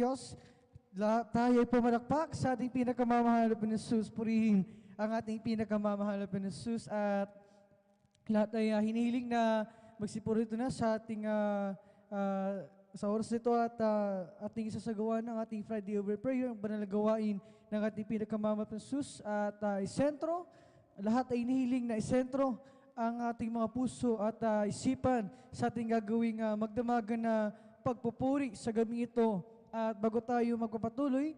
Diyos, tayo ay pumalakpak sa ating pinakamamahal na Jesus. Purihin ang ating pinakamamahal na Jesus at lahat ay hinihiling na magsipurito na sa ating sa oras nito at ating isasagawa ng ating Friday over prayer, ang banal na gawain ng ating pinakamamahal na Jesus at isentro, lahat ay hinihiling na isentro ang ating mga puso at isipan sa ating gagawing magdamagan na pagpupuri sa gabing ito. At bago tayo magpapatuloy,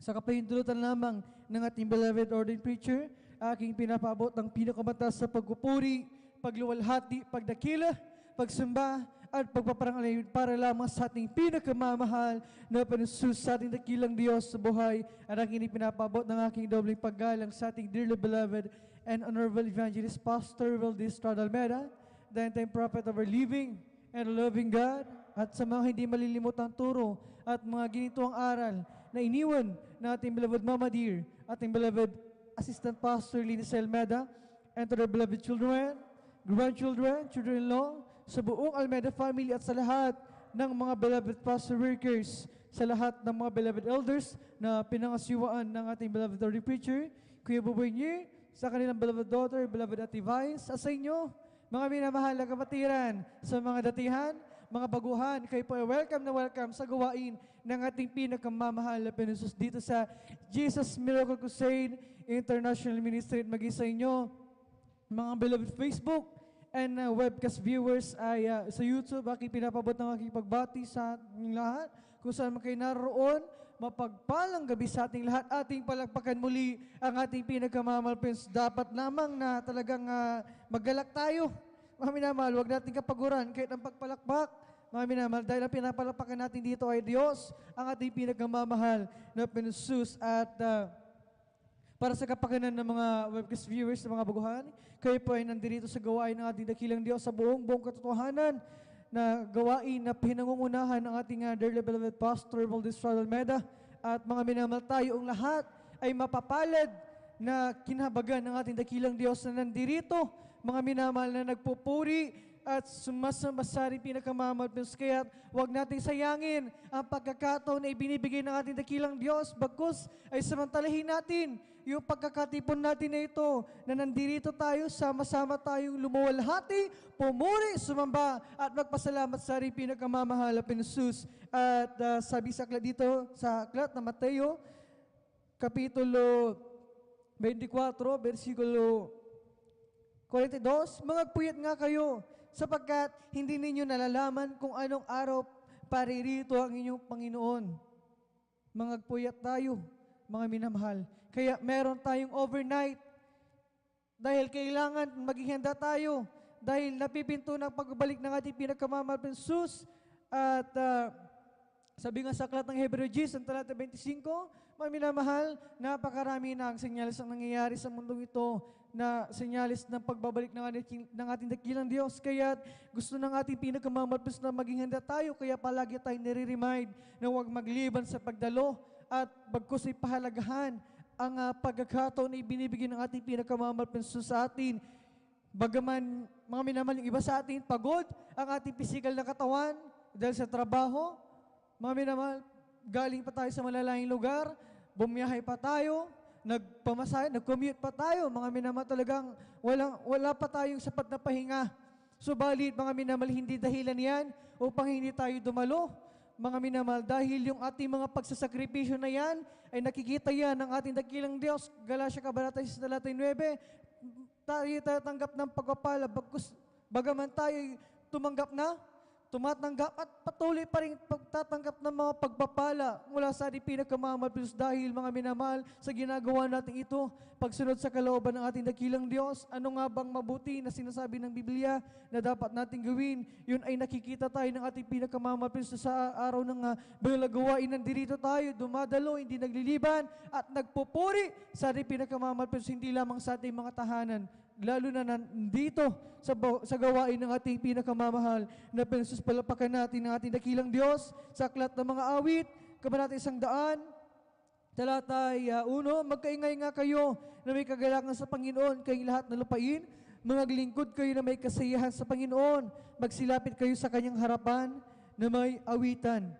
sa kapahintulutan lamang ng ating beloved ordained preacher, aking pinapaabot ang pinakamatas sa pagpupuri, pagluwalhati, pagdakila, pagsamba, at pagpaparangalan para lamang sa ating pinakamamahal na panusus sa ating dakilang Diyos sa buhay. At aking pinapabot ng aking dobling paggalang sa ating dearly beloved and honorable evangelist Pastor Valdez Almeda, the end-time prophet of our living and loving God, at sa mga hindi malilimutang turo at mga ginituang aral na iniwan na ating beloved Mama Dear, ating beloved Assistant Pastor Linus Almeda, and to their beloved children, grandchildren, children-in-law, sa buong Almeda family at sa lahat ng mga beloved pastor workers, sa lahat ng mga beloved elders na pinangasiwaan ng ating beloved ordained preacher, Kuya Buboy Nier, sa kanilang beloved daughter, beloved Ate Vice, at sa inyo, mga minamahal na kapatiran, sa mga datihan, mga baguhan, kayo po ay welcome na welcome sa gawain ng ating pinakamamahal na Penusus dito sa Jesus Miracle Crusade International Ministry at maging sa inyo, mga beloved Facebook and webcast viewers ay sa YouTube, aking pinapabot ng aking pagbati sa ating lahat. Kung saan man kayo naroon, mapagpalang gabi sa ating lahat. Ating palagpakan muli ang ating pinakamamahal. Dapat lamang na talagang maggalak tayo. Mga minamahal, huwag natin kapaguran kahit ang pagpalakpak. Mga minamahal, dahil ang pinapalakpakan natin dito ay Diyos, ang ating pinakamamahal na Penusus. At para sa kapakanan ng mga webcast viewers, ng mga baguhan, kayo po ay nandirito sa gawain ng ating dakilang Diyos sa buong katotohanan na gawain na pinangungunahan ng ating dearly beloved Pastor Valdez Almeda. At mga minamahal, tayong lahat ay mapapalad na kinahabagan ng ating dakilang Diyos na nandirito, mga minamahal na nagpupuri at sumasamba sa ating pinakamamahal. Kaya huwag nating sayangin ang pagkakataon na ibinibigay ng ating dakilang Diyos, bagkus ay samantalahin natin yung pagkakatipon natin na ito, na nandirito tayo, sama-sama tayong lumuwalhati, pumuri, sumamba, at magpasalamat sa ating pinakamamahal na Penusus. At sabi sa aklat dito, sa aklat na Mateo, Kapitulo 24, versikulo 42, magpuyat nga kayo, sapagkat hindi ninyo nalalaman kung anong araw paririto ang inyong Panginoon. Magpuyat tayo, mga minamahal. Kaya meron tayong overnight, dahil kailangan maging handa tayo, dahil napipinto ng pagbalik ng ating pinakamamahal na Jesus. At sabi nga sa aklat ng Hebreo 10, ang talata 25, mga minamahal, napakarami na ang senyalis ang nangyayari sa mundong ito, na senyalis ng pagbabalik ng ating dakilang Diyos. Kaya gusto ng ating pinakamamahal na maging handa tayo, kaya palagi tayong nire-remind na huwag magliban sa pagdalo at bagkus ay pahalagahan ang pagkakataon na ibinibigay ng ating pinakamamahal sa atin. Bagaman, mga minamahal, yung iba sa atin, pagod ang ating pisikal na katawan dahil sa trabaho. Mga minamahal, galing pa tayo sa malalayong lugar, bumiyahe pa tayo, nagpamasahe, nag-commute pa tayo. Mga minamahal, talagang wala pa tayong sapat na pahinga. Subalit, mga minamahal, hindi dahilan yan upang hindi tayo dumalo. Mga minamahal, dahil yung ating mga pagsasakripisyo na yan, ay nakikita yan ng ating dakilang Diyos. Galatia Kabanata 6, talata 9, tayo tatanggap ng pagpapala, bagaman tayo tumanggap na, tumatanggap at patuloy pa rin pagtatanggap ng mga pagpapala mula sa ating pinakamamahal dahil, mga minamahal, sa ginagawa natin ito, pagsunod sa kalooban ng ating dakilang Diyos. Ano nga bang mabuti na sinasabi ng Biblia na dapat natin gawin? Yun ay nakikita tayo ng ating pinakamamahal sa araw ng gawain. Nandirito tayo, dumadalo, hindi nagliliban at nagpupuri sa ating pinakamamahal, hindi lamang sa ating mga tahanan, lalo na nandito sa gawain ng ating pinakamamahal na Penusus. Palapakan natin ng ating dakilang Diyos sa aklat ng mga awit, Kabanata 100, talata 1, magkaingay nga kayo na may kagalakan sa Panginoon, kayong lahat na lupain, mga lingkod kayo na may kasiyahan sa Panginoon, magsilapit kayo sa kanyang harapan na may awitan.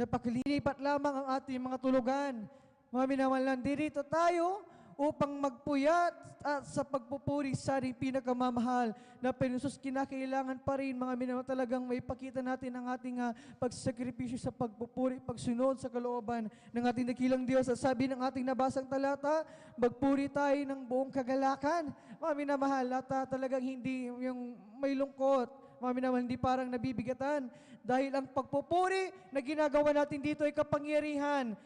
Napakalipat lamang ang ating mga tulugan. Mga minamahal, nandito tayo upang magpuyat at sa pagpupuri sa ating pinakamamahal na Panginoon. Kinakailangan pa rin, mga minamahal, talagang may pakita natin ang ating pagsakripisyo sa pagpupuri, pagsunod sa kalooban ng ating dakilang Diyos. At sabi ng ating nabasang talata, magpuri tayo ng buong kagalakan. Mga minamahal, at talagang hindi yung may lungkot, mga minamahal, hindi parang nabibigatan. Dahil ang pagpupuri na ginagawa natin dito ay kapangyarihan.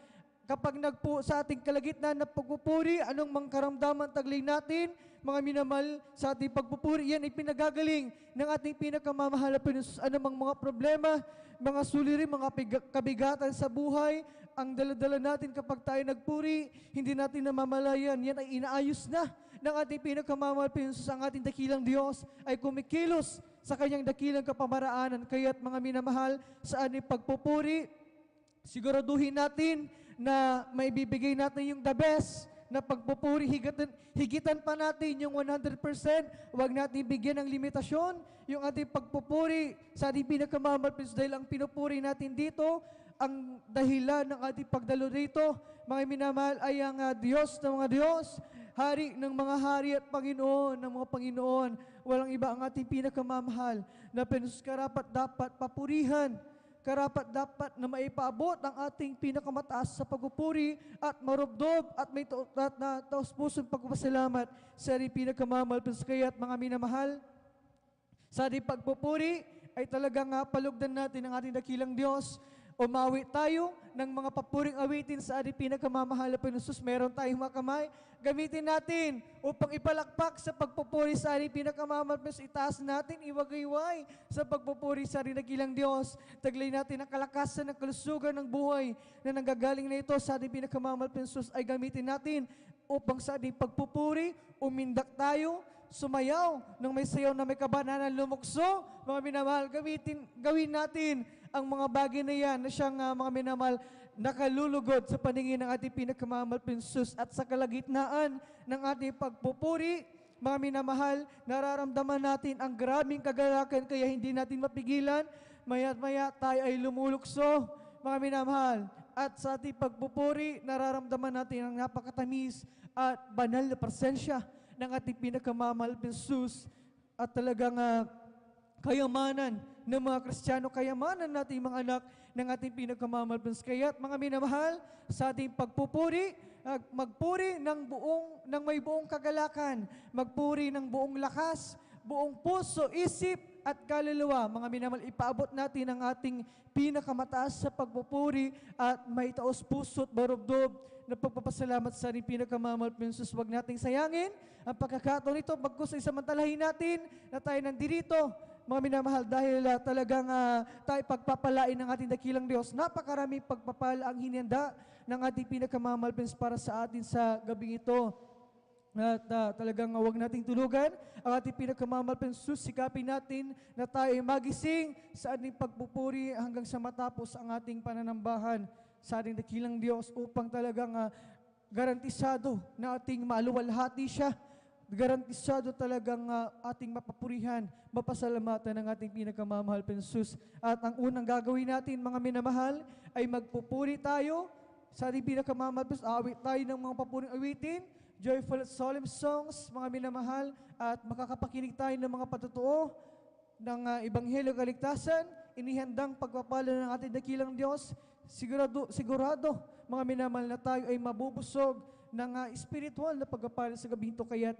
Kapag nagpo sa ating kalagitnaan na pagpupuri, anong mang karamdaman taglay natin, mga minamahal, sa ating pagpupuri, yan ay pinagagaling ng ating pinakamamahal na Panginoon. Anumang mga problema, mga suliri, mga kabigatan sa buhay, ang daladala natin kapag tayo nagpuri, hindi natin namamalayan, yan ay inaayos na ng ating pinakamamahal Panginoon. Ang ating dakilang Diyos ay kumikilos sa kanyang dakilang kapamaraanan. Kaya't mga minamahal, sa ating pagpupuri, siguraduhin natin na may bibigay natin yung the best na pagpupuri. Higitan pa natin yung 100%. Huwag natin bigyan ng limitasyon yung ating pagpupuri sa ating pinakamamahal dahil ang pinupuri natin dito, ang dahilan ng ating pagdalo dito, mga minamahal, ay ang Diyos ng mga Diyos, Hari ng mga hari at Panginoon ng mga Panginoon. Walang iba ang ating pinakamamahal na Panginoon. Karapat dapat papurihan, karapat dapat na maipaabot ang ating pinakamataas sa pagpupuri at marubdob at may taos-pusong pagpapasalamat sa ating pinakamamahal. Kaya't mga minamahal, sa ating pagpupuri ay talagang palugdan natin ang ating dakilang Diyos. Umawi tayo ng mga papuring awitin sa ating pinakamamahal na Panginoon. Meron tayong mga kamay, gamitin natin upang ipalakpak sa pagpupuri sa ating pinakamamahal. Itaas natin, iwagayway sa pagpupuri sa ating dakilang Diyos. Taglay natin ang kalakasan ng kalusugan ng buhay na nanggagaling na ito sa ating pinakamamahal Panginoon ay gamitin natin upang sa ating pagpupuri, umindak tayo, sumayaw ng may sayaw na may kabananan lumukso. Mga minamahal, gawin natin ang mga bagay na yan na siyang mga minamahal nakalulugod sa paningin ng ating pinakamamahal Panginoon. At sa kalagitnaan ng ating pagpupuri, mga minamahal, nararamdaman natin ang grabing kagalakan kaya hindi natin mapigilan. Maya't maya tayo ay lumulukso, mga minamahal. At sa ating pagpupuri, nararamdaman natin ang napakatamis at banal na presensya ng ating pinakamamahal Panginoon. At talagang kayamanan ng mga Kristiyano, kayamanan natin mga anak ng ating pinakamamahal Panginoon. Kaya't mga minamahal, sa ating pagpupuri, magpuri ng may buong kagalakan, magpuri ng buong lakas, buong puso, isip at kaluluwa. Mga minamahal, ipaabot natin ang ating pinakamataas sa pagpupuri at may taos puso't barubdob na pagpapasalamat sa ating pinakamamahal Panginoon. Huwag nating sayangin ang pagkakataon nito, bagkus ay samantalahin natin na tayo nandito, mga minamahal, dahil talagang tayo pagpapalain ng ating dakilang Diyos. Napakaraming pagpapala ang hinanda ng ating pinakamamahal para sa atin sa gabing ito. At talagang huwag nating tulugan ang ating pinakamamahal Panginoon. Sikapin natin na tayo ay magising sa ating pagpupuri hanggang sa matapos ang ating pananambahan sa ating dakilang Diyos upang talagang garantisado na ating maluwalhati siya. Garantisado talagang ating mapapurihan, mapasalamatan ng ating pinakamamahal Panginoon. At ang unang gagawin natin, mga minamahal, ay magpupuri tayo sa ating pinakamamahal Panginoon. Awit tayo ng mga papuring awitin, joyful at solemn songs, mga minamahal, at makakapakinig tayo ng mga patutuo ng Ebanghelyo Kaligtasan, inihandang pagpapala ng ating dakilang Diyos. Sigurado, mga minamahal, na tayo ay mabubusog ng spiritual na pagpapala sa gabi ito. Kaya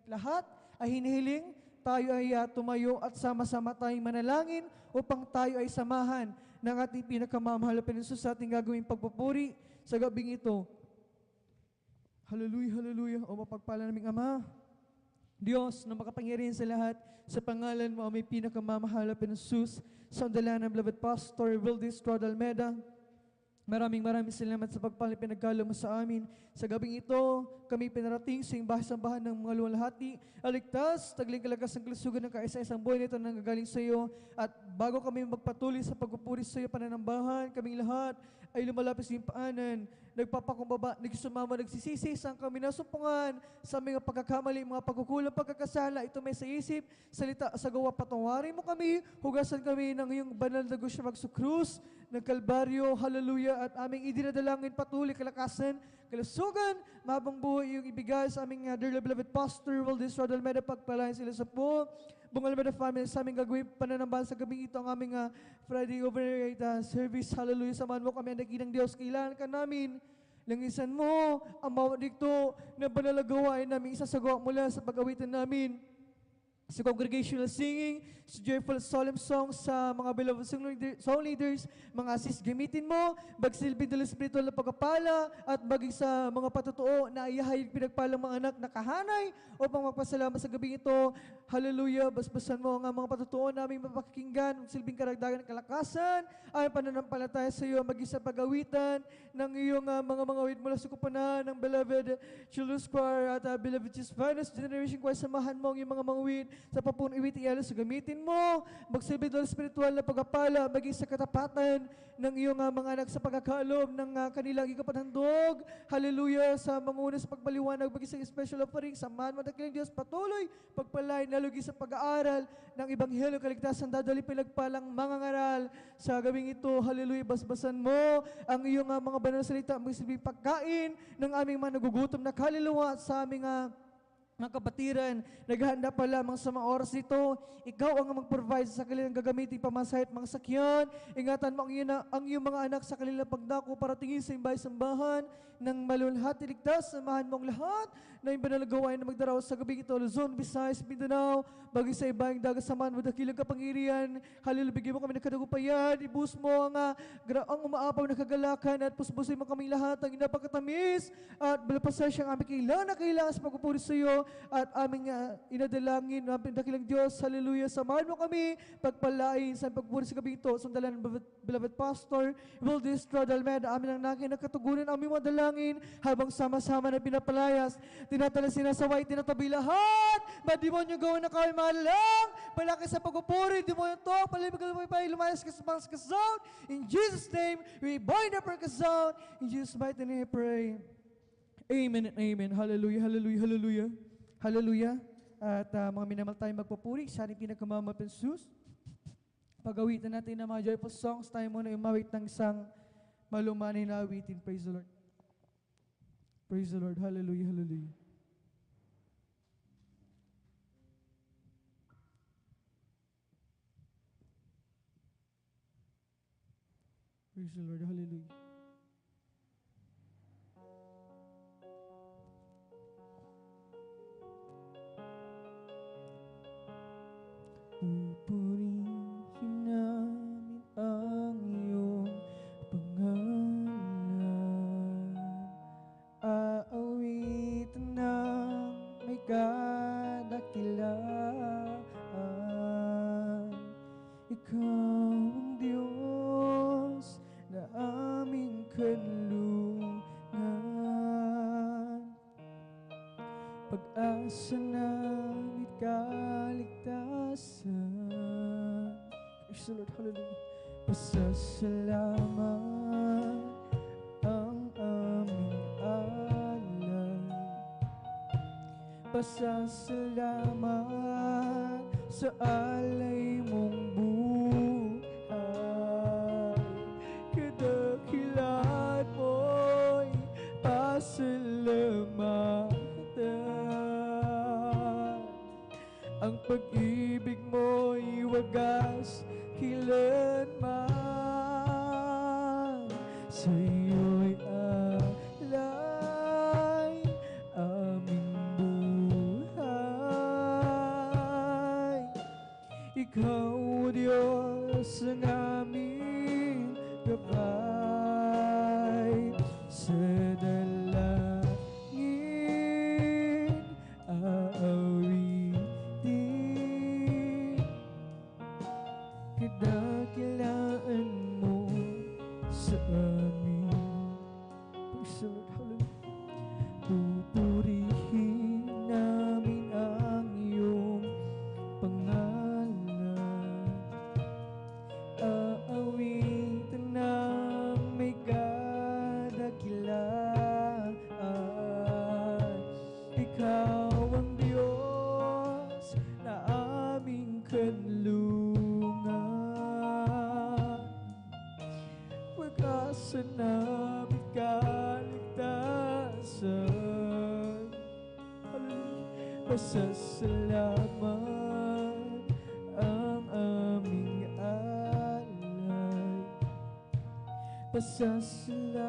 lahat ay hinihiling, tayo ay tumayo at sama-sama tayong manalangin upang tayo ay samahan ng ating pinakamamahal na Panginoon sa ating gagawing pagpupuri sa gabing ito. Hallelujah, hallelujah. O mapagpala naming Ama, Diyos na makapangyarihan sa lahat, sa pangalan mo may pinakamamahal na Panginoon, sa undalan ng beloved Pastor Wildis Almeda, maraming salamat sa pagpalit pinagkalo mo sa amin. Sa gabing ito, kami pinarating sa imbahan ng mga luwalhati, aligtas, tagling kalagas ng kalusugan ng kaisa-isang buhay nito na nanggagaling sa iyo. At bago kami magpatuloy sa pagpupuri sa iyo pananambahan, kaming lahat ay lumalapit sa paanan nagpapakumbaba, nagsumama, nagsisisi, saan kami nasumpungan sa mga pagkakamali, mga pagkukulang, pagkakasala, ito may sa isip, salita, sa gawa, patawarin mo kami, hugasan kami ng iyong banal na gusto magsukrus, ng Kalbaryo, hallelujah, at aming idinadalangin patuloy, kalakasan, kalusugan, mabang buhay yung ibigay sa aming dear beloved pastor, Waldis Rodalmeda, pagpalain sila sa po, Bungal Almeda family, sa aming gagawin pananambal sa gabing ito, ang aming Friday overnight service, hallelujah, samahan mo kami, ang naginang Diyos, kailangan ka namin, langisan mo, ang bawat dito, na banalagawain namin, isasagawa mula sa pag-awitan namin, sa congregational singing, sa joyful solemn songs, sa mga beloved song leaders, mga assist gamitin mo, bagsilbing dala spiritual na pagkapala, at bagay sa mga patutuo na iyahay pinagpalang mga anak na kahanay, upang magpasalamat sa gabing ito, hallelujah, basbasan mo ang mga patutuo namin mapakinggan, silbing karagdagan ng kalakasan, ay pananampalataya sa iyo, maging sa pag-awitan ng iyong mga awit mula sa kupanan ng beloved Children's Choir at beloved Jesus Finest Generation Choir, samahan mo ang iyong mga mangawit sa papunong iwit iyalos, gamitin mo, magsilbi doon spiritual na pagkapala, maging sa katapatan ng iyong mga anak sa pagkakaalom ng kanilang ikapanhandog, hallelujah, sa manguna sa pagpaliwanag, maging sa special offering, samahan mo dakilang Diyos, patuloy, pagpalain, nalugi sa pag-aaral ng Ebanghelyo, kaligtasan, dadali pinagpalang mga ngaral sa gawing ito, hallelujah, basbasan mo ang iyong mga banal na salita, magsilbing pagkain ng aming mga nagugutom na kaluluwa sa aming mga kapatiran, naghahanda pa lamang sa mga oras nito, ikaw ang mag-provide sa kanilang gagamitin pamasahe at mga sakyan, ingatan mo ang iyong mga anak sa kanilang pagdako para tingin sa imbay-sambahan ng malulhati ligtas, samahan mong lahat na yung banalagawain na magdaraw sa gabi ito, Luzon, Visayas, Mindanao, bagay sa ibang dagat, samahan mo dakilang kapangyarihan, hallelujah, bigyan mo kami ng kadagupayan, ibus mo ang umaapaw na kagalakan at pusbusin mo kami lahat ang inapakatamis at balapasan siyang aming kailangan sa pagpupuri sa iyo at aming inadalangin, aming dakilang Diyos, hallelujah, samahan mo kami, pagpalain sa pagpupuri sa gabi ito, sundalan ng beloved pastor, Waldis Rodalmeda, amin ang nakin na katugunan, aming mga dalangin, habang sama-sama na pinapalayas, tinatala sinasaway, tinatabi lahat, mademonyo gawin na kami malang, palaki sa pagpupuri, demonyo to, palibig lumayas ka sound, in Jesus' name, we bind up our sound, in Jesus' mighty name we pray. Amen and amen. Hallelujah, hallelujah, hallelujah. Hallelujah. At mga minamahal tayong magpupuri sa ating pinakamamapin sus. Pag-awitan natin ng mga joyful songs, tayo muna umawit ng isang malumanay na awitin. Praise the Lord. Praise the Lord. Hallelujah, hallelujah. Praise the Lord. Hallelujah. Pupurihin namin ang iyong pangalan, aawitan ng may kadakilaan. Ikaw ang Diyos na aming kanlungan, pag-asa namin kaligtasan. Praise the Lord, hallelujah. Pasasalamat ang aming alay, pasasalamat sa alay mong buhay, kadakilaan mo'y pasalamatan, ang pag-ibig mo'y wagas kailanman, sa iyo'y alay aming buhay. Ikaw, O Diyos, ang aming gabay, sa dalangin aawitin, kadakilaan mo sa amin. pag-asa namin kaligtasan. Pasasalamat ang aming alay. Pasasalamat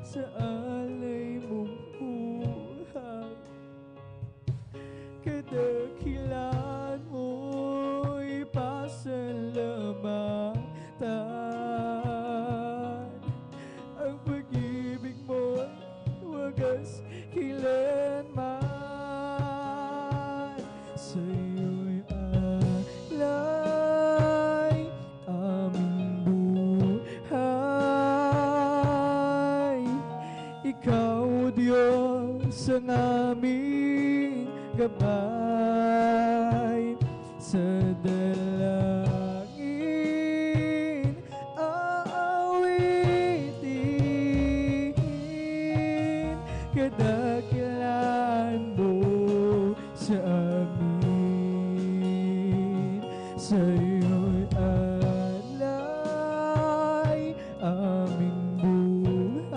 sa alay mong buhay. Kadakilan mo'y pasalamatan. Ang pag-ibig mo'y wagas kailanman. Sa'yo'y alay aming buhay. Ikaw, Diyos, ang aming gabay. Sa dalangin aawitin, kadakilan mo sa amin. Sa'yo'y alay aming buhay.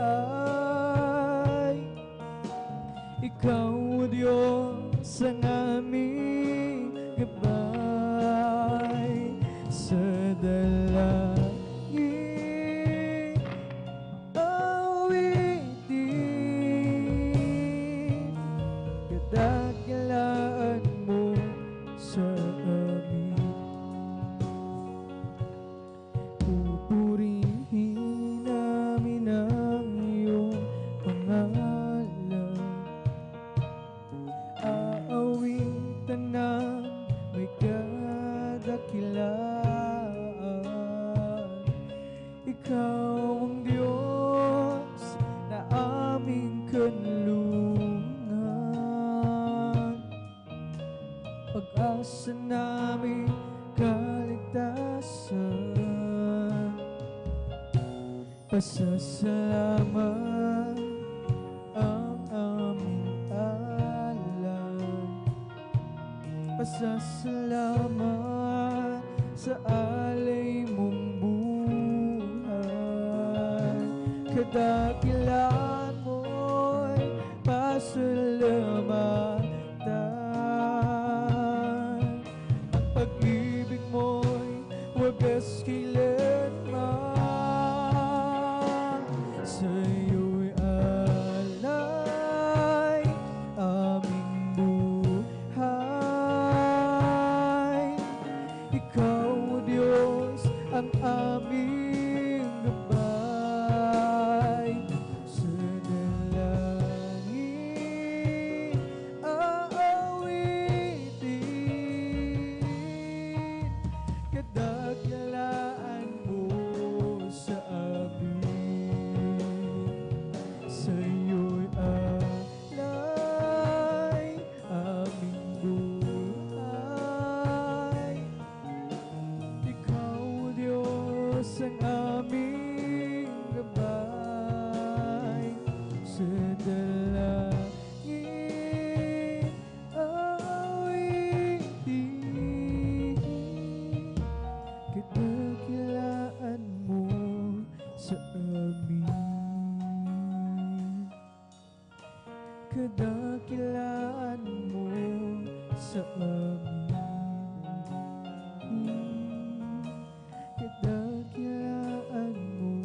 Ikaw, Diyos, ang aming gabay. Sa dalangin awitin, kadakilaan mo sa amin. Pupurihin namin ang iyong pangalan. Aawitan ng may kadakilaan. Ikaw ang Diyos na aming kanlungan. Pag-asa namin kaligtasan. Pasasalamat ang aming alay. Pasasalamat sa alay mong buhay. Kadakilan mo'y pasalamatan. Ang pag-ibig mo'y wagas kailanman. Sa'yo'y alay aming buhay. Ikaw, Diyos, ang aming gabay. Sa dalangin aawitin, kadakilaan mo sa amin. Sa'yo'y alay aming buhay. Ikaw, Diyos, ang aming gabay. Sa dalangin aawitin, kadakilaan mo sa amin. Kadakilaan mo sa amin. Kadakilaan mo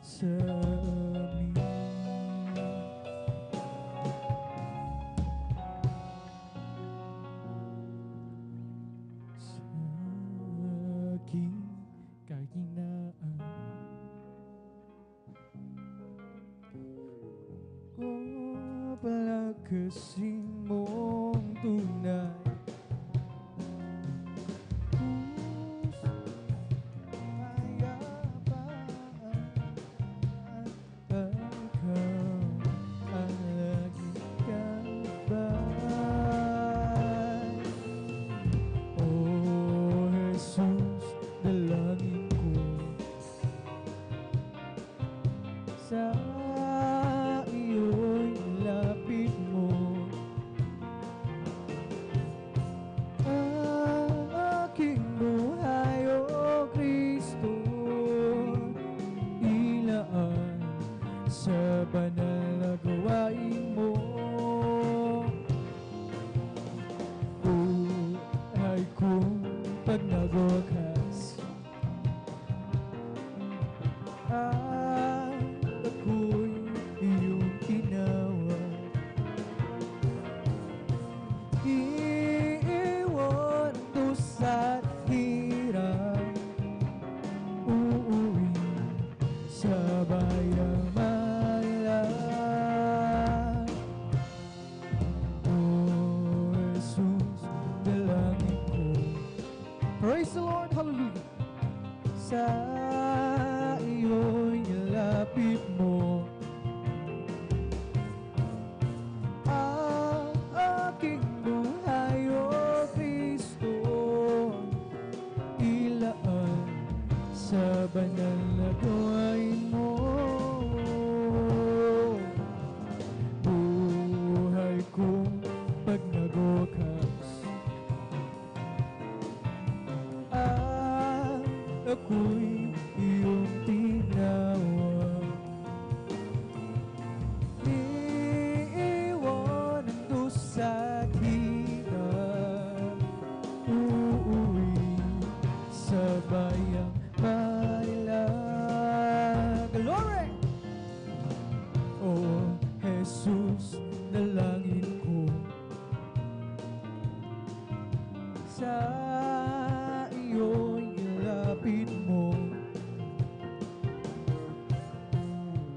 sa amin. Sa aking kahinaan, palakasin mong tunay. Sa iyo'y lapit mo, wakas at ako'y iyong tinawag. Iiwan to sa hirap, uuwi sa bayang malag. Oh, Jesus, dalangin ko. Praise the Lord, hallelujah. Sa iyo'y lapit mo ang aking buhay, O Kristo. Ilaan sa banal na gawain mo. Buhay ko pag nagwakas at ako'y iyong tinawag. Iiwanan to sa hirap, uuwi sa bayang mailag. Glory! Oh, Jesus, dalangin ko. Sa iyo'y lapit mo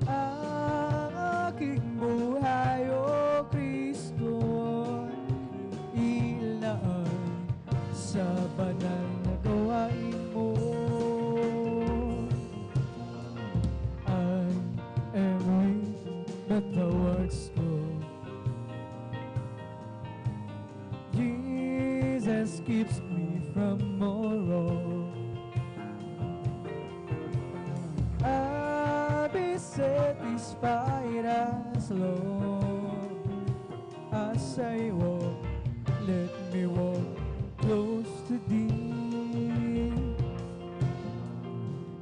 ang aking buhay, O Kristo. Ilaan sa banal na gawain mo. I am weak, but the words go. Jesus keeps me from all wrong. I'll be satisfied as long as I walk. Let me walk close to Thee.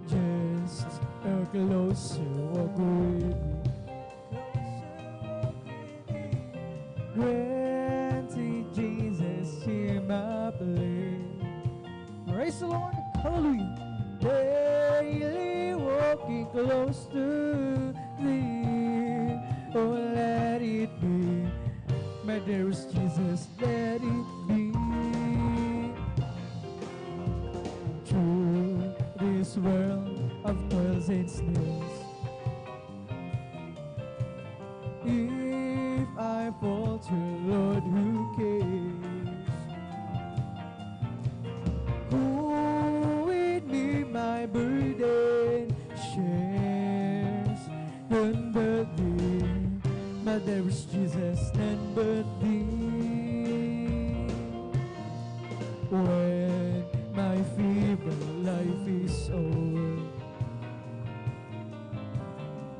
Just a closer walk with me. Granted, Jesus, hear my plea. Praise the Lord, hallelujah. Daily walking close to Thee. Oh, let it be, my dearest Jesus, let it be. Through this world of toils and snares, if I falter, Lord, who cares? Who with me my burden shares? None but Thee, my dearest Jesus, none but Thee. When my feeble life is over,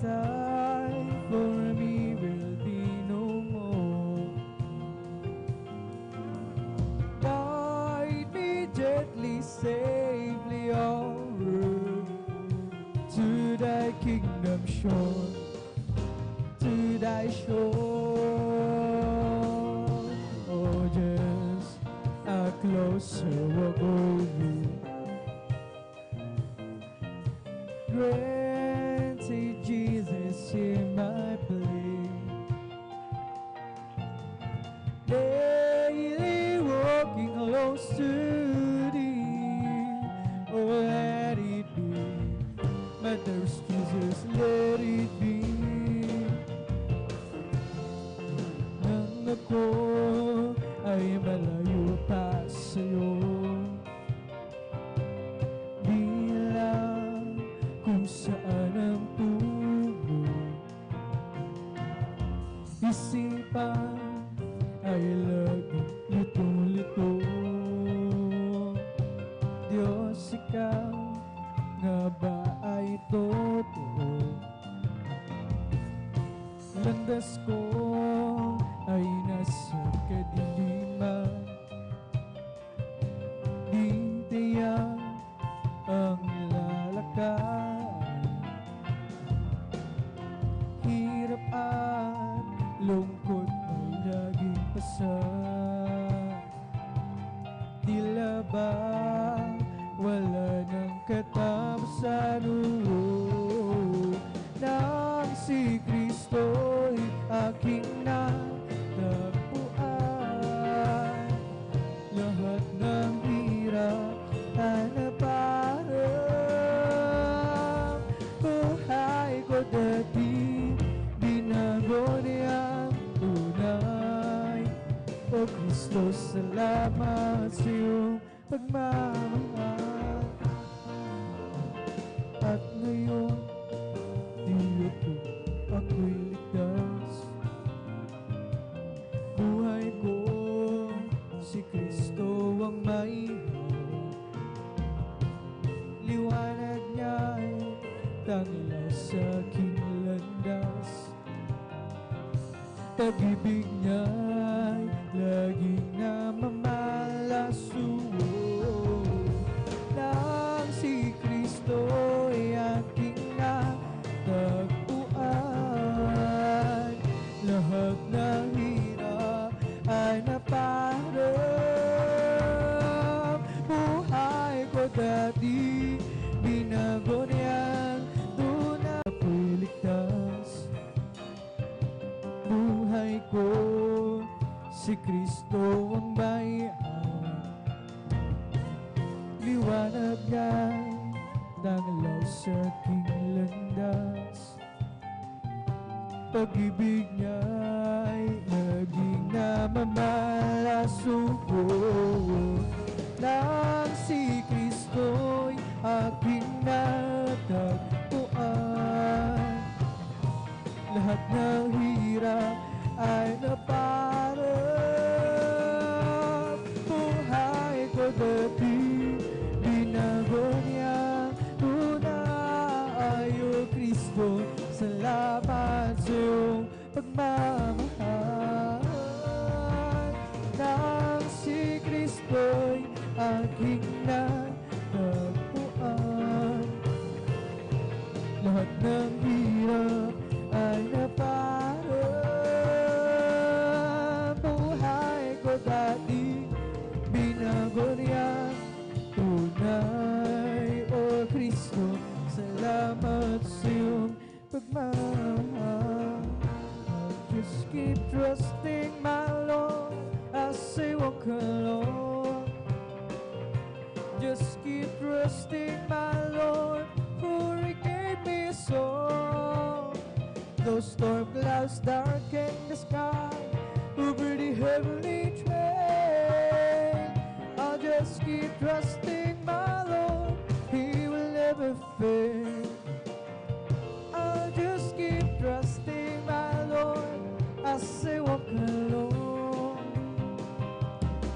time for me will be no more. Guide me gently, safely onward to Thy kingdom shore, to Thy shore. Oh, just a closer walk with You. Granted, Jesus, hear my plea. Daily walking close to Thee. Oh, let it be, my dearest Jesus, let it be. Nang ako ay malayo pa sa'yo, bilang kung saan ang tungo, isipan ay laging lito-lito. Diyos, Ikaw nga ba ay totoo? Landas ko ay nasa kadiliman, di tiyak ang lalakad. Hirap at lungkot ay laging pasag. Tila ba salamat sa iyong pagmamahal. At ngayon, dito ako'y ligtas. Buhay ko, si Kristo ang may hawak. Liwanag niya'y tanglaw sa aking landas. Pag-ibig niya'y laging namamalaso. Nang si Kristo'y aking natagpuan, lahat ng hirap ay naparang. Buhay ko dati, binago niyang tunay. Ako'y ligtas. Buhay ko, si Kristo ang may hawak. Liwanag niya'y tanglaw sa aking landas. Pag-ibig niya'y naging namamalaso ko. Nang si Kristo'y aking natagpuan, lahat ng hirap ay naparang. Buhay ko dati, binago niyang tunay. O Kristo, salamat sa iyong pagmamahal. Nang si Kristo'y aking natagpuan, lahat ng hirap ay naparang. Buhay ko dati, binago niya tunay. O Kristo, salamat sa iyong pagmamahal. I'll just keep trusting my Lord as I walk alone. Just keep trusting my Lord, for He gave me a song. Those storm clouds darken the sky over the heavenly train. I'll just keep trusting my Lord, He will never fail. I'll just keep trusting my Lord as I walk alone.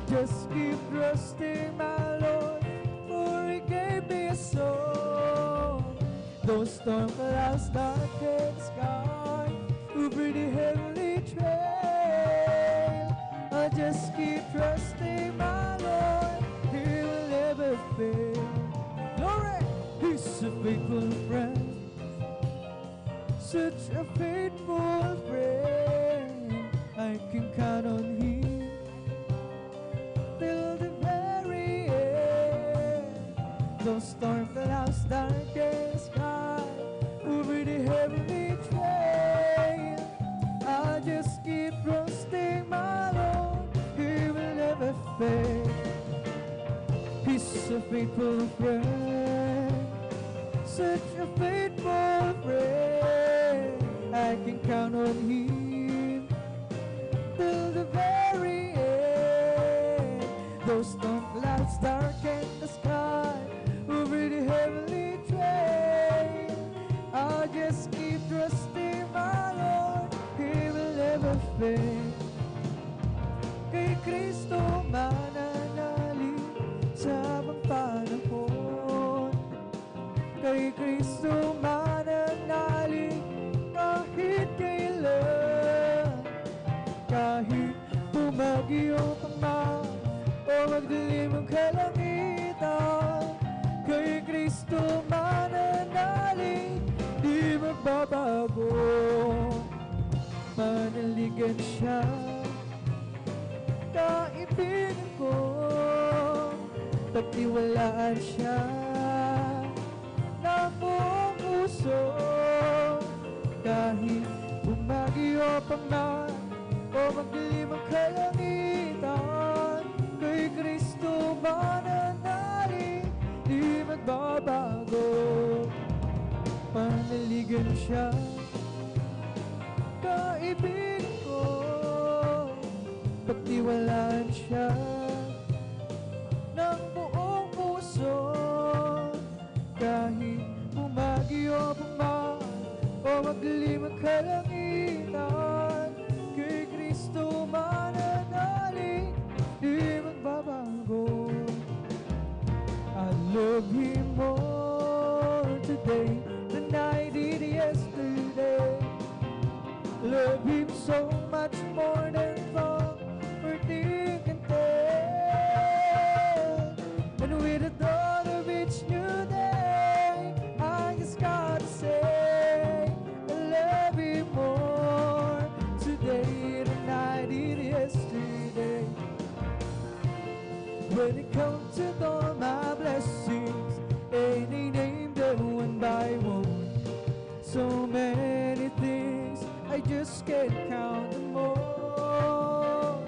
Just keep trusting my Lord, for He gave me a song. Those storm clouds darken the sky over the heavenly trail. I'll just keep trusting my Lord, He will never fail. Glory! He's a faithful friend, such a faithful friend. I can count on Him till the very end. Those storm clouds darken the sky over the heavenly trail. I'll just keep trusting my Lord, He will never fail. He's a faithful friend, such a faithful friend. I can count on Him till the very end. Those storm clouds darken the sky over the heavenly train. I'll just keep trusting my Lord, He will never fail. Kay Kristo mananalig sa habang panahon. Kay Kristo mananalig kahit kailan. Kahit bumagyo pa man o magdilim ang kalangitan, kay Kristo mananalig, di magbabago. Manaligan siya, kaibigan ko, pagtiwalaan siya ng buong puso. Kahit bumagyo pa man o magdilim ang kalangitan, kay Kristo mananalig, di magbabago. Panaligan siya, kaibigan ko, pagtiwalaan siya love Him more today than I did yesterday. Love Him so much more than thought or think and tell. And with the dawn of each new day, I just gotta say, I love Him more today than I did yesterday. When it comes to all my blessings, ain't He named them one by one. So many things, I just can't count them all.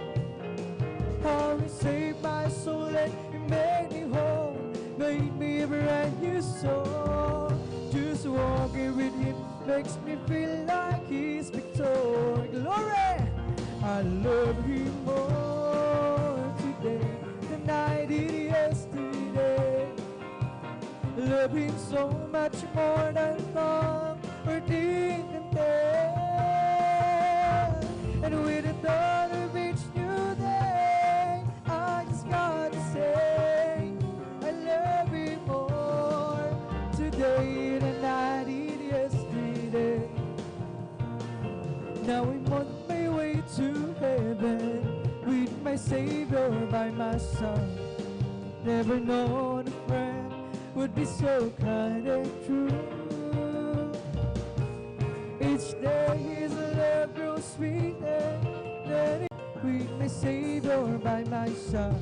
How He saved my soul and He made me whole, made me a brand new soul. Just walking with Him makes me feel like He's victor. Glory! I love Him more today than I did yesterday. Love Him so much more than thought or think and tell. And with the dawn of each new day, I just gotta say, I love Him more today than I did yesterday. Now I'm on my way to heaven with my Savior by my side. Never known a friend would be so kind and true. Each day His love grows sweeter than it. With my Savior by my side,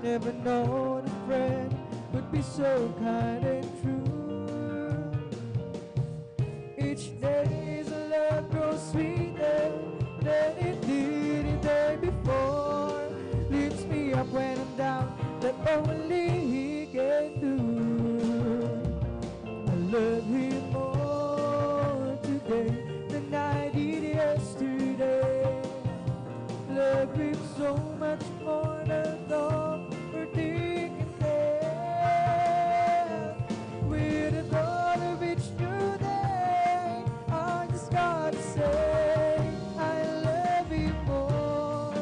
never known a friend would be so kind and true. Each day His love grows sweeter than it did the day before. Lifts me up when I'm down, that only He can do. I love Him more today than I did yesterday. Love Him so much more than thought or think and tell. With the dawn of each new day, I just gotta say, I love Him more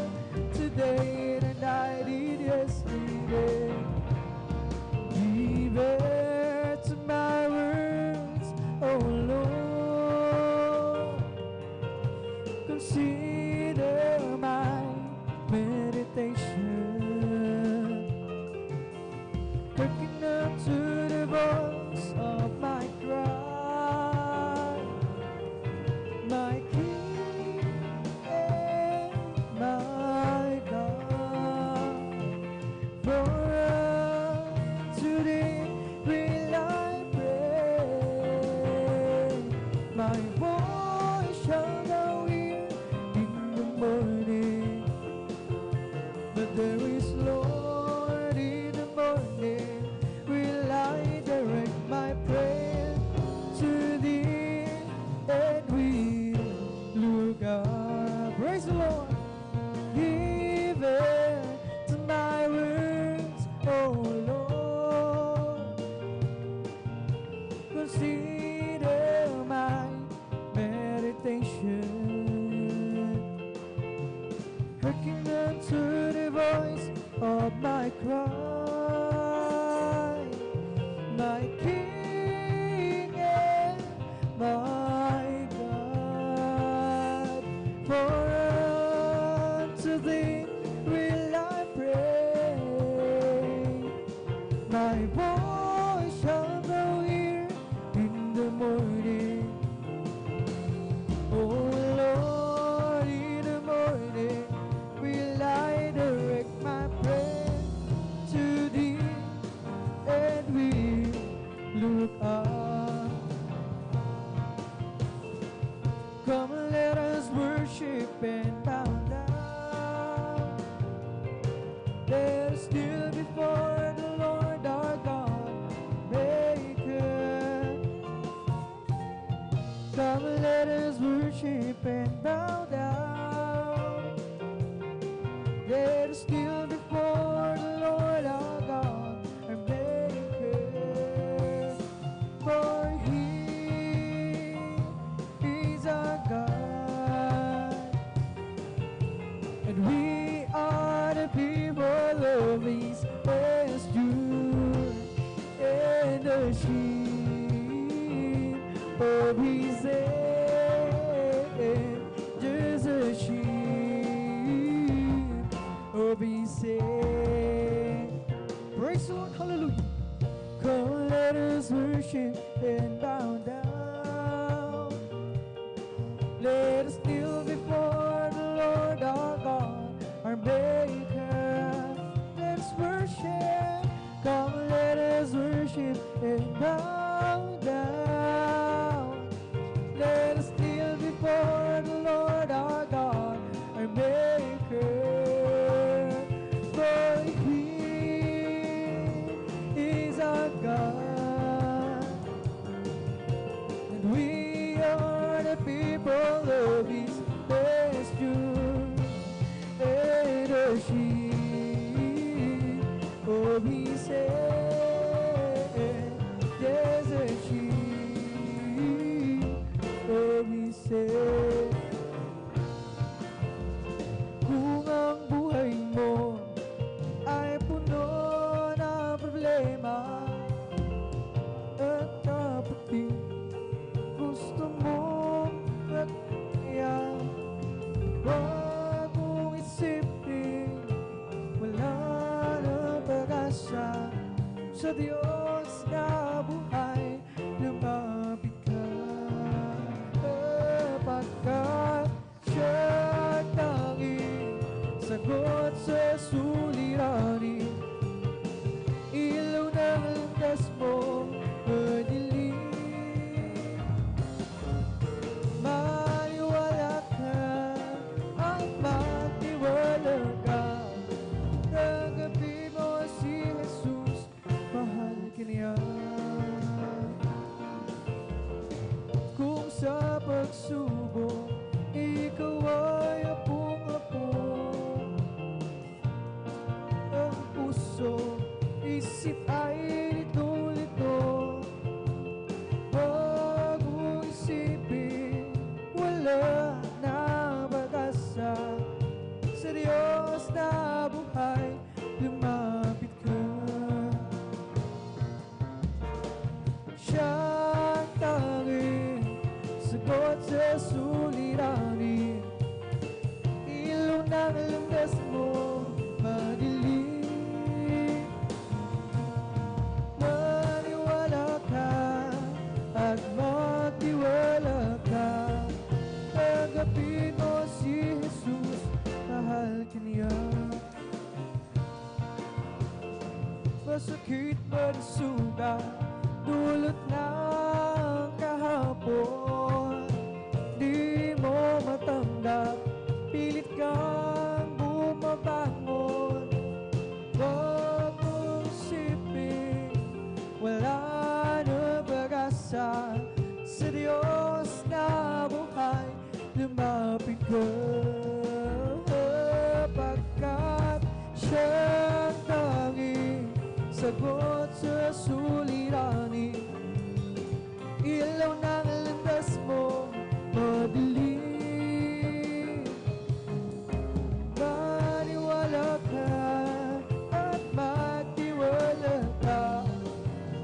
today than I did yesterday. Give ear to my words, oh Lord. Consider my meditation. Hearken unto the voice of my cry, my King and my God. For unto Thee will I pray. My voice shall thou hear in the morning. But there is, Lord, in the morning will I direct my prayer to Thee, and will look up. Praise the Lord. Give ear to my words, oh Lord. Consider my meditation. Hearken unto the voice of my cry, my King and my God. For unto Thee will I pray. My voice shall thou hear in the morning. Oh Lord, in the morning will I direct my prayer to Thee, and will look up. Come, let us worship and bow down. Let us kneel before the Lord our God, Maker. Come, let us worship and bow down. Let us kneel before the Lord our God, our Maker. For He is our God, and we are the people of His pasture. sheep of his hand, just a sheep of his hand. Praise the Lord, hallelujah. Come, let us worship and bow down. Let us kneel before the Lord our God, our Maker. Let us worship. Come, let us worship and bow down. Let us kneel before the Lord our God, our Maker. For He is our God, and we are the people of His pasture, and the sheep of His hand. Yes, the sheep of His hand. Kung ang buhay mo ay puno ng problema at kapatid, gusto mong magkaya, wag mong isipin wala nang pag-asa sa Diyos na buhay. Lumapit ka sapagkat siya ang tanging sagot sa suliranin. Ilaw ng landas mo madilim. Maniwala ka at magtiwala ka. Tanggapin mo si Jesus, mahal ka niya. Kung sa pagsubok ikaw ay apong-apong, ang puso, isip ay lito-lito, wag mong isipin wala na pag-asa sa Diyos na buhay. Lumapit ka, siya ang tanging sagot sa suliranin. Ilaw ng landas mo madilim. Maniwala ka at magtiwala ka. Tanggapin mo si Jesus, mahal ka niya. Masakit man sugat, dulot ng kahapon, di mo matanggap, pilit kang bumabangon. Wag mong isipin wala na pag-asa sa Diyos na buhay. Lumapit ka pagkat siya ang tanging sagot sa suliranin. Ilaw ng landas mo madilim. Maniwala ka at magtiwala ka.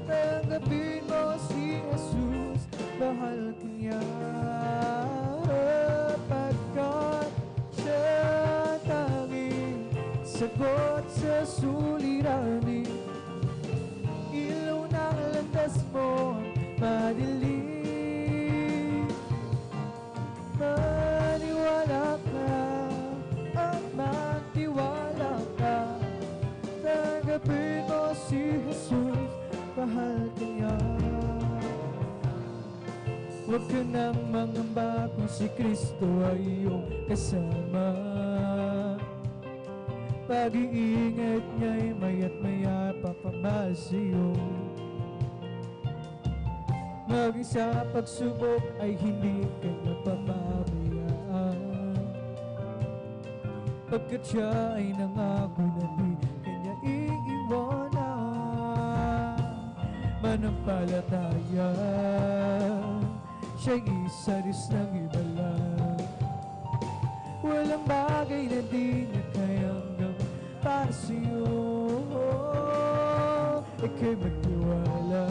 Tanggapin mo si Jesus, mahal ka niya. Pagkat siya ang tanging sagot sa suliranin. Ilaw ng landas mo madilim. Maniwala ka at magtiwala ka. Tanggapin mo si Jesus, mahal ka niya. Huwag ka nang mangamba kung si Kristo ay iyong kasama. Pag-iingat niya'y maya't maya papamahal sa'yo. Maging sa pagsubok ay hindi ka na papabayaan, pagkat siya ay nangako na di kanya iiwanan. Manampalataya, siya'y isaris ng ibalan. Walang bagay na di niya kayang gawin para sa'yo. Ika'y magtiwala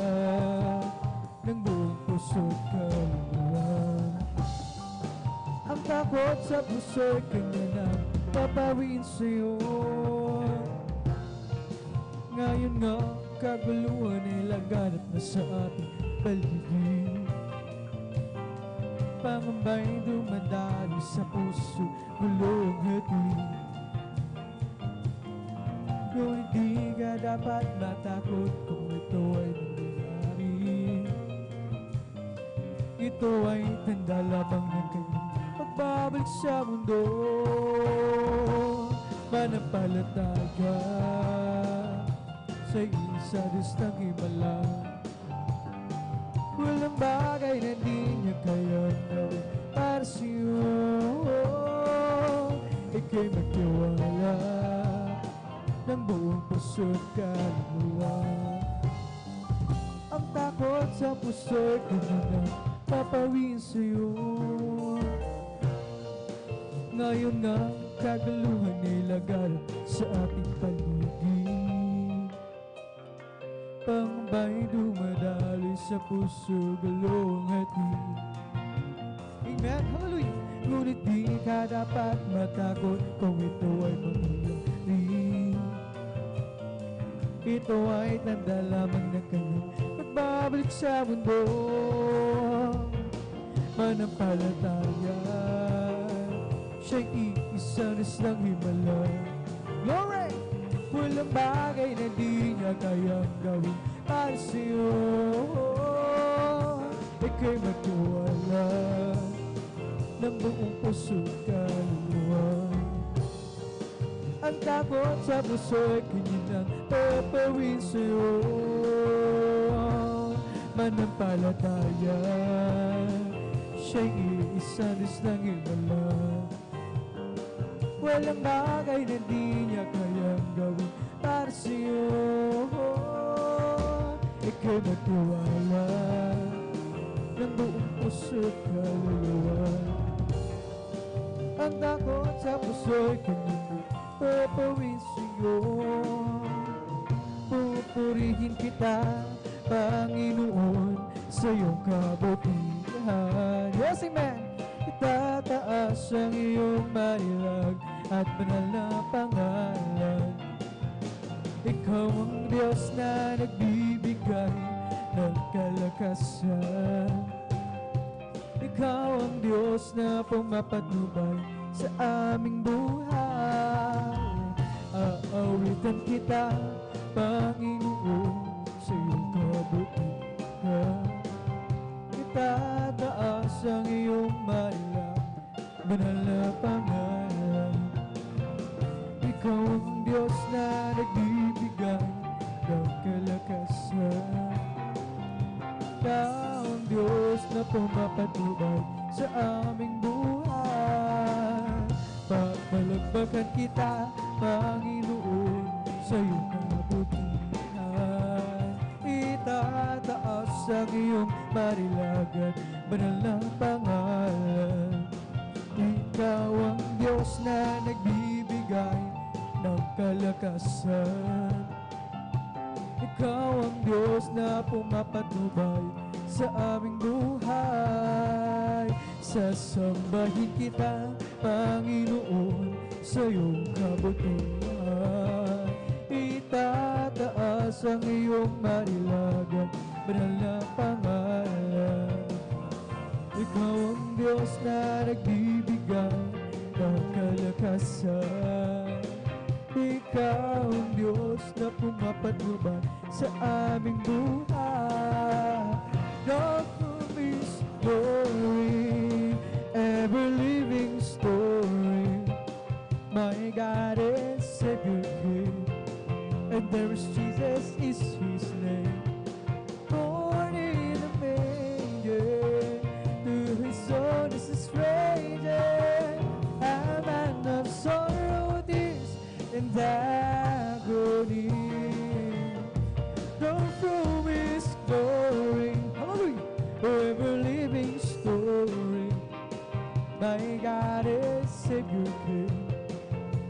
ng buong puso't kaluluwa. Ang takot sa puso'y kanya na papawiin sa'yo. Ngayon nga, kaguluhan ay laganap na sa ating paligid. Pangamba'y dumadalo sa puso, gulong hatid. Ngunit di ka dapat matakot kung ito ay nangyayari. Ito ay tanda lamang ng kanyang pagbabalik sa mundo. Manampalataya sa isa Diyos ng himala. Walang bagay na di niya kayang gawin para sa'yo. Ika'y magtiwala ng buong puso't kaluluwa. Ang takot sa puso'y kanya na papawiin sa'yo. Ngayon nga, kagaluhan ay laganap sa ating paligid. Pangamba'y dumadaloy sa puso, galong hatid. Amen, hallelujah. Ngunit di ka dapat matakot kung ito ay mangyayari. Ito ay tanda lamang ng kanyang pagbabalik sa mundo. Manampalataya, siya'y iisang Diyos ng himala. Glory! Walang bagay na di niya kayang gawin para sa'yo. Ika'y magtiwala ng buong puso't kaluluwa. Ang takot sa puso'y kanya nang papawin sa'yo. Manampalataya, siya'y iisang Diyos ng himala. Walang bagay na di niya kayang gawin para sa'yo. Ika'y magtiwala ng buong puso't kaluluwa. Ang takot sa puso'y kanyang papawin sa'yo. Pupurihin kita, Panginoon, sa iyong kabutihan. Yes, amen! Itataas ang iyong malilag at banal na pangalan. Ikaw ang Diyos na nagbibigay ng kalakasan. Ikaw ang Diyos na pumapatnubay sa aming buhay. Aawitan kita, Panginoon, sa iyong kabutihan. Itataas ang iyong malilag, banal na pangalan. Ikaw ang Diyos na nagbibigay ng kalakasan. Ikaw ang Diyos na pumapatubay sa aming buhay. Papalagpagan kita, Panginoon, sa iyong kabutihan. Itataas ang iyong marilagan, banal na pangalan. Ikaw ang Diyos na nagbibigay ng kalakasan. Ikaw ang Diyos na pumapatnubay sa aming buhay. Sasambahin kita, Panginoon, sa iyong kabutihan. Itataas ang iyong marilagan, banal na pangalan. Ikaw ang Diyos na nagbibigay ng kalakasan. Ikaw ang Diyos na pumapatnubay sa aming buhay. God who is glory, ever-living story. My God is Savior King, and there is Jesus is His name. Born in a manger, to His Son is a stranger, a man of sorrow, tears, and agony. Don't throw His glory, hallelujah, ever-living story. My God is Savior King,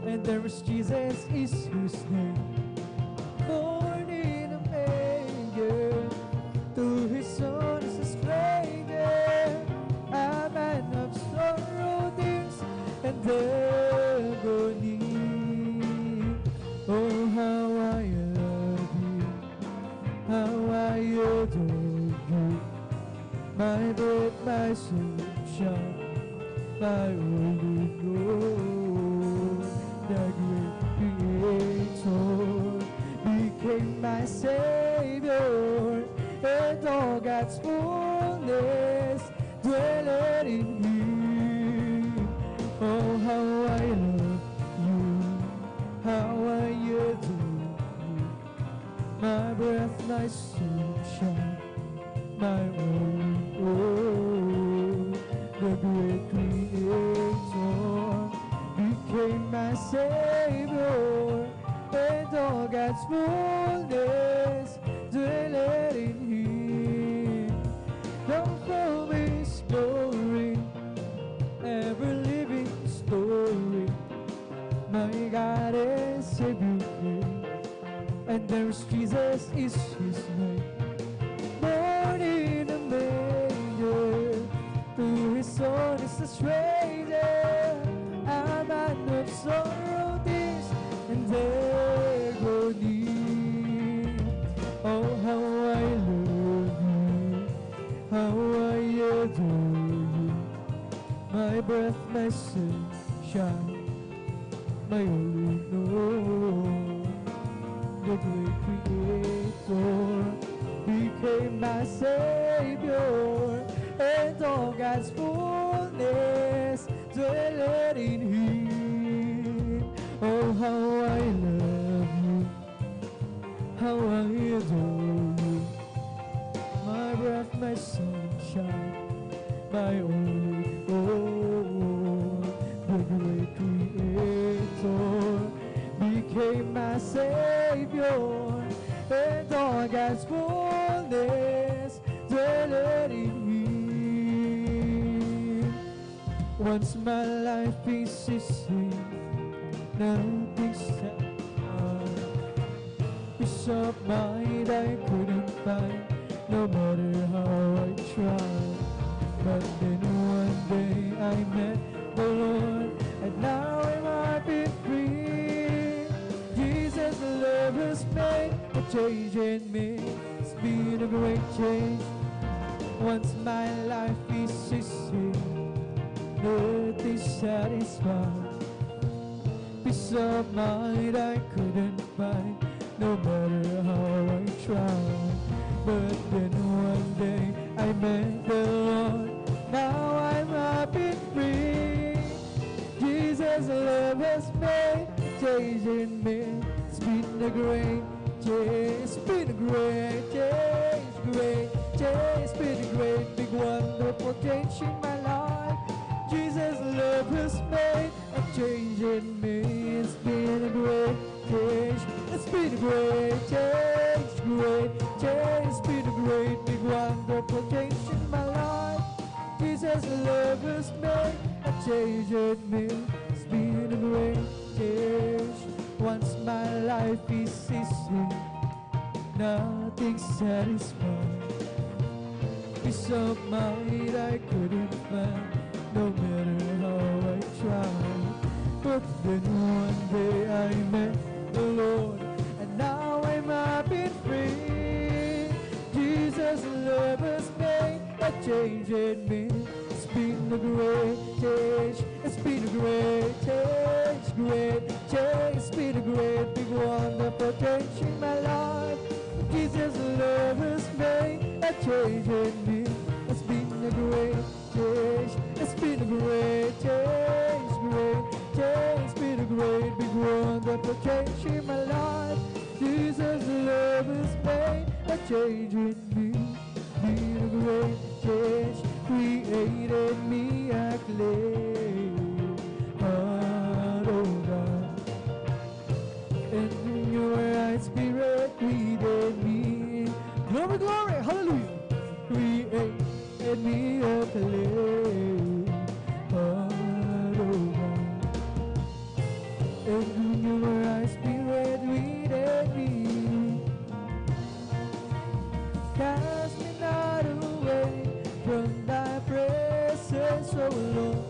and there is Jesus is His name. Born in a manger, to His Son is I adore you, my breath, my sunshine, my only Lord, the great Creator became my Savior, and all God's fullness dwelleth in Him. Oh, how I love you, how I adore you, my breath, my sunshine, my only Lord, the great Creator became my Savior, and all God's fullness dwelleth in Him. The poem is glory, ever living story, my God and Savior King, and there's Jesus is His name. Born in a manger, to His Son is a stranger, a man of sorrow, tears, and agony. Oh, how I love you, how I adore you, my breath, my sunshine, my only Lord, the great Creator became my Savior, and all God's fullness dwelleth in Him. Oh, how I love you, how I adore you, my breath, my sunshine, my only Lord, the great Creator became my Savior, and all God's fullness dwelleth in Him. Once my life is sin, nothing's satisfied. Peace of mind I couldn't find, no matter how I tried. But then one day I met the Lord, and now I've been free. Jesus' love has made a change in me. It's been a great change. Once my life is sin, nothing satisfied. Peace of mind I couldn't find, no matter how I tried. But then one day I met the Lord, now I'm happy free. Jesus' love has made a change in me. It's been a great change, it's been a great change, great change. It's been a great, big, wonderful change in my life. Jesus' love has made a change in me. It's been a great change, it's been a great change, great change. It's been a great, big, wonderful change in my life. Jesus' love has made a change in me. It's been a great change. Once my life is sin, nothing satisfied. Peace of mind I couldn't find, no matter how I tried. But then one day I met the Lord, and now I'm happy free. Jesus' love has made a change in me. It's been a great change, it's been a great change, great change. It's been a great, big, wonderful change in my life. Jesus' love has made a change in me. It's been a great change, it's been a great change, great change. It's been a great, big, wonderful change in my life. Jesus' love has made a change in me. Been a great change, created me a clay heart, oh God. And in your right spirit created me. Glory, glory, hallelujah. Created me a clay heart, oh God. And in your right spirit created me. Cast me not away from thy presence, O Lord.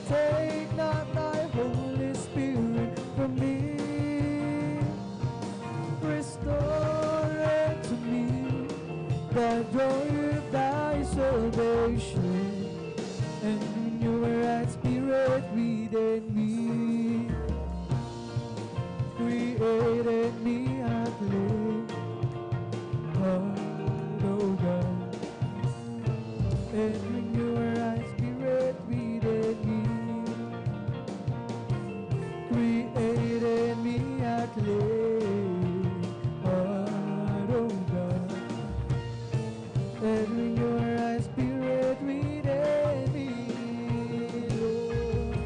Take not thy Holy Spirit from me. Restore unto me the joy of thy salvation, and in your right spirit within me, created me a clean heart, oh God, and in your right spirit within me, created me a clean heart, oh God, and in your right spirit within me, Lord,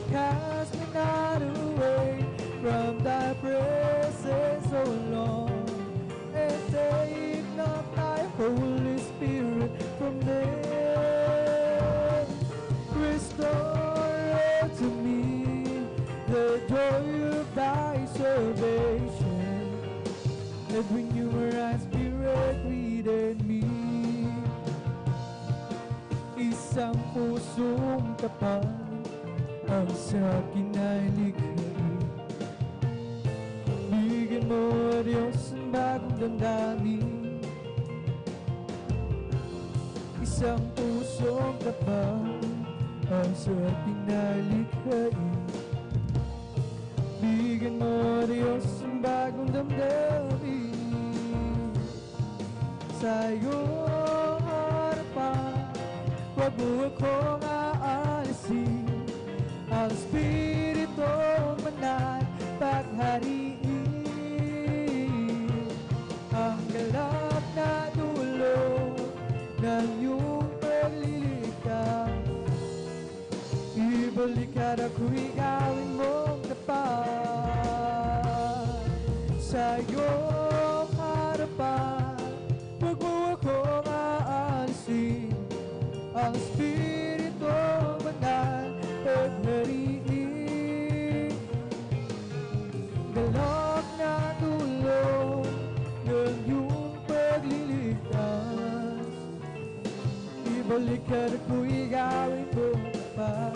cast me not away from thy presence, O Lord, and take not thy Holy Spirit from me. Restore unto me the joy of thy salvation, and renew a right spirit within me. Isang pusong tapat ang sa akin ay likhain. Bigyan mo, Diyos, ang bagong damdamin. Isang pusong tapat ang sa akin ay likhain. Bigyan mo, Diyos, ang bagong damdamin. Sa iyong harapan, huwag mo akong aalisin. Ang Espiritu Banal paghariin. Ang galak na dulo ng iyong pagliligtas, ibalik at ako'y gawin mong tapat. Sa iyong harapan, huwag mo akong aalisin. Ang Espiritu Banal paghariin. Galak na tulong ng iyong pagliligtas, ibalik at ako'y gawin mong tapat.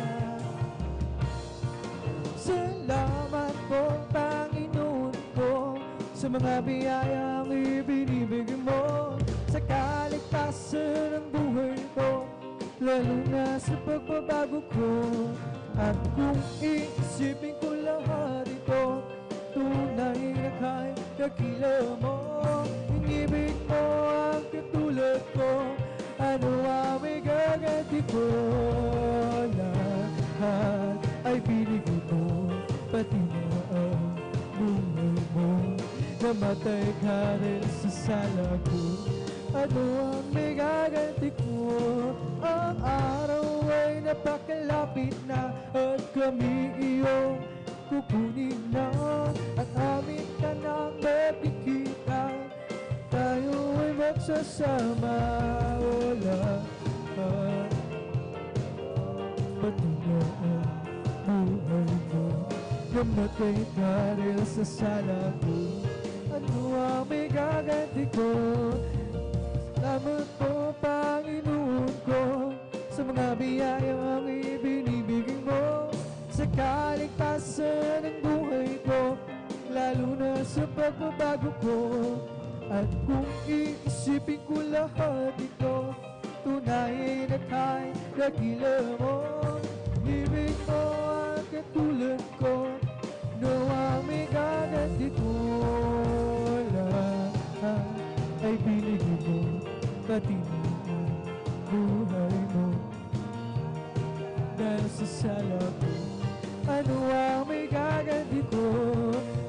Salamat po, Panginoon ko, sa mga biyayang ibinibigay mo sa kaligtasan ng buhay ko, lalo na sa pagbabago ko. At kung iisipin ko lahat ito, tunay na kay dakila mo. Inibig mo ang katulad ko, ano ang may gaganti ko? Lahat ay binigay mo, pati na ang buhay mo. Namatay ka rin sa sala ko, ano ang may gaganti ko? Ang araw ay napakalapit na, at kami iyong kukunin na, at amin ka nang makikita. Tayo ay magsasama, wala pati na ang buhay mo. Namatay ka rin sa sala ko, ano ang may gaganti ko? Salamat po, Panginoon ko, sa mga biyayang ibinibigay mo sa kaligtasan ng buhay ko, lalo na sa pagbabago ko. At kung iisipin ko lahat ito, tunay na kay dakila mo. Ibig mo ang katulad ko, nawa may gaganti ko. Lahat ay binigay mo, pati na ang buhay mo. Dahil sa sala ko, ano ang may gaganti ko?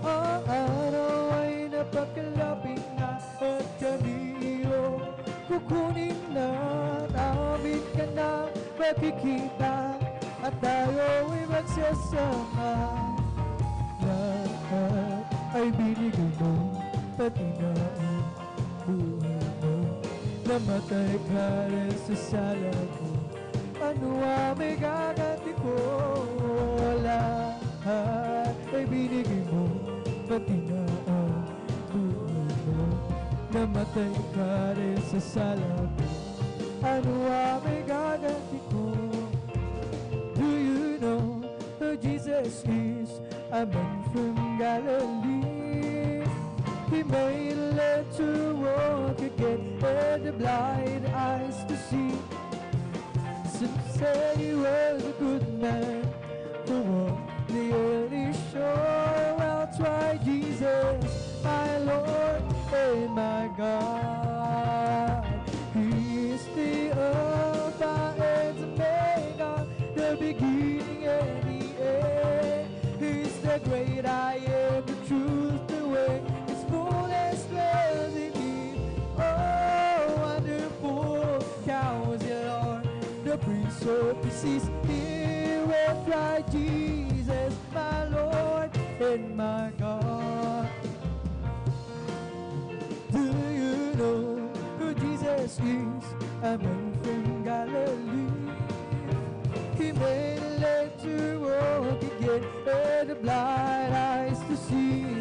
Ang araw ay napakalapit na, at kami iyong kukunin na. Amin ka na makikita, at tayo ay magsasama. Lahat ay binigay mo, pati na ang buhay mo. Namatay ka rin sa sala ko, ano ang may gaganti ko? Lahat ay binigay mo, pati na ang buhay mo. Namatay ka rin sa sala ko, ano ang may gaganti ko? Do you know who Jesus is? A man from Galilee. He made a led to walk again. the blind eyes to see. Some say he was a good man who walked the early shore. Well, try Jesus, my Lord and my God. He is the Alpha and Omega, the beginning and the end. He's the great I am, the truth, the way. His fullness dwells in me. Oh, wonderful Counselor, the Prince of Peace is here. With Christ Jesus, my Lord and my God. Do you know who Jesus is? A man from Galilee. He made a leg to walk again and the blind eyes to see.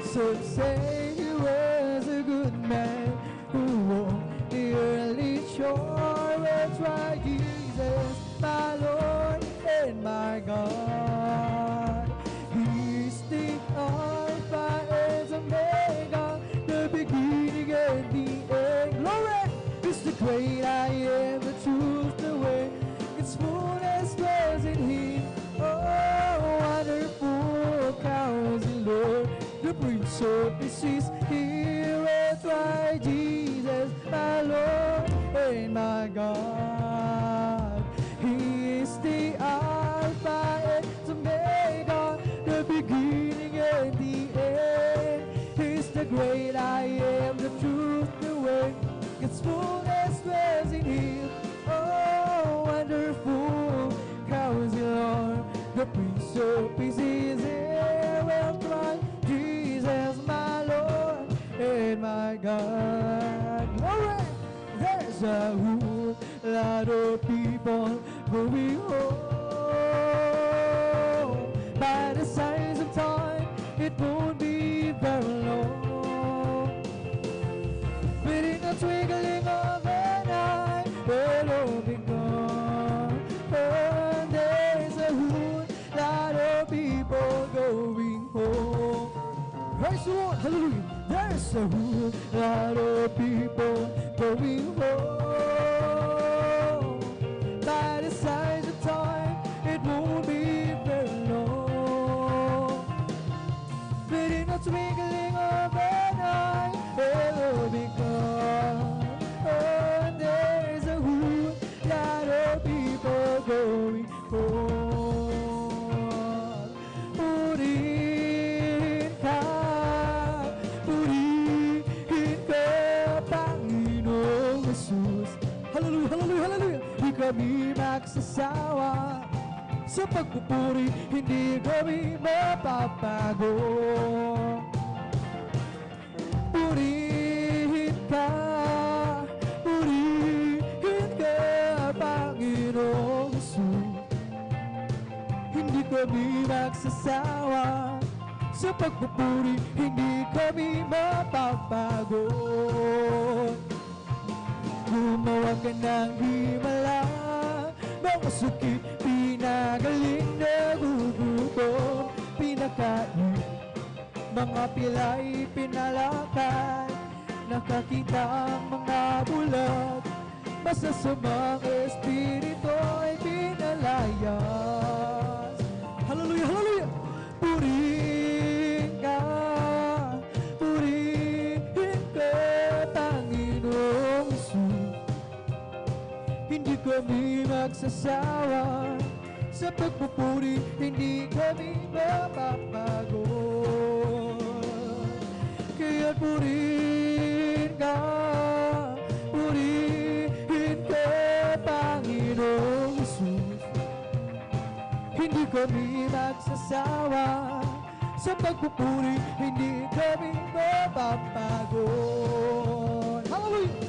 Some say he was a good man who walked the early shore. Well, try Jesus, my Lord and my God. He's the Alpha and Omega, the beginning and the end. Glory! He's the great I am, the truth, the way. Its fullness dwells in him. Oh, wonderful Counselor, the Prince of Peace is here. And try Jesus, my Lord and my God. He is the Alpha and Omega, the beginning and the end. He's the great I am, the truth, the way. Its fullness dwells in him. Oh, wonderful Counselor, the Prince of Peace is here. Well, try Jesus, my Lord and my God. Glory! There's a whole lot of people going home. By the signs of time, it won't be very long. But in the twinkling of an eye, we'll all be gone. And there's a whole lot of people going home. Praise the Lord, hallelujah. There's a whole lot of people going home. By the signs of time, it won't be very long. But in the twinkling of an eye, they'll all be gone. And there's a whole lot of people going home. Purihin ka, Panginoong Jesus. Hallelujah, hallelujah, hallelujah. Di kami magsasawa sa pagpupuri, hindi kami mapapago. Purihin ka, Panginoong Jesus. Hindi kami magsasawa sa pagpupuri, hindi kami mapapago. Gumawa ka ng himala, mga sakit pinagaling na gugutom, pinakain, mga pilay pinalakad, nakakita ang mga bulag, masasamang espiritu ay pinalayas. Hallelujah, hallelujah! Purihin ka, Panginoong Jesus. Hindi kami magsasawa sa pagpupuri, hindi kami mapapago. Kaya purihin ka, Panginoong Jesus. Hindi kami magsasawa sa pagpupuri, hindi kami mapapago. Hallelujah!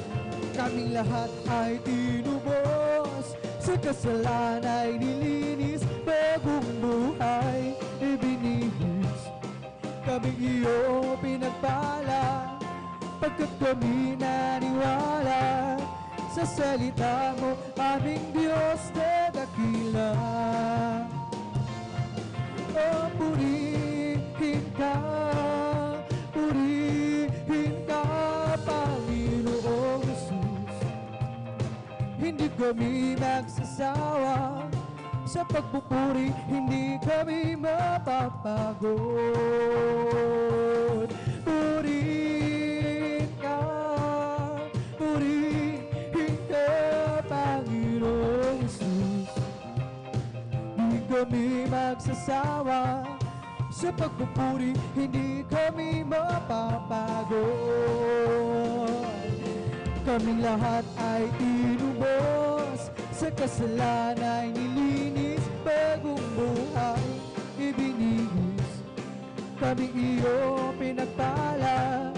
Kaming lahat ay tinubos, sa kasalanan ay nilinis, bagong buhay ibinihis. Kaming iyong pinagpala, pagkat kami naniwala sa salita mo, aming Diyos na dakila. Oh, purihin ka, Panginoong Jesus. Hindi kami magsasawa sa pagpupuri, hindi kami mapapagod. Purihin ka, purihin ka, Panginoong Jesus. Hindi kami magsasawa sa pagpupuri, hindi kami mapapagod. Kaming lahat ay tinubos, sa kasalanan ay nilinis, bagong buhay ibinigis. Kaming iyo pinagpala,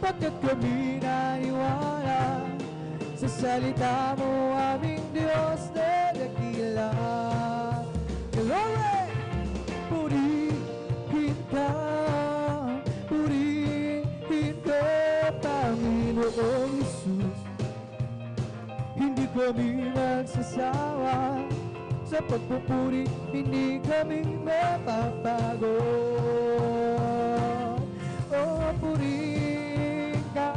pagkat kami naniwala sa salita mo, aming Diyos na dakila. Glory! Purihin ka, purihin ka, Panginoong Jesus. Hindi kami magsasawa sa pagpupuri, hindi kami mapapagod. Oh, purihin ka,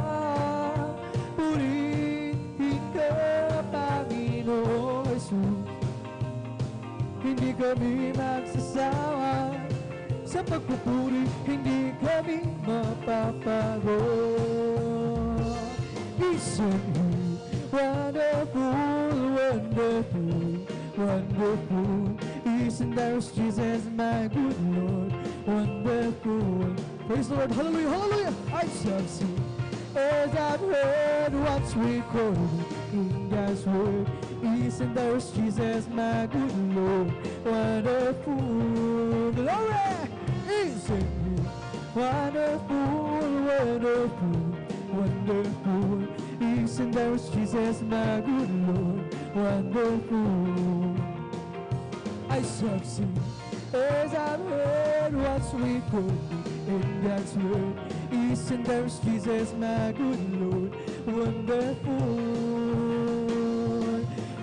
Panginoong Jesus. Hindi kami magsasawa sa pagpupuri, hindi kami mapapagod. Isang wonderful, wonderful, wonderful. Isn't there Jesus, my good Lord? Wonderful. Praise the Lord. Hallelujah, hallelujah. I shall sing as I've heard what's recorded in God's word. Isn't there Jesus, my good Lord? Wonderful. Glory. Isn't He wonderful, wonderful, wonderful? Isn't there Jesus, my good Lord? Wonderful. I shall sing as I've heard what's recorded in God's word. Isn't there Jesus, my good Lord? Wonderful.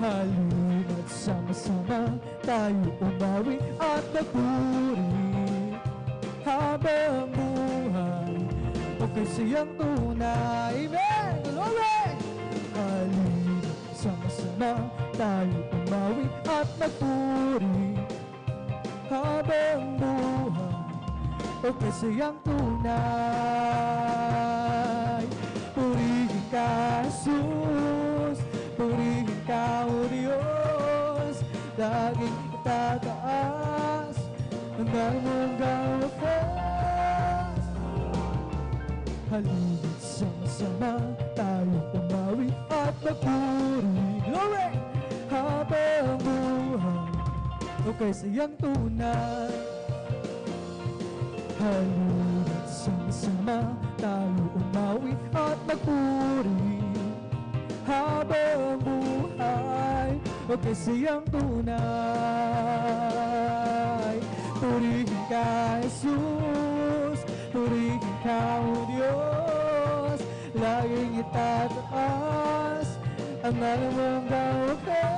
Halina't sama-sama tayo umawi at nagpuri habang buhay o kasiyang tunay. Amen! Glory! Halina't sama-sama tayo umawi at nagpuri habang buhay o kasiyang tunay. Purihin ka, Jesus, purihin ka, O Diyos, laging itataas hanggang monggang wakas. Halina't sama-sama tayo umawi at magpuri, glory, habang buhay o kasiyang tunay. Halina't sama-sama tayo umawi at magpuri habang buhay o kasiyang tunay. Purihin ka, Jesus, purihin ka, O Diyos, laging itataas ang alam mong wakas.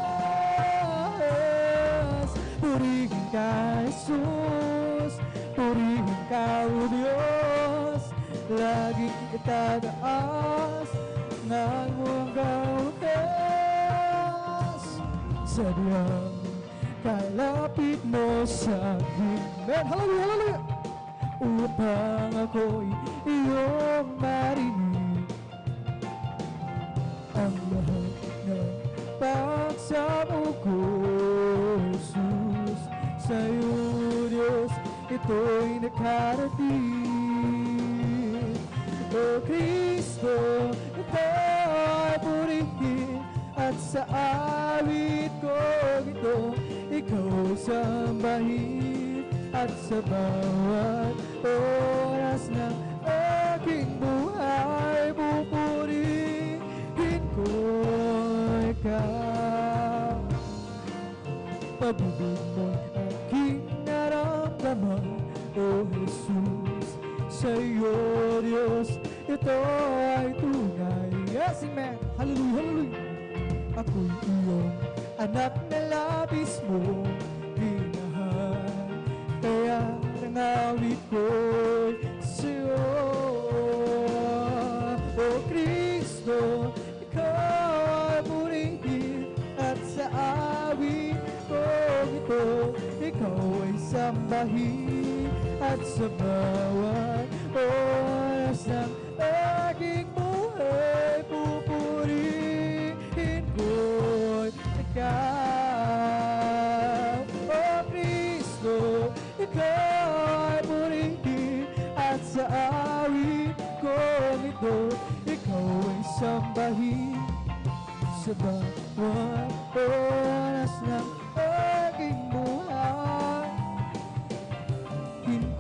Purihin ka, Jesus, purihin ka, O Diyos, laging itataas ang alam mong wakas. Sadyang kalapit mo sa akin, amen, hallelujah, hallelujah, upang ako'y iyong marinig ang lahat ng pagsamo ko, Jesus. Sa'yo, Diyos, ito'y nakarating. O Kristo, ito'y purihin, at sa awit ko ito, ikaw sambahin, at sa bawat oras ng aking buhay, pupurihin ko ikaw. Pag-ibig mo'y aking naramdaman, O Jesus. Sa'yo, Diyos, ito ay tunay. Yes, amen. Hallelujah, hallelujah. Ako'y iyong anak na labis mo minahal, kaya nangawit ko'y sa'yo. O Kristo, ikaw ay purihin, sa bawat oras ng aking buhay. Pupurihin ko'y ikaw, O Kristo. Ikaw ay purihin at sa awit kong ito ikaw ay sambahin. Sa bawat oras ng aking buhay,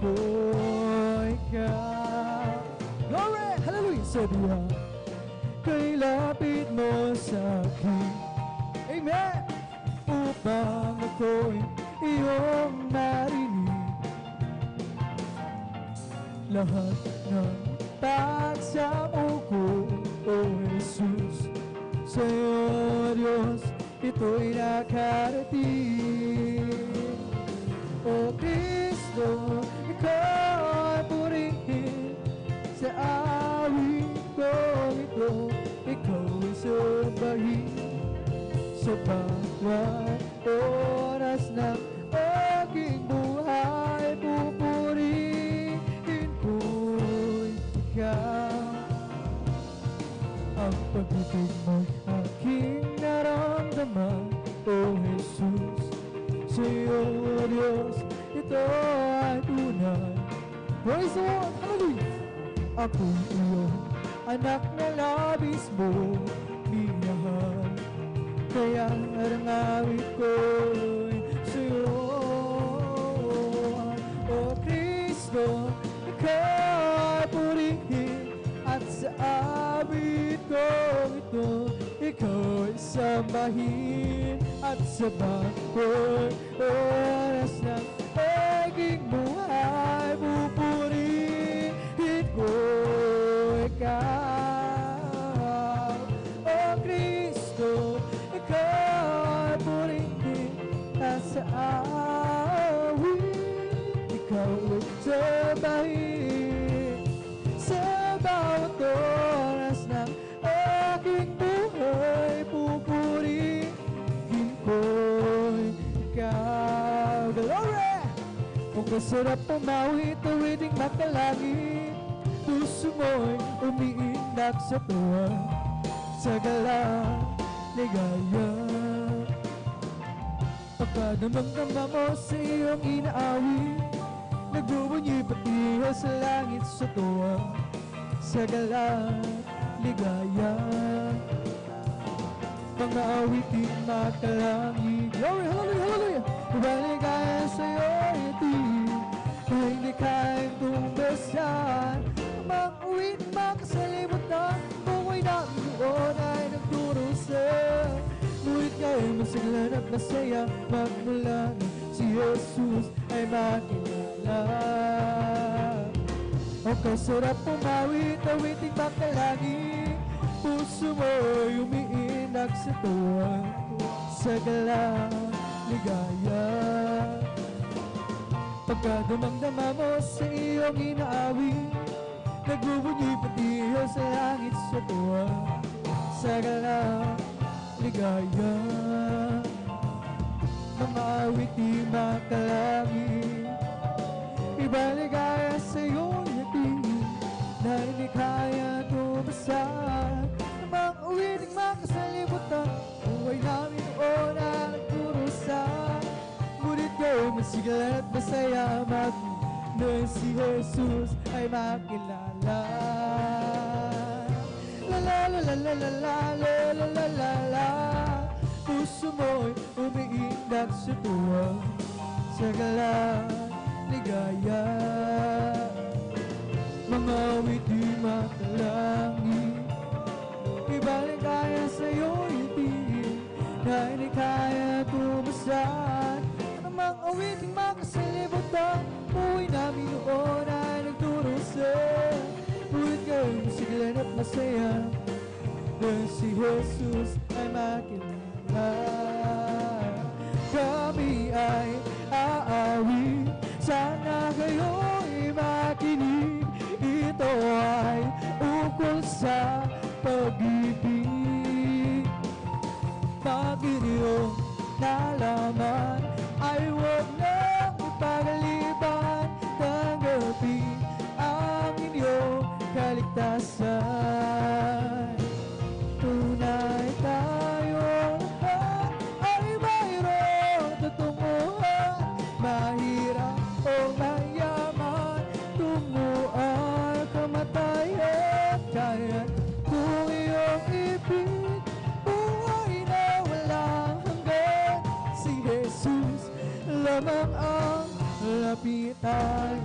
ko ikaw. Glory! Hallelujah! Sabi niya, kay lapit mo sa akin, amen! Upang ako'y iyong marinig. Lahat ng pagsamo ko, O Jesus, sa'yo, Diyos, ito'y nakarating. O Kristo, ikaw ay purihin sa awit kong ito, ikaw ay sambahin. Sa bawat oras ng aking buhay, pupurihin ko'y ikaw. Ang pag-ibig mo'y aking naramdaman, O Jesus, sa'yo, Diyos, ito ay tunay. Praise the Lord! Hallelujah! Ako iyong anak na labis mo minahal, kaya ang awit ko'y sa'yo. O Kristo, ikaw ay purihin at sa awit kong ito ikaw ay sambahin. At sa bawat oras ng aking buhay, pupurihin ko ikaw. O Kristo, ikaw ay purihin at sa awit ikaw ay sambahin. Sa bawat oras ng aking buhay, pupurihin ko'y ikaw. Glory! Kung kasarap pumawi, tawiting makalangit, puso mo'y umiindak sa tuwa, sa galang ligaya. Pagkadamang-dama mo sa iyong inaawit, nagbubunyi pati sa langit sa tuwa, sa galang ligaya. Mga awitin makalangit. Glory, hallelujah, hallelujah. Maligaya sa'yo itin na hindi kayang tumbasan. Mga awitin makasalimutan, buhay namin noon ay nagdurusan. Ngunit kayo masiglan at masaya, magmula na si Jesus ay makilala. O kasarap pumawit, awitin makalangit, puso mo'y umiinak sa tuwa, sa galang ligaya. Pagkadamang-dama mo sa iyong inaawit, nagbubunyi pati sa langit sa tuwa, sa galang ligaya. Mga awit di makalangit, ibang ligaya sa iyong yatin na hindi kaya tumasan. Namang uwiting makasalimutan, buhay namin noon na nagdurusan. Ngunit kayo masigalan at masaya, na si Jesus ay makilala. La la la la la la la la la la la la. Puso mo'y umiindak sa tuwa, sa galang ligaya. Mga awit di makalangit, ibang ligaya sa'yo itin na hindi kaya tumasan. Anumang awiting makasalimutan, buhay namin noon ay nagdurusan. Ngunit kayo masiglan at masaya, dahil si Jesus ay makilala. Kami ay aawit, sana kayo'y makinig. Ito ay ukol sa pag-ibig. Pag iyong nalaman, ay huwag nang ipagaliban. Tanggal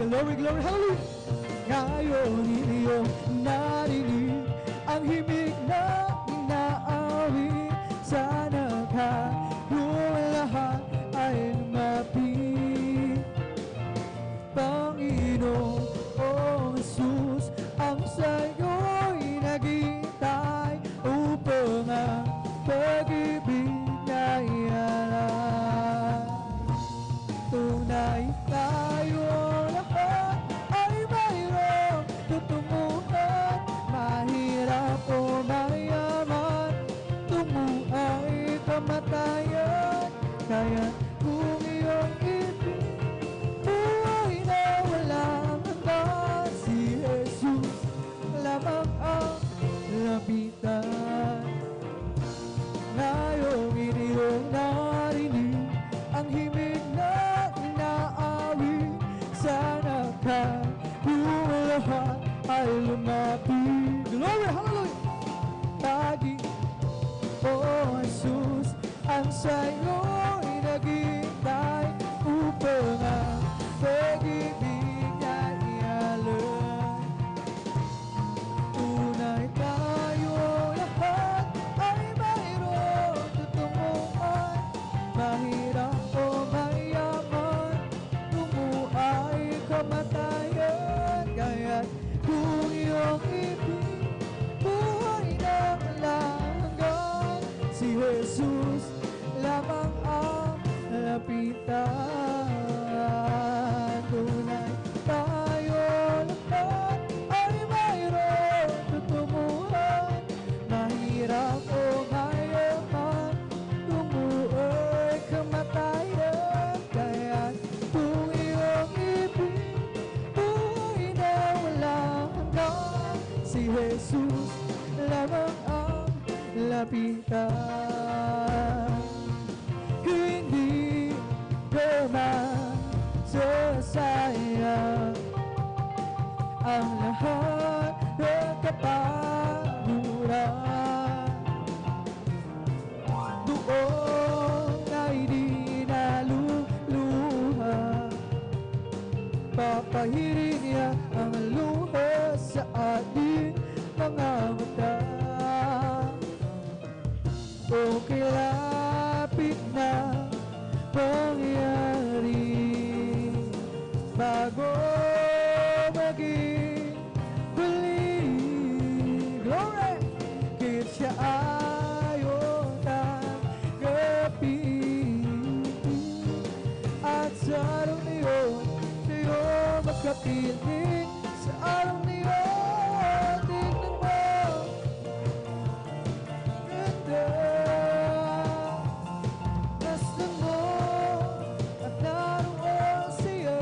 Glory, glory, hallelujah. Ngayon iyong narinig ang himig na inaawit. Sana ka yung lahat ay lumapit. Panginoong Jesus, ang sa'yo'y naghihintay upang ang pag-ibig niya'y alay. Tunay tayo lahat ay mayroong tutunguhan, mahirap o mayaman, tungo ay kamatayan. Kaya kung iyong ibig, buhay na walang hanggan, si Jesus lamang ang lapitan. Ngayong iyong narinig ang himig na inaawit, sana ka yung lahat ay lumapit. Glory, hallelujah. Pagi, oh Jesus, ang sa'yo'y naghihintay upang ang pag-ibig niya'y ialay. Tunay tayo lahat ay mayroong tutunguhan, mahirap o mayaman, tungo ay kamatayan. Kaya't kung iyong ibig, buhay na walang hanggan, si Jesus lamang ang lapitan. Tunay tayo lahat ay mayroong tutunguhan, mahirap o mayaman, tungo ay kamatayan. Kaya't kung iyong ibig, buhay na walang hanggan, si Jesus lamang ang lapitan. Hindi naman sasayang ang lahat ng kapaguran. Doon ay di naluluha, papahirin niya ang luha sa ating mga mata. Okay, lapit na pangyari bago maging huli. Glory! Kahit siya ayaw tanggapin, at sa araw niyo sa'yo magkapiling. Sa araw niyo tignan mo ganda. Nasdan mo at naroon siya,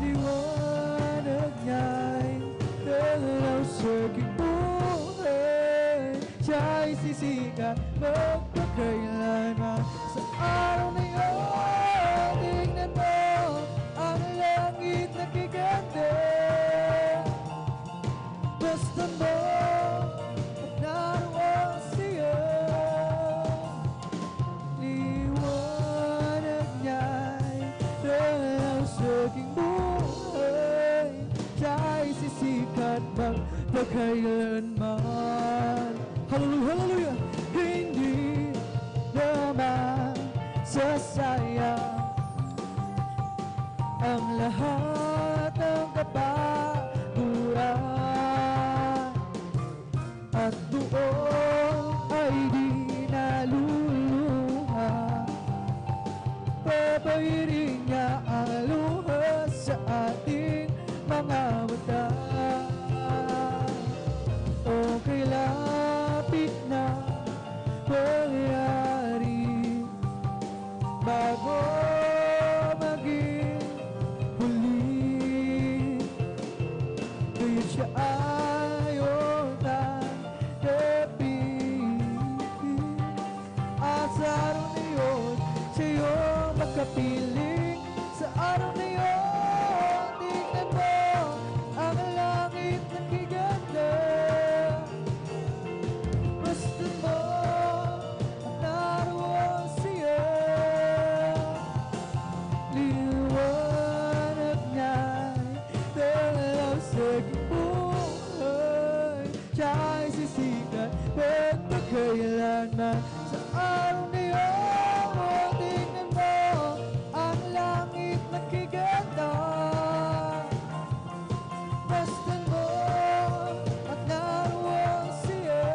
liwanag niya'y dalaw sa aking buhay. Siya'y sisikat magpakailanman. Sa araw na iyon, tingnan mo ang langit na gigante. Nasdan mo at naroon siya, liwanag niya'y dalaw sa aking buhay. Siya'y sisikat magpakailanman. Hallelujah, hallelujah. Hindi naman sasayang ang lahat ng kapaguran, at doon ay di naluluha, papahirin niya ang luha sa ating mga mata. Okay, lapit na pangyari bago maging huli. sisikat magpakailanman. Sa araw na yun, tingnan mo ang langit nakikita. Masdan mo at naroon siya.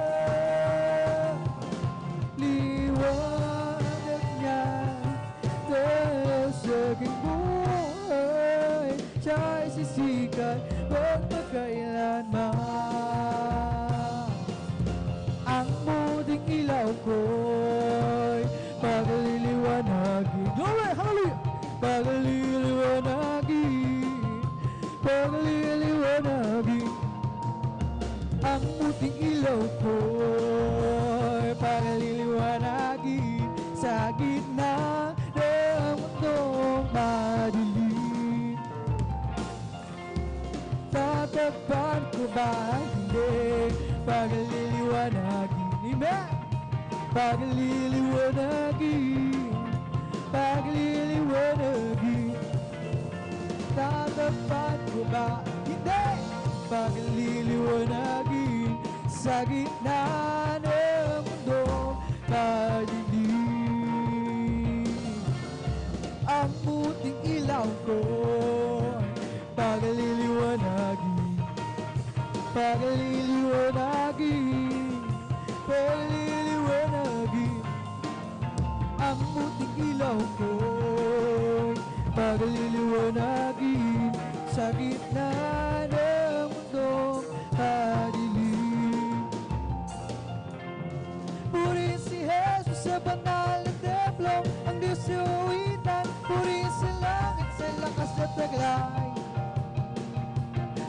Liwanag niya dahil sa aking buhay. Siya'y sisikat magpakailanman. Ang muting ilaw ko'y pagliliwanagin. Glory! Hallelujah! Pagliliwanagin, pagliliwanagin. Ang muting ilaw ko'y pagliliwanagin sa gitna ng mundong madilim. Tatapan ko ba hindi pagliliwanagin? Amen! Pagliliwanagin, pagliliwanagin. Tatapan ko ba hindi pagliliwanagin sa gitna ng mundong madilim. Ang muting ilaw ko pagliliwanagin, pagliliwanagin, pagliliwanagin. Ang muting ilaw ko pagliliwanagin sa gitna ng mundong madilim. Purihin si Jesus sa banal na templo, ang Diyos sa uwitan. Purihin sa langit sa lakas na taglay.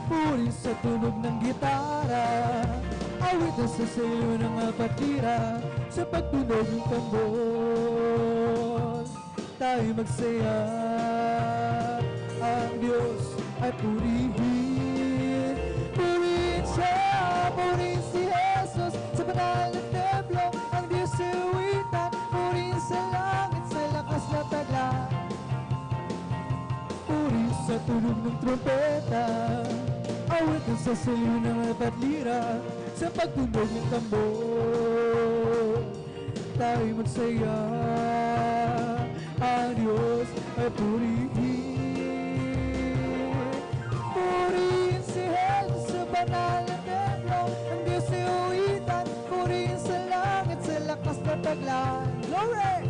Purihin sa tunog ng gitara, awitan sa sayo ng apatira. Sa pagtunog ng tambor, tayo magsaya. Ang Diyos ay purihin. Purihin siya, purihin si Jesus sa banal na templo, ang Diyos sa uwitan. Purihin sa langit sa lakas na taglay. Purihin sa tunog ng trompeta, awitan sa sayo ng apat lira. Sa pagtunog ng tambor, tayo magsaya. Ang Diyos ay purihin. Purihin si Jesus sa banal na templo, ang Diyos ay uwitan. Purihin sa langit sa lakas na taglay. Glory!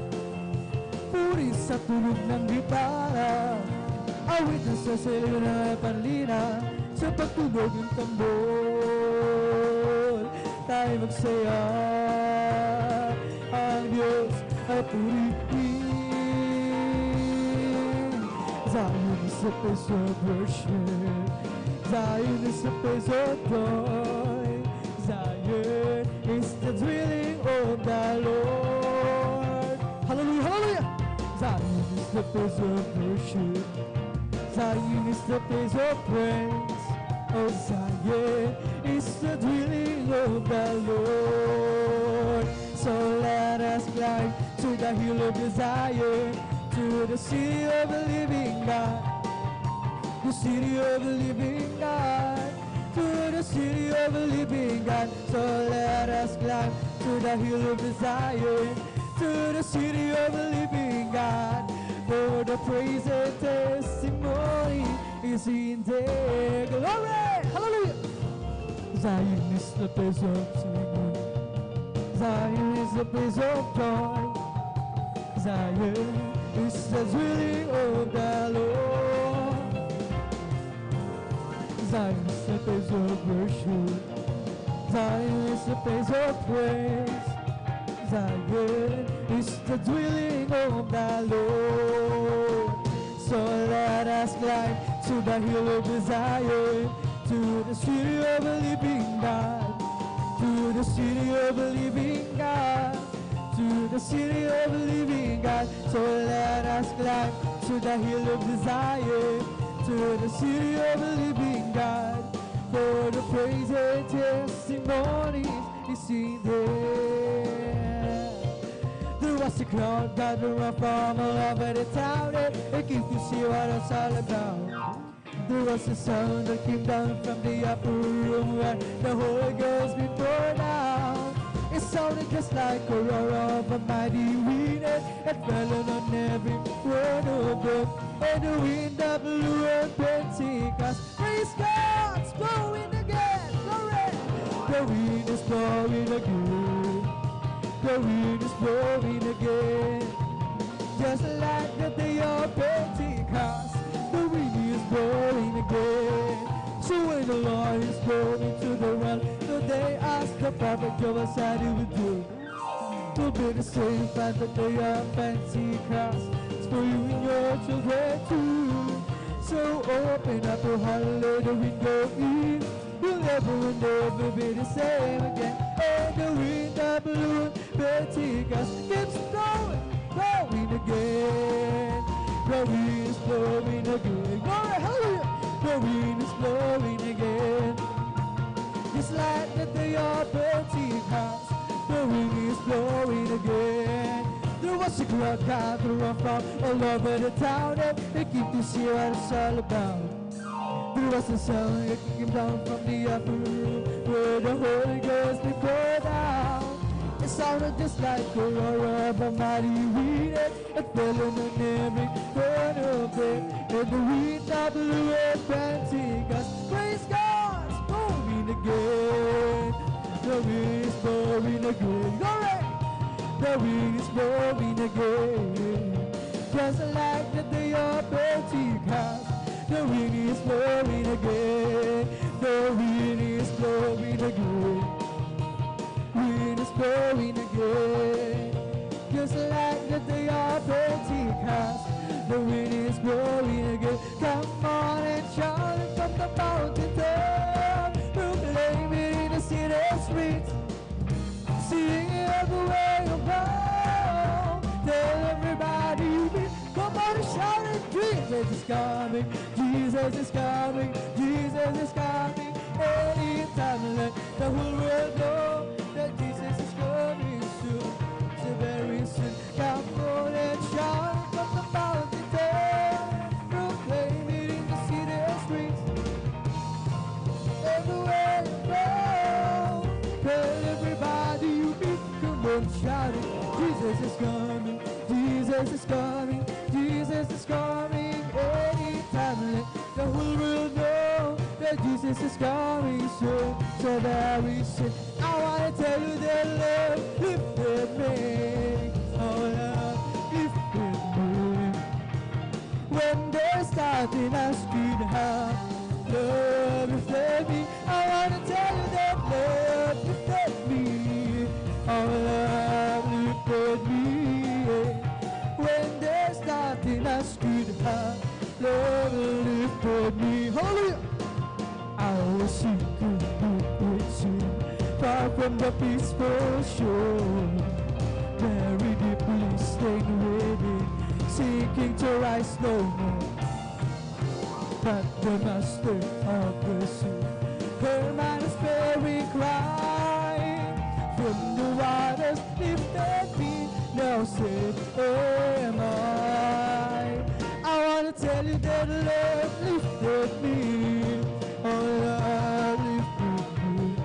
Purihin sa tunog ng gitara, awitan sa sayo ng panlina. Sa pagtunog ng tambor, tayo magsaya. Ang Diyos ay purihin. Zion is a place of worship, Zion is a place of joy, Zion is the dwelling of the Lord. Hallelujah, hallelujah. Zion is the place of worship, Zion is the place of praise. Oh, Zion is the dwelling of the Lord. So let us climb to the hill of Zion, to the city of the living God, the city of the living God, to the city of the living God. So let us climb to the hill of Zion, to the city of the living God. For the praise and testimony is in there. Glory! Hallelujah! Zion is the place of singing, Zion is the place of joy, Zion is the dwelling of the Lord. Zion is the place of worship, Zion is the place of praise, Zion is the dwelling of the Lord. So let us climb to the hill of Zion, to the city of the living God, to the city of the living God, to the city of the living God. So let us climb to the hill of Zion, to the city of the living God. For the praise and testimonies is in there. There was a crowd gathered from all over the town, and they came to see what it's all about. There was a sound that came down from the upper room where the Holy Ghost been poured out. sounded just like a roar of a mighty wind, and fell on every one of them. And the wind that blew at Pentecost, praise God, it's blowing again, glory. The wind is blowing again, the wind is blowing again. Just like the day of Pentecost, the wind is blowing again. So when the Lord is going to the well, so they asked the prophet Joel said he would do. Will be the same as the day of Pentecost. It's for you and your children too. So open up your heart and let the wind go in. You'll never and never be the same again. And the wind that blew Pentecost keeps blowing, blowing again. The wind is blowing again. Glory, hallelujah. The wind is blowing again. Just like the day of Pentecost, the wind is blowing again. There was a crowd gathering from all over the town, and they came to see what it's all about. There was a sound that came down from the upper room where the Holy Ghost be poured out. It sounded just like a roar of a mighty wind, it fell on every one of them. And the wind that blew at Pentecost, praise God, it's blowing again. The wind is blowing again, glory. The wind is blowing again. Just like the day of Pentecost, the wind is blowing again. The wind is blowing again. Wind is blowing again. Just like the day of Pentecost, the wind is blowing again. Come on and shout it from the mountain top, proclaim it in the city streets, sing it everywhere you go. Tell everybody you meet. Come on and shout it. Jesus is coming, Jesus is coming, Jesus is coming. Anytime let the whole world know that Jesus is coming soon, so very soon. Come on and shout it from the mountain top, proclaim it in the city streets, everywhere you go. Tell everybody you meet, come on, shout it. Jesus is coming, Jesus is coming, Jesus is coming. Anytime let the whole world know that Jesus is coming soon, so very soon. I wanna tell you that love lifted me, oh love lifted me. When they're starting asking how love lifted me, I wanna tell you that love lifted me, oh love lifted me. When they're starting asking how love lifted me, hallelujah. I was sinking with sin, far from the peaceful shore, very deeply stained within, seeking to rise no more. But the master of the sea heard my despairing cry, from the waters lifted me, now said am I. I wanna tell you that love lifted me, oh love lifted me.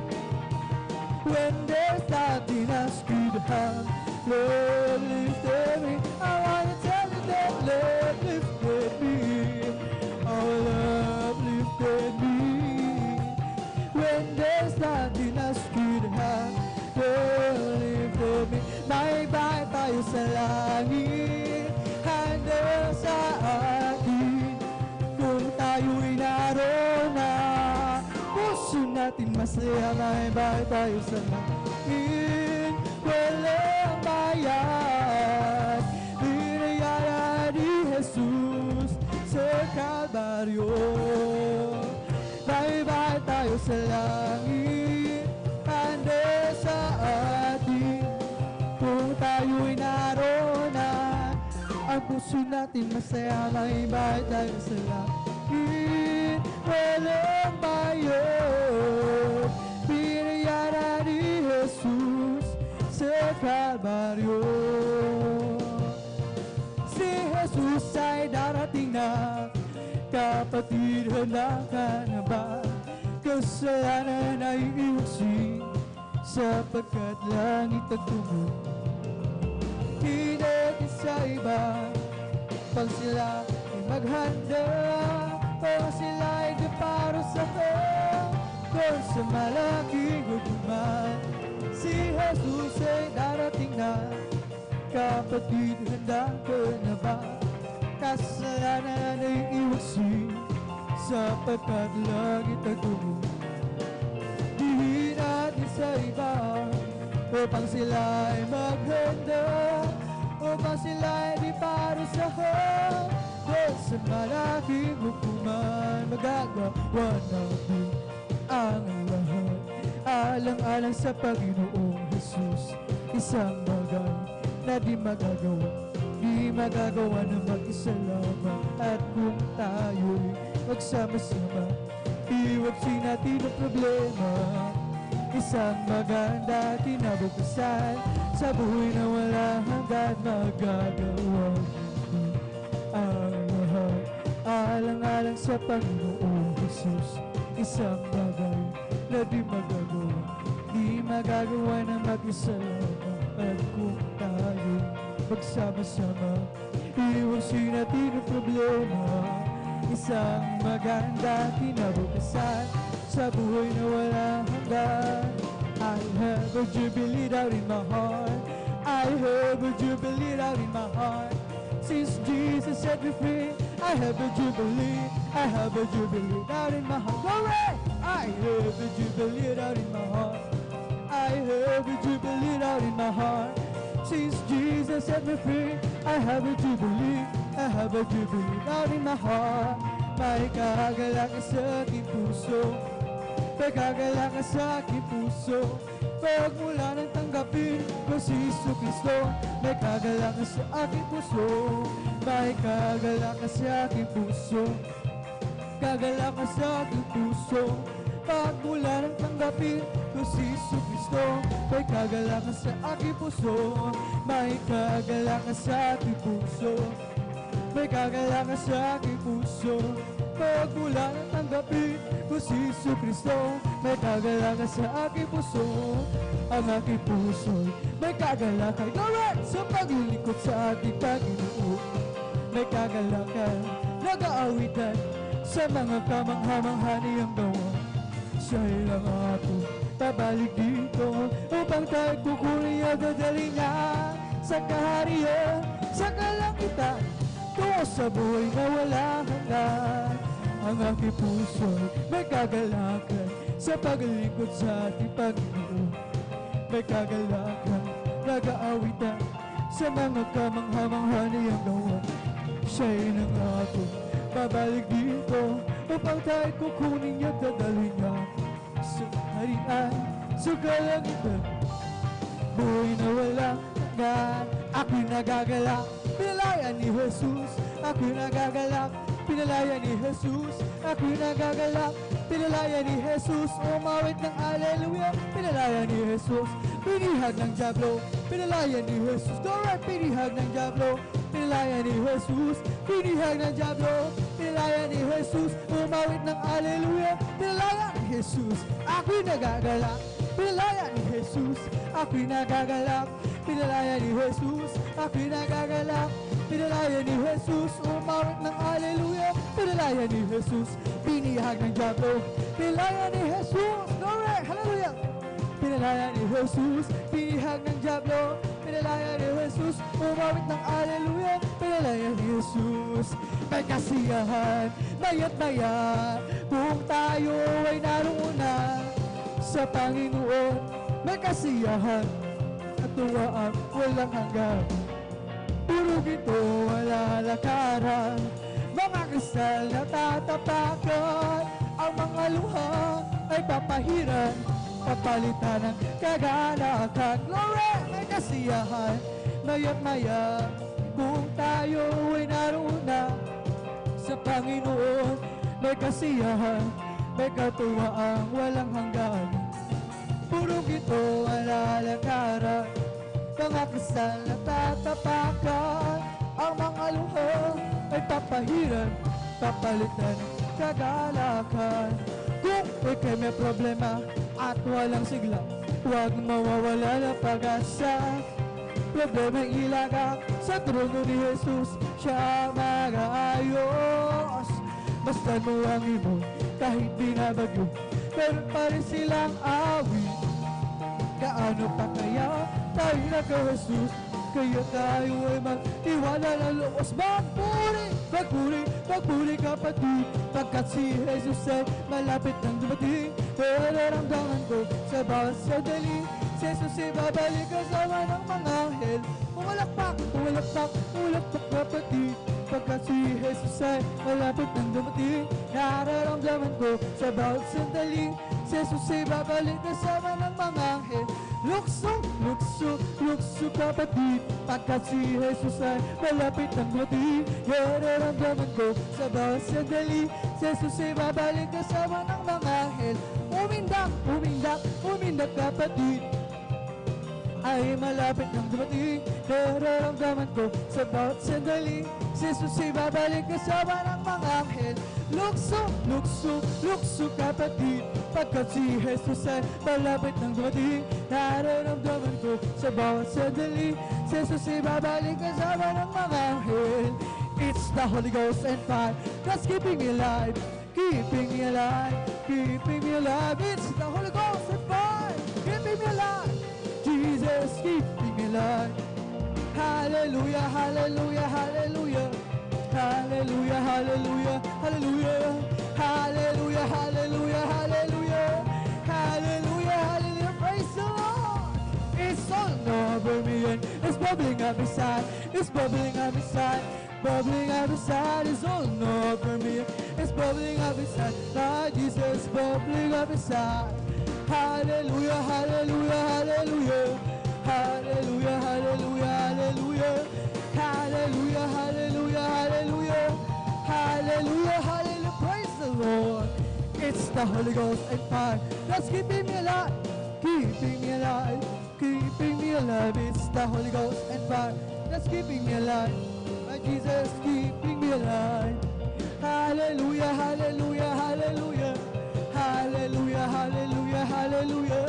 When there's nothing else could have, love lifted me. I wanna tell you that love lifted me, oh love lifted me. When there's nothing else could have, love lifted me. Bye-bye tayo sa langit, handa sa atin. Kung tayo'y naroon na, puso natin masaya. Bye-bye tayo sa langit, walang bayad. Binayara ni Jesus sa Kalbaryo. Bye-bye tayo sa langit, handa sa atin. Kung tayo'y naroon na, ang puso natin masaya. Bye-bye tayo sa langit, walang bayad. Binayara ni Jesus sa Kalbaryo. Si Jesus ay darating na, kapatid, handa ka na ba? Kasalanan ay iusin sa sapagkat langit at tumo. Hindi sa iba, pag sila ay maghanda, pag sila ay deparo sa doon sa malaking hukuman. Si Jesus ay darating na. Kapatid, handa ka na ba? Kasalanan ay iwasin, sapagkat langit at tumo. Di natin sa iba, upang sila ay maghanda, upang sila ay di para sa doon sa malaking hukuman. Magagawa natin ang lahat, alang-alang sa Panginoong Jesus. Isang bagay na di magagawa na mag-isa lamang. At kung tayo'y magsama-sama, iwagsin natin ang problema. Isang maganda kinabukasan, sa buhay na wala hanggang magagawa ang lahat, alang-alang sa Panginoong Jesus. Isang bagay na di magagawa na mag-isa lamang. At kung tayo magsama-sama, iwasin natin ang problema. Isang maganda kinabukasan, sa buhay na wala hanggan. I have a jubilee out in my heart, I have a jubilee out in my heart. Since Jesus set me free, I have a jubilee, I have a jubilee out in my heart. Glory! I have a jubilee out in my heart, I have a jubilee out in my heart. Since Jesus set me free, I have a jubilee, I have a jubilee out in my heart. May kagalak sa aking puso, may kagalak sa aking puso. Pagmula nang tanggapin ko si Jesucristo, may kagalak sa aking puso. May kagalak sa aking puso, kagalak sa aking puso. Pagmula nang tanggapin ko si Jesucristo, may kagalak sa aking puso. May kagalak sa aking puso, may kagalak sa aking puso. Pagmula nang tanggapin ko si Jesucristo, may kagalak sa aking puso. Ang aking puso may kagalakan, gawin sa paglilingkod sa ating Panginoon. May kagalakan, nag-aawitan sa mga kamangha-mangha niyang gawa. Siya'y lang ako pabalik dito, upang tayo kukunin at dadalhin niya sa kaharian, sa kalangitan, tungo sa buhay na wala hanggan. Ang aking puso may kagalakan sa paglilingkod sa ating Panginoon. May kagalakan, nag-aawitan sa mga kamangha-mangha niyang gawa. Siya'y nangako, babalik dito, upang tayo kukunin niya, dadalhin niya sa harian, sa kalangitan, buhay na walang hanggan. Ako'y nagagalak, pinalayan ni Jesus. Ako'y nagagalak, pinalayan ni Jesus. Ako'y nagagalak, pinalayan ni Jesus. Umawit ng Alleluia, pinalayan ni Jesus. Pinihag ng Diablo, pinalayan ni Jesus. Alright, pinihag ng Diablo, pinalayan ni Jesus. Pinihag ng Diablo, pinalayan ni Jesus. Umawit ng Alleluia, pinalayan ni Jesus. Ako'y nagagalak, pinalayan ni Jesus. Ako'y nagagalak, pinalayan ni Jesus. Ako'y nagagalak, pinalayan ni Jesus. Umawit ng Alleluia, pinalayan ni Jesus. Pinihag ng Diablo, pinalayan ni Jesus. Glory, hallelujah. Pinalayan ni Jesus, pinihag ng Diablo, pinalayan ni Jesus. Umawit ng Alleluia, pinalayan ni Jesus. May kasiyahan, maya't maya, kung tayo ay naroon na sa Panginoon. May kasiyahan at tuwaan walang hanggan. Puro ito wala lakaran, mga kristal na tatapakan. Ang mga luha ay papahiran, papalitan ng kagalakan. Glory! May kasiyahan, maya't maya, kung tayo ay naroon na sa Panginoon. May kasiyahan, may katuwaan walang hanggan. Puro ito wala lakaran, mga kristal na tatapakan. Ang mga luha ay papahiran, papalitan ng kagalakan. Kung ikay may problema at walang sigla, huwag mawawala ng pag-asa. Problema'y ilagak sa trono ni Jesus, siya mag-aayos. Basta mo ang ibon, kahit binabagyo, meron pa rin silang awit. Gaano pa kaya tayo nagka-Jesus, kaya tayo ay mag-iwala ng loob. Magpuri, magpuri, magpuri kapatid, pagkat si Jesus ay malapit nang dumating. Nararamdaman ko sa bawat sandali, si Jesus ay babalik kasama ng mga anghel. Pumalakpak, pumalakpak, pumalakpak kapatid, pagkat si Jesus ay malapit nang dumating. Nararamdaman ko sa bawat sandali, si Jesus ay babalik kasama ng mga anghel. Lukso, lukso, lukso kapatid, pagkat si Jesus ay malapit nang dumating. Nararamdaman ko sa bawat sandali, si Jesus ay babalik kasama ng mga anghel. Umindak, umindak, umindak kapatid, ay malapit nang dumating. Nararamdaman ko sa bawat sandali, si Jesus ay babalik kasama ng mga anghel. Lukso, lukso, lukso kapatid, pagkat si Jesus ay malapit nang dumating. Nararamdaman ko sa bawat sandali, si Jesus ay babalik kasama ng mga anghel. It's the Holy Ghost and fire that's keeping me alive, keeping me alive, keeping me alive. It's the Holy Ghost and fire keeping me alive, Jesus keeping me alive. Hallelujah, hallelujah, hallelujah, hallelujah, hallelujah, hallelujah, hallelujah, hallelujah, hallelujah, hallelujah, hallelujah. Praise the Lord. It's all over me and it's bubbling up inside, it's bubbling up inside, bubbling up inside. It's all over me, it's bubbling up inside. My Jesus bubbling up inside. Hallelujah, hallelujah, hallelujah, hallelujah, hallelujah, hallelujah, hallelujah, hallelujah, hallelujah, hallelujah, hallelujah. Praise the Lord. It's the Holy Ghost and fire that's keeping me alive, keeping me alive, keeping me alive. It's the Holy Ghost and fire that's keeping me alive. My Jesus keeping me alive. Hallelujah, hallelujah, hallelujah, hallelujah, hallelujah, hallelujah,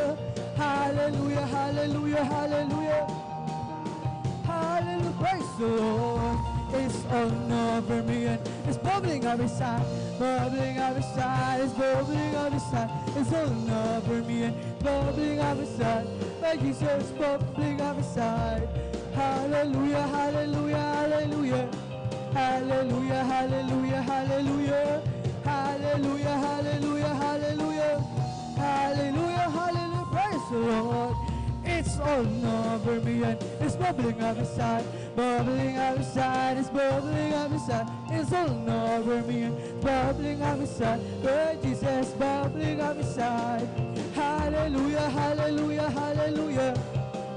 hallelujah, hallelujah, hallelujah, hallelujah. Praise the Lord. It's all over me and it's bubbling up inside, bubbling up inside, it's bubbling up inside. It's all over me and bubbling up inside. My Jesus bubbling up inside. Hallelujah, hallelujah, hallelujah, hallelujah, hallelujah, hallelujah, hallelujah, hallelujah, hallelujah, hallelujah, hallelujah. Praise the Lord. It's all over me and it's bubbling up inside, bubbling up inside, it's bubbling up inside. It's all over me and bubbling up inside. Lord Jesus bubbling up inside. Hallelujah, hallelujah, hallelujah,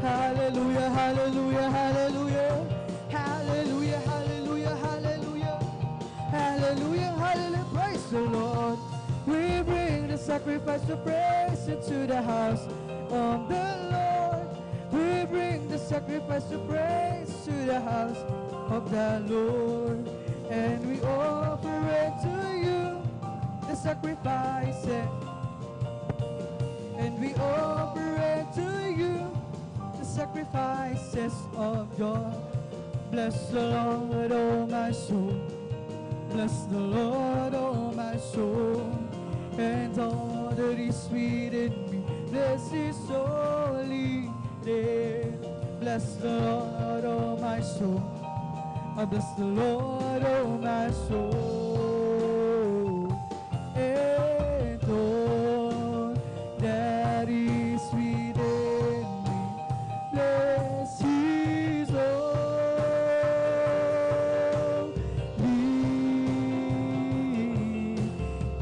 hallelujah, hallelujah, hallelujah, hallelujah, hallelujah, hallelujah, hallelujah, hallelujah. Praise the Lord. We bring the sacrifice of praise into the house of the Lord. We bring the sacrifice of praise to the house of the Lord, and we offer it to you, the sacrifice, and we offer it to you, the sacrifices of joy. Bless the Lord, oh my soul. Bless the Lord, oh my soul, and all that is within me. Bless His holy name. Bless the Lord, oh my soul. I bless the Lord, oh my soul, and all that is within me. Bless His holy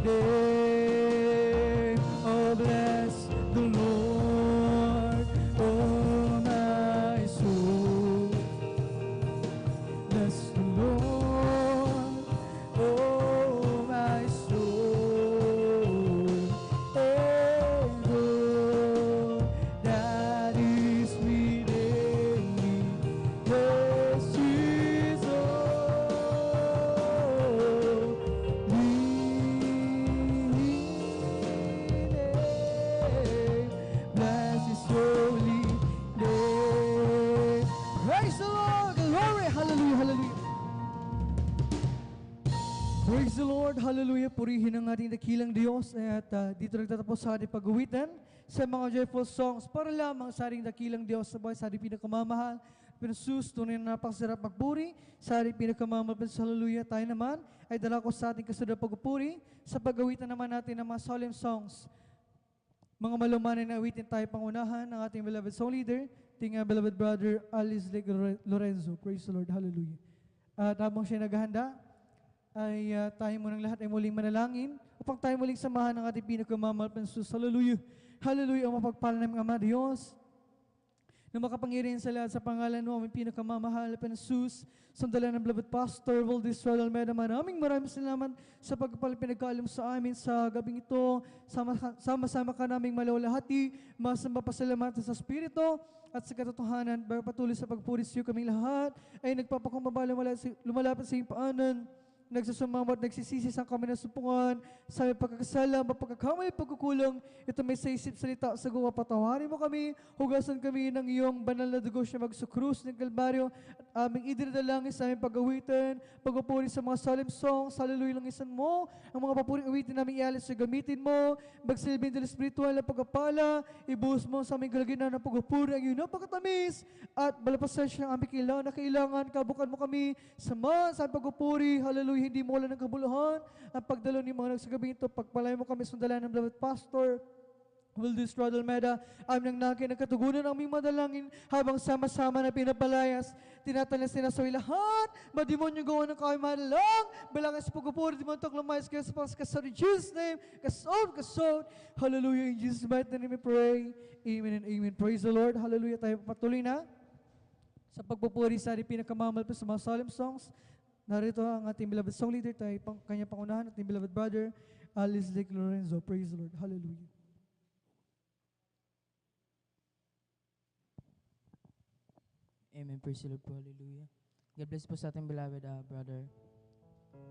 name. Oh, bless the Lord, oh my soul. Bless the Lord, oh purihin ang ating dakilang Diyos at dito nagtatapos sa ating pag-uwitan sa mga joyful songs para lamang sa ating dakilang Diyos sabay sa ating pinakamamahal. Pinsus, tunay na napakasarap magpuri sa ating pinakamamahal. Hallelujah. Tayo naman ay dala ko sa ating kasunod pagpuri sa pag-awitan naman natin ng mga solemn songs. Mga malumanay na awitin tayo pangunahan ng ating beloved song leader, ating beloved brother Alice Lorenzo. Praise the Lord. Hallelujah. At habang siya naghahanda, ay tayo munang lahat ay muling manalangin upang tayo muling samahan ng ating pinakamamahal na Jesus. Hallelujah. Hallelujah. Ang mapagpala ng Ama Diyos na makapangyarihan sa lahat sa pangalan mo, aming pinakamamahal na Jesus. Sandalan ng beloved Pastor Valdez Almeida, maraming salamat sa pagpapala pinagkaalam sa amin sa gabing ito. Sama-sama ka naming malawalhati, masamba pasalamatan sa Espiritu at sa katotohanan. Patuloy sa pagpuri sa iyo kaming lahat ay nagpapakumbaba lumalapit sa iyong paanan. Nagsusumamo at nagsisisi sa kami na supungan sa aming pagkakasala, mapagkakamay, pagkukulang. Ito may sa isip salita sa gawa, patawarin mo kami, hugasan kami ng iyong banal na dugo siya magsukrus ng Kalbaryo at aming idinadalangin sa aming pag-awitan, pagpupuri sa mga solemn songs, hallelujah lang isan mo, ang mga papuring awitin namin ialis sa gamitin mo, magsilbing dala spiritual na pagkapala, ibuhos mo sa aming galaginan ng pagpupuri, ang iyong napakatamis, at balapasan siya ang aming kailangan, kabukan mo kami sa aming pagpupuri, hallelujah. Hindi mo wala ng kabuluhan. Ang pagdalo ni mga nagsagabing ito, pagpalay mo kami sundalan ng beloved Pastor Valdez Almeida, aming nangkin ng katugunan ng aming madalangin habang sama-sama na pinapalayas, tinatalas nila sa lahat, madimonyo gawa ng kami madalang, bilangan sa pagpupuri, dimontok lumayas kayo sa pagkasod in Jesus' name, kasod, hallelujah, in Jesus' mighty name we pray, amen and amen. Praise the Lord, hallelujah. Tayo patuloy na sa pagpupuri sa ating pinakamamahal pa sa mga solemn songs. Narito ang ating beloved song leader, tayo kanya pangunahan, ating beloved brother, Alice Lorenzo. Praise the Lord. Hallelujah. Amen. Praise the Lord po. Hallelujah. God bless po sa ating beloved brother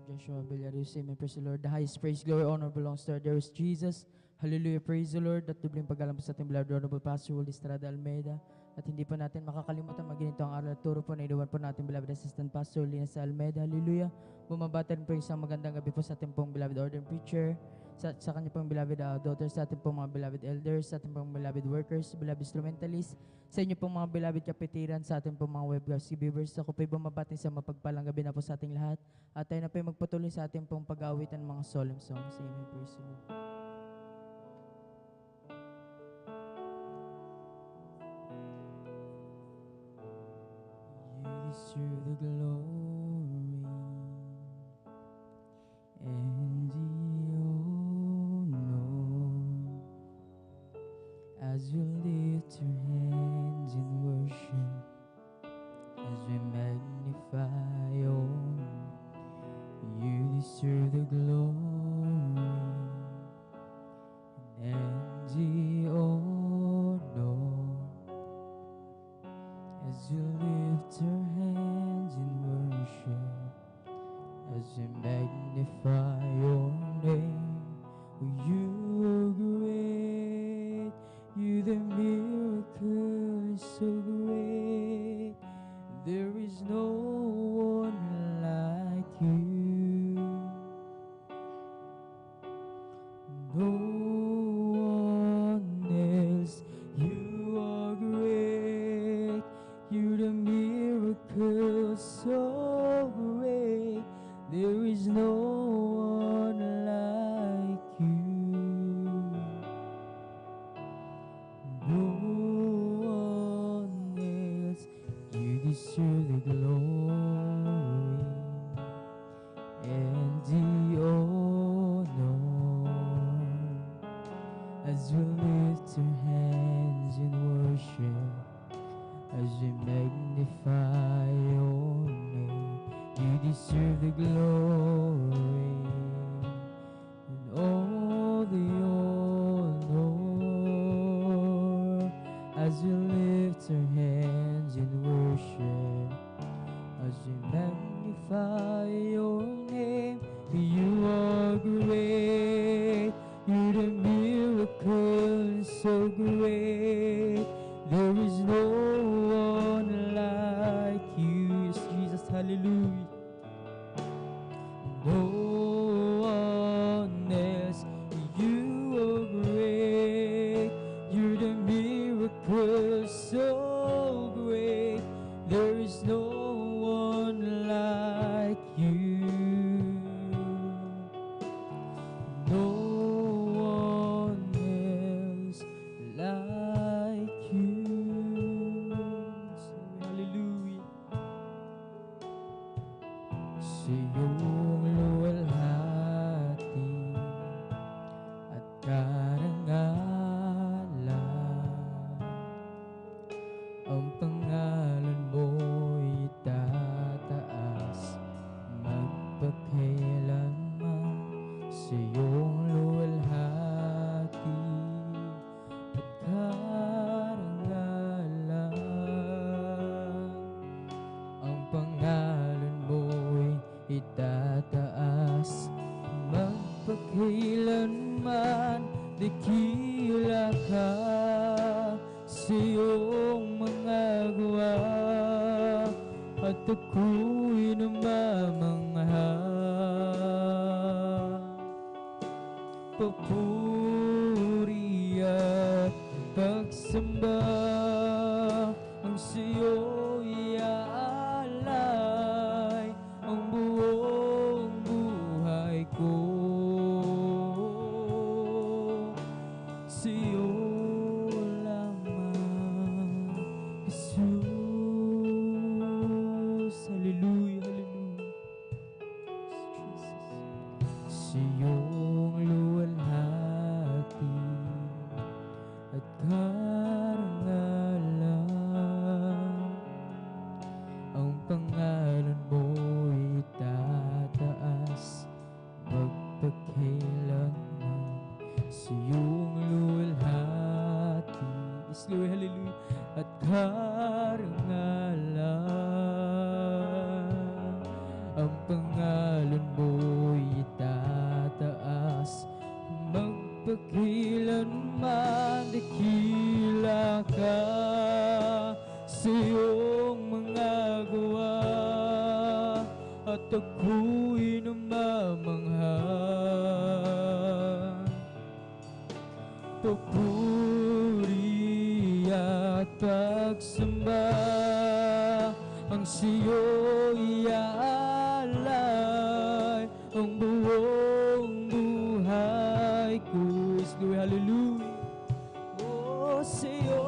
Joshua Villarius. Amen. Praise the Lord. The highest praise, glory, honor belongs to our dearest Jesus. Hallelujah. Praise the Lord. At dubling paggalang po sa ating beloved Honorable Pastor Will Estrada Almeida. At hindi po natin makakalimutan maginito ang aral at turo po na inuwan po natin beloved Assistant Pastor Linus Almeida. Hallelujah. Bumabata rin po isang magandang gabi po sa ating pong beloved ordained preacher, sa kanya pong beloved daughters, sa ating pong mga beloved elders, sa ating pong beloved workers, beloved instrumentalists, sa inyo pong mga beloved kapitiran, sa ating pong mga webcast viewers. Ako po'y bumabati sa mapagpalang gabi na po sa ating lahat. At tayo na po'y magpatuloy sa ating pong pag-aawitan ng mga solemn songs. Amen. Praise the Lord. Deserve the glory and the honor as we lift our hands in worship, as we magnify your name. You deserve the glory and the honor as we lift our hands in worship, as we magnify your name. You are great, you the miracle is so great. There is no one like you, no one else. You are great, you the miracle so great. There is no one like you, no one else. You deserve the glory and the honor as we lift our hands in worship, as we magnify your name. You deserve the glory and all the honor as we lift our hands in worship, as we magnify your name. You are great, you're the miracle so great. There is no one like you. Yes, Jesus, hallelujah. No miracle so great. There is no one like you. No one else like you. Hallelujah. Sa iyong luwalhati at karangalan, ang pangalan mo'y itataas magpakailanman. Sa iyong luwalhati at karangalan, ang pangalan mo'y itataas magpakailanman. Dakila ka sa iyong mga gawa at ako'y namamangha. Papuri at pagsamba ang sa'yo'y aalay ang buong buhay ko. Sa'yo lamang, Jesus. Hallelujah, hallelujah. Jesus. Sa iyong luwalhati at karangalan, ang pangalan mo'y itataas magpakailanman. Sa iyong luwalhati, slow, hallelujah, at karangalan, ang pangalan mo'y itataas magpakailanman. Dakila ka sa iyong mga gawa at ako'y namamangha. Papuri at pagsamba ang sa'yo'y aalay ang buong buhay ko. Hallelujah. Oh, sa'yo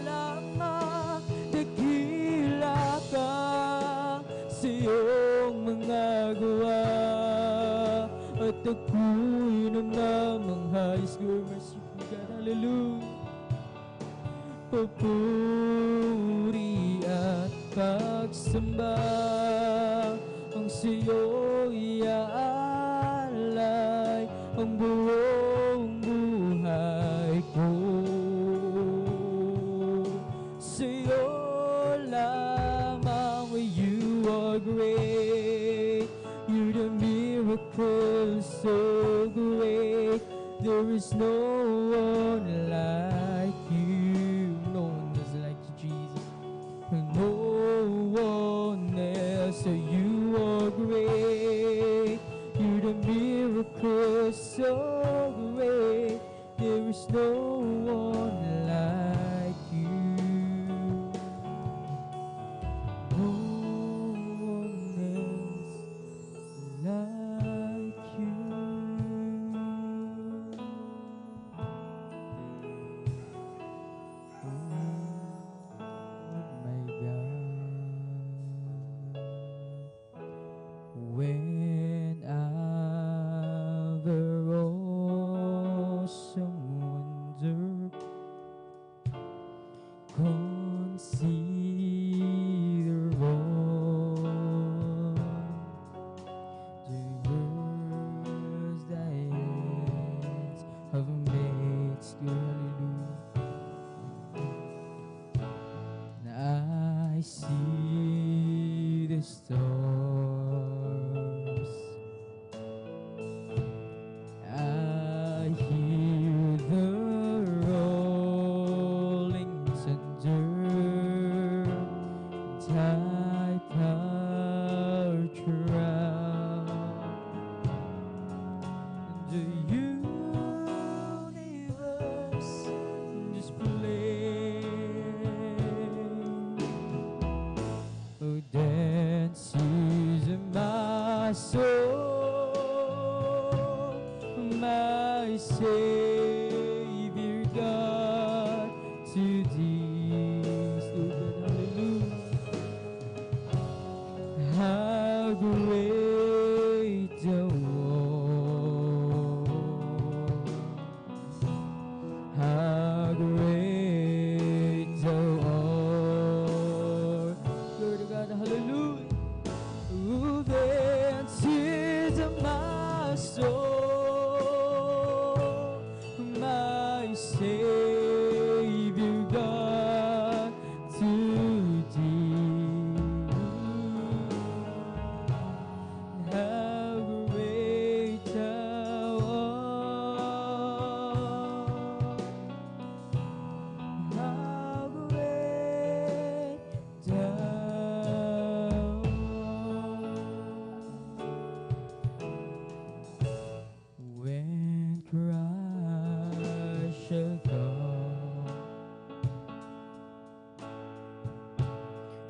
lamang dakila ka sa iyong mga gawa at ako'y namamangha. Is your merciful God. Hallelujah. Papuri at pagsamba ang sa'yo'y aalay ang buong buhay ko. Sa'yo lamang, you are great. You're the miracle so great. There is no one like you. No one is like you, Jesus. No one else. So you are great. You're the miracle so great. There is no one like you. No one else like you. My God, when other awesome wonder consider all the words thy hands have made. Hallelujah. And I see the stars, I hear the rolling thunder, thy power throughout the universe display.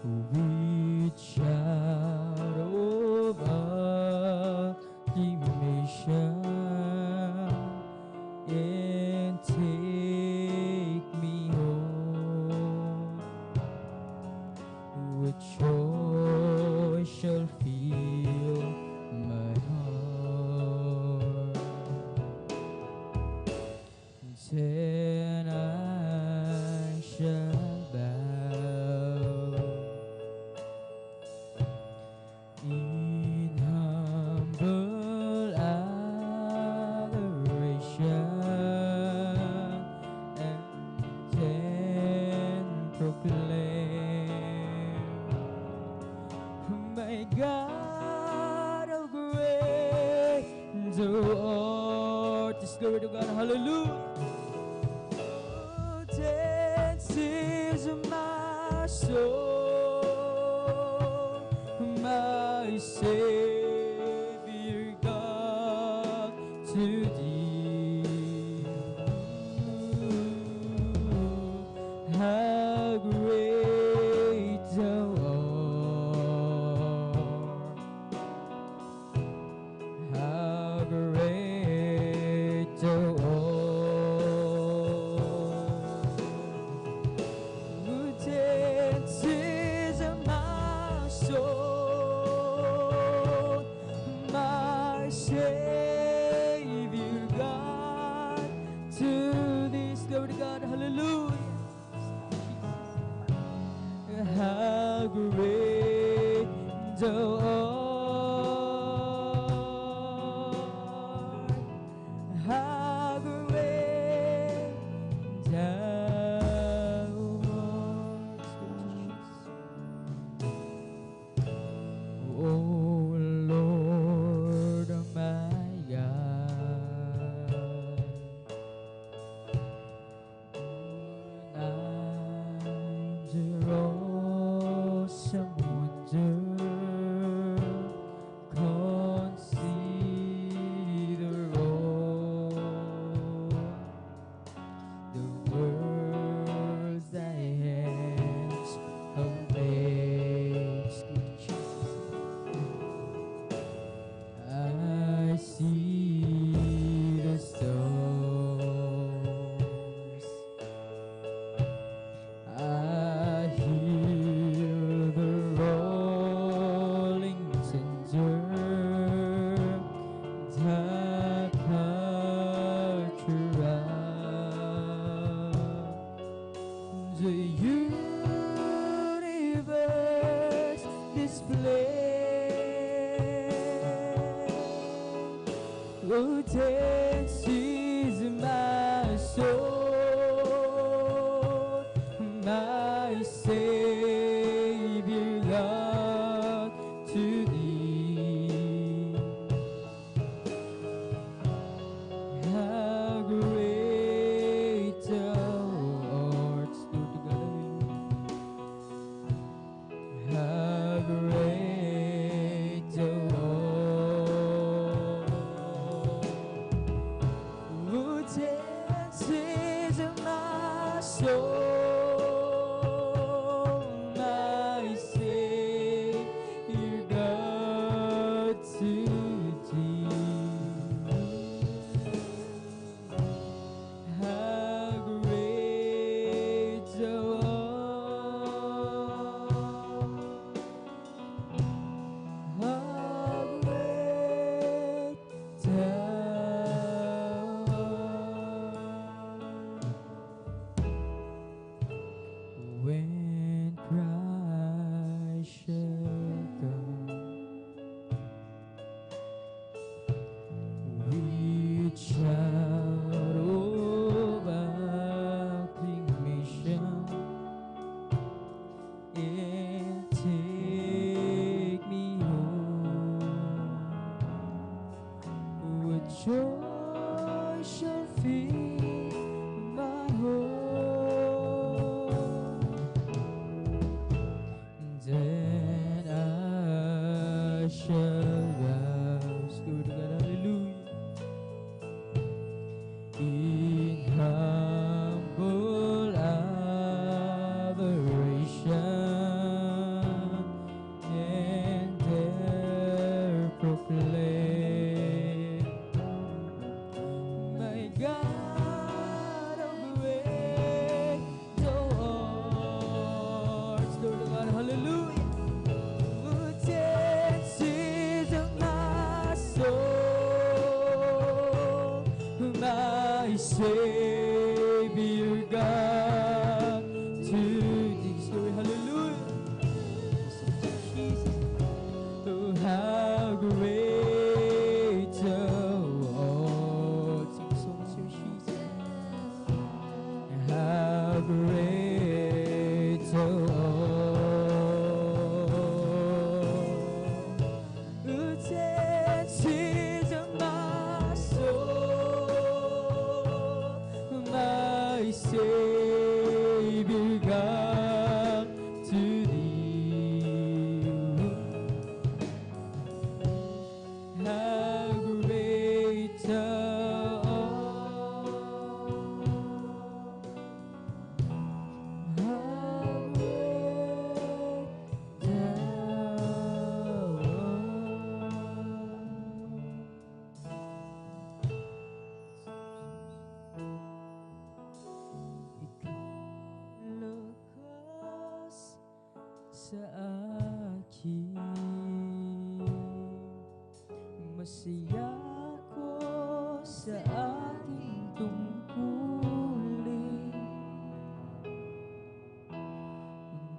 with shadow of acclamation, and take me home. With joy shall fill my heart. Then I shall bow in humble adoration, and then proclaim, my God, how great thou art. This glory to God, hallelujah. Then sings my soul, my Savior God, to thee. How great thou art, how great thou art. Dances my soul, my Savior God, to this glory to God, hallelujah. How great thou art, how great thou art. Oh Lord my God, under awesome wonder, consider all the words thy hands have made. I see the stars, I hear the rolling thunder, the culture of the universe display. Oh, dances my soul, my Savior God, to thee. How great thou art, Lord God. How great thou art. Who dances my soul, Savior God, to thee is glory. Hallelujah. Oh, how great thou art. Sing so much, Sir Jesus. How great thou art. This is my soul, my Savior God, to thee. How great thou art. How great Ikaw lakas sa akin, masaya ko sa aking tungkulin.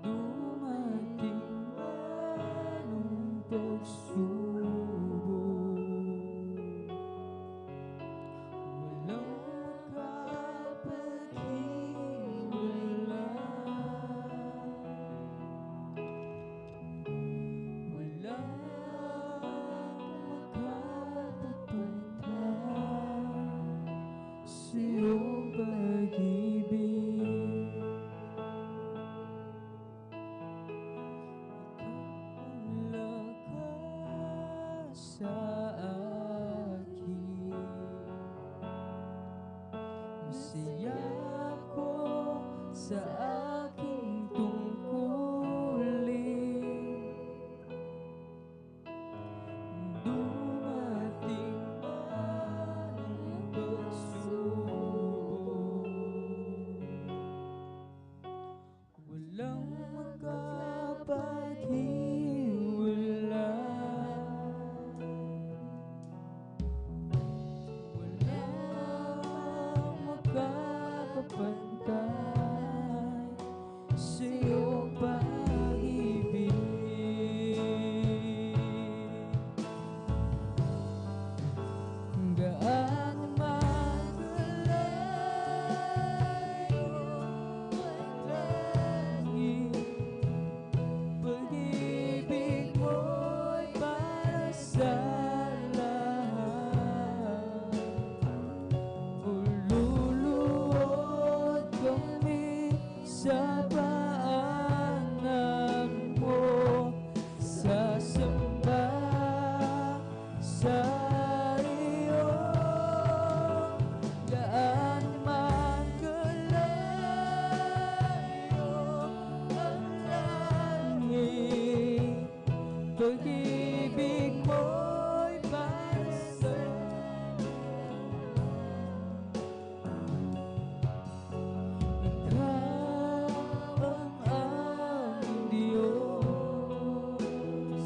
Dumating man ang pagsubok, walang makapaghiwalay, walang makapagpantay sa iyong pag-ibig. Lakas sa akin, masaya ko sa aking tungkulin. Dumating man ang pagsubok, walang makapaghiwalay, walang makakapantay sa iyong pag-ibig. Gaano man kalayo ang langit, pag-ibig mo'y para sa lahat. Luluhod kami sa paanan mo, sasamba sa iyo. Gaano man kalayo ang langit, pag-ibig mo'y para sa Ikaw ang aming Diyos.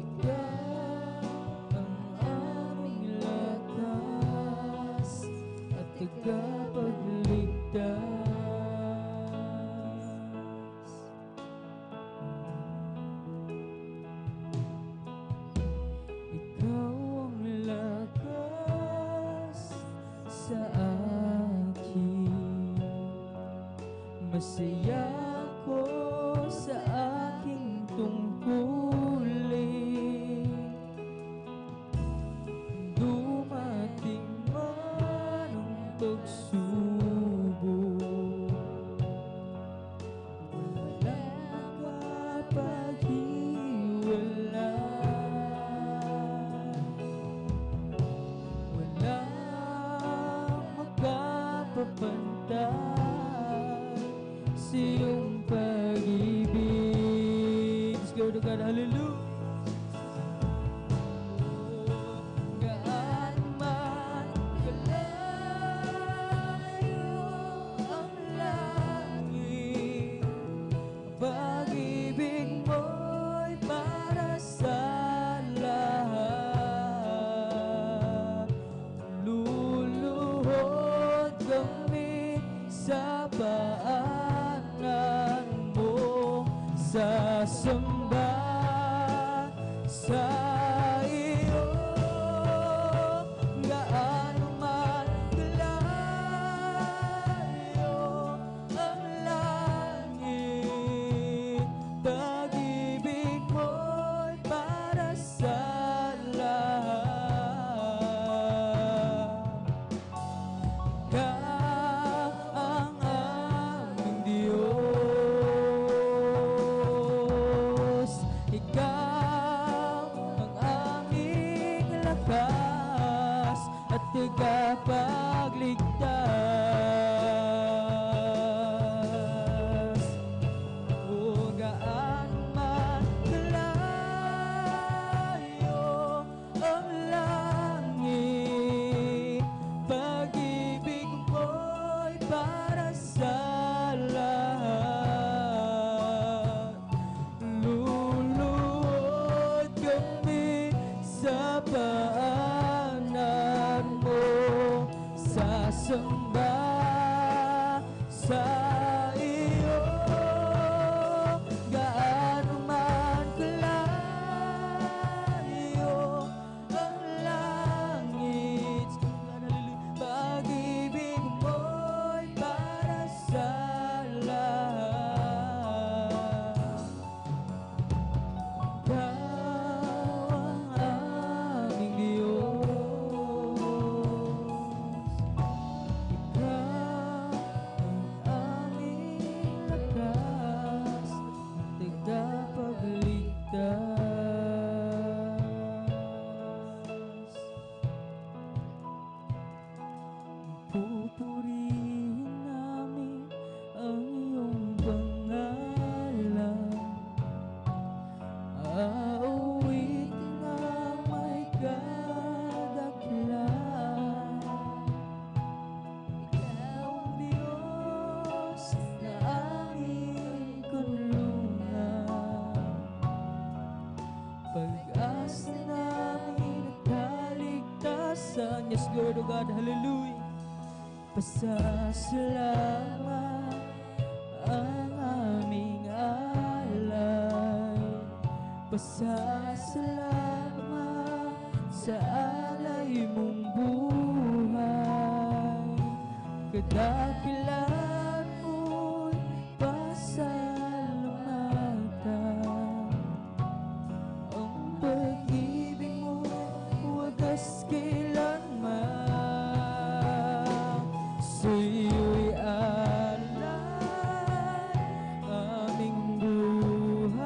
Ikaw ang aming lakas at tagapagligtas. Ikaw ang lakas sa akin, masaya ko sa aking tungkulin. Dumating man ang pagsubok, walang makapaghiwalay, walang makapapantay sa iyong pag-ibig. Let's go to God, hallelujah. Gaano man kalayo ang langit, pag-ibig mo'y para sa lahat. Luluhod Yes, Lord, O God, hallelujah. Pasasalamat ang aming alay. Pasasalamat sa alay mong buhay. Kadakilan mo'y pasalamatan. Ang pag-ibig mo wagas kailanman. Sa'yo'y alay aming buhay.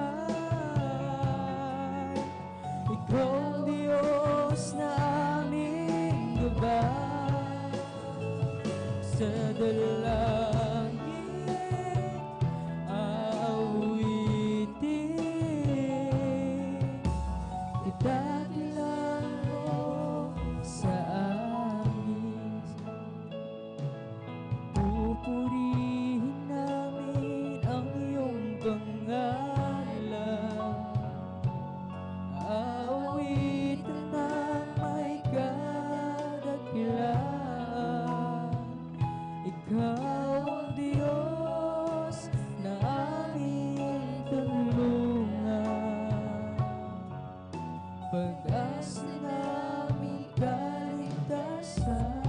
Ikaw ang Diyos na aming gabay. Sa dalangin aawitin, itagilan mo sa amin. Pupurihin namin ang iyong pangalan. Aawitin ng may kadakilaan. Ikaw ang Diyos na aming tulungan. Pag-asa namin kaligtasan.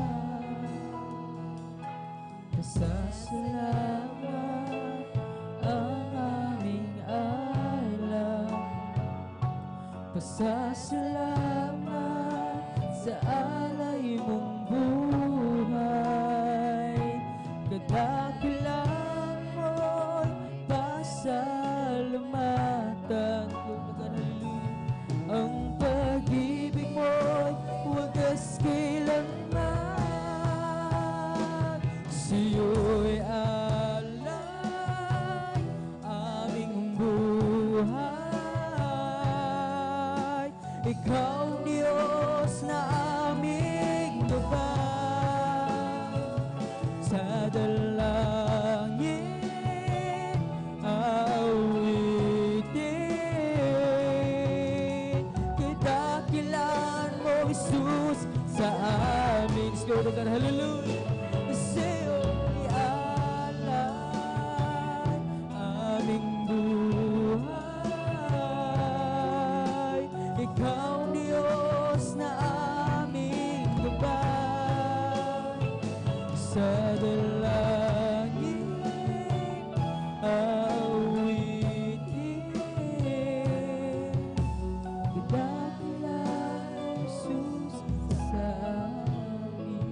Pasasalamat ang aming alay. Pasasalamat sa alay mong buhay. Kadakilan mo'y pasalamatan. Ang pag-ibig mo'y wagas kailanman. Sa'yo'y alay aming buhay. Ikaw ang Diyos na aming gabay. Sa dalangin aawitin, kadakilan mo, Jesus, sa amin. Let's go to God, hallelujah. Sa'yo'y alay aming buhay. Ikaw ang Diyos na aming gabay. Sa dalangin aawitin, kadakilan mo, Jesus, sa amin.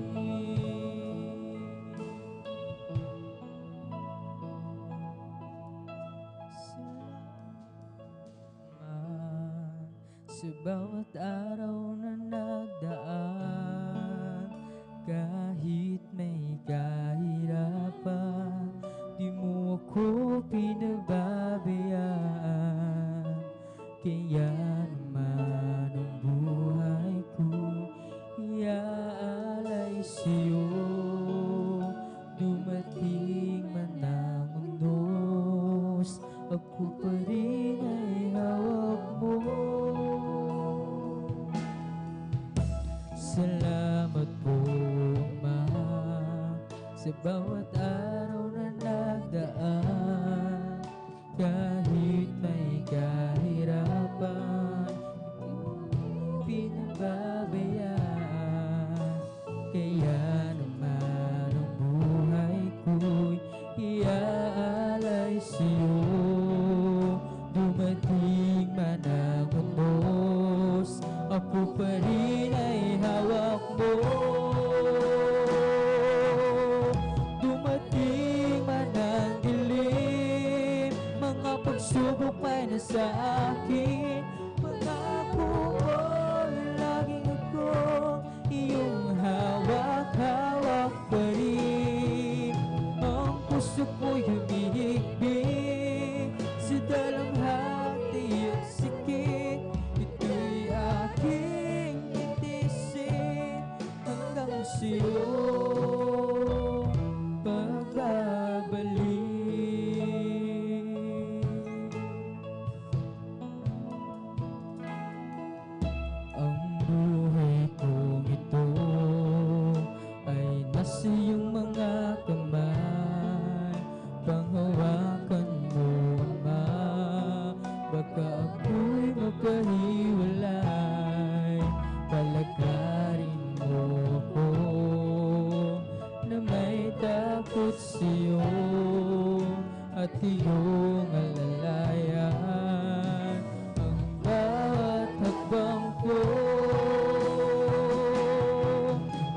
Salamat sa bawat araw na nagdaan. Kahit may kahirapan, di mo ako pinababayaan. Kaya naman ang buhay ko iaalay sa'yo. Dumating man ang undos, ako pa rin ay hawak mo. Salamat po, Ama, sa bawat araw na nagdaan. Kahit may kahirapan, pinababayaan. Kaya naman ang buhay ko'y iaalay sa'yo. Dumating man ang undos, ako pa rin ay hawak mo. Dumating man ang dilim, mga pagsubok ay nasa akin. Pangako mo, laging ako iyong hawak-hawak pa rin. Ang puso ko'y humihigpit sa dalamhati at sikit. Ito'y aking itisin hanggang sa'yo pagbabalik. Ang buhay kong ito at iyong alalayan ang bawat hakbang ko.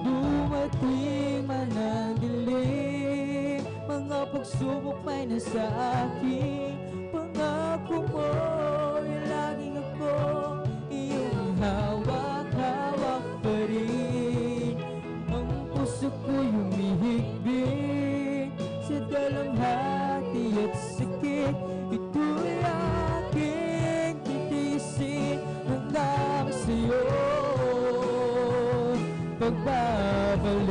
Dumating man ang dilim, mga pagsubok may nasa akin, pangako mo laging ako iyong hawak-hawak pa rin. Ang puso ko'y humihigpit sa dalamhati at sakit. Ito'y aking titiisin hanggang sa'yo pagbabalik.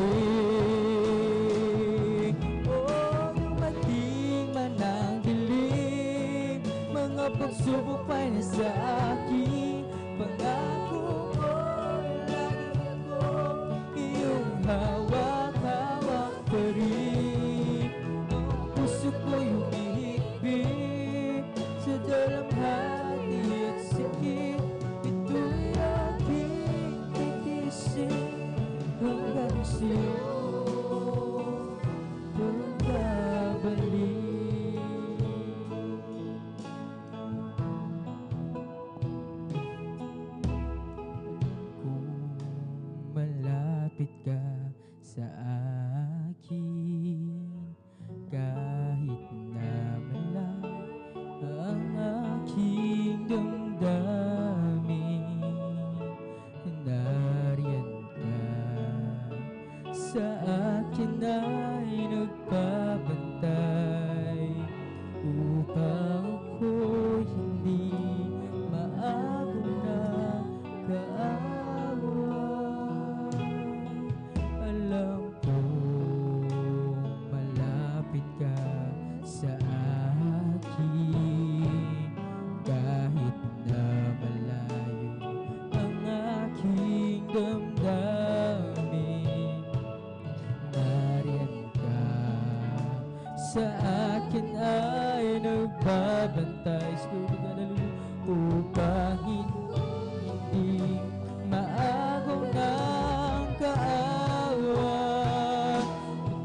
Oh, dumating man ang dilim, mga pagsubok pa'y nasa akin, pangako mo laging ako iyong hawak-hawak pa rin. Ang puso ko'y humihigpit sa dalamhati at sakit. Ito'y aking titiisin hanggang sa'yo pagbabalik. Kung malapit ka sa akin, kahit na malayo ang aking damdamin, nariyan ka sa akin ay nagpapantay upang ako'y hindi maagong na kaawa. Alam kong malapit ka sa akin, kahit na malayo ang aking damdamin, nariyan ka sa akin ay nagbabantay upang hindi maagaw ng kaawa.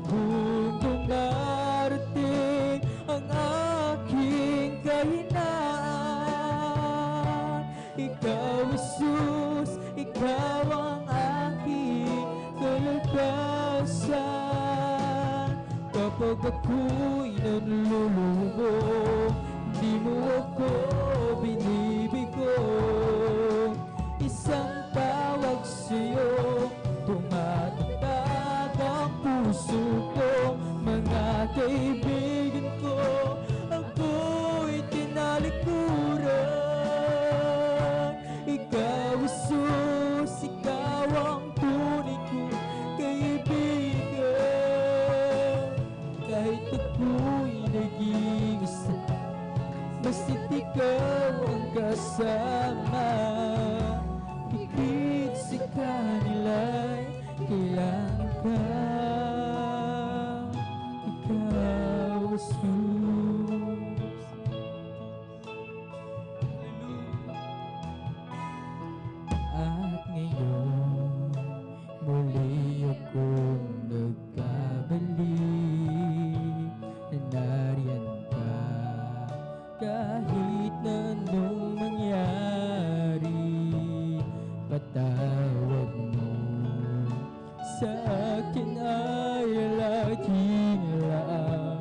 Kung dumarating ang aking kahinaan, ikaw Jesus, ikaw ang aking kalakasan. Kapag ako'y nanlulumo, di mo ako binibigo. Isang tawag sa'yo, tumatagtag ang puso ko. Mga kaibigan ko, ako'y tinalikuran. Ikaw Jesus, ikaw ang tunay kong kaibigan. Kahit ako'y naging isa, basta't ikaw ang kasama. Higit sa kanila'y kailangan ka, ikaw Jesus. At ngayon muli akong nagkabalik, nariyan ka kahit na anong mangyari. Patawad mo sa akin ay laging lang,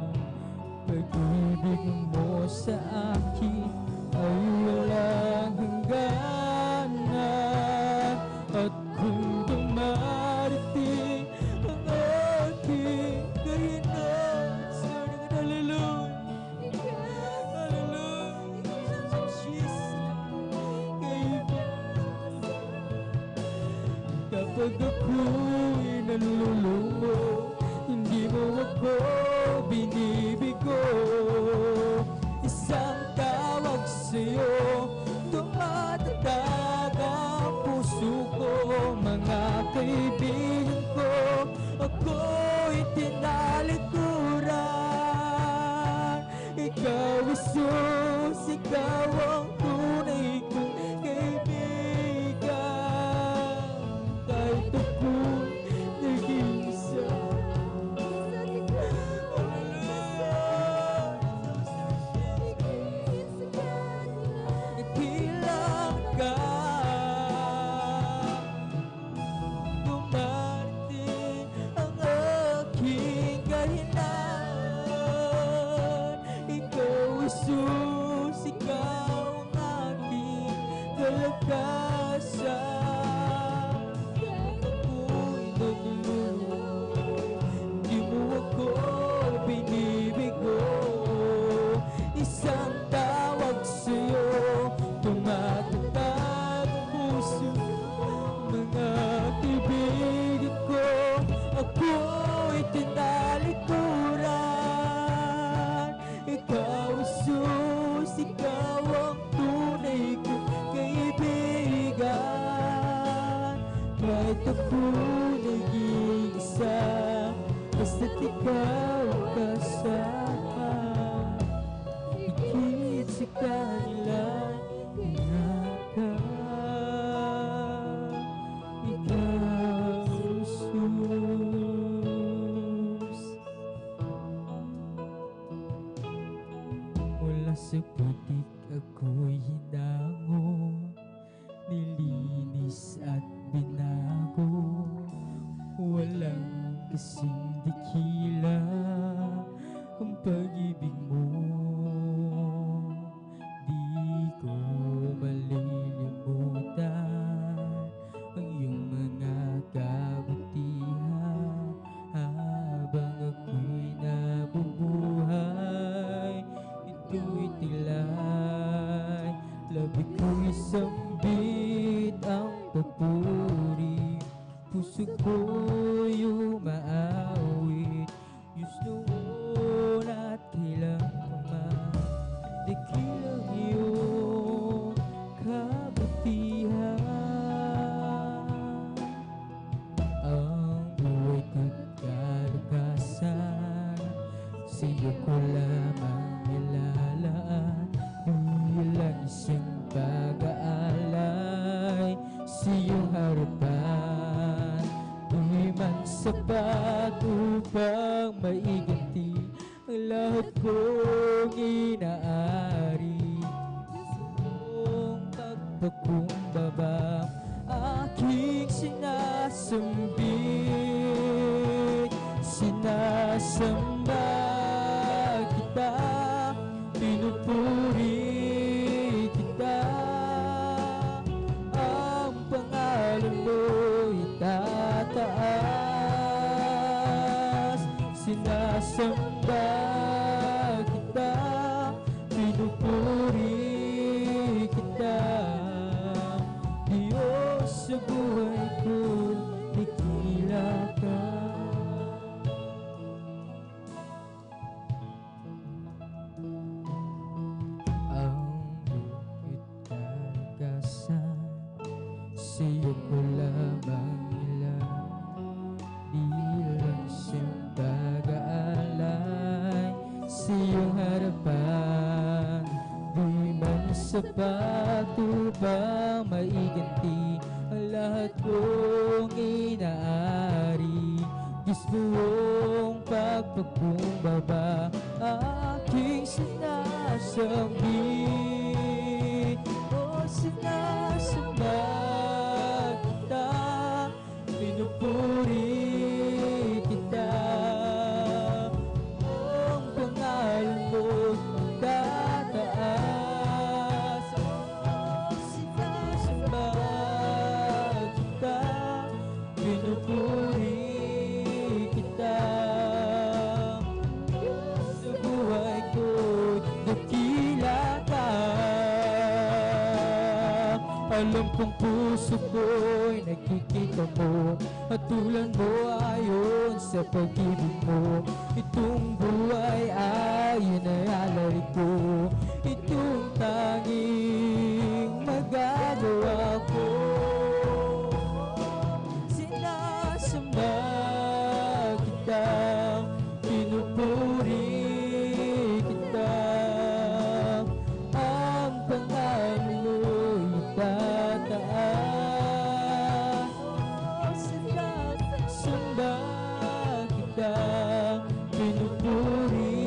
pag-ibig mo sa akin ay walang hangganan. At kung dumarating ang aking kahinaan, hallelujah, hallelujah, Jesus, kapag ako'y nalulumo, hindi mo ako binibigo. Isang tawag sa'yo, tumatagtag ang puso ko. Mga kaibigan ko, ako'y tinalikuran. Ikaw Jesus, ikaw ang tunay kong kaibigan. Kahit ako'y nag-iisa, Jesus, ikaw ang aking kalakasan. Ako'y nagluluha, di mo ako binibigo. Isang tawag sa'yo, tumatagtag ang puso. Mga kaibigan ko, ako'y tinalikuran. Ikaw, Jesus, ikaw ang tunay kong kaibigan. Kahit ako'y nag-iisa, basta't ikaw ang kasama. Higit sa kanilang ingatan. Ikaw, Jesus. Mula sa putik ako'y hinango, nilinis at binago. Walang kasing dakila ang pag-ibig mo. Di ko malilimutan ang iyong mga kabutihan. Habang ako'y nabubuhay, ito'y tilay. Labi ko'y sambit ang papuri, puso ko'y umaawit. Diyos noon at kailanman, dakilang iyong kabutihan. Ang buhay ko'y kalakasan, sa iyo ko lamang nilalaan. Bilang isang pag-aalay sa iyong harapan. Di man sapat upang maiganti ang lahat kong inaari. Ang pagpakumbaba aking sinasambit. Sinasamba kita, pinupuri kita. Ang pangalan mo itataas. Sinasamba kita, pinupuri kita. Diyos sa buhay ko, ikila ka. Ang lupit kalakasan, sa iyo ko lamang ilang. Bilang siyang pag-aalay sa iyong harapan. Di man sapat upang maiganti ang lahat kong inaari. Diyos buong pagpakumbaba aking sinasambit. O sinasamba kita, pinupuri kita. Ang pangalan mo tataas. O sinasamba kita, pinupuri kita. Sa buhay ko, dakila ka. Alam kong puso ko'y nakikita mo, at tulan mo ayon sa pag-ibig mo. Itong buhay ay inaalari ko, itong tanging magagawa ko. Sinasamba kita, pinupuri kita. Ang pangalan mo itataas. Sinasamba kita, pinupuri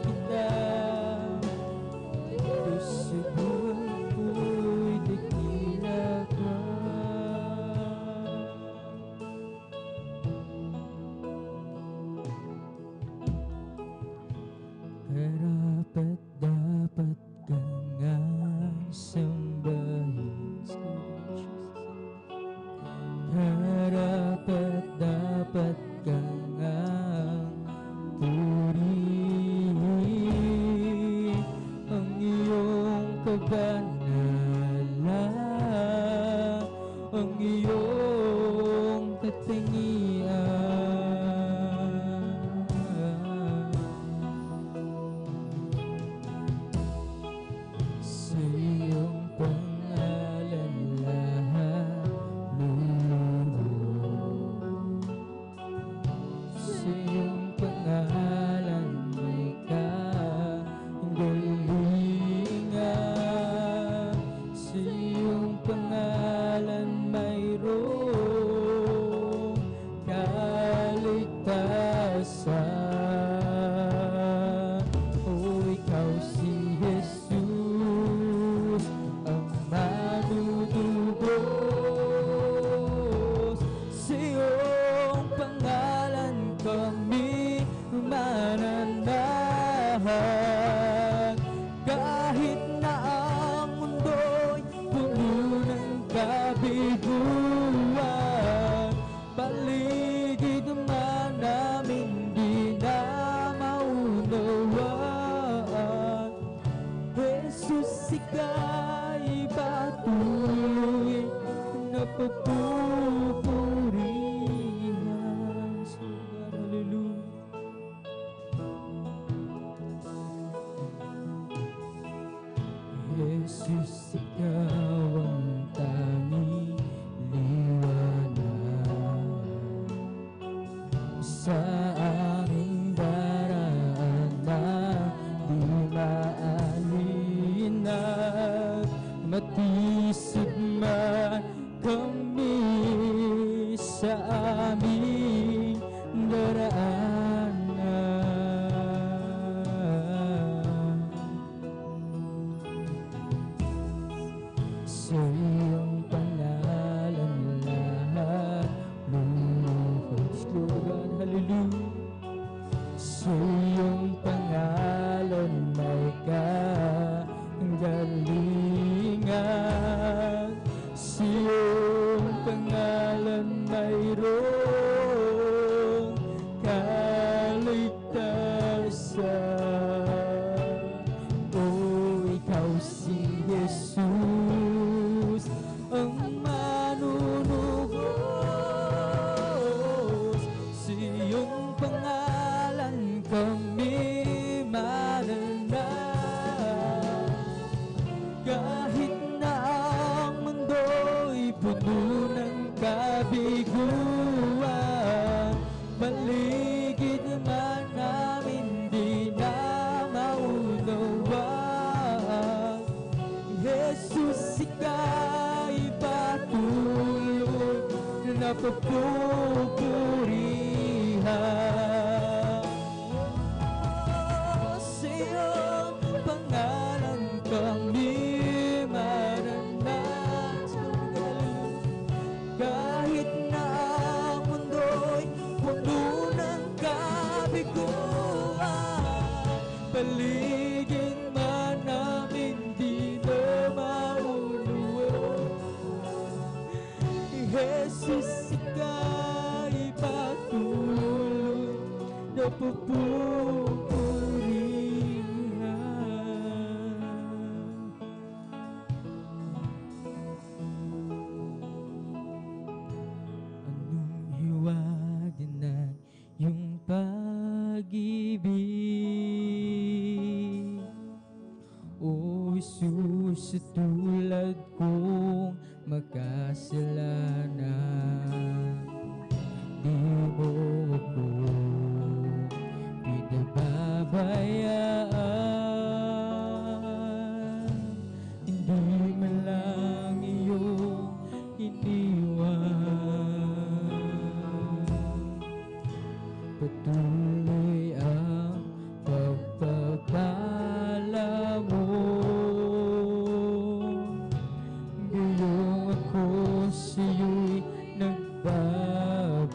kita. Diyos sa buhay ko'y dakila ka. Karapat banal ang iyong katangian. Sa iyong pangalan lahat lulubog. Sa iyong pangalan may kagalingan. Sa iyong pangalan mayroong kaligtasan. O ikaw si Jesus, ang manunubos. Sa iyong pangalan kami mananahan. Kahit na ang mundo'y puno ng kabiguan, paligid man namin di na maunawaan. Jesus, ika'y patuloy na papupurihan. Hallelujah. Jesus, ikaw ang tanging liwanag sa aming daraanan, di maalinag. Matisod man kami sa aming daraanan. Sa iyong pangalan lahat lulubog. God, hallelujah. Sa iyong pangalan may kagalingan. Sa iyong pangalan mayroong kaligtasan. O ikaw si Jesus, ang manunubos. Sa iyong pangalan kami mananahan. Kahit na ang mundo'y puno ng kabiguan, paligid man namin di na maunawaan. Jesus, ika'y patuloy na papupurihan. Sa iyong pangalan kami mananahan. Kahit na ang mundo'y puno ng kabiguan, paligid man namin di na maunawaan. Jesus, ika'y patuloy na papupurihan. Anong hiwaga ng iyong pag-ibig, O Jesus, sa tulad kong makasalanan. Di mo ako pinababayaan, hindi man lang iyong iniwan. Patuloy ang pagpapala mo, gayong ako sa'yo'y nagbabago.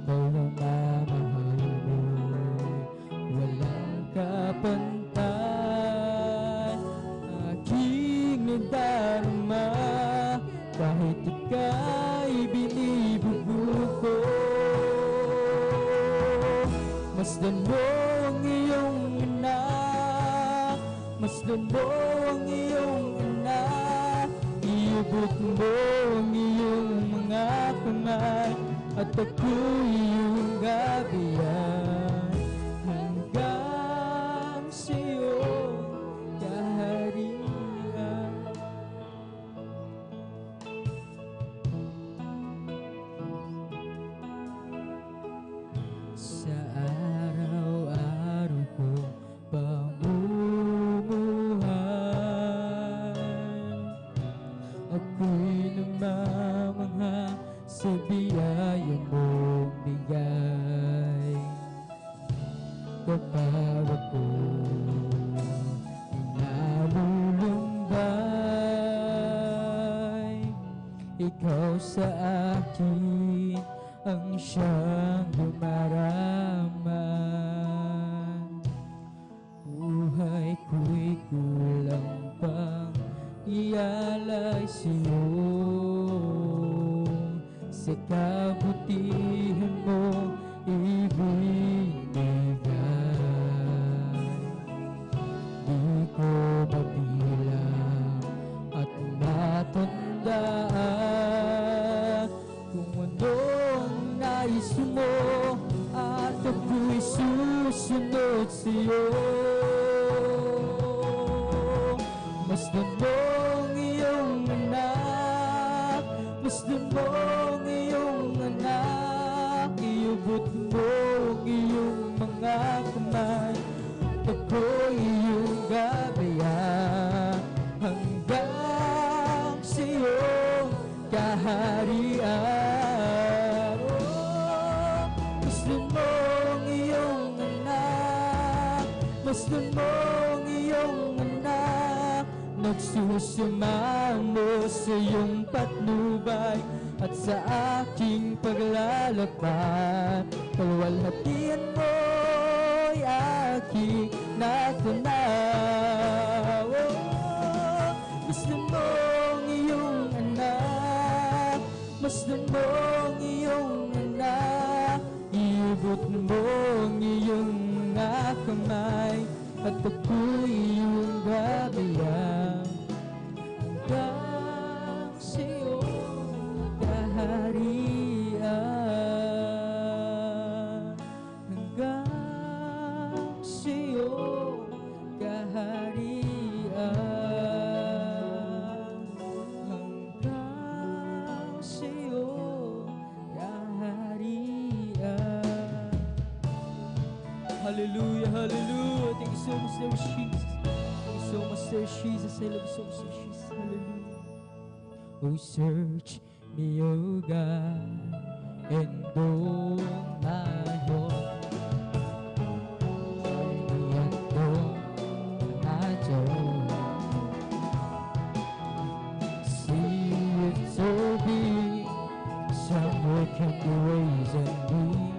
Pagmamahal mo'y walang kapantay, aking nadarama kahit ika'y binibubuko. Masdan mo ang iyong Masdan mo ang iyong anak, iabot mo ang iyong mga kamay, at ako'y iyong gabayan hanggang sa iyong kaharian. Sa araw-araw ko pamumuhay, ako'y namamangha sa biyaya mong bigay. Kapag ako nalulumbay, ikaw sa akin ang siyang lumaraman. Buhay ko'y kulang pang ialay sa'yo, sa kabutihan mo ibinigay. Di ko mabilang at matandaan kung anong nais mo, at ako'y susunod sa'yo. Masdan mo ang iyong anak, masdan mo ang iyong anak, iubot mo ang iyong mga kamay, at ako'y iyong gabayan hanggang sa iyong kaharian. Oh, masdan mo ang iyong anak, masdan mo ang iyong anak, nagsusumamo sa iyong patnubay at sa aking paglalakbay. Kalwalhatian mo'y aking natanaw. Oh, masdan mo ang iyong anak, masdan mo ang iyong anak, iibot mo ang iyong mga kamay, at ako'y iyong gabayan hanggang sa iyong kaharian, hanggang sa iyong kaharian, hanggang sa iyong kaharian. Hallelujah, hallelujah. Thank you so much, Lord Jesus. Thank you so much, Lord Jesus. I love you so much, Lord Jesus. Hallelujah. Oh, search me, oh God, and know my heart. Try me and know my joy. See if so be some wicked ways in me.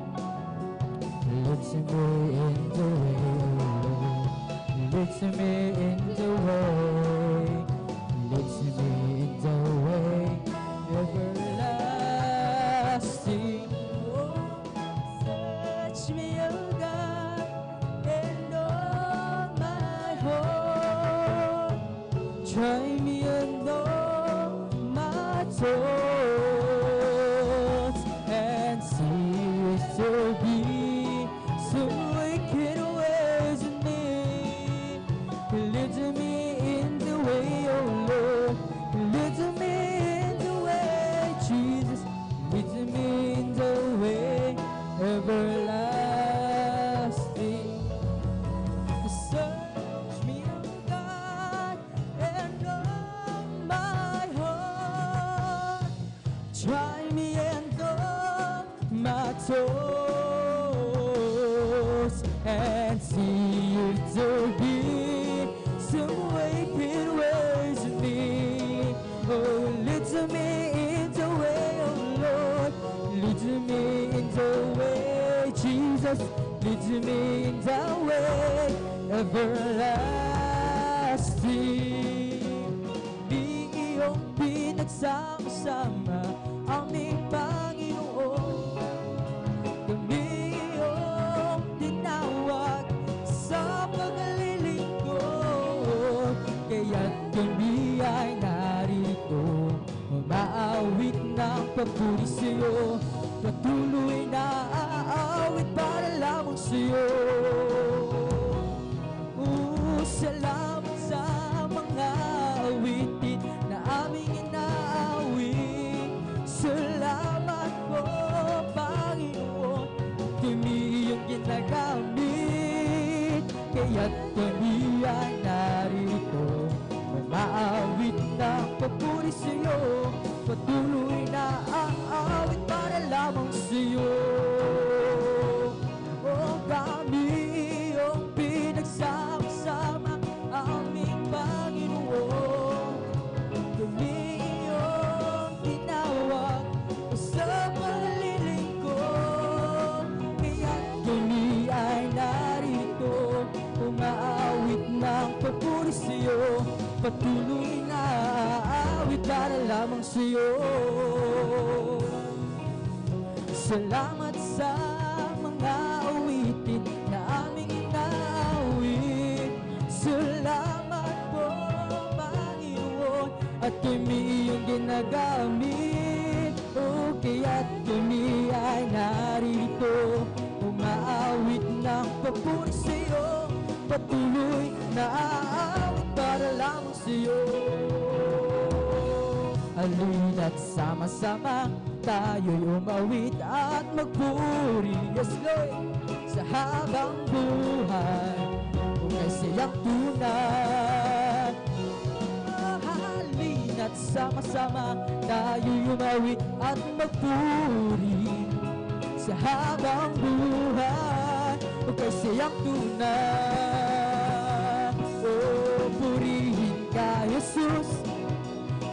Lead me in the way, lead me in the way, lead me in the way everlasting. Oh, search me, oh God, and know my heart. Try me and know my thoughts, and see if there be some wicked ways in me. Lead me in the way, oh Lord. Lead me in the way, Jesus. Lead me in the way everlasting. Search me, oh God, and know my heart. Try me and know my thoughts, and see if there be some wicked ways in me. Oh, lead me in the way, oh Lord. Lead me in the way, Jesus. Lead me in the way everlasting. Di iyong pinagsama-sama aming Panginoon. Kami iyong tinawag sa paglilingkod. papuri sa'yo, patuloy na aawit para lamang sa'yo. Salamat sa mga awitin na aming inaawit. Salamat po, Panginoon, kami iyong ginagamit. Kaya't kami ay narito, umaawit ng papuri sa'yo, patuloy na aawit para lamang sa'yo. O kami iyong pinagsama-sama, aming Panginoon, kami iyong tinawag sa paglilingkod. Kaya't kami ay narito, umaawit ng papuri sa'yo, patuloy na aawit para lamang sa'yo. Salamat sa mga awitin na aming inaawit. Salamat po, Panginoon, at kami iyong ginagamit. O kaya't kami ay narito, umaawit ng papuri sa'yo, patuloy na aawit para lamang sa'yo. Halina't sama-sama tayo'y umawit at magpuri, yes Lord, sa habang buhay, kung may siyang tunay. Halina't sama-sama tayo'y umawit at magpuri, sa habang buhay, kung may siyang tunay. Oh, purihin ka, Jesus,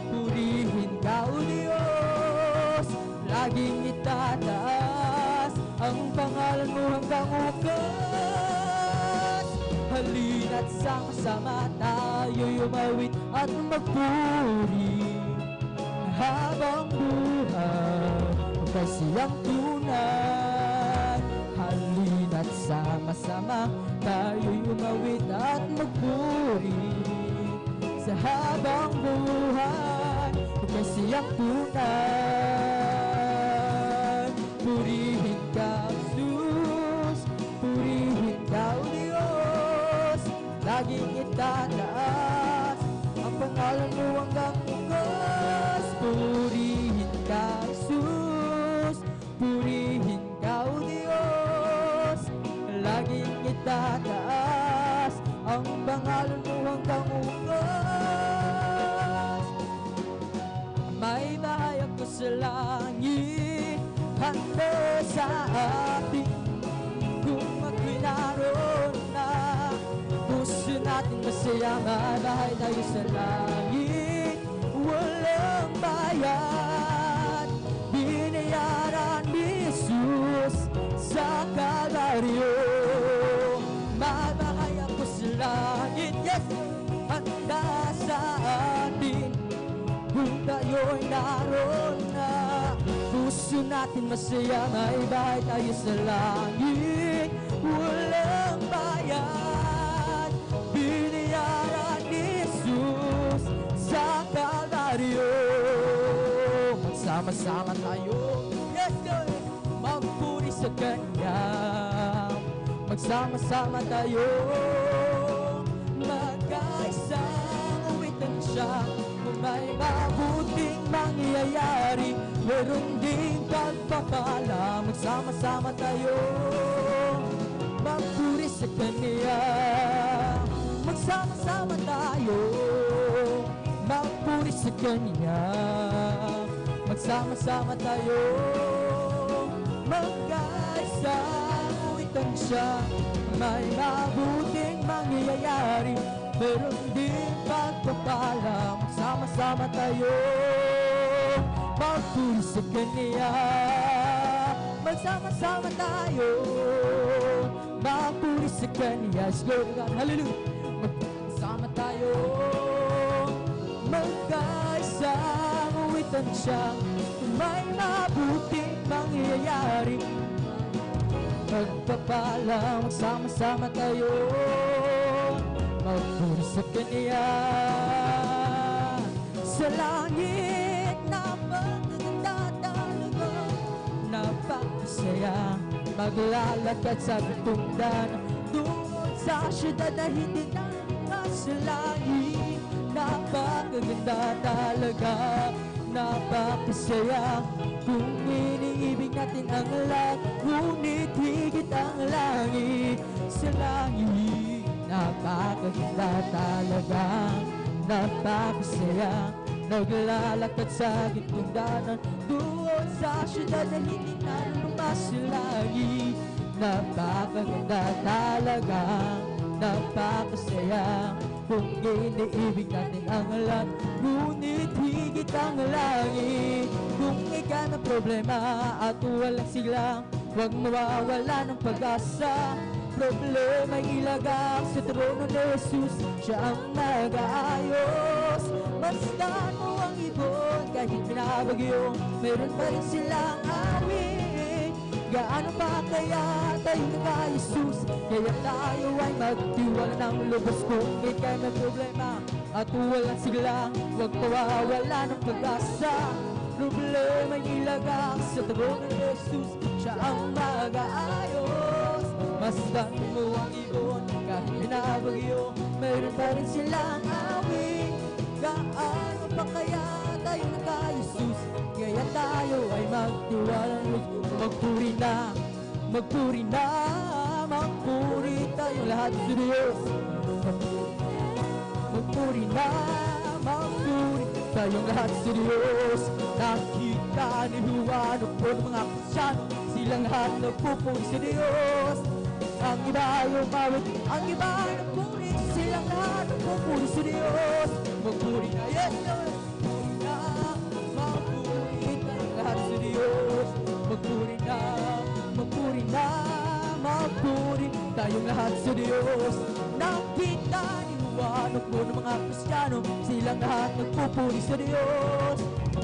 purihin ka, O Diyos, laging itataas ang pangalan mo hanggang wakas. Halina't sama-sama tayo'y umawit at magpuri, habang buhay, kay siyang tunay. Halina't sama-sama tayo'y umawit at magpuri, sa habang buhay, kay siyang tunay. Purihin ka, Jesus, purihin ka, O Diyos, laging itataas ang pangalan mo hanggang wakas. Purihin ka, Jesus, purihin ka, O Diyos, laging itataas ang pangalan mo hanggang wakas. May bahay ako sa langit, handa sa atin, kung ako'y naroon na. Puso natin masaya, may bahay tayo sa langit, walang bayad. Binayaran ni Jesus sa Kalbaryo. May bahay ako sa langit, yes, handa sa atin, kung tayo'y naroon na. Puso natin masaya, may bahay tayo sa langit, walang bayad. Binayaran ni Jesus sa Kalbaryo. Magsama-sama tayo, yes Lord, magpuri sa Kanya. Magsama-sama tayo, magkaisang awitan siya. Kung may mabuting mangyayari, meron ding pagpapala. Magsama-sama tayo, magpuri sa Kanya. Magsama-sama tayo, magpuri sa Kanya. Magsama-sama tayo, magkaisang awitan siya. May mabuting mangyayari, meron din pagpapala. Magsama-sama tayo, magpuri sa Kanya. Magsama-sama tayo, magpuri sa Kanya. Slow God, hallelujah. Magsama tayo, magkaisang awitan siya. May mabuting mangyayari, pagpapala. Magsama-sama tayo, magpuri sa Kanya. Sa langit na magdadaan, napakasaya. Maglalakad sa gitong daan, doon sa syudad na hindi na masalain. Napakaganda talaga, napakasaya. Kung iniibig natin ang lahat, ngunit higit ang langit sa langit. Napakaganda talaga, napakasaya. Naglalakad sa gitong daanan, doon sa syudad na hindi na lumasalagi. Napakaganda talaga, napakasaya. Kung iniibig natin ang lahat, ngunit higit ang langit. Kung ikaw na problema at walang sigla, huwag mawawala ng pag-asa. Problema'y ilagak sa trono ni Jesus, siya ang mag-aayos. Masdan mo ang ibon, kahit pinabagyo, meron pa rin silang awit. Gaano pa kaya tayo na Jesus, kaya tayo ay magtiwala ng lubos. Kung ika'y may problema at walang sigla, huwag mawawala ng pag-asa. Problema'y ilagak sa trono ni Jesus, siya ang mag-aayos. Masdan mo ang ibon, kahit pinabagyo, meron pa rin silang awit. Gaano pa kaya tayo na kay Jesus, kaya tayo ay magtiwala. Magpuri na, magpuri na, magpuri tayong lahat sa Diyos. Magpuri na, magpuri tayong lahat sa Diyos. Nakita ni Juan po ng mga Kristyano, silang lahat nagpupuri sa Diyos. Ang iba ay umawit, ang iba ay nagpuri, silang lahat nagpupuri sa Diyos. Magpuri na, yes Lord, magpuri na, magpuri tayong lahat sa Diyos. Magpuri na, magpuri na, magpuri tayong lahat sa Diyos. Nakita ni Juan po ng mga Kristyano, silang lahat nagpupuri sa Diyos.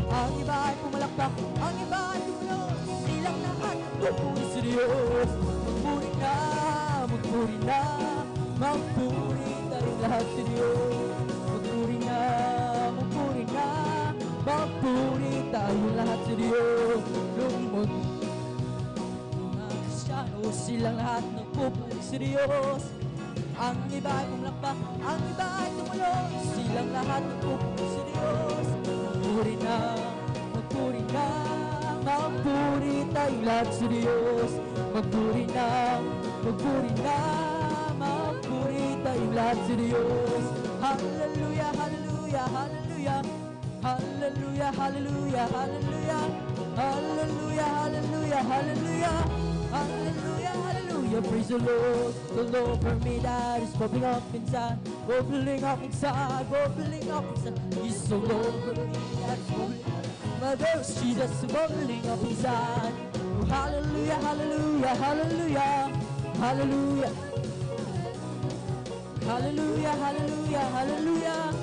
Ang iba ay pumalakpak, ang iba ay tumulong, silang lahat nagpupuri sa Diyos. Magpuri na, magpuri na, magpuri tayong lahat sa Diyos. Magpuri na, magpuri na, magpuri tayong lahat sa Diyos. Lumod mga Kristyano, silang lahat nagpupuri sa Diyos. Ang iba ay pumalakpak, ang iba ay tumulong, silang lahat nagpupuri sa Diyos. Magpuri na, magpuri na, magpuri tayong lahat sa Diyos. Magpuri na, magpuri na, magpuri tayong lahat sa Diyos. Hallelujah, hallelujah, hallelujah. Hallelujah, hallelujah, hallelujah. Hallelujah, hallelujah, hallelujah. Hallelujah, hallelujah, praise the Lord. The Lord for me that is bubbling up inside, bubbling up inside, bubbling up inside. He's so Lord for me that's bubbling up. My there's Jesus bubbling up inside. Oh, hallelujah, hallelujah, hallelujah, hallelujah. Hallelujah, hallelujah, hallelujah.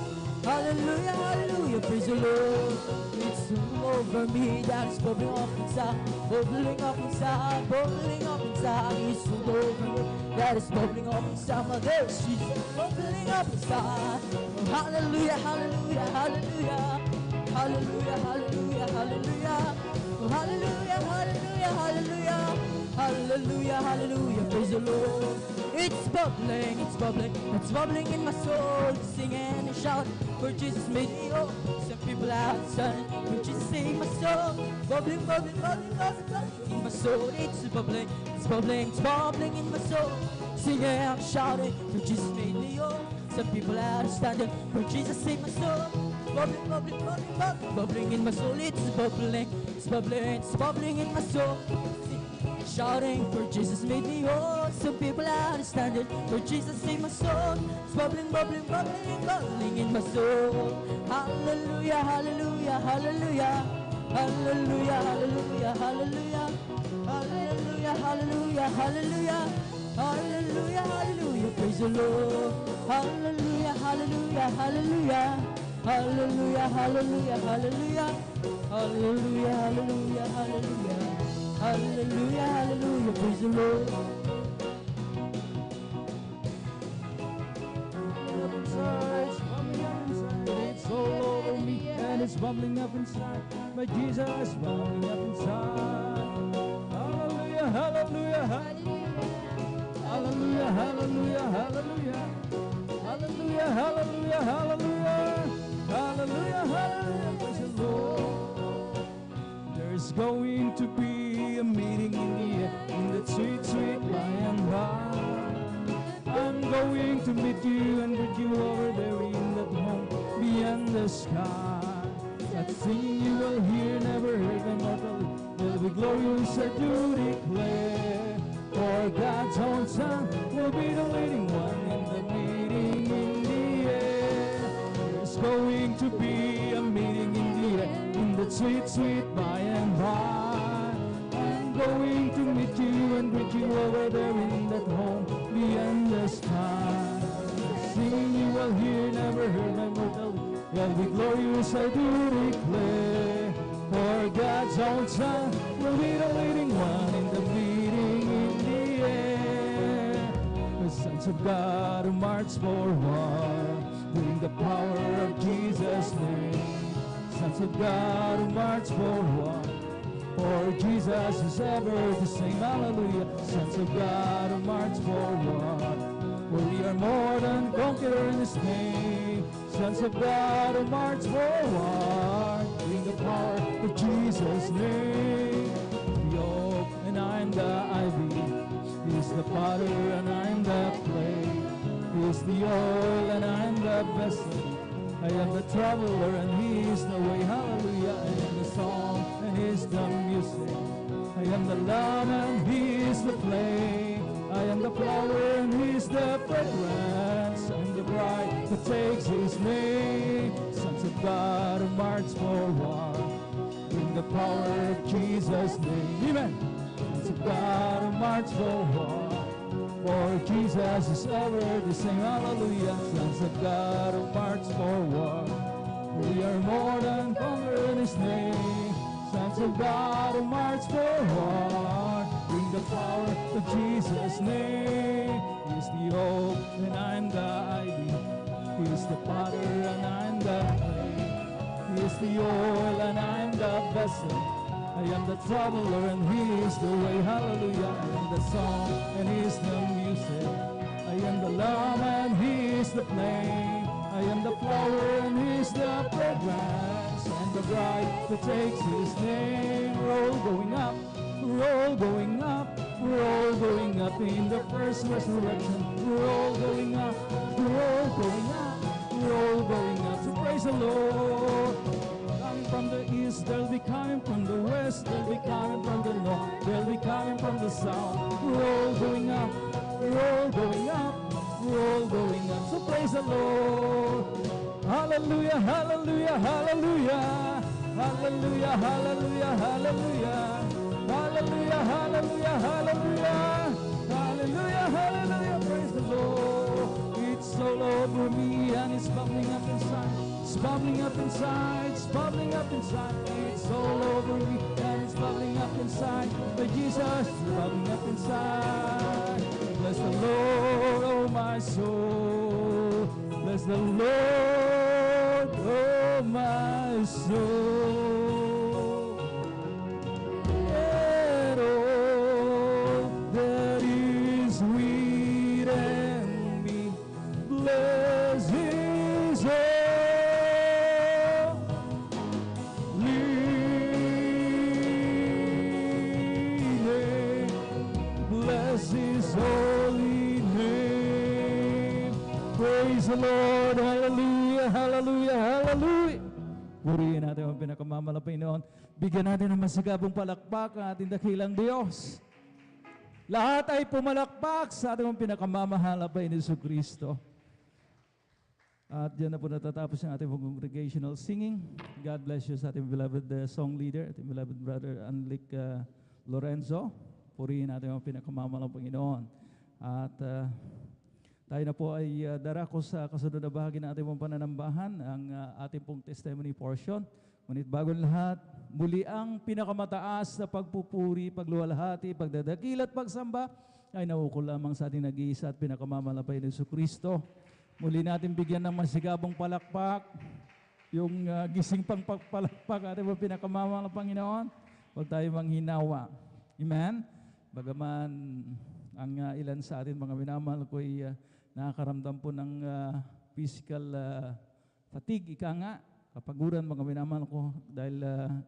Hallelujah, hallelujah, praise the Lord. It's all over me that is bubbling up inside, bubbling up inside, bubbling up inside. It's all over me that is bubbling up inside. My there's Jesus bubbling up inside. Oh, hallelujah, hallelujah, hallelujah. Hallelujah, hallelujah, hallelujah. Oh, hallelujah, hallelujah, hallelujah. Hallelujah, hallelujah, praise the Lord. It's bubbling, it's bubbling, it's bubbling in my soul. Singing and shouting, for Jesus made me whole. Some people outside, for Jesus saved my soul. Bubbling, bubbling, bubbling, bubbling, bubbling in my soul. It's bubbling, it's bubbling, it's bubbling in my soul. Singing and shouting, for Jesus made me whole. Some people outstanding, for Jesus saved my soul. Bubbling, bubbling, bubbling, bubbling, bubbling in my soul. It's bubbling, it's bubbling, it's bubbling in my soul. Shouting, for Jesus made me whole. Some people are standing, for Jesus saved my soul. It's bubbling, bubbling, bubbling, bubbling in my soul. Hallelujah, hallelujah, hallelujah. Hallelujah, hallelujah, hallelujah. Hallelujah, hallelujah, hallelujah. Hallelujah, hallelujah, praise the Lord. Hallelujah, hallelujah, hallelujah. Hallelujah, hallelujah, hallelujah. Hallelujah, hallelujah, hallelujah. Hallelujah, hallelujah, praise the Lord. It's all over me and it's bubbling up inside. My Jesus bubbling up inside. Hallelujah. Hallelujah, hallelujah, hallelujah. Hallelujah, hallelujah, hallelujah. Hallelujah, hallelujah, praise the Lord. There's going to be a meeting in the air, in that sweet, sweet by and by. I'm going to meet you and greet you over there in that home beyond the sky. That singing you will hear, never heard by mortal, will be glorious, I do declare. For God's own Son will be the leading one in the meeting in the air. There's going to be a meeting in the air, in that sweet, sweet by and by. I'm going to meet you and greet you over there in that home beyond the sky. Singing you will hear, never heard by mortal, will be glorious, I do declare. For God's own Son will be the leading one in the meeting in the air. The sons of God who march forward in the power of Jesus' name. Sons of God who march forward, for Jesus is ever the same. Hallelujah. Sons of God who march forward, for we are more than conquerors in His name. Sons of God who march forward in the power of Jesus' name. The oak and I am the ivy. He is the potter and I am the clay. He is the oil and I am the vessel. I am the traveler and He is the way. Hallelujah. I am the song and He is the music. I am the lamb and He is the flame. I am the flower and He is the fragrance. I am the bride that takes His name. Sons of God who march forward in the power of Jesus' name. Amen. Sons of God who march forward, for Jesus is ever the same. Hallelujah. Sons of God who march forward, we are more than conquerors in His name. Sons of God who march forward, bring the power of Jesus' name. He is the oak and I am the ivy. He is the potter and I am the clay. He is the oil and I am the vessel. I am the traveler and He is the way. Hallelujah. I am the song and He is the music. I am the lamb and He is the flame. I am the flower and He is the fragrance. I am the bride that takes His name. We're all going up, we're all going up, we're all going up in the first resurrection. We're all going up, we're all going up, we're all going up. So praise the Lord. Coming from the east, they'll be coming from the west, they'll be coming from the north, they'll be coming from the south. We're all going up, we're all going up, we're all going up. So praise the Lord. Hallelujah, hallelujah, hallelujah. Hallelujah, hallelujah, hallelujah. Hallelujah, hallelujah, hallelujah. Hallelujah, hallelujah, praise the Lord. It's all over me and it's bubbling up inside. It's bubbling up inside, it's bubbling up inside. It's all over me and it's bubbling up inside. But Jesus is bubbling up inside. Bless the Lord, oh my soul. Bless the Lord, oh my soul. And all that is within me, bless His bless His holy name. Praise the Lord. Hallelujah, hallelujah, hallelujah. Purihin natin ang pinakamamalapay noon. Bigyan natin ng masigabong palakpak ang ating dakilang Diyos. Lahat ay pumalakpak sa ating pinakamamahalapay ni Jesucristo. At diyan na po natatapos ang ating congregational singing. God bless you sa ating beloved song leader, ating beloved brother Anlik Lorenzo. Purihin natin ang pinakamamalang Panginoon. At tayo na po ay darako sa kasunod na bahagi ng ating pananambahan, ang ating pong testimony portion. Ngunit bago lahat, muli ang pinakamataas na pagpupuri, pagluwalhati, pagdadakil at pagsamba ay naukol lamang sa ating nag-iisa at pinakamamalapay na Jesucristo. Muli natin bigyan ng masigabong palakpak, yung gising pang palakpak ating pinakamamalang Panginoon. Huwag tayo manghinawa. Amen? Bagaman ang ilan sa atin mga minamahal ko ay nakakaramdam po ng physical fatigue, ika nga, kapaguran mga minamahal ko dahil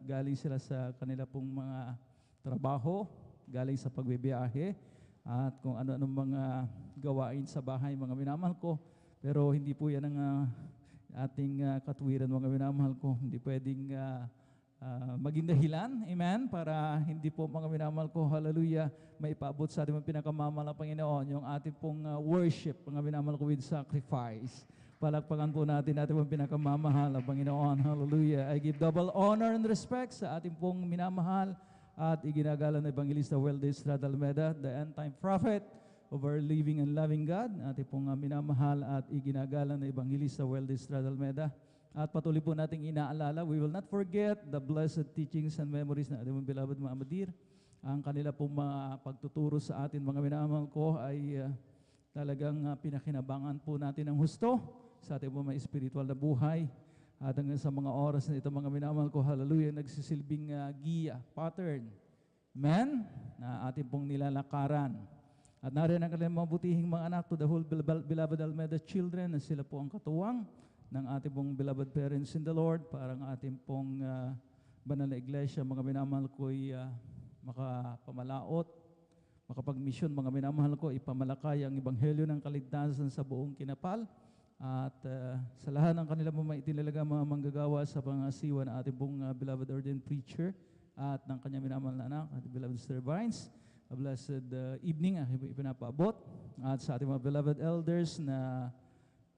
galing sila sa kanila pong mga trabaho, galing sa pagbibiyahe, at kung ano-anong mga gawain sa bahay mga minamahal ko. Pero hindi po yan ang ating katwiran mga minamahal ko. Hindi pwedeng maging dahilan, amen, para hindi po mga minamahal ko, hallelujah, maipaabot sa ating mga pinakamamahal na Panginoon, yung ating pong worship, mga minamahal ko, with sacrifice. Palakpakan po natin ating mga pinakamamahal na Panginoon, hallelujah. I give double honor and respect sa ating pong minamahal at iginagalang na Evangelista Weldes Radalmeda, the end-time prophet of our living and loving God, ating pong minamahal at iginagalang na Evangelista Weldes Radalmeda. At patuloy po nating inaalala, we will not forget the blessed teachings and memories na ating beloved mga Amadir. Ang kanila pong mga pagtuturo sa atin mga minamahal ko ay talagang pinakinabangan po natin ng husto sa ating mga spiritual na buhay. At hanggang sa mga oras na ito mga minamahal ko, hallelujah, nagsisilbing giya, pattern, amen, na ating pong nilalakaran. At nariyan ang kanilang mga butihing mga anak to the whole beloved Almeda children, na sila po ang katuwang ng ating pong beloved parents in the Lord, para ang ating pong banal na iglesia, mga minamahal ko, ay makapamalaot, makapag-mission, mga minamahal ko, ipamalakay ang ebanghelyo ng kaligtasan sa buong kinapal, at sa lahat ng kanilang mga itinalaga mga manggagawa sa pangasiwa ng ating pong beloved ordained preacher at ng kanyang minamahal na anak, ating beloved Sister Vines, a blessed evening ipinapaabot, at sa ating mga beloved elders na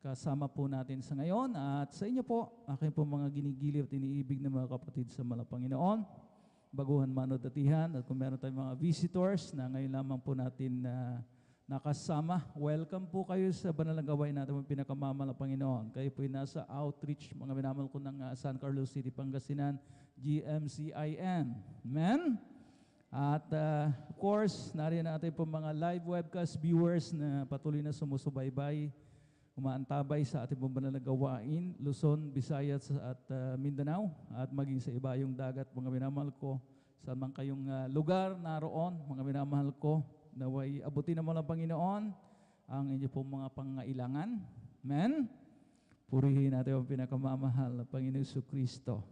kasama po natin sa ngayon, at sa inyo po, aking po mga ginigiliw at iniibig na mga kapatid sa mga Panginoon, baguhan man o datihan, at kung meron tayong mga visitors na ngayon lamang po natin nakasama, welcome po kayo sa banal na gawain natin ng pinakamamahal na Panginoon. Kayo po ay nasa outreach, mga minamahal ko, ng San Carlos City, Pangasinan, GMCIN. Amen? At of course, nariyan natin po mga live webcast viewers na patuloy na sumusubaybay, umaantabay sa ating pong banal na gawain, Luzon, Visayas at Mindanao, at maging sa iba yung dagat, mga minamahal ko, saan man kayong lugar naroon, mga minamahal ko, naway abutin naman ng Panginoon ang inyo pong mga pangailangan. Amen? Purihin natin ang pinakamamahal na Panginoon Jesucristo.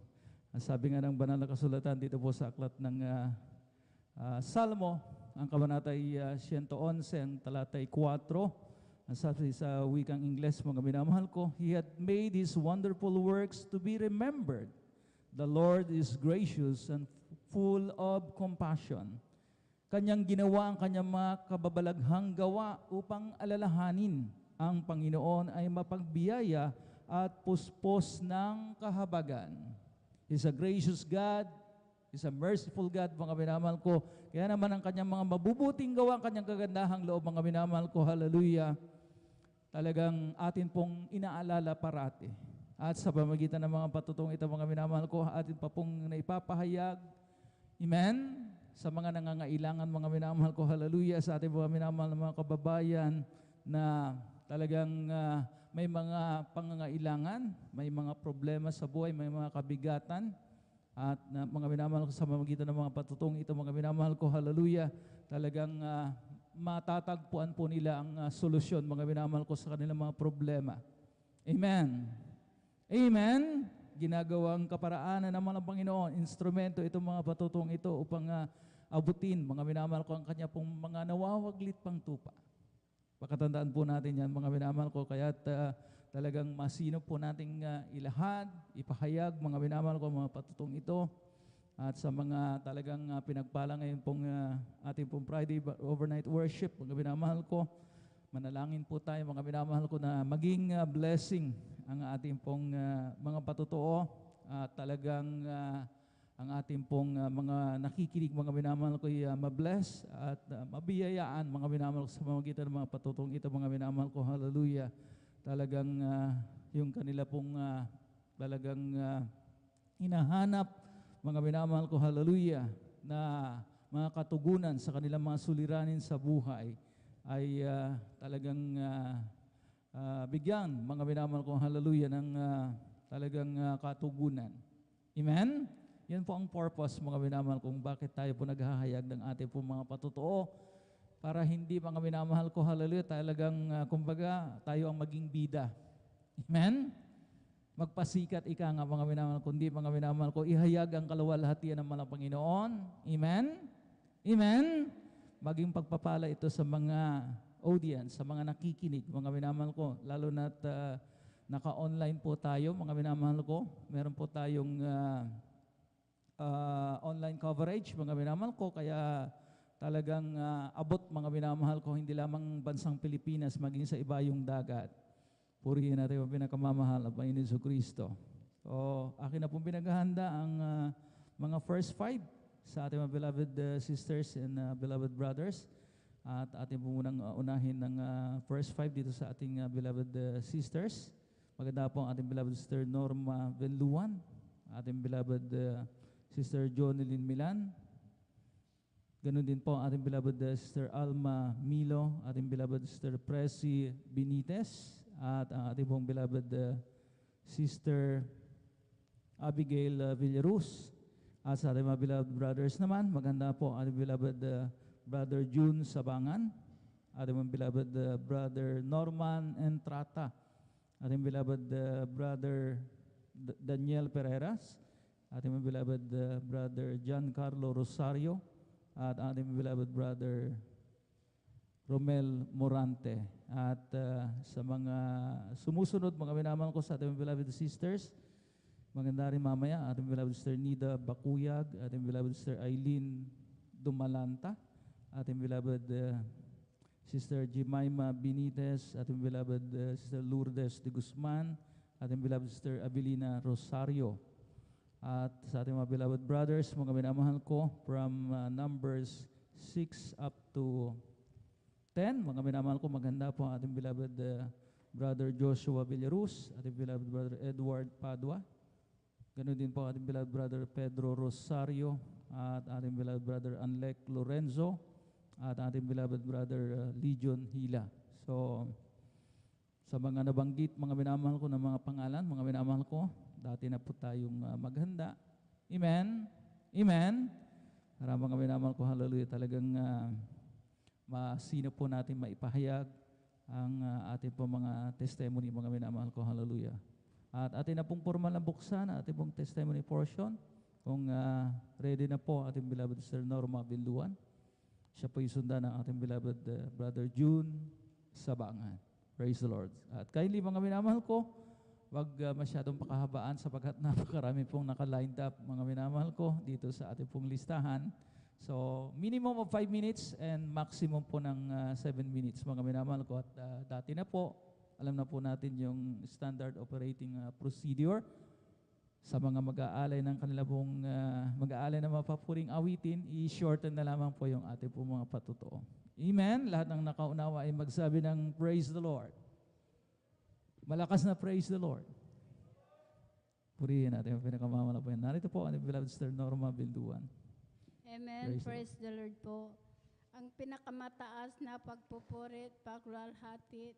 Ang sabi nga ng banal na kasulatan dito po sa aklat ng Salmo, ang kabanata ay 111, ang talata ay 4. Ang sabi sa wikang Ingles, mga minamahal ko, He had made His wonderful works to be remembered. The Lord is gracious and full of compassion. Kanyang ginawa ang kanyang mga kababalaghang gawa upang alalahanin ang Panginoon ay mapagbiyaya at puspos ng kahabagan. He's a gracious God, He's a merciful God, mga minamahal ko. Kaya naman ang kanyang mga mabubuting gawa, ang kanyang kagandahang loob, mga minamahal ko, hallelujah, talagang atin pong inaalala parati. At sa pamagitan ng mga patutong ito, mga minamahal ko, atin pa pong naipapahayag, amen, sa mga nangangailangan, mga minamahal ko, hallelujah, sa ating mga minamahal ng mga kababayan na talagang may mga pangangailangan, may mga problema sa buhay, may mga kabigatan, at mga minamahal ko, sa pamagitan ng mga patutong ito, mga minamahal ko, hallelujah, talagang matatagpuan po nila ang solusyon, mga minamahal ko, sa kanilang mga problema. Amen. Amen. Ginagawang kaparaanan naman ng Panginoon, instrumento itong mga patutong ito upang abutin, mga minamahal ko, ang kanya pong mga nawawaglit pang tupa. Pakatandaan po natin yan, mga minamahal ko, kaya talagang masino po nating ilahad, ipahayag, mga minamahal ko, mga patutong ito. At sa mga talagang pinagpala ngayon pong ating pong Friday overnight worship, mga minamahal ko, manalangin po tayo, mga minamahal ko, na maging blessing ang ating pong mga patutuo, at talagang ang ating pong mga nakikinig, mga minamahal ko, mabless at mabiyayaan, mga minamahal ko, sa pamamagitan ng mga patutong ito, mga minamahal ko, hallelujah, talagang yung kanila pong talagang hinahanap, mga minamahal ko, hallelujah, na mga katugunan sa kanilang mga suliranin sa buhay ay talagang bigyan, mga minamahal ko, hallelujah, ng talagang katugunan. Amen? Yan po ang purpose, mga minamahal, kung bakit tayo po naghahayag ng ating po mga patotoo. Para hindi, mga minamahal ko, hallelujah, talagang, kumbaga, tayo ang maging bida. Amen? Magpasikat ika nga, mga minamahal, kundi, mga minamahal ko, ihayag ang kaluwalhatian ng mga Panginoon. Amen? Amen? Maging pagpapala ito sa mga audience, sa mga nakikinig, mga minamahal ko, lalo na't naka-online po tayo, mga minamahal ko. Meron po tayong online coverage, mga minamahal ko, kaya talagang abot, mga minamahal ko, hindi lamang bansang Pilipinas, maging sa ibayong dagat. Purihin natin ang pinakamamahal na Panginoon Jesucristo. So, akin na pong pinaghahanda ang mga first 5 sa ating mga beloved sisters and beloved brothers. At ating po munang unahin ng first 5 dito sa ating beloved sisters. Maganda po ang ating beloved sister Norma Venluan, ating beloved Sister Jonelyn Milan. Ganun din po ang ating beloved Sister Alma Milo, ating beloved Sister Presi Benitez, at ang ating pong beloved Sister Abigail Villaruz. At sa ating mga beloved brothers naman, maganda po ang ating beloved Brother June Sabangan, ating mga beloved Brother Norman Entrata, ating beloved Brother Daniel Pereras, ating mga beloved Brother Giancarlo Rosario, at ating beloved Brother Romel Morante. At sa mga sumusunod, mga minamahal ko, sa ating beloved sisters, maganda rin mamaya, ating beloved Sister Nida Bakuyag, ating beloved Sister Eileen Dumalanta, ating beloved Sister Jemima Benitez, ating beloved Sister Lourdes de Guzman, ating beloved Sister Abilina Rosario. At sa ating mga beloved brothers, mga minamahal ko, from numbers 6 up to 10, mga minamahal ko, maganda po ang ating beloved Brother Joshua Villaruz, ating beloved Brother Edward Padua. Ganun din po ating beloved Brother Pedro Rosario, at ating beloved Brother Anlec Lorenzo, at ating beloved Brother Legion Hila. So, sa mga nabanggit, mga minamahal ko ng mga pangalan, mga minamahal ko, dati na po tayong maghanda. Amen? Amen? Para mga minamahal ko, hallelujah, talagang masino po natin maipahayag ang ating po mga testimony, mga minamahal ko, hallelujah. At atin na pong formal na buksan, ating pong testimony portion. Kung ready na po ating beloved Sister Norma Villuan, siya po isundan ng ating beloved Brother June Sabangan. Praise the Lord. At kindly, mga minamahal ko, wag masyadong pakahabaan sapagkat napakarami pong naka-lined up, mga minamahal ko, dito sa ating pong listahan. So, minimum of 5 minutes and maximum po ng 7 minutes, mga minamahal ko. At dati na po, alam na po natin yung standard operating procedure sa mga mag-aalay ng kanila pong mag-aalay ng mapapuring awitin, i-shorten na lamang po yung ating po mga patotoo. Amen? Lahat ng nakaunawa ay magsabi ng praise the Lord. Malakas na praise the Lord. Purihin natin yung pinakamamala po yan. Narito po ang beloved Sister Norma Villuan. Amen. Praise the Lord po. Ang pinakamataas na pagpupurit, pagluwalhati,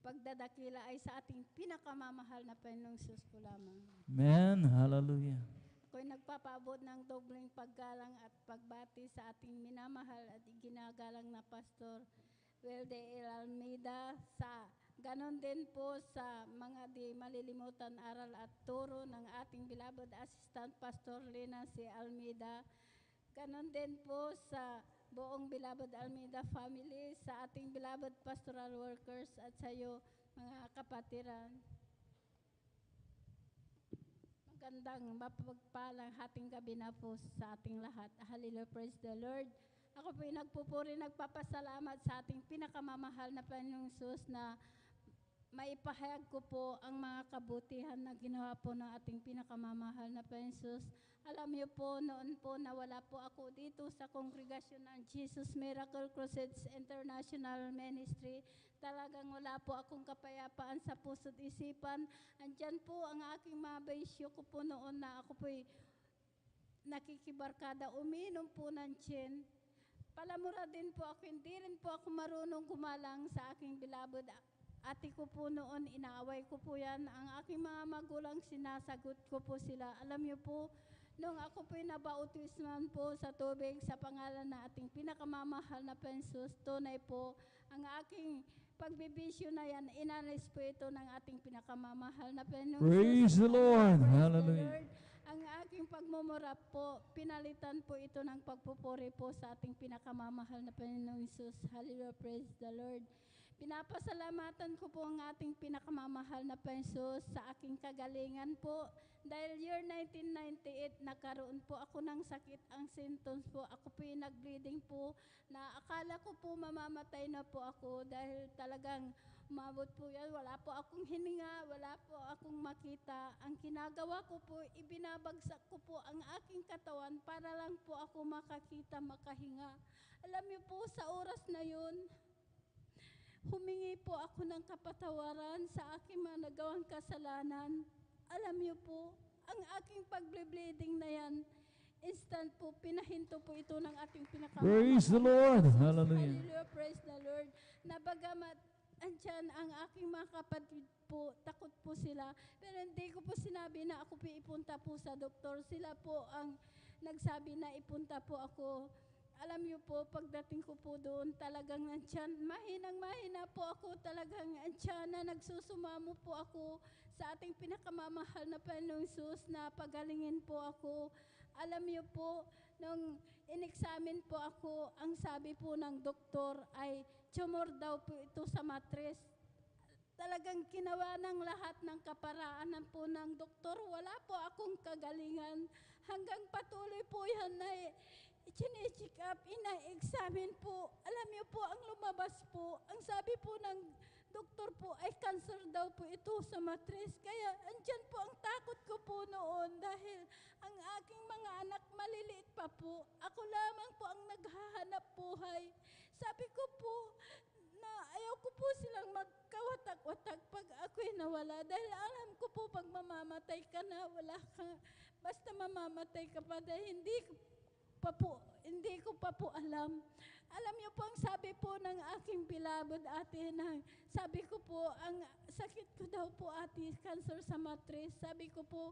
pagdadakila ay sa ating pinakamamahal na Panginoong Sus po lamang. Amen. Hallelujah. Ako'y nagpapaabot ng dobleng paggalang at pagbati sa ating minamahal at ginagalang na Pastor Wilde L. Almeida, sa ganon din po sa mga di malilimutan aral at turo ng ating beloved Assistant Pastor Lina C. Almeida. Ganon din po sa buong beloved Almeida family, sa ating beloved pastoral workers at sa iyo, mga kapatiran. Magandang mapagpalang hating gabi na po sa ating lahat. Hallelujah, praise the Lord. Ako po nagpupuri, nagpapasalamat sa ating pinakamamahal na Panginoong Sus na maipahayag ko po ang mga kabutihan na ginawa po ng ating pinakamamahal na Panginoong Sus. Alam niyo po, noon po na wala po ako dito sa kongregasyon ng Jesus Miracle Crusades International Ministry, talagang wala po akong kapayapaan sa puso't isipan. Andyan po ang aking mga baysyo ko po noon na ako po'y nakikibarkada, uminom po ng gin. Palamura din po ako, hindi rin po ako marunong gumalang sa aking beloved ate ko po noon, inaaway ko po yan. Ang aking mga magulang, sinasagot ko po sila. Alam niyo po, nung ako po'y nabautisman po sa tubig sa pangalan na ating pinakamamahal na Pensus, tunay po ang aking pagbibisyo na yan, inalis po ito ng ating pinakamamahal na Pensus. Praise the Lord. Praise the Hallelujah. Lord. Ang aking pagmumura po, pinalitan po ito ng pagpupuri po sa ating pinakamamahal na Panginoong Hesus. Hallelujah, praise the Lord. Pinapasalamatan ko po ang ating pinakamamahal na Panginoon sa aking kagalingan po. Dahil year 1998, nagkaroon po ako ng sakit, ang symptoms po. Ako po yung nag-bleeding po na akala ko po mamamatay na po ako dahil talagang umabot po yan. Wala po akong hininga, wala po akong makita. Ang ginagawa ko po, ibinabagsak ko po ang aking katawan para lang po ako makakita, makahinga. Alam niyo po, sa oras na yun, humingi po ako ng kapatawaran sa aking mga nagawang kasalanan. Alam niyo po, ang aking pag-bleeding na yan, instant po, pinahinto po ito ng ating pinakamamahal. Praise the Lord. Hallelujah. Hallelujah. Praise the Lord. Nabagamat andyan ang aking mga kapatid po, takot po sila. Pero hindi ko po sinabi na ako po ipunta po sa doktor. Sila po ang nagsabi na ipunta po ako. Alam niyo po, pagdating ko po doon, talagang andyan, mahina po ako, talagang andyan na nagsusumamo po ako sa ating pinakamamahal na Panginoong Hesus na pagalingin po ako. Alam niyo po, nung in-examine po ako, ang sabi po ng doktor ay tumor daw po ito sa matres. Talagang ginawa ng lahat ng kaparaanan po ng doktor. Wala po akong kagalingan. Hanggang patuloy po yan na chine-check up, ina-examine po. Alam niyo po, ang lumabas po, ang sabi po ng doktor po ay cancer daw po ito sa matres. Kaya andyan po ang takot ko po noon dahil ang aking mga anak maliliit pa po. Ako lamang po ang naghahanap buhay. Sabi ko po na ayaw ko po silang magkawatak-watak pag ako'y nawala dahil alam ko po pag mamamatay ka na, wala ka, basta mamamatay ka pa dahil hindi ko pa po alam. Alam niyo po ang sabi po ng aking beloved ate na sabi ko po, ang sakit ko daw po ate, cancer sa matres. Sabi ko po,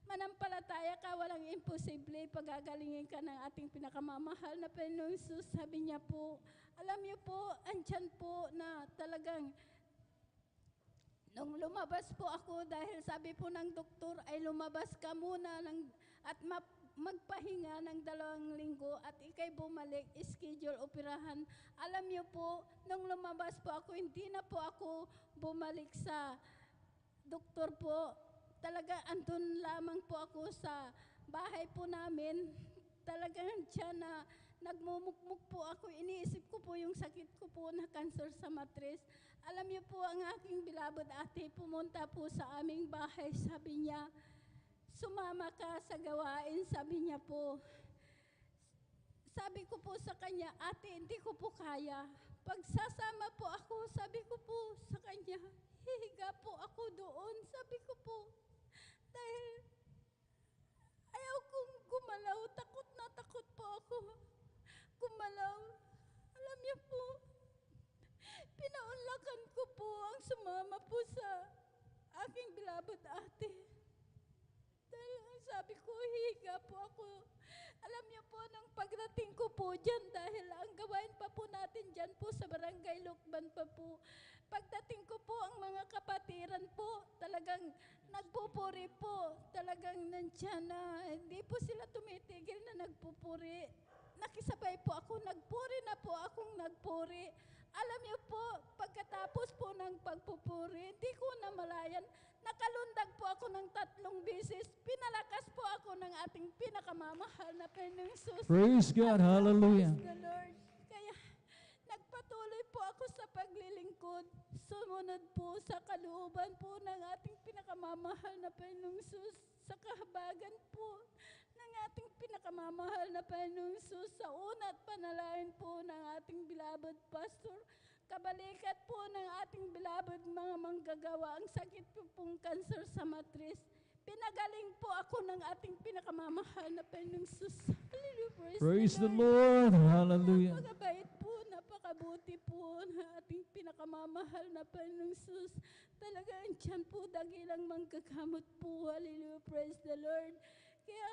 manampalataya ka, walang imposible, pagagalingin ka ng ating pinakamamahal na Panginoong Hesus. Sabi niya po, alam niyo po, andyan po na talagang nung lumabas po ako dahil sabi po ng doktor ay lumabas ka muna at magpahinga ng 2 linggo at ikay bumalik, schedule, operahan. Alam niyo po, nung lumabas po ako, hindi na po ako bumalik sa doktor po. Talaga andun lamang po ako sa bahay po namin. Talagang dyan na nagmumukmuk po ako. Iniisip ko po yung sakit ko po na cancer sa matres. Alam niyo po, ang aking beloved ate pumunta po sa aming bahay. Sabi niya, sumama ka sa gawain, sabi niya po. Sabi ko po sa kanya, ate, hindi ko po kaya. Pagsasama po ako, sabi ko po sa kanya, hihiga po ako doon, sabi ko po. Dahil ayaw kong gumalaw, takot na takot po ako gumalaw. Alam niyo po, pinaunlakan ko po ang sumama po sa aking beloved ate. Dahil sabi ko, hihiga po ako. Alam niyo po, nang pagdating ko po dyan, dahil ang gawain pa po natin dyan po sa Barangay Lukban pa po. Pagdating ko po, ang mga kapatiran po, talagang nagpupuri po. Talagang nandyan na, hindi po sila tumitigil na nagpupuri. Nakisabay po ako, nagpuri na po akong nagpuri. Alam niyo po, pagkatapos po ng pagpupuri, hindi ko namalayan, nakalundag po ako ng 3 beses. Pinalakas po ako ng ating pinakamamahal na Panginoong Hesus. Praise God. Hallelujah. Praise the Lord. Kaya nagpatuloy po ako sa paglilingkod. Sumunod po sa kalooban po ng ating pinakamamahal na Panginoong Hesus. Sa kahabagan po ng ating pinakamamahal na Panginoong Hesus. Sa una at panalangin po ng ating beloved pastor. Kabalikat po ng ating beloved mga manggagawa, ang sakit po pong cancer sa matres. Pinagaling po ako ng ating pinakamamahal na Panginoong Hesus. Hallelujah. Praise the Lord. Hallelujah. Napakabait po, napakabuti po ng ating pinakamamahal na Panginoong Hesus. Talagang dyan po dagilang manggagamot po. Hallelujah. Praise the Lord. Kaya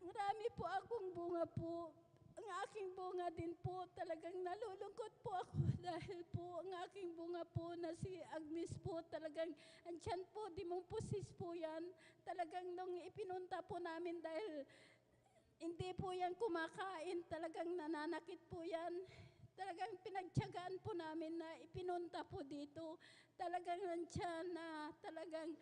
marami po akong bunga po. Ang aking bunga din po, talagang nalulungkot po ako dahil po ang aking bunga po na si Agnes po, talagang andyan po, dimumpusis po yan. Talagang nung ipinunta po namin dahil hindi po yan kumakain, talagang nananakit po yan. Talagang pinagtiyagaan po namin na ipinunta po dito. Talagang nandyan na talagang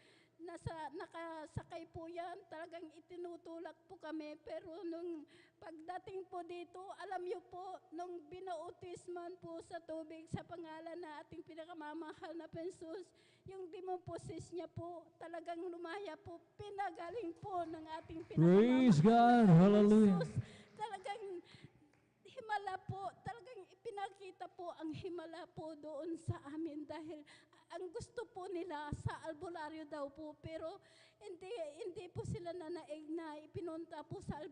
nakasakay po yan. Talagang itinutulak po kami. Pero nung pagdating po dito, alam niyo po, nung binautisman po sa tubig sa pangalan na ating pinakamamahal na Jesus, yung demon-possess niya po, talagang lumaya po, pinagaling po ng ating Praise pinakamamahal God. na Hallelujah. Jesus. Talagang himala po, talagang ipinakita po ang himala po doon sa amin dahil ang gusto po nila sa albularyo daw po, pero hindi po sila nanaig na ipinunta po sa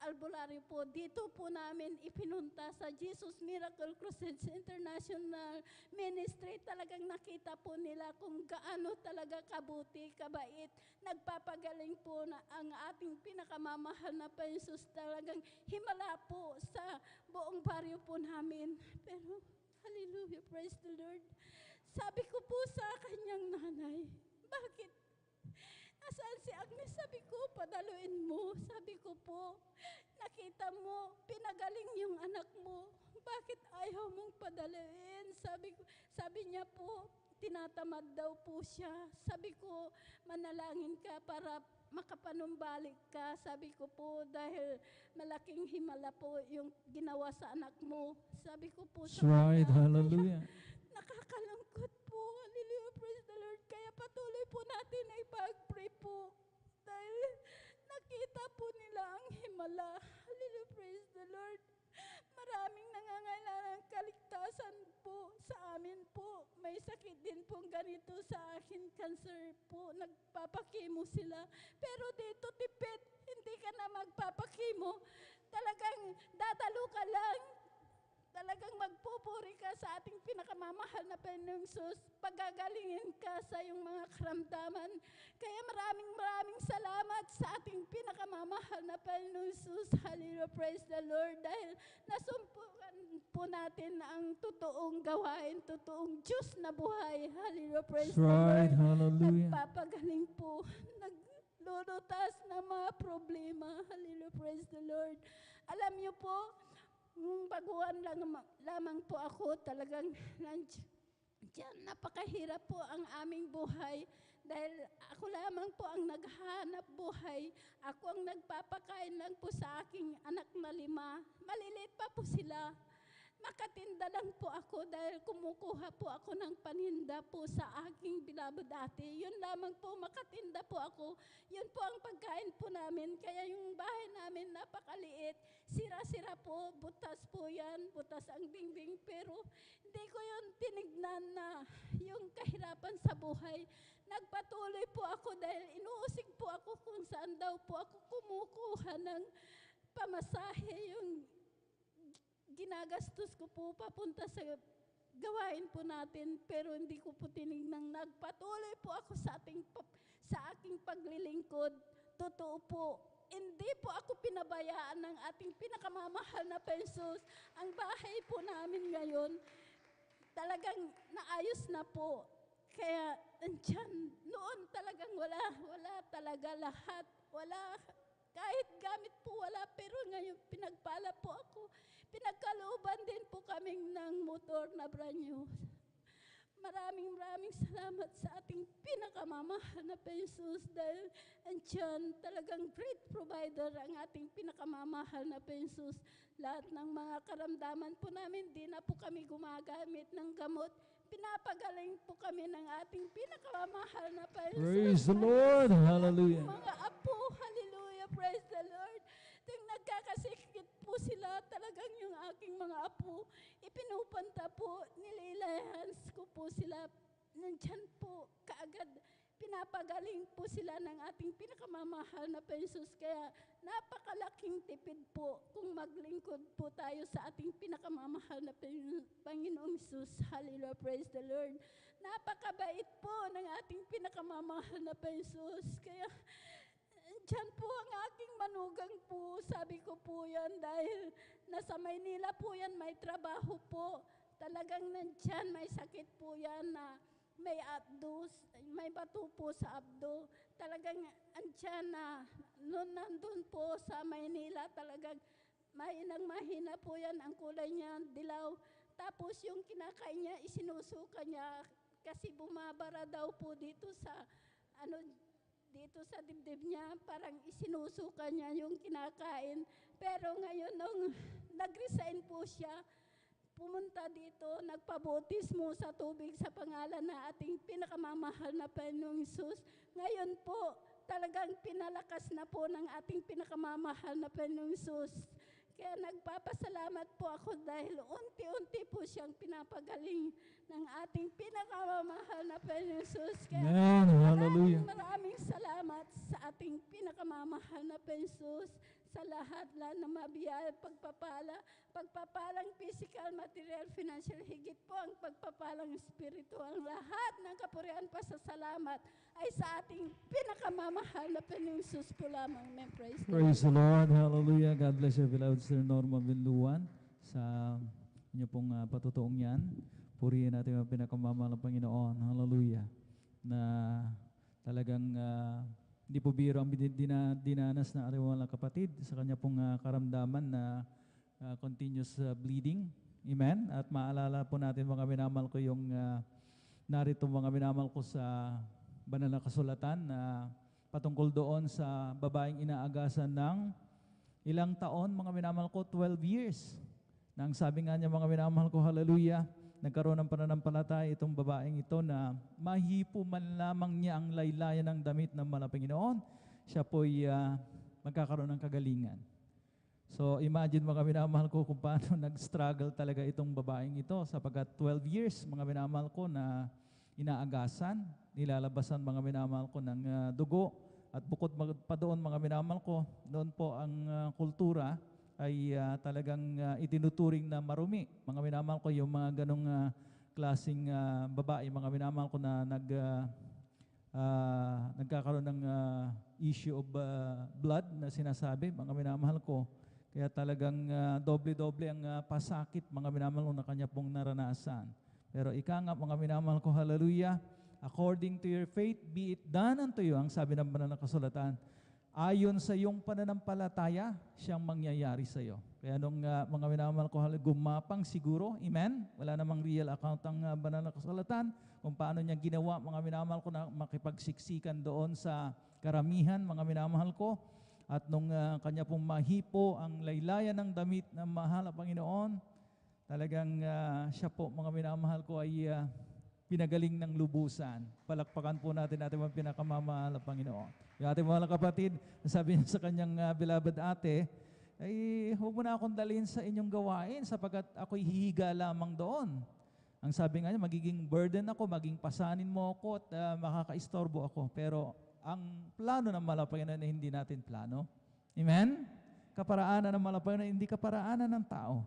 albularyo po. Dito po namin ipinunta sa Jesus Miracle Crusades International Ministry. Talagang nakita po nila kung gaano talaga kabuti, kabait. Nagpapagaling po na ang ating pinakamamahal na Jesus. Talagang himala po sa buong baryo po namin. Pero, hallelujah, praise the Lord. Sabi ko po sa kanyang nanay, bakit? Nasaan si Agnes? Sabi ko, padaluin mo. Sabi ko po, nakita mo, pinagaling yung anak mo. Bakit ayaw mong padaluin? Sabi niya po, tinatamad daw po siya. Sabi ko, manalangin ka para makapanumbalik ka. Sabi ko po, dahil malaking himala po yung ginawa sa anak mo. Sabi ko po That's right. Hallelujah. nakakalungkot po. Hallelujah, praise the Lord. Kaya patuloy po natin ay pag-pray po. Dahil nakita po nila ang himala. Hallelujah, praise the Lord. Maraming nangangailangan ng kaligtasan po sa amin po. May sakit din pong ganito sa akin, cancer po. Nagpapakimo sila. Pero dito tipid, hindi ka na magpapakimo. Talagang dadalo ka lang. Talagang magpupuri ka sa ating pinakamamahal na Panginoong Sus. Pagagalingin ka sa iyong mga karamdaman. Kaya maraming salamat sa ating pinakamamahal na Panginoong Sus. Hallelujah, praise the Lord. Dahil nasumpukan po natin ang totoong gawain, totoong Diyos na buhay. Hallelujah, praise That's the right. Lord. Hallelujah. Nagpapagaling po. Naglulutas ng mga problema. Hallelujah, praise the Lord. Alam niyo po, baguhan lamang po ako, talagang nandiyan, napakahirap po ang aming buhay dahil ako lamang po ang naghahanap buhay. Ako ang nagpapakain lang po sa aking anak na 5. Maliliit pa po sila. Makatinda lang po ako dahil kumukuha po ako ng paninda po sa aking bilabo dati. Yun lamang po, makatinda po ako. Yun po ang pagkain po namin. Kaya yung bahay namin napakaliit. Sira-sira po, butas po yan, butas ang dingding. Pero hindi ko yun tinignan na yung kahirapan sa buhay. Nagpatuloy po ako dahil inuusig po ako kung saan daw po ako kumukuha ng pamasahe, yung ginagastos ko po papunta sa gawain po natin, pero hindi ko po tinignan. Nagpatuloy po ako sa aking paglilingkod. Totoo po, hindi po ako pinabayaan ng ating pinakamamahal na Jesus. Ang bahay po namin ngayon, talagang naayos na po. Kaya andyan, noon talagang wala talaga lahat. Wala, kahit gamit po wala, pero ngayon pinagpala po ako. Pinagkalooban din po kaming ng motor na brand new. Maraming salamat sa ating pinakamamahal na Jesus dahil andyan talagang great provider ang ating pinakamamahal na Jesus. Lahat ng mga karamdaman po namin, di na po kami gumagamit ng gamot. Pinapagaling po kami ng ating pinakamamahal na Jesus. Praise the Lord. Hallelujah. Mga apo, hallelujah, praise the Lord. Ting nagkakasikit po sila, talagang yung aking mga apo, ipinupanta po, nililahans ko po sila, nandyan po, kaagad, pinapagaling po sila ng ating pinakamamahal na Jesus. Kaya napakalaking tipid po kung maglingkod po tayo sa ating pinakamamahal na Panginoong Jesus. Hallelujah, praise the Lord. Napakabait po ng ating pinakamamahal na Jesus. Kaya Diyan po ang aking manugang po. Sabi ko po yan dahil nasa Maynila po yan, may trabaho po. Talagang nandyan, may sakit po yan na may abdos, may bato po sa abdo. Talagang andyan na, noon nandun po sa Maynila, talagang mahina po yan, ang kulay niya dilaw. Tapos yung kinakain niya, isinusuka niya kasi bumabara daw po dito sa dito sa dibdib niya, parang isinusuka niya yung kinakain. Pero ngayon, nung nag-resign po siya, pumunta dito, nagpabotismo sa tubig sa pangalan na ating pinakamamahal na Panginoong Hesus. Ngayon po, talagang pinalakas na po ng ating pinakamamahal na Panginoong Hesus. Kaya nagpapasalamat po ako dahil unti-unti po siyang pinapagaling ng ating pinakamamahal na Panginoong Hesus. Kaya Amen. Hallelujah. maraming salamat sa ating pinakamamahal na Panginoong Hesus sa lahat na mabiyaya, pagpapalang physical, material, financial, higit po ang pagpapalang spiritual. Lahat ng kapurihan pa sa salamat ay sa ating pinakamamahal na Panginoong Hesus po lamang. Amen. Praise the Lord. Hallelujah. God bless you, beloved Sir Norma Binluan, sa inyo pong patutuong yan. Purihin natin ang pinakamamahal ng Panginoon. Hallelujah. Na talagang hindi po biro ang dinanas na ating mga kapatid sa kanya pong karamdaman na continuous bleeding. Amen. At maalala po natin mga minamahal ko yung narito mga minamahal ko sa banal na kasulatan na patungkol doon sa babaeng inaagasan ng ilang taon, mga minamahal ko, 12 years. Nang sabi nga niya mga minamahal ko, hallelujah, nagkaroon ng pananampalataya itong babaeng ito na mahipo man lamang niya ang laylayan ng damit ng Panginoon, siya po'y magkakaroon ng kagalingan. So imagine mga minamahal ko kung paano nag-struggle talaga itong babaeng ito sapagkat 12 years mga minamahal ko na inaagasan, nilalabasan mga minamahal ko ng dugo at bukod pa doon mga minamahal ko, doon po ang kultura ay talagang itinuturing na marumi. Mga minamahal ko yung mga ganong klaseng babae, mga minamahal ko na nagkakaroon ng issue of blood na sinasabi, mga minamahal ko. Kaya talagang doble-doble ang pasakit, mga minamahal ko na kanya pong naranasan. Pero ika nga, mga minamahal ko, hallelujah, according to your faith, be it done unto you, ang sabi ng banal na kasulatan, ayon sa iyong pananampalataya, siyang mangyayari sa iyo. Kaya nung mga minamahal ko, gumapang siguro, amen? Wala namang real account ang banal na kasulatan kung paano niya ginawa, mga minamahal ko, na makipagsiksikan doon sa karamihan, mga minamahal ko. At nung kanya pong mahipo ang laylayan ng damit ng mahal na Panginoon, talagang siya po, mga minamahal ko, ay pinagaling ng lubusan. Palakpakan po natin mga pinakamamahal na Panginoon. Yung ating mga kapatid, sabi niya sa kanyang beloved ate, ay huwag mo na akong dalhin sa inyong gawain sapagkat ako'y hihiga lamang doon. Ang sabi nga niya, magiging burden ako, maging pasanin mo ako at makakaistorbo ako. Pero ang plano ng Panginoon ay hindi natin plano. Amen? Kaparaanan ng Panginoon, hindi kaparaanan ng tao.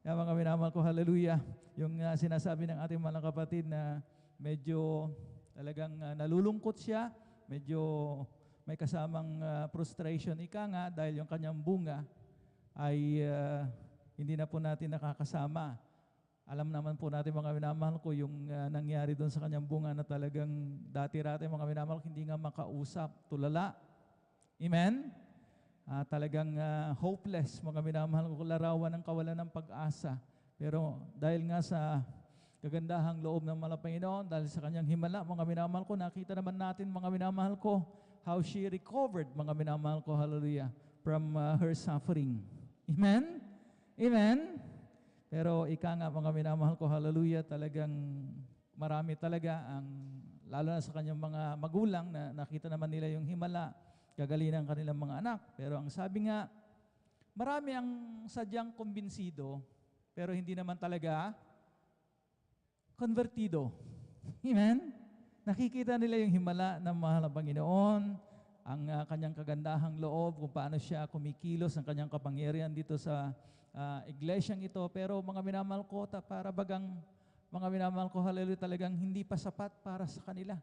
Kaya mga minamahal ko, hallelujah, yung sinasabi ng ating mga kapatid na medyo talagang nalulungkot siya, medyo may kasamang frustration. Ika nga, dahil yung kanyang bunga ay hindi na po natin nakakasama. Alam naman po natin mga minamahal ko yung nangyari doon sa kanyang bunga na talagang dati-rati mga minamahal ko hindi nga makausap, tulala. Amen? Talagang hopeless, mga minamahal ko, larawan ng kawalan ng pag-asa. Pero dahil nga sa kagandahang loob ng Panginoon, dahil sa kanyang himala, mga minamahal ko, nakita naman natin, mga minamahal ko, how she recovered, mga minamahal ko, hallelujah, from her suffering. Amen? Amen? Pero ika nga, mga minamahal ko, hallelujah, talagang marami talaga ang, lalo na sa kanyang mga magulang, na nakita naman nila yung himala, gagalingan ng kanilang mga anak. Pero ang sabi nga, marami ang sadyang kumbinsido, pero hindi naman talaga konvertido. Amen? Nakikita nila yung himala ng mahal na Panginoon, ang kanyang kagandahang loob, kung paano siya kumikilos, ang kanyang kapangyarihan dito sa iglesyang ito. Pero mga minamahal ko, para bagang mga minamahal ko, hallelujah, talagang hindi pa sapat para sa kanila.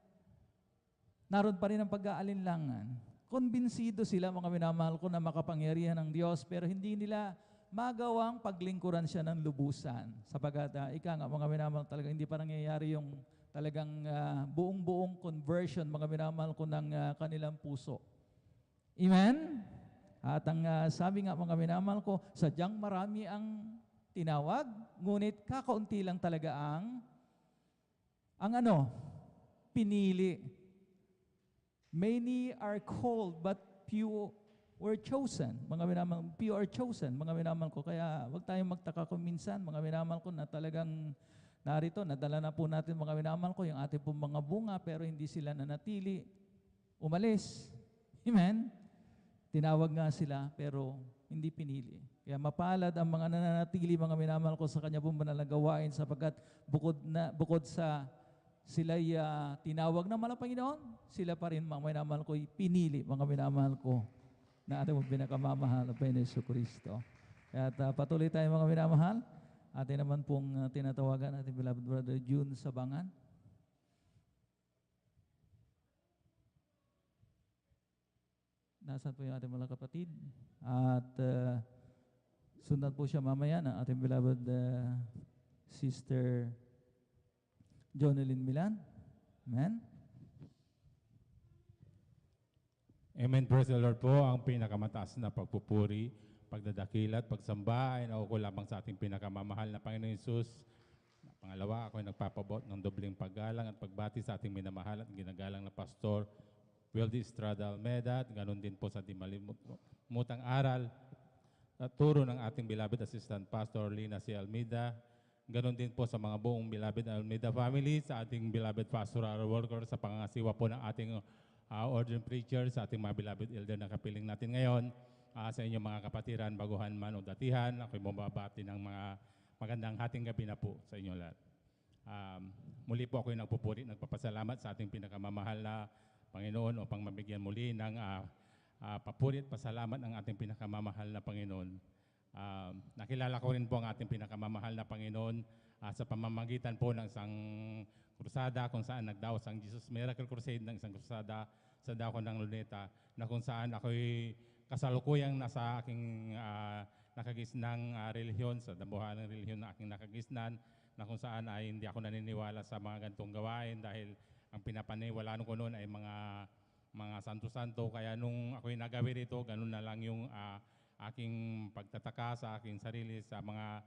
Naroon pa rin ang pag-aalinlangan. Konbinsido sila, mga minamahal ko, na makapangyarihan ng Diyos, pero hindi nila magawang paglingkuran siya ng lubusan. Sapagat, ika nga, mga minamahal, talaga hindi pa nangyayari yung talagang buong-buong conversion, mga minamahal ko, ng kanilang puso. Amen? At ang sabi nga, mga minamahal ko, sadyang marami ang tinawag, ngunit kakaunti lang talaga ang pinili. Many are called, but few were chosen. Mga minamahal, few are chosen, mga minamahal ko. Kaya wag tayong magtaka kung minsan, mga minamahal ko, na talagang narito, nadala na po natin, mga minamahal ko, yung ating pong mga bunga, pero hindi sila nanatili, umalis. Amen? Tinawag nga sila, pero hindi pinili. Kaya mapalad ang mga nananatili, mga minamahal ko, sa kanya pong banal na gawain, sapagkat bukod sa sila'y tinawag ng mahal na Panginoon, sila pa rin, mga minamahal ko, pinili, mga minamahal ko, na ating mong pinakamamahal na Panginoon Jesucristo. Kaya patuloy tayo, mga minamahal. Atin naman pong tinatawagan ating beloved brother June Sabangan. Nasaan po yung ating mga kapatid? At sundan po siya mamaya ng ating beloved Sister Jonelyn Milan. Amen? Amen. Praise the Lord po. Ang pinakamataas na pagpupuri, pagdadakilat, pagsamba ay nauko lamang sa ating pinakamamahal na Panginoon Hesus. Pangalawa, ako ay nagpapabot ng dobling paggalang at pagbati sa ating minamahal at ginagalang na Pastor Wildy Estrada Almeda. At ganun din po sa ating malimutang aral at turo ng ating beloved Assistant Pastor Lina C. Almeida. Ganon din po sa mga buong beloved Almeida family, sa ating beloved pastoral worker, sa pangangasiwa po ng ating ordained preacher, sa ating mga beloved elder na kapiling natin ngayon, sa inyong mga kapatiran, baguhan man o datihan. Ako'y bumabati ng mga magandang hating gabi na po sa inyo lahat. Muli po ako'y nagpupuri, nagpapasalamat sa ating pinakamamahal na Panginoon upang mabigyan muli ng papuri at pasalamat ng ating pinakamamahal na Panginoon. Nakilala ko rin po ang ating pinakamamahal na Panginoon sa pamamagitan po ng isang krusada kung saan nagdaos ang Jesus Miracle Crusade, ng isang krusada sa dako ng Luneta, na kung saan ako'y kasalukuyang nasa aking nakagisnang relihiyon, sa damuhan ng relihiyon na aking nakagisnan, na kung saan ay hindi ako naniniwala sa mga ganitong gawain dahil ang pinapaniwalaan ko noon ay mga santo-santo. Kaya nung ako'y nagawi rito, ganun na lang yung aking pagtataka sa aking sarili, sa mga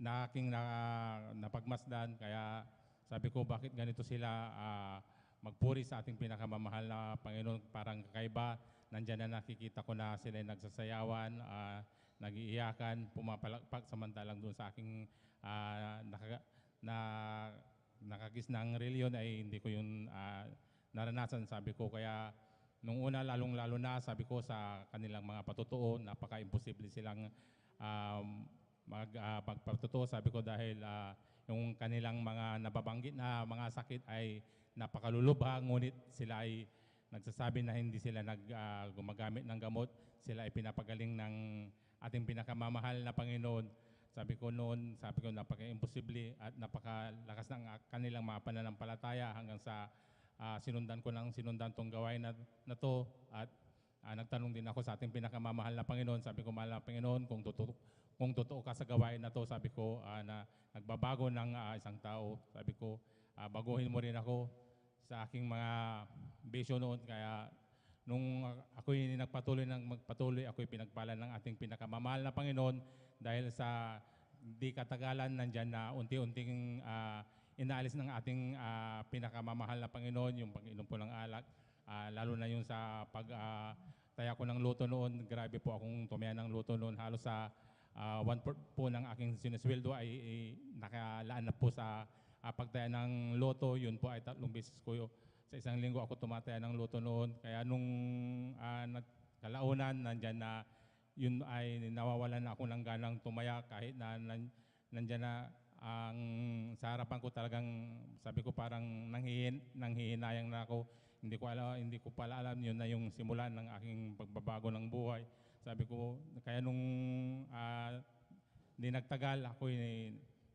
na aking napagmasdan. Kaya sabi ko, bakit ganito sila magpuri sa ating pinakamamahal na Panginoon, parang kakaiba. Nandyan na nakikita ko na sila nagsasayawan, nag-iiyakan, pumapalakpak, samantalang doon sa aking nakagisnang reliyon ay hindi ko yun naranasan, sabi ko. Kaya nung una, lalong-lalo na, sabi ko sa kanilang mga patutuo, napaka-imposible silang magpatutuo, sabi ko, dahil yung kanilang mga nababanggit na mga sakit ay napakalulubha, ngunit sila ay nagsasabi na hindi sila gumagamit ng gamot, sila ay pinapagaling ng ating pinakamamahal na Panginoon. Sabi ko noon, napaka-imposible at napakalakas ng kanilang mga pananampalataya, hanggang sa sinundan tong gawain na to. At nagtanong din ako sa ating pinakamamahal na Panginoon. Sabi ko, mahal na Panginoon, kung totoo ka sa gawain na to, sabi ko, na nagbabago ng isang tao, sabi ko, baguhin mo rin ako sa aking mga bisyo noon. Kaya nung ako'y magpatuloy, ako'y pinagpala ng ating pinakamamahal na Panginoon, dahil sa di katagalan, nandyan na unti-unting inaalis ng ating pinakamamahal na Panginoon yung pag-inom po ng alak, lalo na yung sa pagtaya ko ng luto noon. Grabe po akong tumaya ng luto noon. Halos sa 1/4 po ng aking sinisweldo ay nakalaan na po sa pagtaya ng luto. Yun po ay 3 beses ko sa isang linggo ako tumataya ng luto noon. Kaya nung kalaunan, nandyan na, yun ay nawawalan na ako ng ganang tumaya, kahit na nandyan na ang sa harapan ko. Talagang sabi ko, parang nanghihinayang na ako. Hindi ko pala alam yun na yung simulan ng aking pagbabago ng buhay. Sabi ko, kaya nung di nagtagal, ako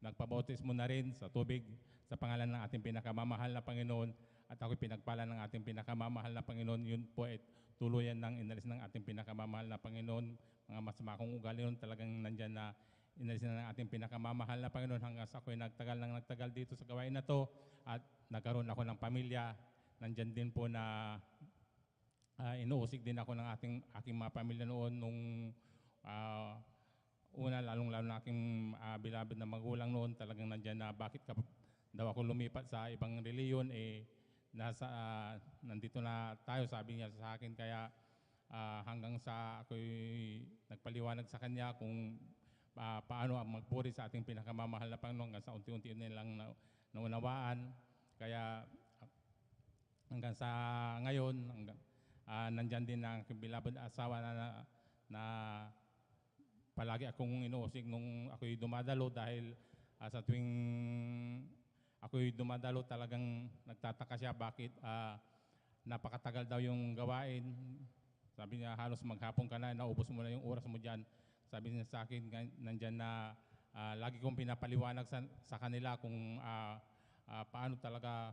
nagpabautismo na rin sa tubig sa pangalan ng ating pinakamamahal na Panginoon at ako'y pinagpala ng ating pinakamamahal na Panginoon. Yun po ay tuluyan ng inalis ng ating pinakamamahal na Panginoon. Mga masama kong ugali nun talagang nandyan na inalis na ng ating pinakamamahal na Panginoon hanggang sa ako'y nagtagal dito sa gawain na to at nagkaroon ako ng pamilya. Nandyan din po na inuusig din ako ng aking mga pamilya noon nung una, lalong-lalo na aking beloved na magulang noon, talagang nandyan na bakit ka daw ako lumipat sa ibang reliyon, nandito na tayo, sabi niya sa akin, kaya hanggang sa ako'y nagpaliwanag sa kanya kung paano ang magpuri sa ating pinakamamahal na Panginoon, hanggang sa unti-unti nilang naunawaan, kaya hanggang sa ngayon, nandyan din ang aking beloved asawa na palagi akong inuusig nung ako'y dumadalo dahil sa tuwing ako'y dumadalo talagang nagtataka siya bakit napakatagal daw yung gawain. Sabi niya halos maghapon ka na, naubos mo na yung oras mo dyan. Sabi niya sa akin, nandyan na lagi kong pinapaliwanag sa kanila kung paano talaga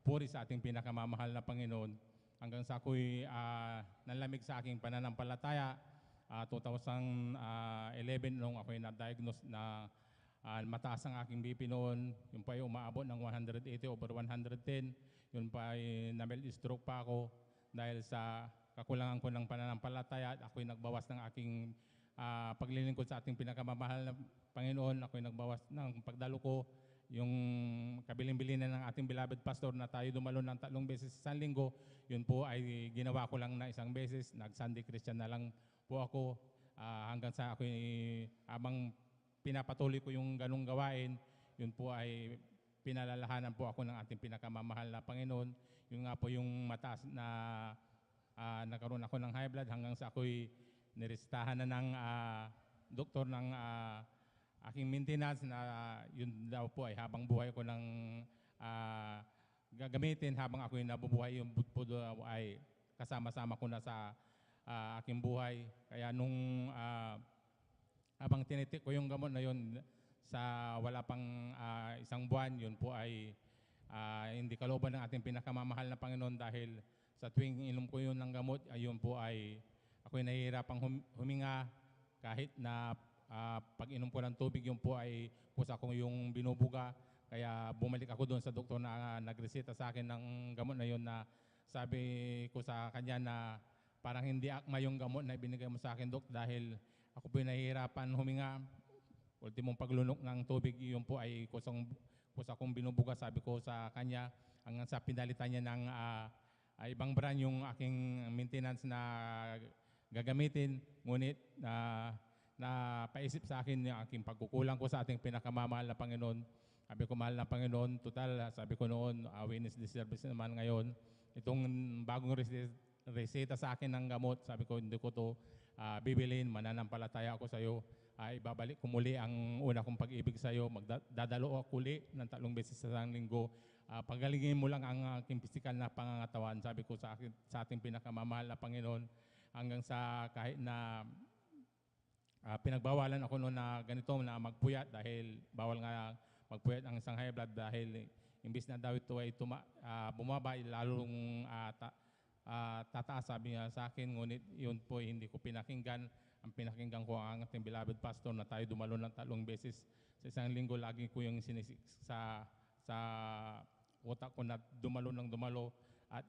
puri sa ating pinakamamahal na Panginoon. Hanggang sa ako'y nalamig sa aking pananampalataya, 2011 nung ako'y na-diagnose na mataas ang aking BP noon, yun pa ay umaabot ng 180/110, yun pa ay na-stroke pa ako dahil sa kakulangan ko ng pananampalataya at ako'y nagbawas ng aking paglilingkod sa ating pinakamamahal na Panginoon, ako'y nagbawas ng pagdalo ko, yung kabilin-bilinan ng ating beloved pastor na tayo dumalo ng 3 beses sa linggo, yun po ay ginawa ko lang na 1 beses, nag-Sunday Christian na lang po ako hanggang sa ako'y habang pinapatuloy ko yung ganong gawain, yun po ay pinalalahanan po ako ng ating pinakamamahal na Panginoon. Yun nga po yung mataas na nagkaroon ako ng high blood hanggang sa ako'y nirestahan na ng doktor ng aking maintenance na yun daw po ay habang buhay ko ng gagamitin habang ako'y nabubuhay, yung po ay kasama-sama ko na sa aking buhay. Kaya nung habang tinitik ko yung gamot na yun sa wala pang 1 buwan, yun po ay hindi kalooban ng ating pinakamamahal na Panginoon dahil sa tuwing inom ko yun ng gamot, ayun po ay ako'y nahihirapang huminga kahit na pag inom ko ng tubig, yun po ay kusa ko yung binubuga. Kaya bumalik ako doon sa doktor na nagreseta sa akin ng gamot na yun na sabi ko sa kanya na parang hindi akma yung gamot na ibinigay mo sa akin, Dok, dahil ako po nahihirapan huminga. Ultimong paglunok ng tubig, yun po ay kusa kong binubuga, sabi ko sa kanya, hanggang sa pinalitan niya ng ibang brand yung aking maintenance na gagamitin. Ngunit na paisip sa akin yung aking pagkukulang ko sa ating pinakamamahal na Panginoon. Sabi ko, mahal na Panginoon, total, sabi ko noon, witness this service naman ngayon, itong bagong reseta sa akin ng gamot, sabi ko, hindi ko to bibilin, mananampalataya ako sa iyo, ibabalik ko muli ang una kong pag-ibig sa iyo, magdadalo ako uli ng 3 beses sa isang linggo, pagalingin mo lang ang aking pisikal na pangangatawan, sabi ko sa ating pinakamamahal na Panginoon, hanggang sa kahit na pinagbawalan ako noon na ganito na magpuyat dahil bawal nga magpuyat ang isang high blood dahil imbis na daw ito ay bumaba, lalong tataas, sabi niya sa akin. Ngunit yun po hindi ko pinakinggan. Ang pinakinggan ko ang ating beloved pastor na tayo dumalo ng 3 beses sa isang linggo. Lagi ko yung sinisik sa utak ko na dumalo ng dumalo at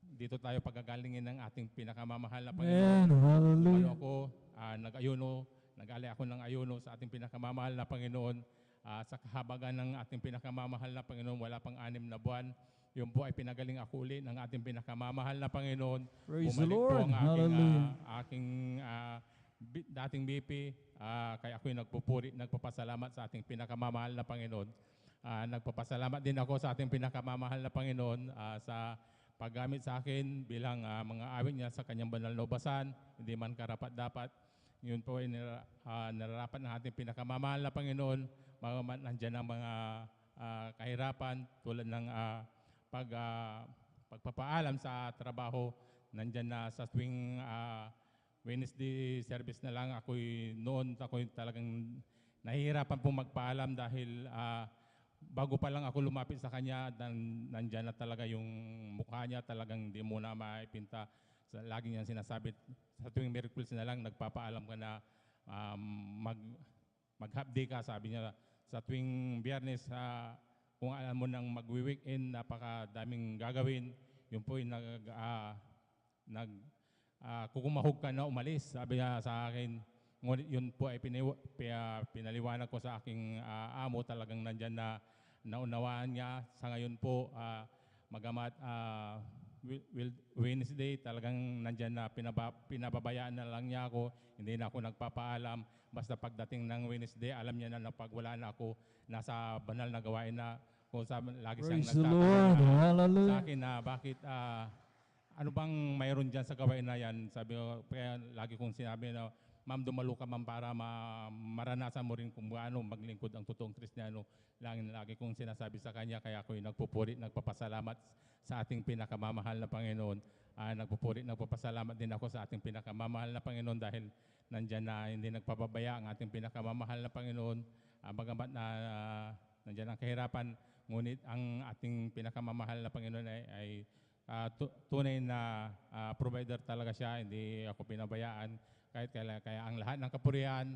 dito tayo pagagalingin ng ating pinakamamahal na Panginoon. Dumalo ako, nag-ayuno, nag-alay ako ng ayuno sa ating pinakamamahal na Panginoon. Sa kahabagan ng ating pinakamamahal na Panginoon, wala pang 6 na buwan. Yun po ay pinagaling ako uli ng ating pinakamamahal na Panginoon. Praise the Bumalik Lord. po ang Hallelujah. aking dating BP. Kaya ako'y nagpapasalamat sa ating pinakamamahal na Panginoon. Nagpapasalamat din ako sa ating pinakamamahal na Panginoon sa paggamit sa akin bilang mga awit niya sa kanyang banal na ubasan, hindi man karapat-dapat. Yun po ay nararapat ng ating pinakamamahal na Panginoon. Nandiyan ang mga kahirapan tulad ng pagpapaalam sa trabaho. Nandiyan na sa tuwing Wednesday service na lang, ako'y talagang nahihirapan pong magpaalam dahil bago pa lang ako lumapit sa kanya, nandyan na talaga yung mukha niya, talagang hindi mo na maipinta. Lagi niyang sinasabi, sa tuwing miracles na lang, nagpapaalam ka na mag-half day ka, sabi niya. Sa tuwing Biyernes, kung alam mo nang mag-weekend, napakadaming gagawin, yun po yung kukumahog ka na umalis, sabi niya sa akin. Ngunit yun po ay pinaliwanag ko sa aking amo, talagang nandyan na naunawaan niya. Sa ngayon po, magamat Wednesday, talagang nandyan na pinababayaan na lang niya ako, hindi na ako nagpapaalam. Basta pagdating ng Wednesday, alam niya na pag wala na ako, nasa banal na gawain na kung lagi siyang Praise the Lord. sa Hallelujah. akin na bakit ano bang mayroon dyan sa gawain na yan. Sabi ko, kaya lagi kong sinabi na, ma'am, dumalo ka ma'am para maranasan mo rin kung gaano maglingkod ang totoong Kristiyano. Lagi kong sinasabi sa kanya, kaya ako'y nagpupuri, nagpapasalamat sa ating pinakamamahal na Panginoon. Nagpupuri, nagpapasalamat din ako sa ating pinakamamahal na Panginoon dahil nandyan na hindi nagpapabaya ang ating pinakamamahal na Panginoon. Bagamat na nandyan ang kahirapan, ngunit ang ating pinakamamahal na Panginoon ay tunay na provider talaga siya, hindi ako pinabayaan. Kaya ang lahat ng kapurihan,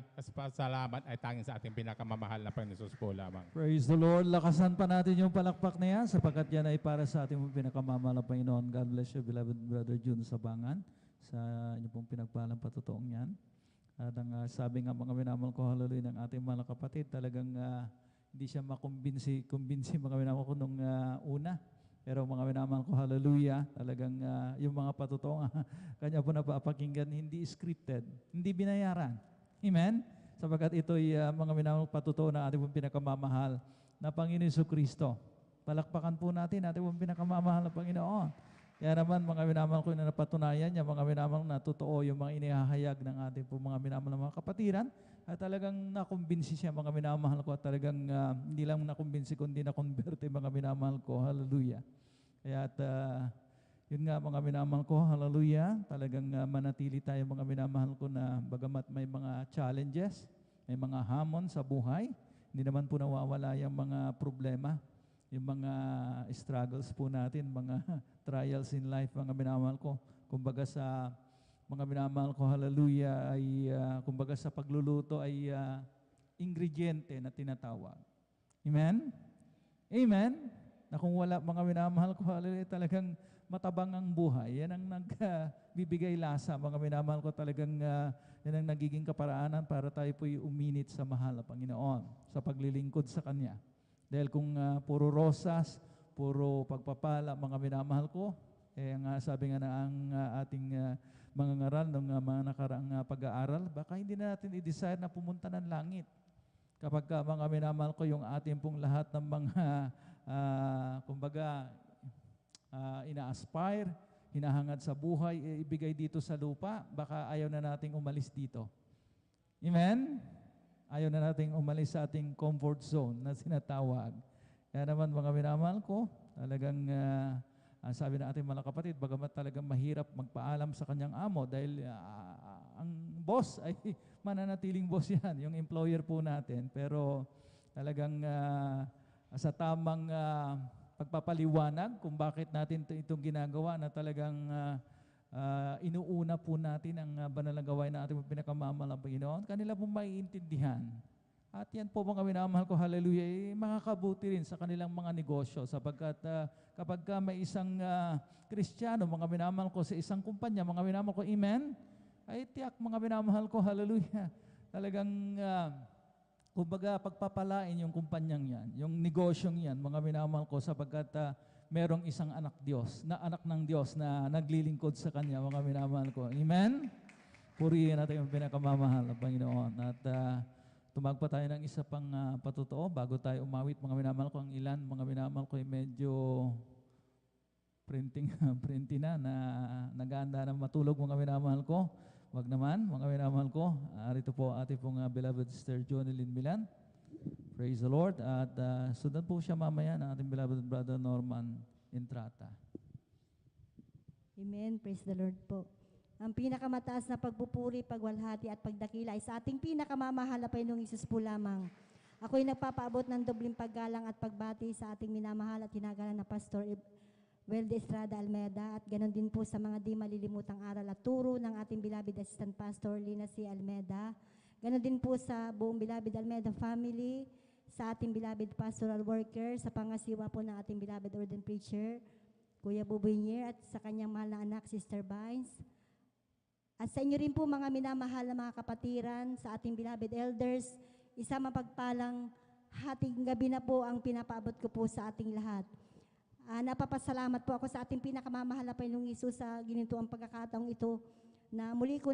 salamat ay tanging sa ating pinakamamahal na Panginoon Jesus po lamang. Praise the Lord. Lakasan pa natin yung palakpak na yan sapagkat yan ay para sa ating pinakamamahal na Panginoon. God bless you, beloved Brother June Sabangan, sa inyo pong pinagpalang patutuong yan. At ang sabi nga mga minamahal ko, hallelujah, ng ating mga kapatid, talagang hindi siya makumbinsi mga minamahal ko nung una. Pero mga minamahal ko, hallelujah, talagang yung mga patutuong kanya po napapakinggan, hindi scripted, hindi binayaran. Amen? Sapagkat ito'y mga minamahal patutuo na ating pong pinakamamahal na Panginoon Jesucristo. Palakpakan po natin ating pong pinakamamahal na Panginoon. Kaya naman mga minamahal ko na napatunayan niya, mga minamahal na totoo yung mga inihahayag ng ating pong mga minamahal na mga kapatiran, at talagang nakumbinsi siya mga minamahal ko, at talagang hindi lang nakumbinsi kundi nakonverte mga minamahal ko. Hallelujah. Kaya at yun nga mga minamahal ko, hallelujah, talagang manatili tayo mga minamahal ko na bagamat may mga challenges, may mga hamon sa buhay, hindi naman po nawawala yung mga problema, yung mga struggles po natin, mga trials in life mga minamahal ko. Kumbaga sa mga minamahal ko, hallelujah, ay kumbaga sa pagluluto ay ingrediente na tinatawag. Amen? Amen? Na kung wala mga minamahal ko, hallelujah, talagang matabang ang buhay. Yan ang nagbibigay lasa, mga minamahal ko, talagang yan ang nagiging kaparaanan para tayo po'y uminit sa mahal na Panginoon, sa paglilingkod sa Kanya. Dahil kung puro rosas, puro pagpapala, mga minamahal ko, nga sabi nga na ang ating mga ngaral ng mga nakaraang pag-aaral, baka hindi na natin i-desire na pumunta ng langit. Kapag mga minamahal ko, yung ating pong lahat ng mga kumbaga ina-aspire, hinahangad sa buhay, ibigay dito sa lupa, baka ayaw na nating umalis dito. Amen? Ayaw na nating umalis sa ating comfort zone na sinatawag. Kaya naman mga minamahal ko, talagang sabi ng ating mga kapatid, bagamat talagang mahirap magpaalam sa kanyang amo dahil ang boss ay mananatiling boss yan, yung employer po natin. Pero talagang sa tamang pagpapaliwanag kung bakit natin itong ginagawa na talagang inuuna po natin ang banal na gawain na ating pinakamamahal na Panginoon, kanila po maiintindihan. At yan po mga minamahal ko, hallelujah, makakabuti rin sa kanilang mga negosyo sapagkat kapag may isang Kristiyano, mga minamahal ko, sa isang kumpanya, mga minamahal ko, amen, ay tiyak mga minamahal ko, hallelujah, talagang kumbaga pagpapalain yung kumpanyang yan, yung negosyong yan, mga minamahal ko, sapagkat merong isang anak ng Diyos na naglilingkod sa Kanya, mga minamahal ko. Amen? Purihin natin yung pinakamamahal na Panginoon. At tumagpa tayo ng isa pang patutuo bago tayo umawit, mga minamahal ko. Ang ilan, mga minamahal ko, ay medyo printing na nag-aanda na matulog, mga minamahal ko. Wag naman, mga minamahal ko. Rito po ating pong beloved Sister Jonelyn Milan. Praise the Lord. At sundan po siya mamaya ng ating beloved Brother Norman Entrata. Amen. Praise the Lord po. Ang pinakamataas na pagpupuri, pagwalhati at pagdakila ay sa ating pinakamamahal na Panginoong Hesus po lamang. Ako'y nagpapaabot ng dobling paggalang at pagbati sa ating minamahal at hinagalan na Pastor Welde Estrada Almeda at ganon din po sa mga di malilimutang aral at turo ng ating beloved Assistant Pastor Lina C. Almeda. Ganon din po sa buong beloved Almeda family, sa ating beloved pastoral worker, sa pangasiwa po ng ating beloved ordained preacher, Kuya Buboy Nier, at sa kanyang mahal na anak, Sister Vines. At sa inyo rin po mga minamahal na mga kapatiran, sa ating beloved elders, isa mapagpalang hating gabi na po ang pinapaabot ko po sa ating lahat. Napapasalamat po ako sa ating pinakamamahal na Panginoong Hesus sa ginintuang pagkakataong ito na muli ko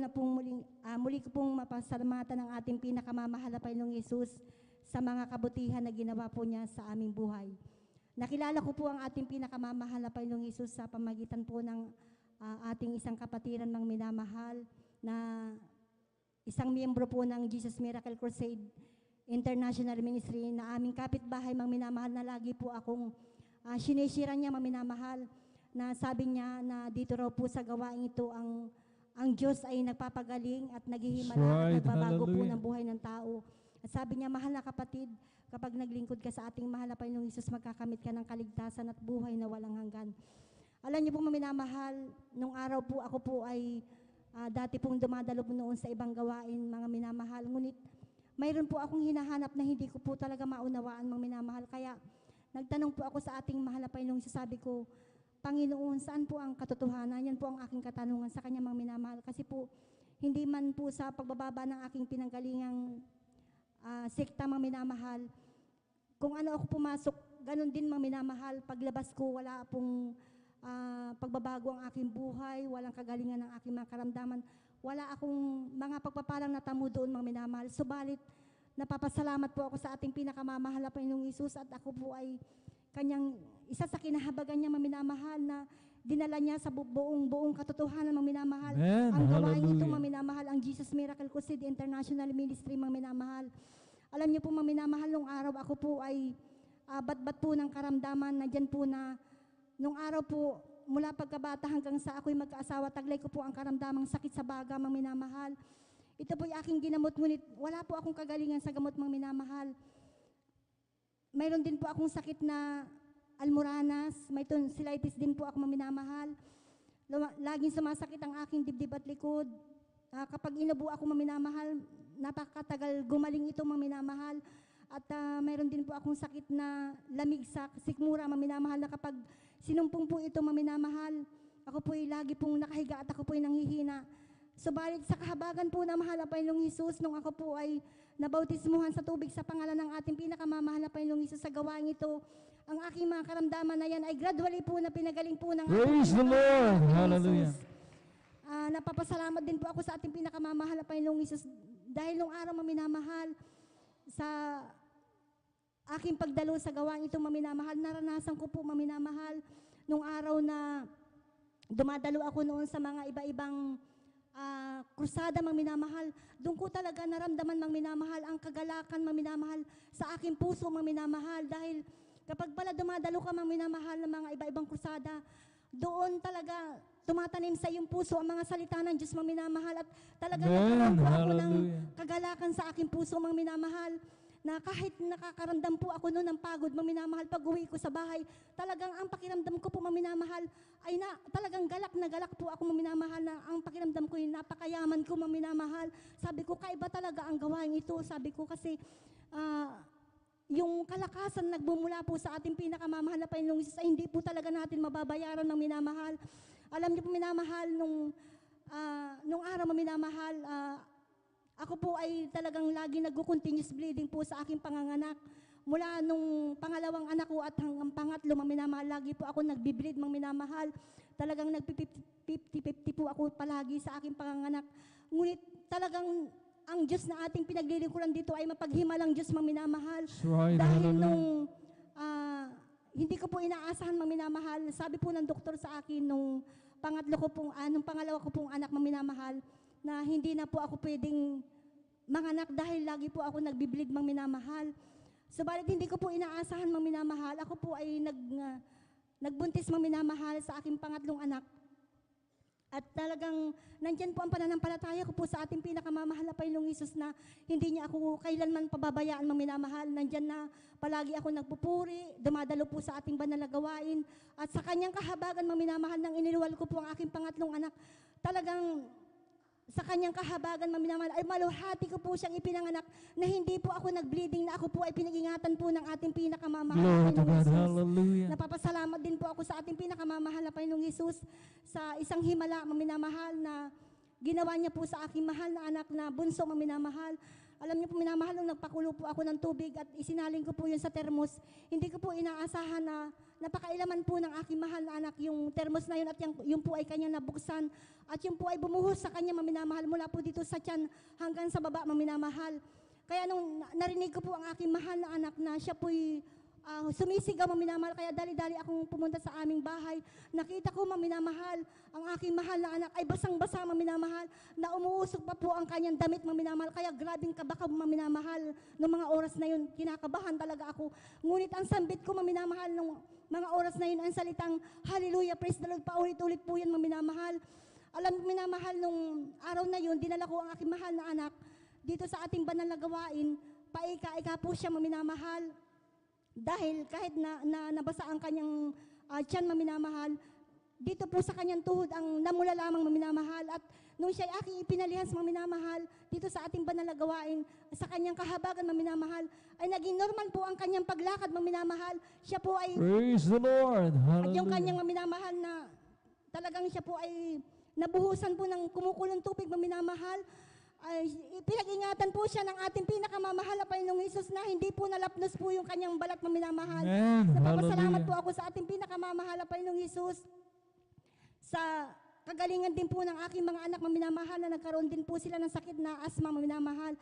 pong mapasalamatan ng ating pinakamamahal na Panginoong Hesus sa mga kabutihan na ginawa po niya sa aming buhay. Nakilala ko po ang ating pinakamamahal na Panginoong Hesus sa pamagitan po ng ating isang kapatiran ng minamahal na isang miyembro po ng Jesus Miracle Crusade International Ministry na aming kapitbahay mang minamahal na lagi po akong sinishira niya mang minamahal na sabi niya na dito raw po sa gawaing ito ang Diyos ay nagpapagaling at naghihimala at nagbabago po ng buhay ng tao. At sabi niya, mahal na kapatid, kapag naglingkod ka sa ating mahal na Panginoong Hesus, magkakamit ka ng kaligtasan at buhay na walang hanggan. Alam niyo po minamahal, nung araw po ako po ay dati pong dumadalo po noon sa ibang gawain, mga minamahal. Ngunit mayroon po akong hinahanap na hindi ko po talaga maunawaan, mga minamahal. Kaya nagtanong po ako sa ating mahal na Panginoong Hesus, sabi ko, Panginoon, saan po ang katotohanan? Yan po ang aking katanungan sa kanya, mga minamahal. Kasi po, hindi man po sa pagbababa ng aking pinanggalingang sekta, mga minamahal. Kung ano ako pumasok, ganun din, mga minamahal. Paglabas ko, wala pong pagbabago ang aking buhay, walang kagalingan ng aking mga karamdaman. Wala akong mga pagpapalang natamo doon, mga minamahal. Subalit, napapasalamat po ako sa ating pinakamamahal na Panginoong Hesus at ako po ay kanyang isa sa kinahabagan niya, mga minamahal, na dinala niya sa buong katotohanan, mga minamahal. Amen. Ang gawain ito, Hallelujah. mga minamahal, ang Jesus Miracle Crusade International Ministry, mga minamahal. Alam niyo po, mga minamahal, nung araw ako po ay bat-bat po ng karamdaman na dyan po na nung araw po, mula pagkabata hanggang sa ako'y magkaasawa, taglay ko po ang karamdamang sakit sa baga, mga minamahal. Ito po'y aking ginamot, ngunit wala po akong kagalingan sa gamot, mga minamahal. Mayroon din po akong sakit na almoranas, may tonsillitis din po ako, mga minamahal. Laging sumasakit ang aking dibdib at likod. Kapag inubo ako, mga minamahal, napakatagal gumaling ito, mga minamahal. At mayroon din po akong sakit na lamig sa sikmura, mga minamahal, na kapag sinumpong po ito, mga minamahal, ako po'y lagi pong nakahiga at ako po'y nanghihina. Subalit sa kahabagan po na mahal na Panginoong Hesus, nung ako po ay nabautismuhan sa tubig sa pangalan ng ating pinakamamahal na Panginoong Hesus sa gawain ito, ang aking mga karamdaman na yan ay gradually po na pinagaling po ng Praise the Lord. Hallelujah. Napapasalamat din po ako sa ating pinakamamahal na Panginoong Hesus dahil nung araw, maminamahal, sa aking pagdalo sa gawain ito, maminamahal, naranasan ko po, maminamahal, nung araw na dumadalo ako noon sa mga iba-ibang krusada, maminamahal, doon ko talaga naramdaman, maminamahal, ang kagalakan, maminamahal, sa aking puso, maminamahal, dahil kapag pala dumadalo ka, maminamahal, ng mga iba-ibang krusada, doon talaga tumatanim sa iyong puso ang mga salita ng Diyos, maminamahal, at talaga nagkaroon po ako ng kagalakan sa aking puso, maminamahal, na kahit nakakaramdam po ako noon ng pagod, maminamahal, pag uwi ko sa bahay, talagang ang pakiramdam ko po, maminamahal, ay talagang galak na galak po ako, maminamahal, na ang pakiramdam ko yung napakayaman ko, maminamahal. Sabi ko, kaiba talaga ang gawain ito. Sabi ko kasi, yung kalakasan nagbumula po sa ating pinakamamahal na Panginoong Hesus ay hindi po talaga natin mababayaran, maminamahal. Alam niyo po, minamahal, nung araw, maminamahal, ako po ay talagang lagi nag-continuous bleeding po sa aking panganganak. Mula nung pangalawang anak ko at hanggang pangatlo, maminamahal, lagi po ako nagbi-bleed, maminamahal. Talagang nag-50-50 po ako palagi sa aking panganganak. Ngunit talagang ang Diyos na ating pinaglilingkuran dito ay mapaghimalang Diyos, maminamahal. Right. Dahil nung hindi ko po inaasahan, maminamahal, sabi po ng doktor sa akin nung pangalawa ko pong anak, maminamahal, na hindi na po ako pwedeng manganak dahil lagi po ako nagbi-bleed, maminamahal. Subalit hindi ko po inaasahan, maminamahal, ako po ay nagbuntis, maminamahal, sa aking pangatlong anak. At talagang nandyan po ang pananampalataya ko po sa ating pinakamamahal na Panginoong Hesus na hindi niya ako kailanman pababayaan, mga minamahal. Nandyan na palagi ako nagpupuri, dumadalo po sa ating banal na gawain. At sa kanyang kahabagan, mga minamahal, nang iniluwal ko po ang aking pangatlong anak, talagang sa kanyang kahabagan, mga minamahal, ay maluhati ko po siyang ipinanganak na hindi po ako nag-bleeding, na ako po ay pinag-ingatan po ng ating pinakamamahal Glory na to Panginoong God. Hesus. Hallelujah. Napapasalamat din po ako sa ating pinakamamahal na Panginoong Hesus sa isang himala, maminamahal, na ginawa niya po sa aking mahal na anak na bunso, maminamahal. Alam niyo po, minamahal, nung nagpakulo po ako ng tubig at isinaling ko po yun sa termos, hindi ko po inaasahan na napakailaman po ng aking mahal na anak yung termos na yun, at yung po ay kanya nabuksan at yung po ay bumuhos sa kanya, maminamahal, mula po dito sa tiyan hanggang sa baba, maminamahal. Kaya nung narinig ko po ang aking mahal na anak na siya po'y sumisigaw, maminamahal, kaya dali-dali akong pumunta sa aming bahay. Nakita ko, maminamahal, ang aking mahal na anak ay basang-basa, maminamahal, na umuusok pa po ang kanyang damit, maminamahal. Kaya grabing kabaka, maminamahal, noong mga oras na yun, kinakabahan talaga ako. Ngunit ang sambit ko, maminamahal, nung mga oras na yun, ang salitang hallelujah, praise the Lord, paulit-ulit po yan, maminamahal. Alam mo, minamahal, nung araw na yun, dinala ko ang aking mahal na anak dito sa ating banal na gawain. Paika-ika po siya, maminamahal. Dahil kahit na nabasa ang kanyang tiyan, maminamahal, dito po sa kanyang tuhod ang namula lamang, maminamahal. At nung siya ay aking ipinalihas, maminamahal, dito sa ating banal na gawain, sa kanyang kahabagan, maminamahal, ay naging normal po ang kanyang paglakad, maminamahal. Siya po ay, Praise the Lord. at yung Hallelujah. kanyang maminamahal na talagang siya po ay nabuhusan po ng kumukulong tubig, maminamahal, ay pinag-ingatan po siya ng ating pinakamamahal na Panginoong Hesus na hindi po nalapnos po yung kanyang balat, maminamahal. Amen. Napapasalamat Hallelujah. po ako sa ating pinakamamahal na Panginoong Hesus sa kagalingan din po ng aking mga anak, maminamahal, na nagkaroon din po sila ng sakit na asma, maminamahal.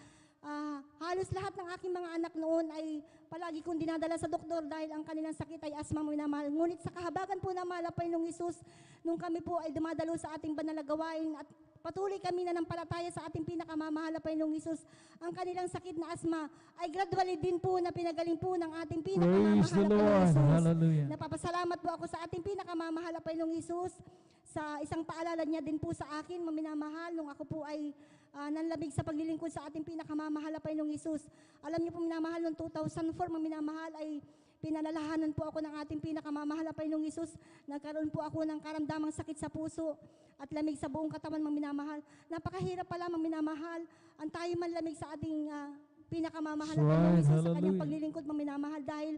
Halos lahat ng aking mga anak noon ay palagi kong dinadala sa doktor dahil ang kanilang sakit ay asma, maminamahal. Ngunit sa kahabagan po na mahal na Panginoong Hesus, nung kami po ay dumadalo sa ating banal na gawain at patuloy kami na ng palataya sa ating pinakamamahal na Panginoong Hesus, ang kanilang sakit na asma ay gradually din po na pinagaling po ng ating pinakamamahal Praise the na Panginoong Lord. Hesus. Hallelujah. Napapasalamat po ako sa ating pinakamamahal na Panginoong Hesus sa isang paalala niya din po sa akin, maminamahal, nung ako po ay nanlamig sa paglilingkod sa ating pinakamamahal na Panginoong Hesus. Alam niyo po, minamahal, noong 2004, maminamahal, ay pinalalahanan po ako ng ating pinakamamahal na Panginoong Hesus. Nagkaroon po ako ng karamdamang sakit sa puso at lamig sa buong katawan, maminamahal. Napakahirap pala, maminamahal, ang tayo man lamig sa ating pinakamamahal na Panginoong Hesus sa kanyang Hallelujah. paglilingkod, maminamahal, dahil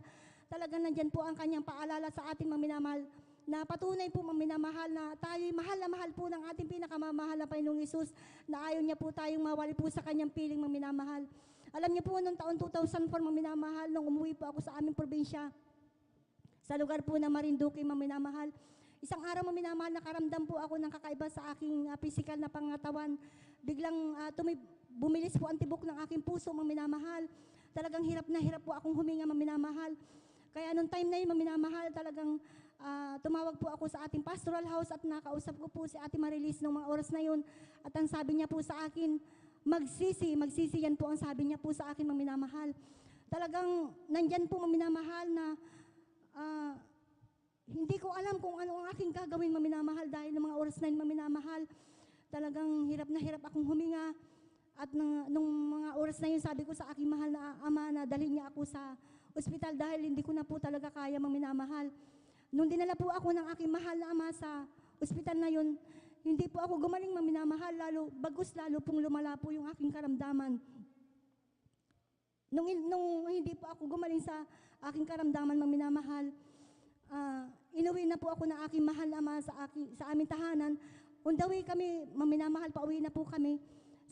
talagang nandyan po ang kanyang paalala sa ating, maminamahal, na patunay po, maminamahal, na tayo'y mahal na mahal po ng ating pinakamamahal na Panginoong Hesus, na ayaw niya po tayong mawali po sa kanyang piling, maminamahal. Alam niyo po, noong taon 2004, maminamahal, nung umuwi po ako sa aming probinsya, sa lugar po na Marinduque, maminamahal, isang araw, maminamahal, nakaramdam po ako ng kakaiba sa aking physical na pangatawan. Biglang bumilis po ang tibok ng aking puso, maminamahal. Talagang hirap na hirap po akong huminga, maminamahal. Kaya nung time na yun, maminamahal, talagang tumawag po ako sa ating pastoral house at nakausap ko po si Ate Marilis nung mga oras na yun. At ang sabi niya po sa akin, magsisi yan po ang sabi niya po sa akin, maminamahal. Talagang nandyan po, maminamahal, na hindi ko alam kung ano ang aking gagawin, maminamahal, dahil ng mga oras na yun, maminamahal, talagang hirap na hirap akong huminga. At nung mga oras na yun, sabi ko sa aking mahal na ama na dalhin niya ako sa ospital dahil hindi ko na po talaga kaya, maminamahal. Nung dinala po ako ng aking mahal na ama sa ospital na yun, hindi po ako gumaling, maminamahal, lalo pong lumala po yung aking karamdaman. Nung hindi po ako gumaling sa aking karamdaman, maminamahal, inuwi na po ako ng aking mahal na ama sa aming tahanan. On the way kami, maminamahal, pauwi na po kami.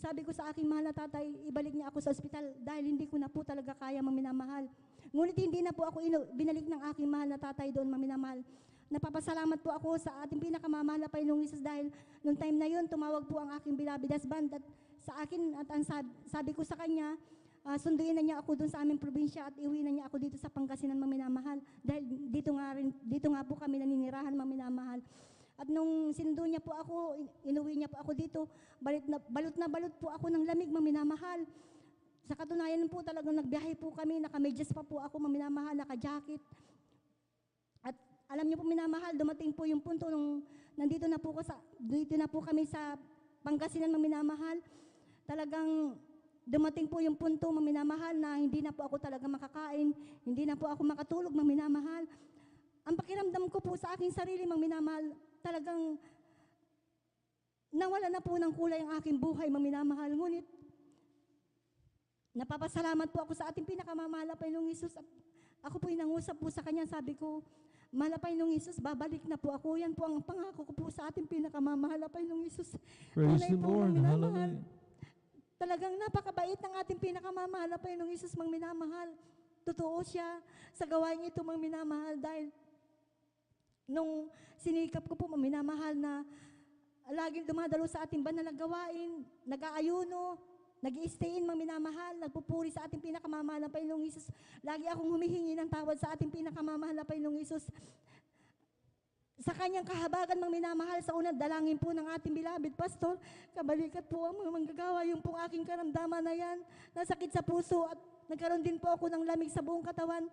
Sabi ko sa aking mahal na tatay, ibalik niya ako sa ospital dahil hindi ko na po talaga kaya, maminamahal. Ngunit hindi na po ako binalik ng aking mahal na tatay doon, maminamahal. Napapasalamat po ako sa ating pinakamamahal na Panginoong Hesus dahil nung time na yun, tumawag po ang aking beloved husband at sa akin, at ang sabi ko sa kanya, sunduin na niya ako doon sa aming probinsya at iuwi na niya ako dito sa Pangasinan, maminamahal. Dahil dito nga po kami naninirahan, maminamahal. At nung sinundo niya po ako, inuwi niya po ako dito, balot na balot po ako ng lamig, maminamahal. Sa katunayan po, talagang nagbiyahe po kami, naka-medyas pa po ako, maminamahal, naka-jacket. At alam niyo po, minamahal, dumating po yung punto nung dito na po kami sa Pangasinan, mga minamahal. Talagang dumating po yung punto, mga minamahal, na hindi na po ako talaga makakain, hindi na po ako makatulog, mga minamahal. Ang pakiramdam ko po sa aking sarili, mga minamahal, talagang nawala na po ng kulay ang aking buhay, mga minamahal. Ngunit, napapasalamat po ako sa ating pinakamamahal na Panginoong Hesus. At ako po nangusap po sa Kanya, sabi ko, mahal na Panginoong Hesus, babalik na po ako. Yan po ang pangako ko po sa ating pinakamamahal na Panginoong Hesus. Praise Tunay the po, Lord. mga minamahal. Hallelujah. Talagang napakabait ng ating pinakamamahal na Panginoong Hesus, mga minamahal. Totoo siya sa gawain ito, mga minamahal, dahil nung sinikap ko po, mga minamahal, na laging dumadalo sa ating banal na gawain, nag-aayuno, nag-i-stayin, mga minamahal, nagpupuri sa ating pinakamamahal na Panginoong Hesus. Lagi akong humihingi ng tawad sa ating pinakamamahal na Panginoong Hesus. Sa kanyang kahabagan, mga minamahal, sa unang dalangin po ng ating beloved pastor, kabalikat po ang mga manggagawa, yung pong aking karamdaman na yan, nasakit sa puso, at nagkaroon din po ako ng lamig sa buong katawan.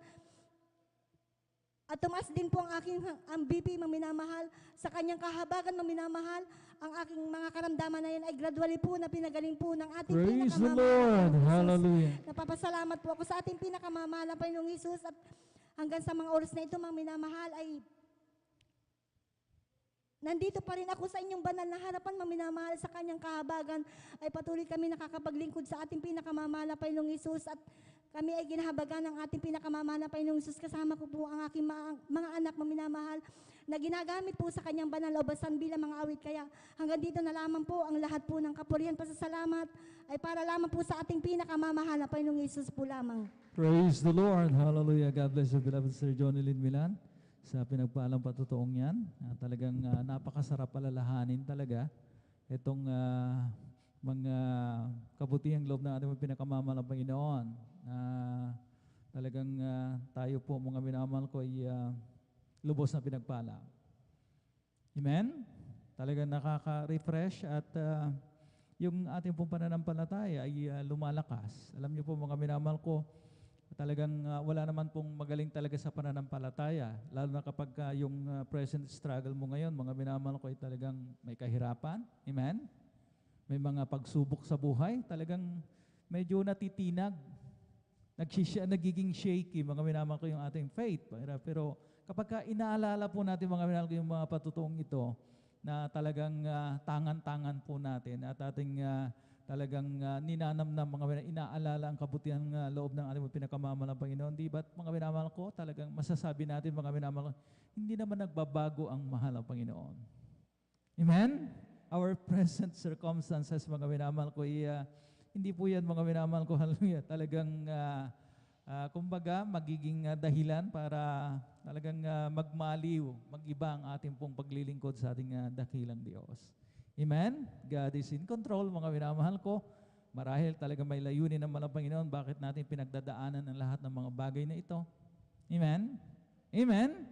At tumaas din po ang BP, mga minamahal. Sa kanyang kahabagan, mga minamahal, ang aking mga karamdaman na yan ay gradually po na pinagaling po ng ating Praise the pinakamamahal Lord. na Panginoong Hesus. Hallelujah. Napapasalamat po ako sa ating pinakamamahal na Panginoong Hesus. At hanggang sa mga oras na ito, mga minamahal, ay nandito pa rin ako sa inyong banal na harapan, mga minamahal. Sa kanyang kahabagan ay patuloy kami nakakapaglingkod sa ating pinakamamahal na Panginoong Hesus. At kami ay ginahabagan ng ating pinakamamahal na Panginoong Hesus. Kasama ko po ang aking mga anak, mga minamahal, na ginagamit po sa kanyang banal na ubasan bilang mga awit. Kaya hanggang dito na lamang po ang lahat po ng kapurihan, pasasalamat ay para lamang po sa ating pinakamamahal na Panginoong Hesus po lamang. Praise the Lord. Hallelujah. God bless you, beloved Sir Johnny Lynn Milan, sa pinagpaalang patutuong yan. Talagang napakasarap palalahanin talaga itong mga kabutihang loob ng ating pinakamamahal na Panginoon. Talagang tayo po, mga minamahal ko, ay lubos na pinagpala. Amen? Talagang nakaka-refresh at yung ating pong pananampalataya ay lumalakas. Alam niyo po, mga minamahal ko, talagang wala naman pong magaling talaga sa pananampalataya. Lalo na kapag yung present struggle mo ngayon, mga minamahal ko, ay talagang may kahirapan. Amen? May mga pagsubok sa buhay. Talagang medyo natitinag. Nagiging shaky, mga minamahal ko, yung ating faith. Pero kapag inaalala po natin, mga minamahal ko, yung mga patutuong ito, na talagang tangan-tangan po natin at ating talagang ninanamnam, mga inaalala ang kabutihan loob ng ating pinakamamahal na Panginoon. Di ba't, mga minamahal ko, talagang masasabi natin, mga minamahal ko, hindi naman nagbabago ang mahal ng Panginoon. Amen? Our present circumstances, mga minamahal ko, hindi po yan, mga minamahal ko, hallelujah, talagang kumbaga magiging dahilan para talagang magmaliw, mag-iba ang ating pong paglilingkod sa ating dakilang Diyos. Amen? God is in control, mga minamahal ko. Marahil talaga may layunin ng malang Panginoon, bakit natin pinagdadaanan ang lahat ng mga bagay na ito. Amen? Amen?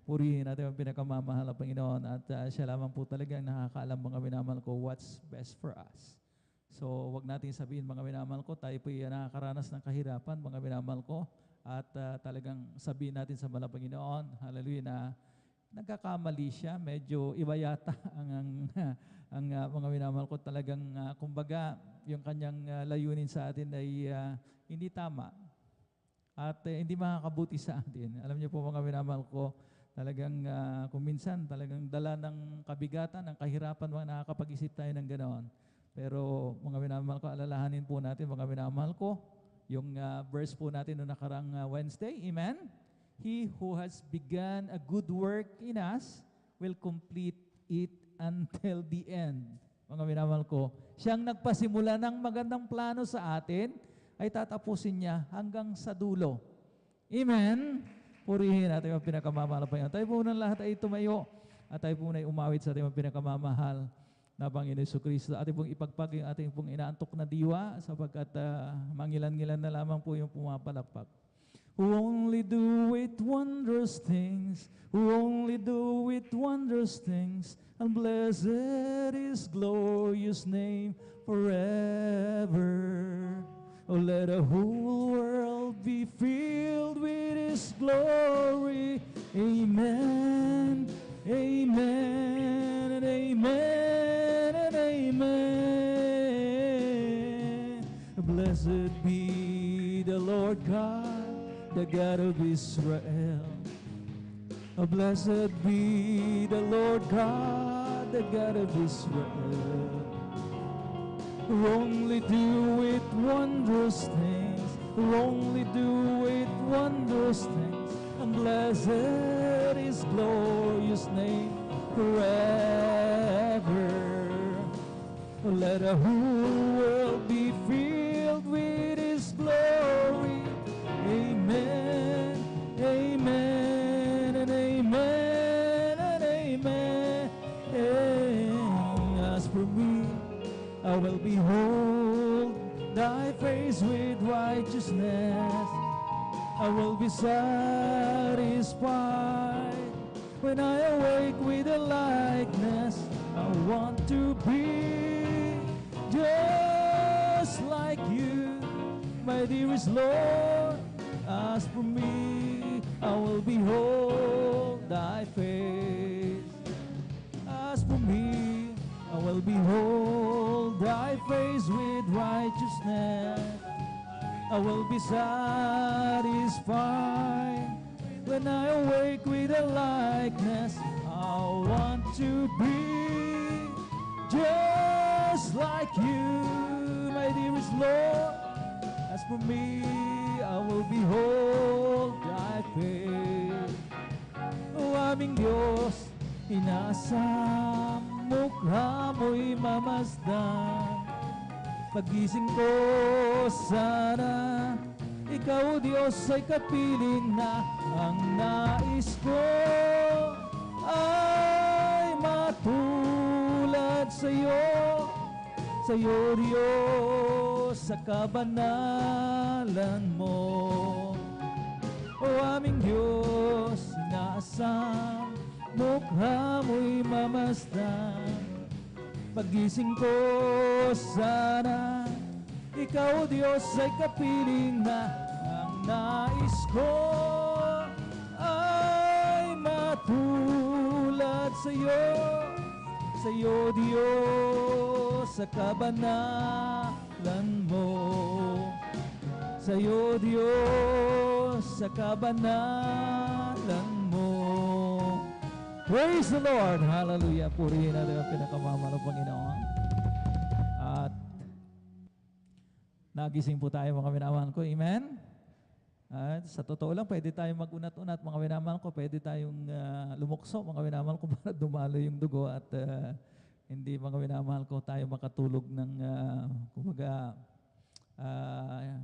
Purihin natin ang pinakamamahal na Panginoon at siya lamang po talaga nakakaalam, mga minamahal ko, what's best for us. So, wag natin sabihin, mga minamahal ko, tayo po nakakaranas ng kahirapan, mga minamahal ko, at talagang sabihin natin sa malang Panginoon, hallelujah, na nagkakamali siya, medyo iba yata ang mga minamahal ko, talagang kumbaga yung kanyang layunin sa atin ay hindi tama at hindi makakabuti sa atin. Alam niyo po, mga minamahal ko, talagang kung minsan talagang dala ng kabigatan, ng kahirapan, mga nakakapag-isip tayo ng ganoon. Pero mga minamahal ko, alalahanin po natin, mga minamahal ko, yung verse po natin noong nakarang Wednesday, amen? He who has begun a good work in us will complete it until the end. Mga minamahal ko, siyang nagpasimula ng magandang plano sa atin, ay tatapusin niya hanggang sa dulo. Amen? Purihin natin ang pinakamamahal na Panginoon. Tayo po ng lahat ay tumayo at tayo po na umawit sa ating pinakamamahal na Panginoon Jesucristo. Ating pong ipagpag yung ating pong inaantok na diwa sapagkat mangilan-ngilan na lamang po yung pumapalakpak. Who only do it wondrous things, who only do it wondrous things, and blessed is glorious name forever. Oh, let the whole world be filled with His glory. Amen. Amen. God, the God of Israel. Blessed be the Lord God, the God of Israel. Who only doeth wondrous things, who only doeth wondrous things. And blessed is glorious name forever. Let the whole world be filled with His glory. Amen, amen, and amen, and amen. As for me, I will behold thy face with righteousness. I will be satisfied when I awake with a likeness. I want to be just like you, my dearest Lord. As for me, I will behold thy face. As for me, I will behold thy face with righteousness. I will be satisfied when I awake with a likeness. I want to be just like you, my dearest Lord. As for me, I will behold thy face. O aming Diyos, inaasam mukha mo'y mamasdan. Pagising ko sana, ikaw Diyos ay kapiling na. Ang nais ko ay matulad sa'yo, sa'yo Diyos, sa kabanalan mo. O aming Diyos, inaasam mukha mo'y mamasdan. Pagising ko sana, ikaw Diyos ay kapiling na. Ang nais ko ay matulad sa'yo, sa'yo Diyos, sa kabanalan mo. Sa'yo Diyos, sa kabanalan mo. Praise the Lord! Hallelujah! Purihin natin ang pinakamamahal ng Panginoon. At nagising po tayo mga minamahal ko. Amen? At sa totoo lang, pwede tayong mag-unat-unat mga minamahal ko. Pwede tayong lumukso mga minamahal ko para dumalo yung dugo at hindi mga minamahal ko tayo makatulog ng kumbaga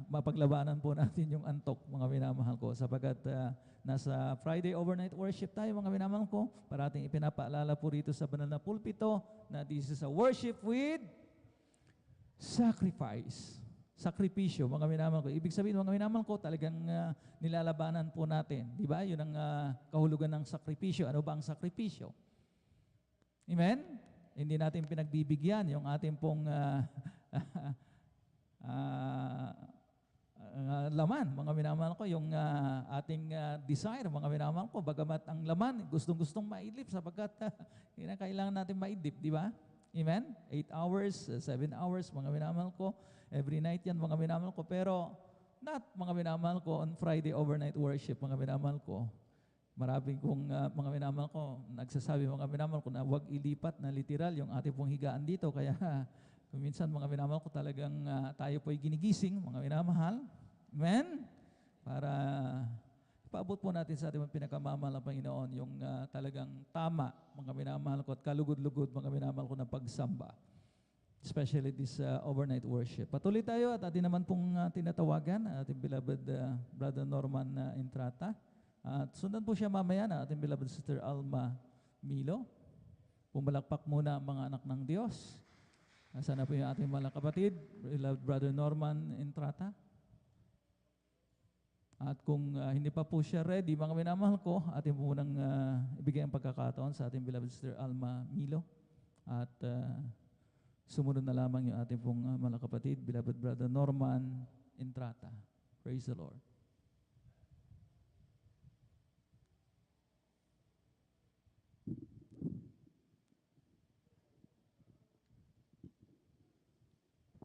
mapaglabanan po natin yung antok mga minamahal ko sapagkat nasa Friday overnight worship tayo mga minamahal ko. Parating ipinapaalala po rito sa banal na pulpito na this is a worship with sacrifice. Sakripisyo mga minamahal ko. Ibig sabihin mga minamahal ko talagang nilalabanan po natin. Di ba? Yun ang kahulugan ng sakripisyo. Ano ba ang sakripisyo? Amen? Hindi natin pinagbibigyan yung ating pong laman, mga minamahal ko, yung ating desire, mga minamahal ko, bagamat ang laman, gustong-gustong maidlip sapagkat kailangan natin maidlip, di ba? Amen? 8 hours, 7 hours, mga minamahal ko, every night yan, mga minamahal ko, pero not, mga minamahal ko, on Friday overnight worship, mga minamahal ko, maraming kong mga minamahal ko, nagsasabi mga minamahal ko na huwag ilipat na literal yung ating pong higaan dito, kaya minsan mga minamahal ko talagang tayo po'y ginigising, mga minamahal. Amen? Para ipaabot po natin sa ating pinakamamahal ng Panginoon yung talagang tama, mga minamahal ko, at kalugod-lugod, mga minamahal ko na pagsamba. Especially this overnight worship. Patuloy tayo at atin naman pong tinatawagan, ating beloved Brother Norman Entrata. At sundan po siya mamaya na ating beloved Sister Alma Milo. Pumalakpak muna ang mga anak ng Diyos. Nasaan na po yung ating mga kapatid, beloved Brother Norman Entrata. At kung hindi pa po siya ready, mga minamahal ko, ating po munang ibigay ang pagkakataon sa ating beloved Sister Alma Milo. At sumunod na lamang yung ating pong mga kapatid, beloved Brother Norman Entrata. Praise the Lord.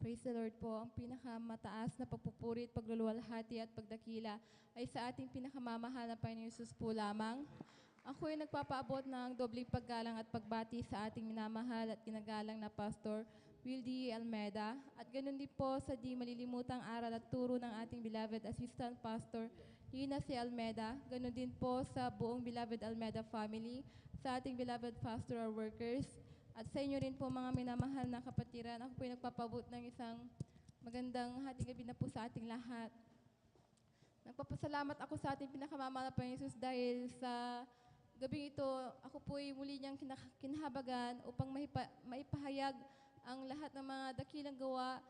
Praise the Lord po. Ang pinakamataas na pagpupuri at pagluluwalhati at pagdakila ay sa ating pinakamamahal na Panginoon Hesus po lamang. Ako ay nagpapaabot ng dobling paggalang at pagbati sa ating minamahal at ginagalang na Pastor Wildy Almeida. At ganoon din po sa di malilimutang aral at turo ng ating beloved Assistant Pastor Lina C. Almeida. Ganoon din po sa buong beloved Almeida family, sa ating beloved pastoral workers, at sa inyo rin po mga minamahal na kapatiran. Ako po ay nagpapabot ng isang magandang hating gabi na po sa ating lahat. Nagpapasalamat ako sa ating pinakamamahal na Panginoon Hesus dahil sa gabing ito, ako po ay muli niyang kinahabagan upang maipahayag ang lahat ng mga dakilang gawa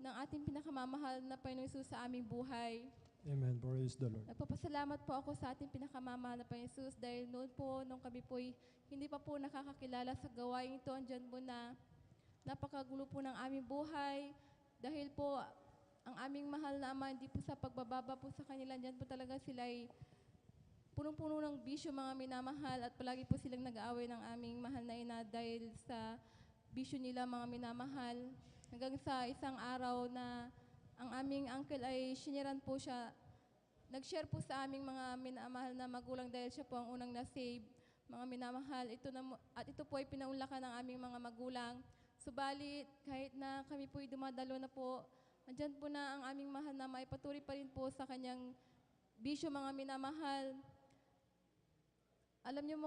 ng ating pinakamamahal na Panginoon Hesus sa aming buhay. Amen. Praise the Lord. Nagpapasalamat po ako sa ating pinakamamahal na Panginoon Hesus dahil noon po, nung kami po ay hindi pa po nakakakilala sa gawain ito, andyan po na napakagulo po ng aming buhay dahil po ang aming mahal na Ama, hindi po sa pagbababa po sa kanila, andyan po talaga sila ay punong-puno ng bisyo, mga minamahal, at palagi po silang nag-aaway ng aming mahal na ina dahil sa bisyo nila, mga minamahal. Hanggang sa isang araw na ang aming uncle ay siniran po siya, nag-share po sa aming mga minamahal na magulang dahil siya po ang unang na-save, mga minamahal. At ito po ay pinaunlakan ng aming mga magulang. Subalit, kahit na kami po ay dumadalo na po, andyan po na ang aming mahal na maipatuloy pa rin po sa kanyang bisyo, mga minamahal. Alam niyo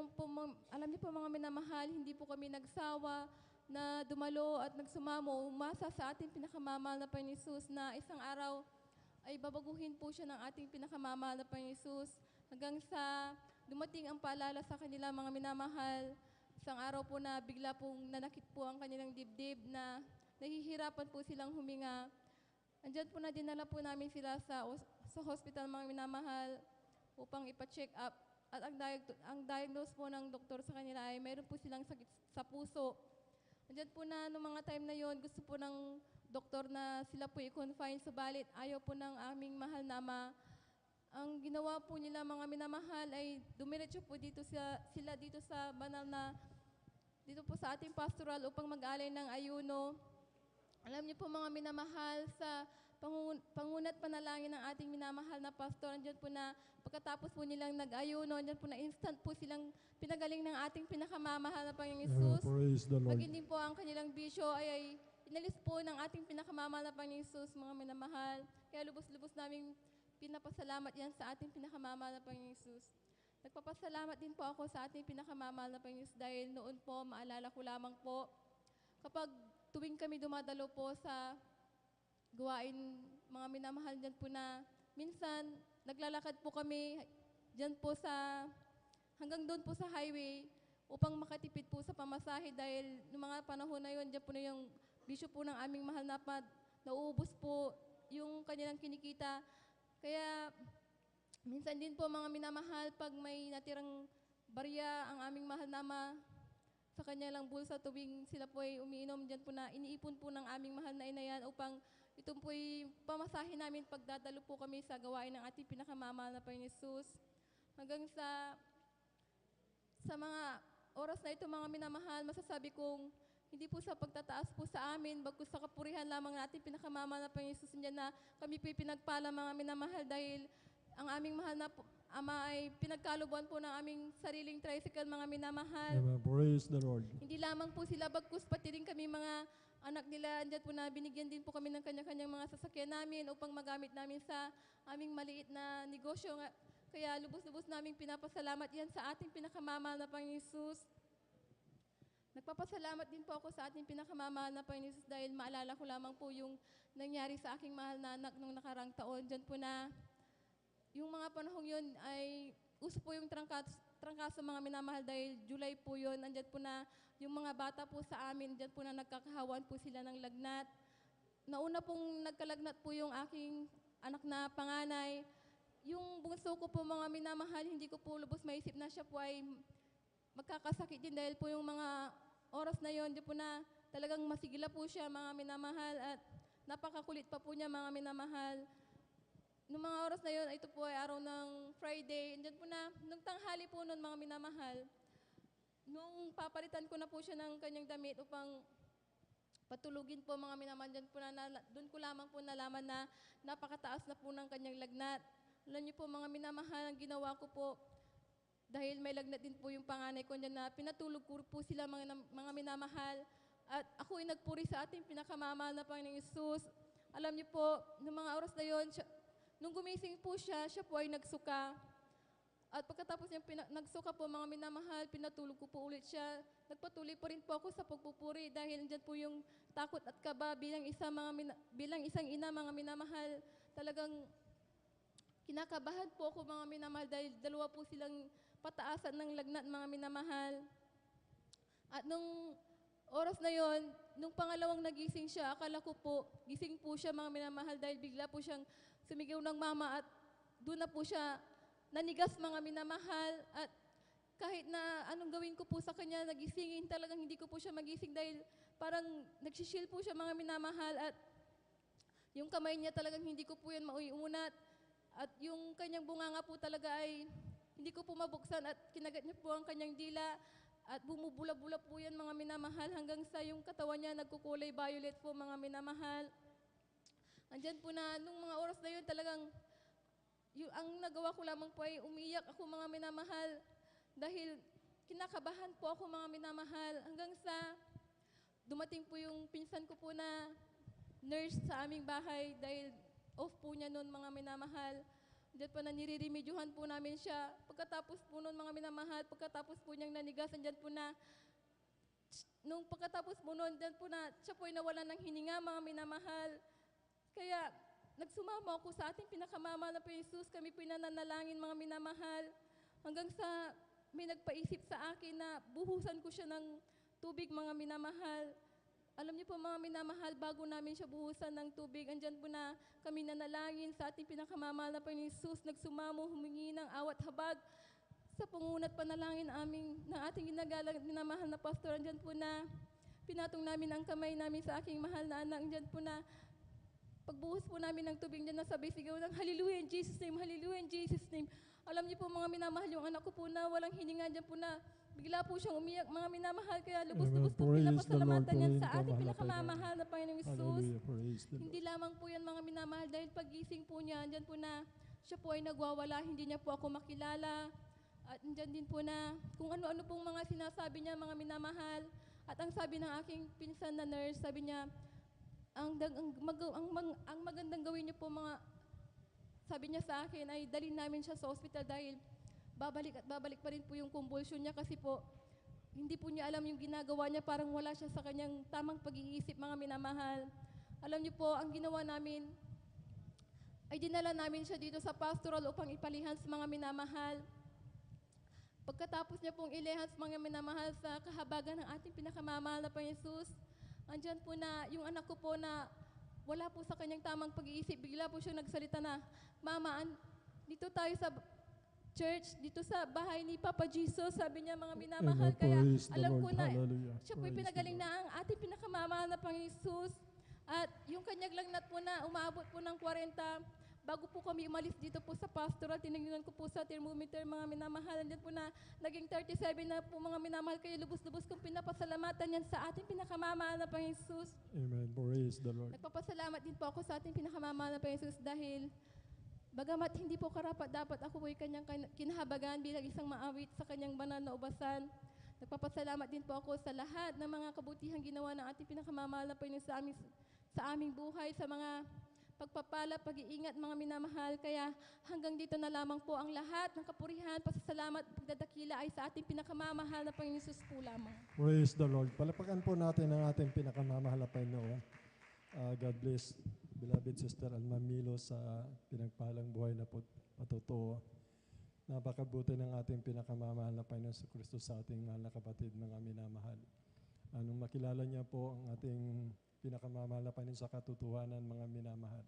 po mga minamahal, hindi po kami nagsawa na dumalo at nagsumamo, umasa sa ating pinakamamahal na Panginoon Hesus na isang araw ay babaguhin po siya ng ating pinakamamahal na Panginoon Hesus hanggang sa dumating ang paalala sa kanila, mga minamahal. Isang araw po na bigla pong nanakit po ang kanilang dibdib na nahihirapan po silang huminga. Andyan po na dinala po namin sila sa hospital, mga minamahal, upang ipa-check up. At ang diagnose po ng doktor sa kanila ay mayroon po silang sakit sa puso. Andyan po na noong mga time na yon, gusto po ng doktor na sila po i-confine, subalit ayaw po ng aming mahal na Ama. Ang ginawa po nila, mga minamahal, ay dumiretso po sila dito sa banal na, dito po sa ating pastoral upang mag-alay ng ayuno. Alam niyo po mga minamahal, sa pangunat panalangin ng ating minamahal na pastor, andyan po na pagkatapos po nilang nag-ayuno, andyan po na instant po silang pinagaling ng ating pinakamamahal na Panginoong Hesus. Praise the Lord. Maging din po ang kanilang bisyo ay inalis po ng ating pinakamamahal na Panginoong Hesus, mga minamahal. Kaya lubos-lubos naming pinapasalamat yan sa ating pinakamamahal na Panginoong Hesus. Nagpapasalamat din po ako sa ating pinakamamahal na Panginoong Hesus dahil noon po, maalala ko lamang po, kapag tuwing kami dumadalo po sa gawain, mga minamahal, dyan po na minsan naglalakad po kami dyan po hanggang doon po sa highway upang makatipid po sa pamasahe dahil noong mga panahon na yun, dyan po na yung bisyo po ng aming mahal na Pad, nauubos po yung kanilang kinikita. Kaya minsan din po, mga minamahal, pag may natirang barya ang aming mahal na Ama sa kanya lang bulsa tuwing sila po ay umiinom, dyan po na iniipon po ng aming mahal na ina yan upang ito po ay pamasahin namin pagdadalo po kami sa gawain ng ating pinakamamahal na Panginoon Hesus. Hanggang sa mga oras na ito, mga minamahal, masasabi kong hindi po sa pagtataas po sa amin, bagkus sa kapurihan lamang natin pinakamamahal na Panginoon Hesus, niya na kami po pinagpala, mga minamahal, dahil ang aming mahal na Ama ay pinagkalubuan po ng aming sariling tricycle, mga minamahal. Amen. Praise the Lord. Hindi lamang po sila, bagkus pati rin kami mga anak nila, andyan po na binigyan din po kami ng kanya-kanyang mga sasakyan namin upang magamit namin sa aming maliit na negosyo. Kaya lubos-lubos naming pinapasalamat yan sa ating pinakamamahal na Panginoon Hesus. Nagpapasalamat din po ako sa ating pinakamamahal na Panginoon Hesus dahil maalala ko lamang po yung nangyari sa aking mahal na anak nung nakarang taon. Diyan po na yung mga panahong yun ay uso po yung trangkaso, mga minamahal, dahil July po yun. Andyan po na yung mga bata po sa amin, dyan po na nagkakahawan po sila ng lagnat. Nauna pong nagkalagnat po yung aking anak na panganay. Yung bunso ko po, mga minamahal, hindi ko po lubos maisip na siya po ay magkakasakit din dahil po yung mga oras na yon, dyan po na talagang masigila po siya, mga minamahal, at napakakulit pa po niya, mga minamahal. Noong mga oras na yon, ito po ay araw ng Friday. Andyan po na, nung tanghali po noon, mga minamahal, nung papalitan ko na po siya ng kanyang damit upang patulugin po mga minamahal. Doon ko lamang po nalaman na napakataas na po ng kanyang lagnat. Alam niyo po mga minamahal, ang ginawa ko po, dahil may lagnat din po yung panganay ko niyan, na pinatulog ko po sila mga minamahal. At ako ay nagpuri sa ating pinakamamahal na Panginoong Hesus. Alam niyo po, noong mga oras na yon, nung gumising po siya po ay nagsuka. At pagkatapos niya nagsuka po mga minamahal, pinatulog ko po ulit siya. Nagpatuloy pa rin po ako sa pagpupuri dahil andyan po yung takot at kaba bilang isang ina mga minamahal. Talagang kinakabahan po ako mga minamahal dahil dalawa po silang pataasan ng lagnat mga minamahal. At nung oras na yon, nung pangalawang nagising siya, akala ko po, gising po siya mga minamahal dahil bigla po siyang sumigaw ng mama at doon na po siya nanigas mga minamahal. At kahit na anong gawin ko po sa kanya, nagisingin, talagang hindi ko po siya magising dahil parang nagsishil po siya mga minamahal. At yung kamay niya talagang hindi ko po yan mauiunat. At yung kanyang bunganga po talaga ay hindi ko po mabuksan at kinagat niya po ang kanyang dila. At bumubula-bula po yan mga minamahal hanggang sa yung katawan niya nagkukulay violet po mga minamahal. Andyan po na, nung mga oras na yun talagang, ang nagawa ko lamang po ay umiyak ako mga minamahal dahil kinakabahan po ako mga minamahal hanggang sa dumating po yung pinsan ko po na nurse sa aming bahay dahil off po niya noon mga minamahal. Diyan po na nire-remedyohan po namin siya. Pagkatapos po noon mga minamahal, pagkatapos po niyang nanigasan, diyan po na, nung pagkatapos po noon, diyan po na, siya po ay nawalan ng hininga mga minamahal. Kaya, nagsumama ako sa ating pinakamamahal na Panginoong Hesus. Kami po nananalangin mga minamahal. Hanggang sa may nagpaisip sa akin na buhusan ko siya ng tubig mga minamahal. Alam niyo po mga minamahal, bago namin siya buhusan ng tubig, andyan po na kami nanalangin sa ating pinakamamahal na Panginoong Hesus, nagsumamo, humingi ng awat habag sa pangunat panalangin ng ating ginagalang minamahal na pastor. Andyan po na pinatong namin ang kamay namin sa aking mahal na anak. Andyan po na pagbuhos po namin ng tubig, andyan na sabay sigaw ng hallelujah in Jesus name, hallelujah in Jesus name. Alam niyo po mga minamahal, yung anak ko po na walang hininga, andyan po na bigla po siyang umiyak mga minamahal, kaya lubos-lubos po pinapasalamatan yan sa ating pinakamamahal na Panginoong Hesus. Hindi lamang po yan mga minamahal dahil pagising po niya, andyan po na siya po ay nagwawala, hindi niya po ako makilala. At andyan din po na kung ano-ano pong mga sinasabi niya mga minamahal. At ang sabi ng aking pinsan na nurse, sabi niya, ang magandang gawin niyo po mga, sabi niya sa akin ay dalhin namin siya sa hospital dahil babalik at babalik pa rin po yung convulsion niya kasi po hindi po niya alam yung ginagawa niya, parang wala siya sa kanyang tamang pag-iisip mga minamahal. Alam niyo po, ang ginawa namin ay dinala namin siya dito sa pastoral upang ipalihan sa mga minamahal. Pagkatapos niya pong ilihan sa mga minamahal sa kahabagan ng ating pinakamamahal na Panginoong Hesus, andyan po na yung anak ko po na wala po sa kanyang tamang pag-iisip, bigla po siya nagsalita na, Mama, dito tayo sa church, dito sa bahay ni Papa Jesus, sabi niya mga minamahal. Kaya alam ko na siya po'y pinagaling na ang ating pinakamamahal na Panginoong Hesus. At yung kanyang lagnat po na umaabot po ng 40, bago po kami umalis dito po sa pastoral, tinignan ko po sa thermometer mga minamahal. Andyan po na naging 37 na po mga minamahal. Kaya lubos-lubos kong pinapasalamatan yan sa ating pinakamamahal na Panginoong Hesus. Amen. Praise the Lord. Nagpapasalamat din po ako sa ating pinakamamahal na Panginoong Hesus dahil bagamat hindi po karapat-dapat ako po'y kanyang kinahabagan bilang isang maawit sa kanyang banal na ubasan. Nagpapasalamat din po ako sa lahat ng mga kabutihang ginawa ng ating pinakamamahal na Panginoon sa aming buhay, sa mga pagpapala, pag-iingat mga minamahal. Kaya hanggang dito na lamang po ang lahat ng kapurihan, pasasalamat, pagdadakila ay sa ating pinakamamahal na Panginoon Hesus po lamang. Praise the Lord. Palapakan po natin ang ating pinakamamahal na Panginoon. God bless beloved Sister Alma Milo sa pinagpalang buhay na patotoo. Napakabuti ng ating pinakamamahal na Panginoon sa Kristo sa ating mahal na kapatid, mga minamahal. Nung makilala niya po ang ating pinakamamahal na Panginoon sa katotohanan, mga minamahal.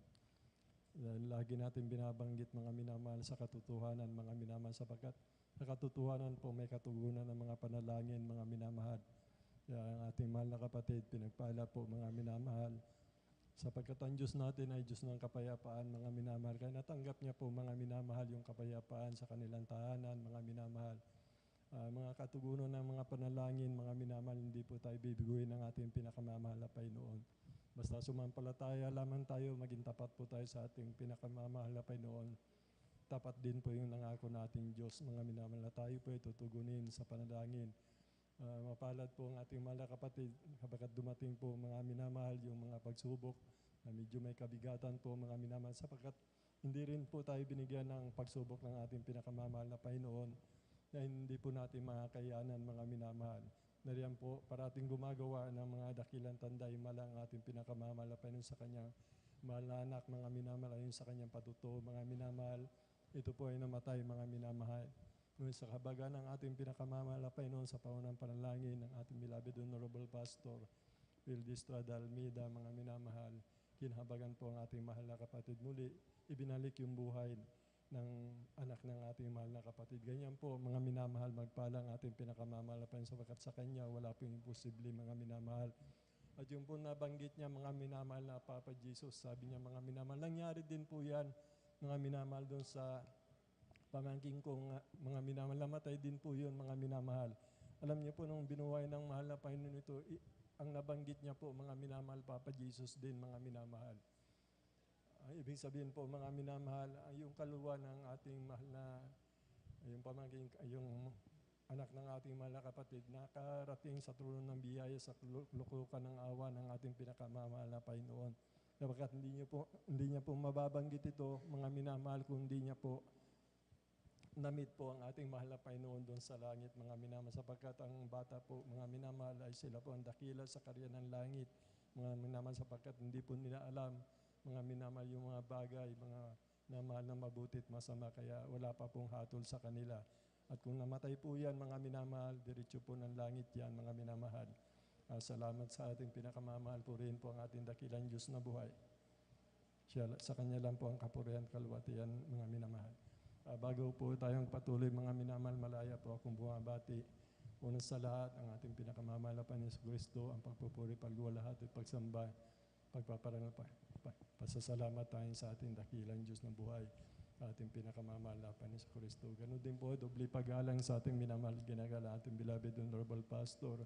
Lagi natin binabanggit mga minamahal sa katotohanan, mga minamahal, sapagkat sa katotohanan po may katugunan ng mga panalangin, mga minamahal. Ang ating mahal na kapatid, pinagpala po mga minamahal. Sapagkat ang Diyos natin ay Diyos ng kapayapaan, mga minamahal. Kaya natanggap niya po mga minamahal yung kapayapaan sa kanilang tahanan, mga minamahal. mga katugunan ng mga panalangin, mga minamahal, hindi po tayo bibiguin ng ating pinakamamahal na Panginoon. Basta sumampalataya lamang tayo, maging tapat po tayo sa ating pinakamamahal na Panginoon. Tapat din po yung nangako nating Diyos, mga minamahal, na tayo po ay tutugunin sa panalangin. Mapalad po ang ating mahal na kapatid, kapagkat dumating po mga minamahal, yung mga pagsubok na medyo may kabigatan po mga minamahal, sapagkat hindi rin po tayo binigyan ng pagsubok ng ating pinakamamahal na Panginoon na hindi po natin makakayanan mga minamahal. Nariyan po, parating gumagawa ng mga dakilang tanda, himala ang ating pinakamamahal na Panginoon sa kanyang mahal na anak, mga minamahal, ayon sa kanyang patuto, mga minamahal. Ito po ay namatay, mga minamahal. Ngunit sa kabaga ng ating pinakamamahal na Panginoon sa paunang panalangin ng ating beloved Honorable Pastor Will Estrada Almeida, mga minamahal, kinahabagan po ang ating mahal na kapatid muli, ibinalik yung buhay ng anak ng ating mahal na kapatid. Ganyan po, mga minamahal, magpalang ating pinakamamahal na Panginoon, sapagkat sa Kanya wala pong imposible, mga minamahal. At yung po nabanggit niya, mga minamahal na Papa Jesus, sabi niya, mga minamahal, nangyari din po yan, mga minamahal, doon sa pamangking kong mga minamahal, namatay din po yun, mga minamahal. Alam niyo po, nung binuhay ng mahal na Panginoon ito, ang nabanggit niya po, mga minamahal, Papa Jesus din, mga minamahal. Ibig sabihin po, mga minamahal, yung kaluwa ng ating mahal na, yung pamangking, yung anak ng ating mahal na kapatid, nakarating sa trono ng biyaya sa lukukan ng awa ng ating pinakamamahal na Panginoon. Sapagkat hindi niya po mababanggit ito, mga minamahal, kung hindi niya po na-meet po ang ating mahal na Panginoon doon sa langit, mga minamahal. Sapagkat ang bata po, mga minamahal, ay sila po ang dakila sa karya ng langit, mga minamahal, sapagkat hindi po nila alam, mga minamahal, yung mga bagay, mga namahal na mabuti at masama, kaya wala pa pong hatol sa kanila. At kung namatay po yan, mga minamahal, diretso po ng langit yan, mga minamahal. Salamat sa ating pinakamamahal po rin po ang ating dakilang Diyos na buhay. Sa Kanya lang po ang kapurihan, kalwatian, mga minamahal. Bago po tayong patuloy, mga minamahal, malaya po akong bumabati. Una sa lahat, ang ating pinakamamahal na Panginoon Kristo, ang pagpupuri, pagluwalhati at pagsamba, pasasalamat tayo sa ating dakilang Diyos na buhay, ating pinakamamahal na Panginoon Kristo. Ganun din po, doble paggalang sa ating minamahal, ginagala ating beloved Honorable Pastor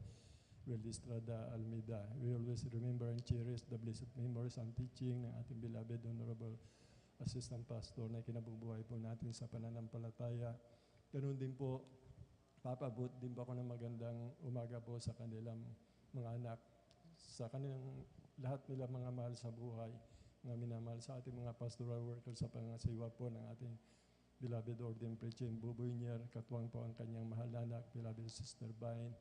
Will Estrada Almeida. We always remember and cherish the blessed memories and teaching ng ating beloved Honorable Assistant Pastor na kinabubuhay po natin sa pananampalataya. Ganun din po, papabot din po ako ng magandang umaga po sa kanilang mga anak, sa kanilang lahat nila mga mahal sa buhay, mga minamahal, sa ating mga pastoral workers sa pangasiwa po ng ating beloved Ordained Preacher Buboy Nier, katuwang po ang kanyang mahal na anak, beloved Sister Vine.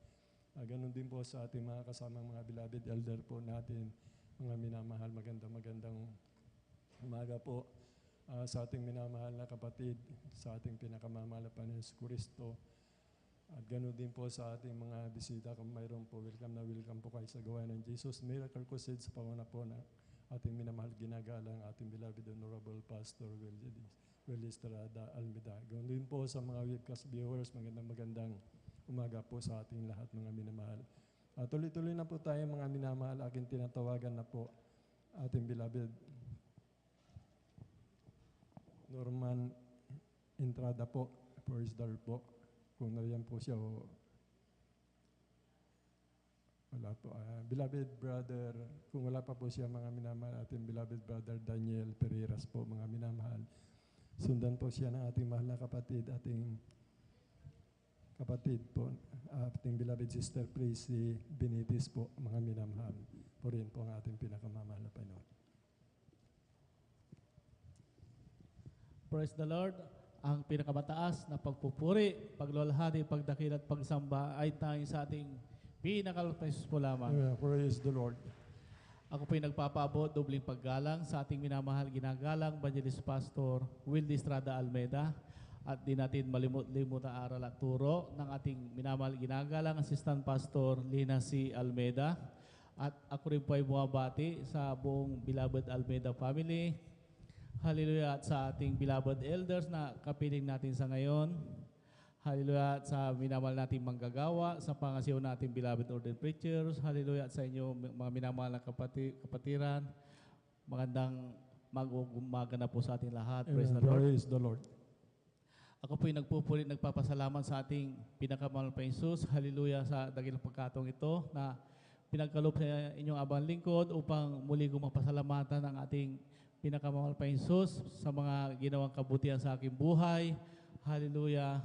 Ganun din po sa ating mga kasamang mga beloved elder po natin, mga minamahal, magandang umaga po. Sa ating minamahal na kapatid, sa ating pinakamamahal na Panginoon Kristo. At ganoon din po sa ating mga bisita, kung mayroon po, welcome po kayo sa gawain ng Jesus Miracle Crusade sa pamana po ng ating minamahal, ginagalang ating beloved Honorable Pastor Will Estrada Almeida. Ganoon din po sa mga webcast viewers, magandang umaga po sa ating lahat, mga minamahal. Tuloy-tuloy na po tayo, mga minamahal, aking tinatawagan na po ating beloved Norman Entrada po, first star po. Kung nariyan po siya o wala po. Beloved brother, kung wala pa po siya, mga minamahal, ating beloved brother Daniel Pereiras po, mga minamahal. Sundan po siya ng ating mahal na kapatid, ating kapatid po, ating beloved sister Tracy Benitez po, mga minamahal. Po rin po ang ating pinakamamahal na Panginoon. Praise the Lord. Ang pinakamataas na pagpupuri, paglulhati, pagdakil at pagsamba ay tanging sa ating pinakalalpes po lamang. Praise the Lord. Ako po'y nagpapaabot, dobling paggalang sa ating minamahal, ginagalang Evangelist Pastor Will Estrada Almeida, at di natin malimut-limut ang aral at turo ng ating minamahal, ginagalang Assistant Pastor Lina C. Almeida. At ako rin po ay bumabati sa buong beloved Almeida family. Hallelujah. At sa ating beloved elders na kapiling natin sa ngayon. Hallelujah. At sa minamahal nating manggagawa, sa pangasiwa nating beloved ordained preachers. Hallelujah. At sa inyo mga minamahal na kapatiran. Magandang mag-umaga na po sa ating lahat. Praise the Lord. Praise the Lord. Ako po'y nagpupuri, nagpapasalamat sa ating pinakamahal pa Jesus. Hallelujah sa dakilang pagkatong ito na pinagkaloob sa inyong abang lingkod upang muli kong mapasalamatan ang ating pinakamahal pa Jesus sa mga ginawang kabutihan sa aking buhay. Hallelujah.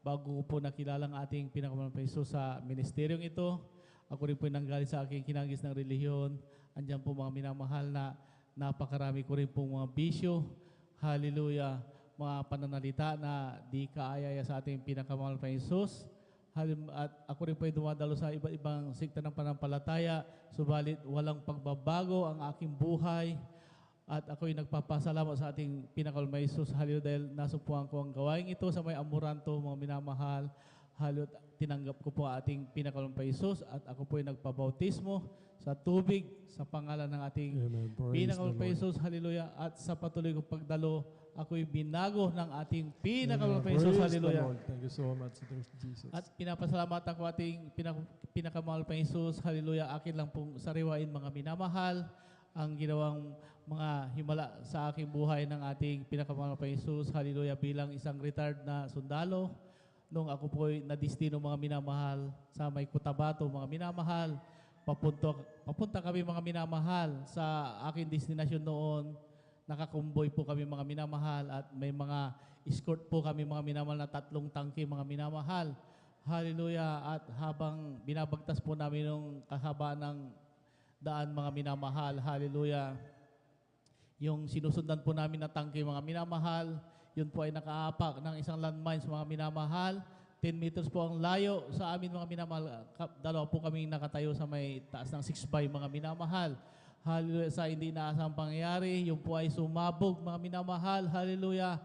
Bago ko po nakilala ang ating pinakamahal pa Jesus sa ministeryong ito, ako rin po nanggaling sa aking kinagis ng relihiyon. Andyan po mga minamahal na napakarami ko rin po mga bisyo. Hallelujah. Mga pananalita na di kaayaya sa ating pinakamahal pa Jesus. At ako rin po ay dumadalo sa iba't ibang sikta ng panampalataya, subalit walang pagbabago ang aking buhay. At ako'y nagpapasalamat sa ating pinakamahal pa Jesus. Hallelujah, dahil nasupuan ko ang gawain ito sa may Amoranto, mga minamahal. Hallelujah, tinanggap ko po ating pinakamahal pa Jesus at ako po ay nagpabautismo sa tubig sa pangalan ng ating pinakamahal pa Jesus. Hallelujah. At sa patuloy kong pagdalo, ako'y binago ng ating pinakamahal pa Jesus. Hallelujah. Thank you so much, Jesus. At pinapasalamatan ko ating pinakamahal pa Jesus. Hallelujah. Akin lang pong sariwain mga minamahal ang ginawang mga himala sa aking buhay ng ating pinakamahal pa Jesus. Hallelujah. Bilang isang retired na sundalo, nung ako po'y nadistino mga minamahal sa may Cotabato, mga minamahal, papunta kami mga minamahal sa aking destinasyon noon. Nakakumboy po kami mga minamahal at may mga escort po kami mga minamahal na 3 tangke mga minamahal. Hallelujah. At habang binabagtas po namin yung kahabaan ng daan mga minamahal, hallelujah, yung sinusundan po namin na tangke mga minamahal, yun po ay nakaapak ng isang landmines mga minamahal. 10 meters po ang layo sa amin mga minamahal. Dalawa po kami nakatayo sa may taas ng 6x mga minamahal. Hallelujah, sa hindi inaasang pangyayari, yung po ay sumabog mga minamahal. Hallelujah.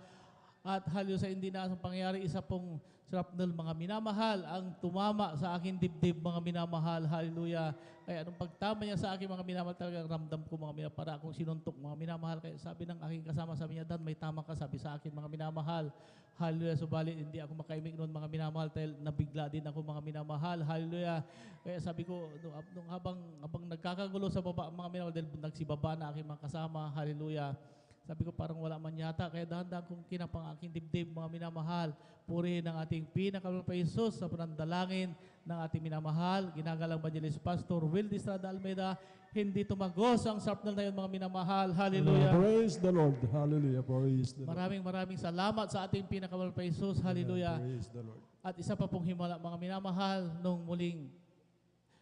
At hallelujah, sa hindi inaasang pangyayari, isa pong shrapnel mga minamahal ang tumama sa aking dibdib mga minamahal. Hallelujah. Kaya anong pagtama niya sa aking mga minamahal, talagang ramdam ko mga minamahal, para akong sinuntok mga minamahal. Kaya sabi ng aking kasama, sabi niya, Dan, may tama ka, sabi sa akin mga minamahal. Hallelujah. Subalit hindi ako makaimik noon mga minamahal dahil nabigla din ako mga minamahal. Hallelujah. Kaya sabi ko, nung habang nagkakagulo sa baba mga minamahal, dahil nagsibaba na aking mga kasama. Hallelujah. Sabi ko parang wala man yata, kaya dahan-dahan kong kinapang aking dibdib mga minamahal. Purihin ang ating pinakamahal pa Jesus sa panandalangin ng ating minamahal. Ginagalang Evangelist Pastor Will Estrada Almeida. Hindi tumagos ang sharpnel na yun mga minamahal. Hallelujah. Praise the Lord. Hallelujah. Praise the Lord. Maraming salamat sa ating pinakamahal pa Jesus. Hallelujah. Praise the Lord. At isa pa pong himala mga minamahal nung muling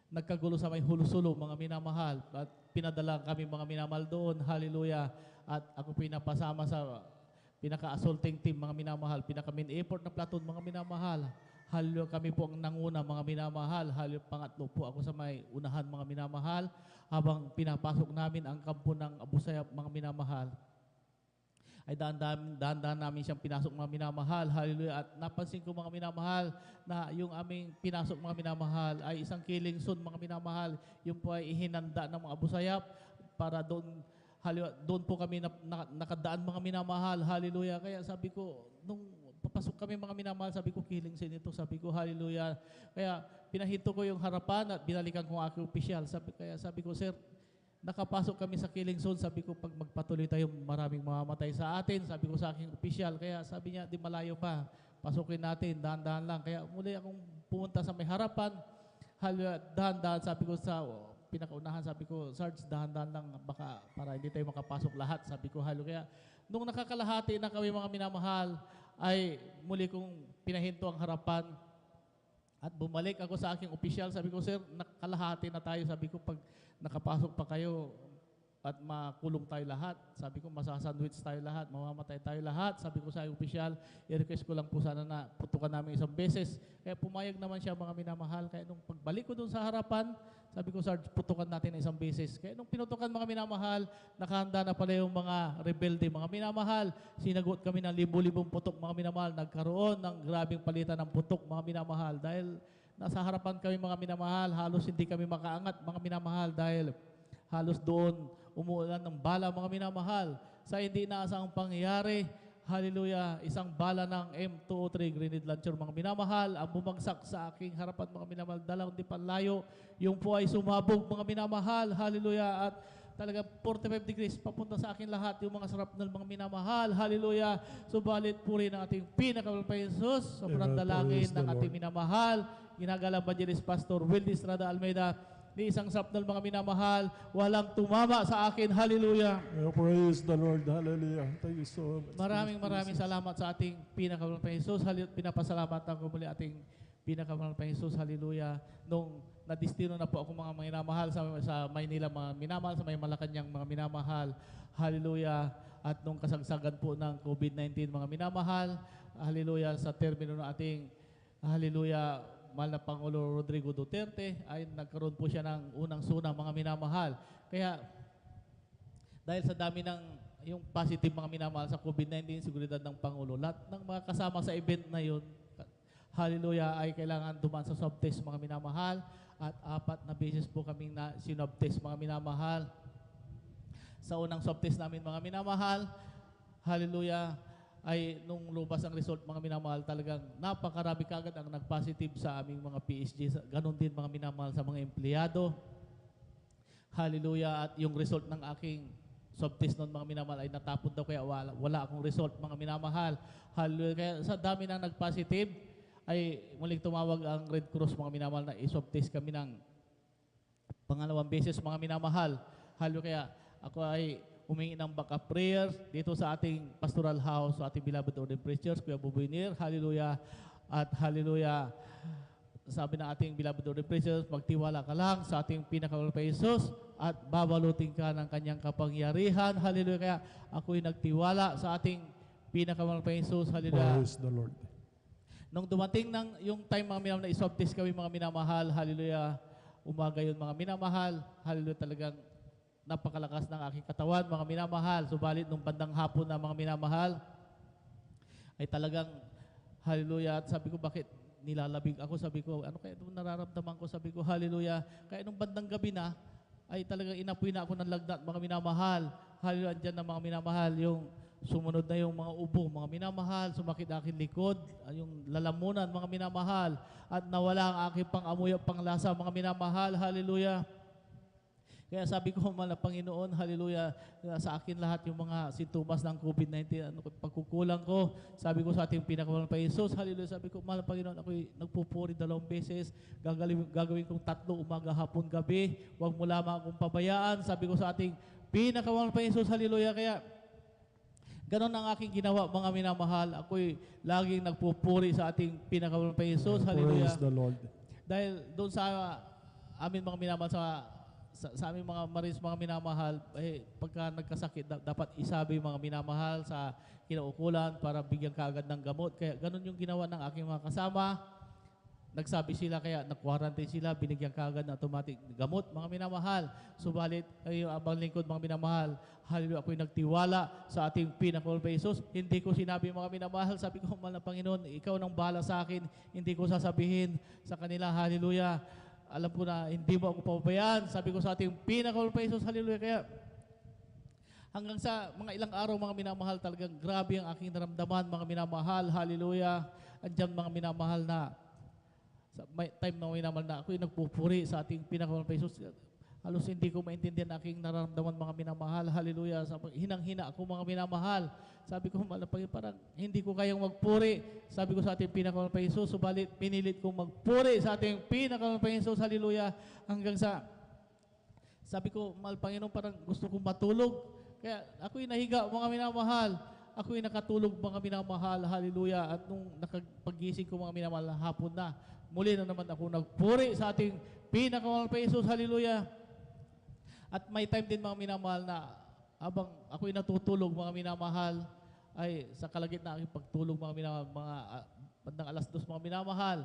nagkagulo sa may Hulusulo mga minamahal. At pinadala kami mga minamahal doon. Hallelujah. At ako pinapasama sa pinaka-assaulting team mga minamahal, pinaka-main effort na platoon mga minamahal. Hallelujah, kami po ang nanguna mga minamahal. Hallelujah, pangatlo po ako sa may unahan mga minamahal habang pinapasok namin ang kampo ng Abu Sayyaf mga minamahal. Ay dahan-dahan namin siyang pinasok mga minamahal. Hallelujah. At napansin ko mga minamahal na yung aming pinasok mga minamahal ay isang killing zone mga minamahal. Yung po ay ihinanda ng mga Abu Sayyaf para doon. Hallelujah. Doon po kami nakadaan mga minamahal. Hallelujah. Kaya sabi ko, nung papasok kami mga minamahal, sabi ko, killing sin ito. Sabi ko, hallelujah. Kaya pinahinto ko yung harapan at binalikan ko ang aking opisyal. Kaya sabi ko, sir, nakapasok kami sa killing zone. Sabi ko, pag magpatuloy tayo, maraming mamamatay sa atin. Sabi ko sa aking opisyal. Kaya sabi niya, di malayo pa. Pasukin natin, dahan-dahan lang. Kaya muli akong pumunta sa may harapan. Hallelujah. Dahan-dahan, sabi ko sa pinakaunahan, sabi ko, Sarge, dahan-dahan lang baka para hindi tayo makapasok lahat. Sabi ko, halo. Kaya nung nakakalahati na kami mga minamahal, ay muli kong pinahinto ang harapan at bumalik ako sa aking opisyal. Sabi ko, sir, nakalahati na tayo. Sabi ko, pag nakapasok pa kayo at makulong tayo lahat. Sabi ko, masasandwich tayo lahat, mamamatay tayo lahat. Sabi ko sa aking opisyal, i-request ko lang po sana na putukan namin isang beses. Kaya pumayag naman siya mga minamahal. Kaya nung pagbalik ko doon sa harapan, sabi ko, Sarge, putukan natin isang beses. Kaya nung pinutukan mga minamahal, nakahanda na pala yung mga rebelde, mga minamahal. Sinagot kami ng libu-libong putok, mga minamahal. Nagkaroon ng grabing palitan ng putok, mga minamahal. Dahil nasa harapan kami, mga minamahal, halos hindi kami makaangat, mga minamahal. Dahil halos doon umuulan ng bala, mga minamahal. Sa hindi inaasang pangyayari, hallelujah, isang bala ng M203 grenade launcher, mga minamahal, ang bumagsak sa aking harapan, mga minamahal, dalawang di panlayo. Yung po ay sumabog, mga minamahal, hallelujah. At talagang 45 degrees papunta sa akin lahat yung mga sarap ng mga minamahal. Hallelujah. Subalit puri ng ating pinakamalapay Jesus. Sobrang Amen. dalangin Praise the ng ating Lord. minamahal. Ginagalang Evangelist Pastor Wildy Estrada Almeida. Ni isang sarap ng mga minamahal. Walang tumama sa akin. Hallelujah. Praise the Lord. Hallelujah. Thank you so much. Maraming salamat sa ating pinakamalapay Jesus. Pinapasalamatan ko muli ating pinakamalapay Jesus. Hallelujah. Nung nadistino na po ako mga minamahal sa Maynila, mga minamahal, sa may Malacanang mga minamahal. Hallelujah. At nung kasagsagan po ng COVID-19 mga minamahal, hallelujah, sa termino ng ating, hallelujah, mahal na Pangulo Rodrigo Duterte, ay nagkaroon po siya ng unang suna mga minamahal. Kaya, dahil sa dami ng yung positive mga minamahal sa COVID-19, seguridad ng Pangulo, lahat ng mga kasama sa event na yun, hallelujah, ay kailangan dumaan sa swab test mga minamahal. At 4 na beses po kaming na sinwab test mga minamahal. Sa unang swab test namin mga minamahal, hallelujah, ay nung lumabas ang result mga minamahal, talagang napakarami kagad ang nag-positive sa aming mga PSG. Ganon din mga minamahal sa mga empleyado. Hallelujah. At yung result ng aking swab test noon mga minamahal ay natapon daw, kaya wala akong result mga minamahal. Hallelujah. Kaya sa dami ng nag-positive, ay muling tumawag ang Red Cross mga minamahal na i-swab test kami ng pangalawang beses mga minamahal. Hallelujah. Kaya ako ay humingi ng backup prayer dito sa ating pastoral house, sa ating beloved ordained preachers, Kuya Bubuinir. Hallelujah. At hallelujah. Sabi ng ating beloved ordained preachers, magtiwala ka lang sa ating pinakamalapay Jesus at babalutin ka ng kanyang kapangyarihan. Hallelujah. Kaya ako'y nagtiwala sa ating pinakamalapay Jesus. Hallelujah. Praise the Lord. Nung dumating ng yung time mga minamahal na iswab test kami mga minamahal, hallelujah, umaga yun mga minamahal, hallelujah, talagang napakalakas ng aking katawan mga minamahal. Subalit nung bandang hapon na mga minamahal, ay talagang, hallelujah, at sabi ko bakit nilalabig ako, sabi ko, ano kaya itong nararamdaman ko, sabi ko, hallelujah, kaya nung bandang gabi na, ay talagang inapoy na ako ng lagnat mga minamahal. Hallelujah, andyan na mga minamahal, yung sumunod na yung mga ubo, mga minamahal, sumakit aking likod, yung lalamunan, mga minamahal, at nawala ang aking pangamoy at panglasa, mga minamahal, hallelujah. Kaya sabi ko, mahal na Panginoon, hallelujah, sa akin lahat yung mga sintomas ng COVID-19, pagkukulang ko, sabi ko sa ating pinakamalapay pa Jesus, hallelujah, sabi ko, mahal na Panginoon, ako'y nagpupuri 2 beses, gagawin kong 3, umaga, hapon, gabi, huwag mo lamang akong pabayaan, sabi ko sa ating pinakamalapay pa Jesus, hallelujah. Kaya ganon ang aking ginawa mga minamahal. Ako'y laging nagpupuri sa ating pinakamalapay pa Jesus. Hallelujah. Praise the Lord. Dahil doon sa amin mga minamahal, sa aming mga maris mga minamahal, eh, pagka nagkasakit, dapat isabi mga minamahal sa kinaukulan para bigyan kaagad ng gamot. Kaya ganon yung ginawa ng aking mga kasama. Nagsabi sila, kaya nag-quarantine sila, binigyan kaagad ng automatic gamot, mga minamahal. Subalit, ay abang lingkod, mga minamahal, hallelujah, ako'y nagtiwala sa ating pinakamalapay pa Jesus. Hindi ko sinabi, mga minamahal, sabi ko, mahal na Panginoon, ikaw nang bahala sa akin, hindi ko sasabihin sa kanila, hallelujah. Alam ko na, hindi mo ako papabayaan. Sabi ko sa ating pinakamalapay pa Jesus, hallelujah. Kaya, hanggang sa mga ilang araw, mga minamahal, talagang grabe ang aking naramdaman, mga minamahal, hallelujah. Andiyan mga minamahal na, sa may time na minamahal na ako'y nagpupuri sa ating pinakamalapay pa Jesus. Halos hindi ko maintindihan aking nararamdaman mga minamahal. Hallelujah. Hinang-hina ako mga minamahal. Sabi ko, parang hindi ko kayang magpuri. Sabi ko sa ating pinakamalapay pa Jesus, subalit pinilit kong magpuri sa ating pinakamalapay pa Jesus. Hallelujah. Hanggang sa, sabi ko, mahal Panginoon, parang gusto kong matulog. Kaya ako'y nahiga mga minamahal. Ako'y nakatulog mga minamahal. Hallelujah. At nung nakapag-gising ko mga minamahal, hapon na, muli na naman ako nagpuri sa ating pinakamalapay pa Jesus. Hallelujah. At may time din mga minamahal na habang ako'y natutulog mga minamahal, ay sa kalagitnaan aking pagtulog mga minamahal, bandang 2:00 mga minamahal,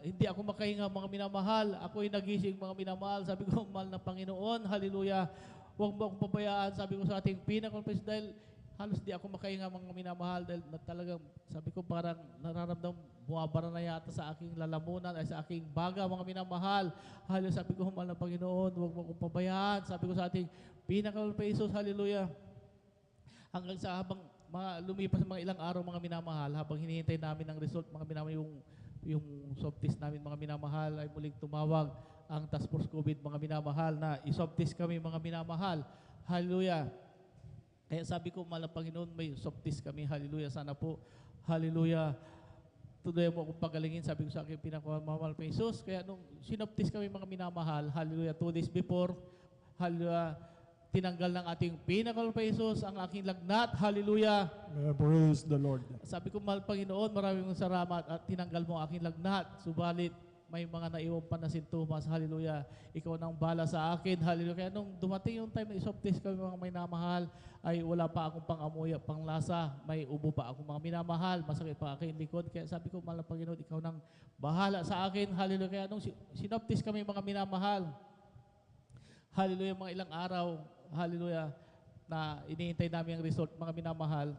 hindi ako makahinga mga minamahal, ako'y nagising mga minamahal. Sabi ko, mahal na Panginoon, hallelujah, huwag mo akong pabayaan. Sabi ko sa ating pinakamalapay pa Jesus, dahil halos di ako makahinga mga minamahal, dahil talagang sabi ko parang nararamdam buwabara na yata sa aking lalamunan ay sa aking baga mga minamahal. Hallelujah, sabi ko, mahal na Panginoon, huwag mo akong pabayaan. Sabi ko sa ating pinakamalapay pa Jesus, hallelujah. Hanggang sa habang lumipas mga ilang araw mga minamahal, habang hinihintay namin ng result mga minamahal, yung yung swab test namin mga minamahal ay muling tumawag ang Task Force COVID mga minamahal na iswab test kami mga minamahal. Hallelujah. Kaya sabi ko, mahal na Panginoon, may swab test kami. Hallelujah. Sana po, hallelujah, tuloy mo akong pagalingin. Sabi ko sa akin, pinakamamahal pa Jesus. Kaya nung sinoptis kami mga minamahal, hallelujah, 2 days before, hallelujah, tinanggal ng ating pinakamamal pa Jesus ang aking lagnat. Hallelujah. Praise the Lord. Sabi ko, mahal Panginoon, maraming salamat at tinanggal mo ang aking lagnat. Subalit, may mga naiwan pa na sintomas. Hallelujah. Ikaw nang bala sa akin. Hallelujah. Kaya nung dumating yung time na iswab test kami mga minamahal, ay wala pa akong pang-amoy, panglasa. May ubo pa akong mga minamahal. Masakit pa aking likod. Kaya sabi ko, mahal na Panginoon, ikaw nang bahala sa akin. Hallelujah. Kaya nung sinwab test kami mga minamahal, hallelujah, mga ilang araw, hallelujah, na iniintay namin ang result, mga minamahal.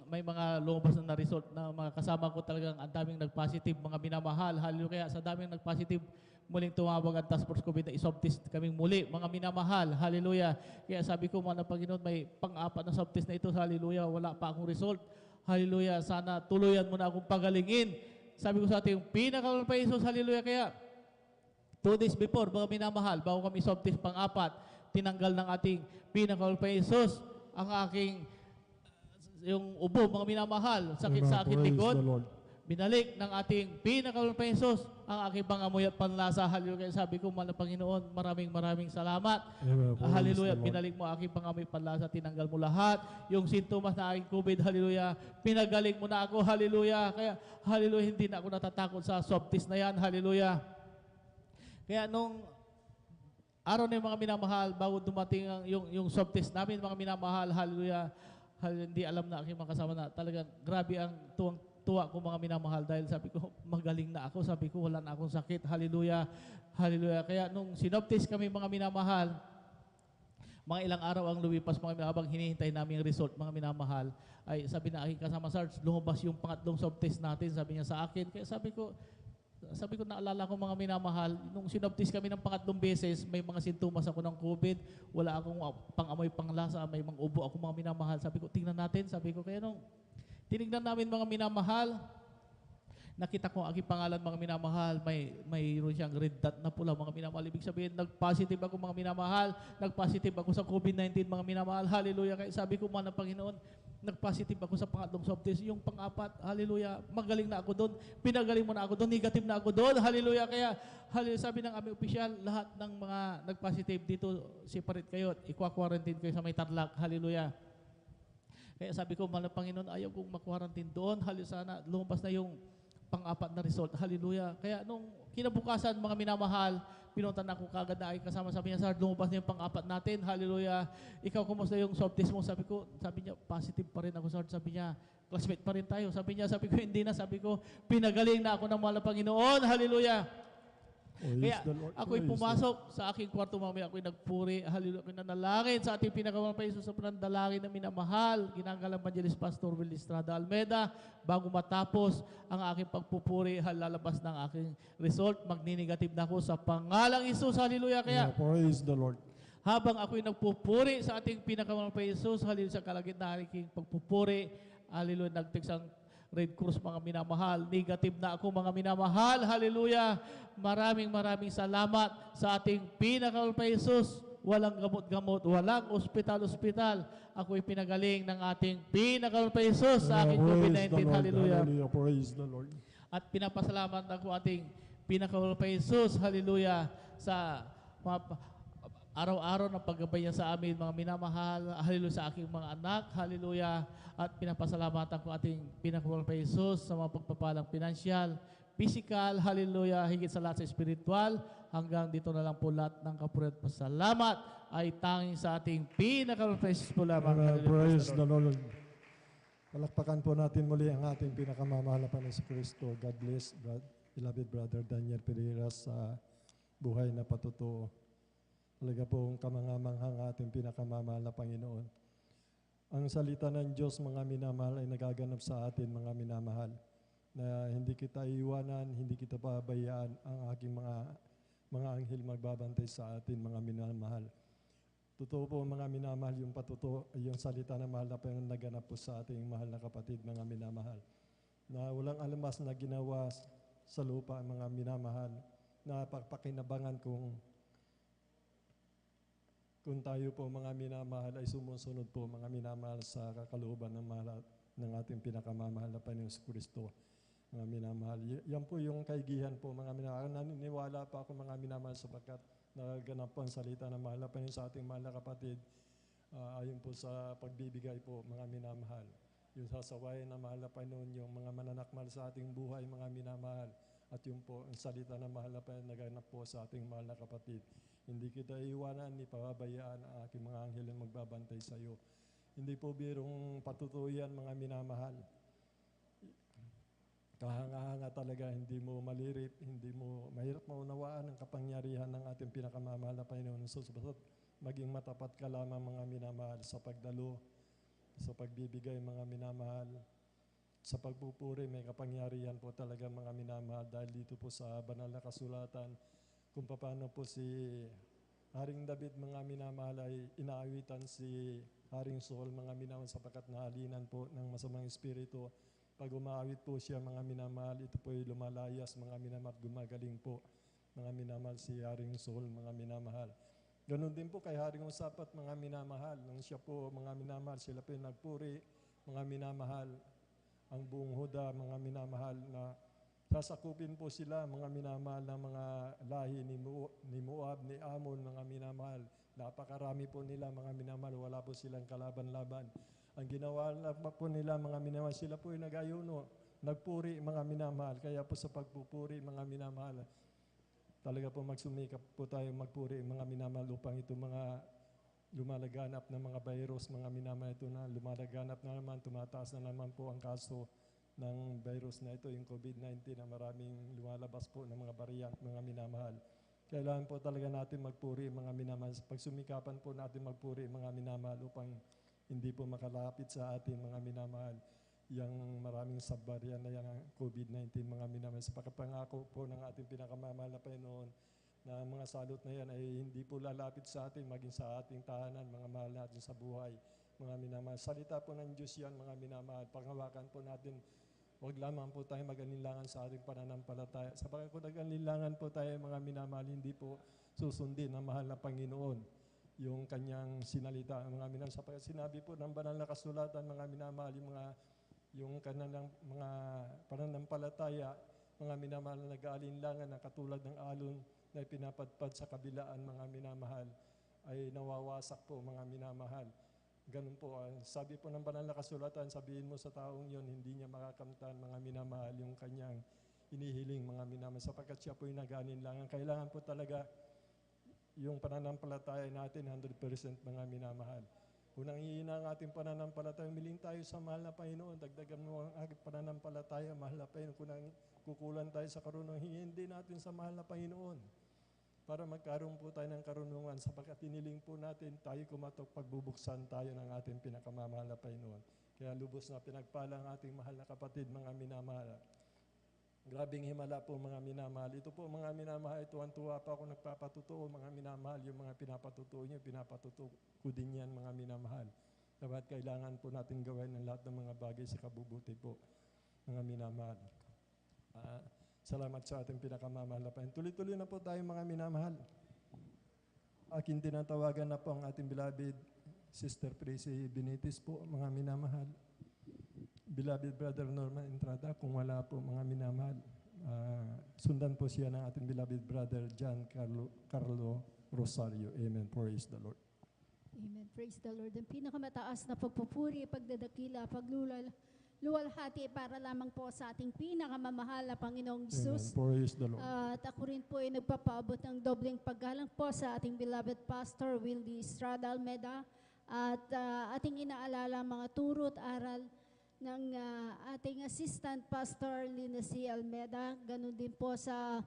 May mga lumabas na result na mga kasama ko talagang ang daming nag-positive, mga minamahal. Hallelujah. Kaya sa daming nag-positive, muling tumawag ang Task Force COVID na iswab test kaming muli, mga minamahal. Hallelujah. Kaya sabi ko, mga Panginoon, may pang-apat na swab test na ito. Hallelujah. Wala pa akong result. Hallelujah. Sana tuluyan mo na akong pagalingin. Sabi ko sa ating pinakamamal pa Jesus. Hallelujah. Kaya 2 days before, mga minamahal, bago kami swab test pang-apat, tinanggal ng ating pinakamamal pa Jesus ang aking yung ubo, mga minamahal, sakit sa aking likod, binalik ng ating pinakamamal pa Jesus ang aking pangamoy at panlasa. Hallelujah. Sabi ko, mahal na Panginoon, maraming salamat. Hallelujah. Binalik mo aking pangamoy at panlasa, tinanggal mo lahat. Yung sintomas na aking COVID, hallelujah. Pinagaling mo na ako, hallelujah. Kaya, hallelujah, hindi na ako natatakot sa swab test na yan, hallelujah. Kaya nung araw na yung mga minamahal, bago dumating yung swab test namin, mga minamahal, hallelujah, hindi alam na aking mga kasama na talagang grabe ang tuwa ko mga minamahal dahil sabi ko, magaling na ako. Sabi ko, wala na akong sakit. Hallelujah. Hallelujah. Kaya nung sinoptis kami mga minamahal, mga ilang araw ang lumipas mga minamahal, habang hinihintay namin yung result mga minamahal, ay sabi na aking kasama, Sarge, lumabas yung pangatlong swab test natin, sabi niya sa akin. Kaya sabi ko, naalala ko mga minamahal, nung sinoptis kami ng pangatlong beses, may mga sintomas ako ng COVID, wala akong pang-amoy, panglasa, may mga ubo ako mga minamahal. Sabi ko, tingnan natin. Sabi ko, kaya nung tinignan namin mga minamahal, nakita ko ang aking pangalan mga minamahal, mayroon siyang red dot na pula mga minamahal. Ibig sabihin, nag-positive ako mga minamahal, nag-positive ako sa COVID-19 mga minamahal. Hallelujah. Kaya sabi ko, mga Panginoon, nag-positive ako sa pangatlong swab test. Yung pang-apat, hallelujah, magaling na ako doon. Pinagaling mo na ako doon, negative na ako doon. Hallelujah. Kaya, hallelujah, sabi ng aming opisyal, lahat ng mga nag-positive dito, separate kayo, ikwa-quarantine kayo sa may Tarlac. Hallelujah. Kaya sabi ko, mahal na Panginoon, ayaw kong ma-quarantine doon. Hallelujah, sana lumabas na yung pang-apat na result. Hallelujah. Kaya nung kinabukasan, mga minamahal, pinuntan ako kagad na ay kasama. Sabi niya, Sir, lumabas na yung pang-apat natin. Hallelujah. Ikaw, kumusta yung swab test mo? Sabi niya, positive pa rin ako, Sir. Sabi niya, classmate pa rin tayo. Sabi ko, hindi na. Sabi ko, pinagaling na ako ng mahal na Panginoon. Hallelujah. Kaya ako'y pumasok sa aking kwarto mamaya, ako'y nagpuri, hallelujah, ako'y nanalangin sa ating pinakamahal pa Jesus sa panandalangin na minamahal, ginagalang Evangelist Pastor Will Estrada Almeida, bago matapos ang aking pagpupuri, lalabas ng aking result, magni-negative na ako sa pangalang Jesus, hallelujah. Kaya, praise the Lord. habang ako'y nagpupuri sa ating pinakamahal pa Jesus, hallelujah, sa kalagitnaan ng aking pagpupuri, hallelujah, nag-text ang Red Cross mga minamahal. Negative na ako mga minamahal. Hallelujah. Maraming salamat sa ating pinakamamal pa Jesus. Walang gamot-gamot, walang ospital-ospital. Ako'y pinagaling ng ating pinakamamal pa Jesus sa aking COVID-19. Hallelujah. Praise the Lord. At pinapasalamat ako ating pinakamamal pa Jesus. Hallelujah. Sa araw-araw na paggabay niya sa amin, mga minamahal, hallelujah, sa aking mga anak, hallelujah, at pinapasalamatan ko ating pinakamamal pa Jesus sa mga pagpapalang pinansyal, physical, hallelujah, higit sa lahat sa spiritual, hanggang dito na lang po lahat ng kapurihan at pasalamat ay tanging sa ating pinakamamal pa Jesus po lamang. Praise the Lord. Palakpakan po natin muli ang ating pinakamamahal na Panginoon Kristo. God bless, beloved brother Daniel Pereira sa buhay na patutuo. Talaga pong kamangamanghang ating pinakamamahal na Panginoon. Ang salita ng Diyos, mga minamahal, ay nagaganap sa atin, mga minamahal, na hindi kita iiwanan, hindi kita pabayaan, ang aking mga anghel magbabantay sa atin, mga minamahal. Totoo po, mga minamahal, yung salita ng mahal na Panginoon naganap po sa ating mahal na kapatid, mga minamahal. na walang alamas na ginawa sa lupa, mga minamahal, na pagpakinabangan kung tayo po mga minamahal ay sumusunod po mga minamahal sa kakalooban ng ating pinakamamahal na Panginoong Kristo. Mga minamahal, yan po yung kaigihan po mga minamahal. Naniniwala pa ako mga minamahal sapagkat nagaganap po ang salita ng mahal na Panginoon sa ating mahal na kapatid ayon po sa pagbibigay po mga minamahal. Yung sasawayan ng mahal na Panginoon, yung mga mananakmal sa ating buhay mga minamahal, at yung po ang salita ng mahal na Panginoon naganap po sa ating mahal na kapatid. Hindi kita iwanan, ni pababayaan ang aking mga anghel na magbabantay sa iyo. Hindi po birong patutuyan mga minamahal. Kahanga-hanga talaga, hindi mo malirip, hindi mo mahirap maunawaan ang kapangyarihan ng ating pinakamamahal na Panginoon Jesus. Basta't maging matapat ka lamang mga minamahal sa pagdalo, sa pagbibigay mga minamahal, sa pagpupuri, may kapangyarihan po talaga mga minamahal dahil dito po sa banal na kasulatan kung paano po si Haring David mga minamahal ay inaawitan si Haring Saul mga minamahal sapagkat nahalinan po ng masamang espiritu. Pag umaawit po siya mga minamahal, ito po ay lumalayas mga minamahal, gumagaling po mga minamahal si Haring Saul mga minamahal. Ganon din po kay Haring Usapat mga minamahal. Nang siya po mga minamahal, sila po yung nagpuri mga minamahal. Ang buong Huda mga minamahal na sasakupin po sila mga minamahal ng mga lahi ni Moab, ni Ammon mga minamahal. Napakarami po nila mga minamahal, wala po silang kalaban-laban. Ang ginawa po nila mga minamahal, sila po yung nag-ayuno, nagpuri mga minamahal. Kaya po sa pagpupuri mga minamahal, talaga po magsumikap po tayo magpuri mga minamahal upang ito mga lumalaganap na mga virus, mga minamahal ito na lumalaganap na naman, tumataas na naman po ang kaso ng virus na ito, yung COVID-19 na maraming lumalabas po ng mga variant, mga minamahal. Kailangan po talaga natin magpuri mga minamahal. Pagsumikapan po natin magpuri mga minamahal upang hindi po makalapit sa atin mga minamahal yung maraming subvariant na yan ng COVID-19 mga minamahal. Sa pagkapangako po ng ating pinakamamahal na Panginoon na mga salot na yan ay hindi po lalapit sa atin maging sa ating tahanan, mga mahal natin sa buhay mga minamahal. Salita po ng Diyos yan mga minamahal. Panghawakan po natin, huwag lamang po tayo mag-alinlangan sa ating pananampalataya. Sa pagkakot nag-alinlangan po tayo mga minamahal, hindi po susundin ng mahal na Panginoon yung kanyang sinalita mga minamahal. Sapagkat sinabi po ng banal na kasulatan mga minamahal, yung kanilang mga pananampalataya mga minamahal na nag-aalinlangan na katulad ng alon na pinapadpad sa kabilaan mga minamahal ay nawawasak po mga minamahal. Ganun po, sabi po ng banal na kasulatan, sabihin mo sa taong yon hindi niya makakamtan mga minamahal yung kanyang inihiling mga minamahal sapagkat siya po yung nag-aalinlangan. Kailangan po talaga yung pananampalataya natin 100% mga minamahal. Kung nanghihina ang ating pananampalataya, miling tayo sa mahal na Panginoon, dagdagan mo ang ating pananampalataya, mahal na Panginoon. Kung kukulan tayo sa karunungan, hingin din natin sa mahal na Panginoon para magkaroon po tayo ng karunungan sapagkat tiniling po natin tayo kumatok pagbubuksan tayo ng ating pinakamamahal na Panginoon. Kaya lubos na pinagpala ang ating mahal na kapatid, mga minamahal. Grabing himala po mga minamahal. Ito po mga minamahal, tuwan-tuwa pa ako nagpapatutuo mga minamahal. Yung mga pinapatutuo nyo, pinapatutuo ko din yan mga minamahal. Dapat kailangan po natin gawin ang lahat ng mga bagay sa kabubuti po mga minamahal. Salamat sa ating pinakamamahal na Panginoon. Tuloy-tuloy na po tayo mga minamahal. Aking tinatawagan na po ang ating beloved Sister Prissy Benitez po mga minamahal. Beloved Brother Norman Entrada, kung wala po mga minamahal, sundan po siya ng ating beloved Brother John Carlo Rosario. Amen. Praise the Lord. Amen. Praise the Lord. Ang pinakamataas na pagpupuri, pagdadakila, pagluwalhati para lamang po sa ating pinakamamahal na Panginoong Jesus. Amen. Praise the Lord. At ako rin po ay nagpapaabot ng dobleng paggalang po sa ating beloved Pastor Wildy Estrada Almeda at ating inaalala mga turo at aral ng ating Assistant Pastor Lina C. Almeda, ganun din po sa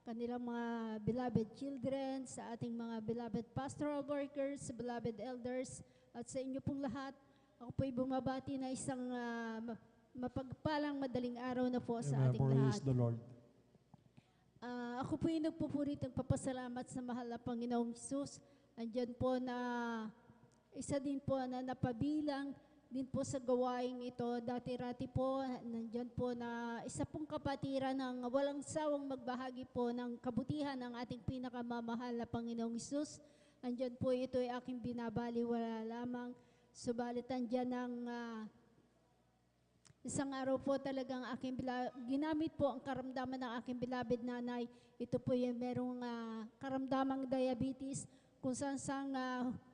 kanilang mga beloved children, sa ating mga beloved pastoral workers, beloved elders, at sa inyo pong lahat. Ako po'y bumabati na isang mapagpalang madaling araw na po sa ating lahat. Praise the Lord. Ako po'y nagpupurit ng papasalamat sa mahal na Panginoong Jesus. Andyan po na isa din po na napabilang din po sa gawaing ito. Dati-rati po, nandyan po na isa pong kapatiran ng walang sawang magbahagi po ng kabutihan ng ating pinakamamahal na Panginoong Hesus. Andyan po ito ay aking binabaliwala lamang. Subalit andyan ng isang araw po talagang ginamit po ang karamdaman ng aking beloved nanay. Ito po yung merong karamdamang diabetes kung saan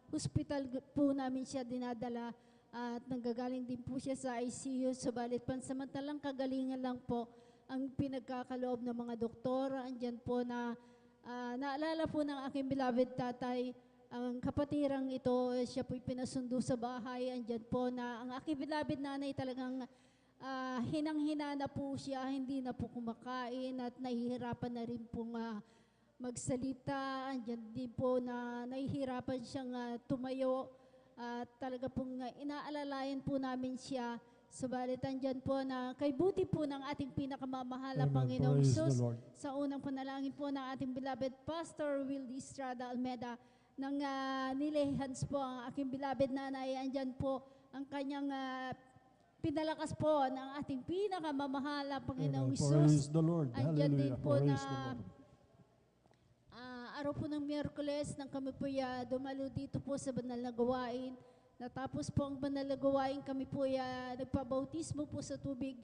hospital po namin siya dinadala at nanggagaling din po siya sa ICU. Subalit pansamantalang kagalingan lang po ang pinagkakaloob ng mga doktor. Andyan po na naalala po ng aking beloved tatay, ang kapatirang ito, siya po'y pinasundo sa bahay. Andyan po na ang aking beloved nanay talagang hinang-hina na po siya, hindi na po kumakain at nahihirapan na rin pong magsalita. Andyan din po na nahihirapan siyang tumayo at talaga pong inaalalayan po namin siya. Subalit andyan po na kay buti po ng ating pinakamamahal na Panginoong Hesus. Sa unang panalangin po ng ating beloved Pastor Will Estrada Almeda, nang nilehans po ang aking beloved nanay, andyan po ang kanyang pinalakas po ng ating pinakamamahal na Panginoong Hesus. Praise the Lord. Andyan din Hallelujah. po na Praise the Lord. araw po ng Miyerkules nang kami po dumalo dito po sa banal na gawain. Natapos po ang banal na gawain, kami po nagpabautismo po sa tubig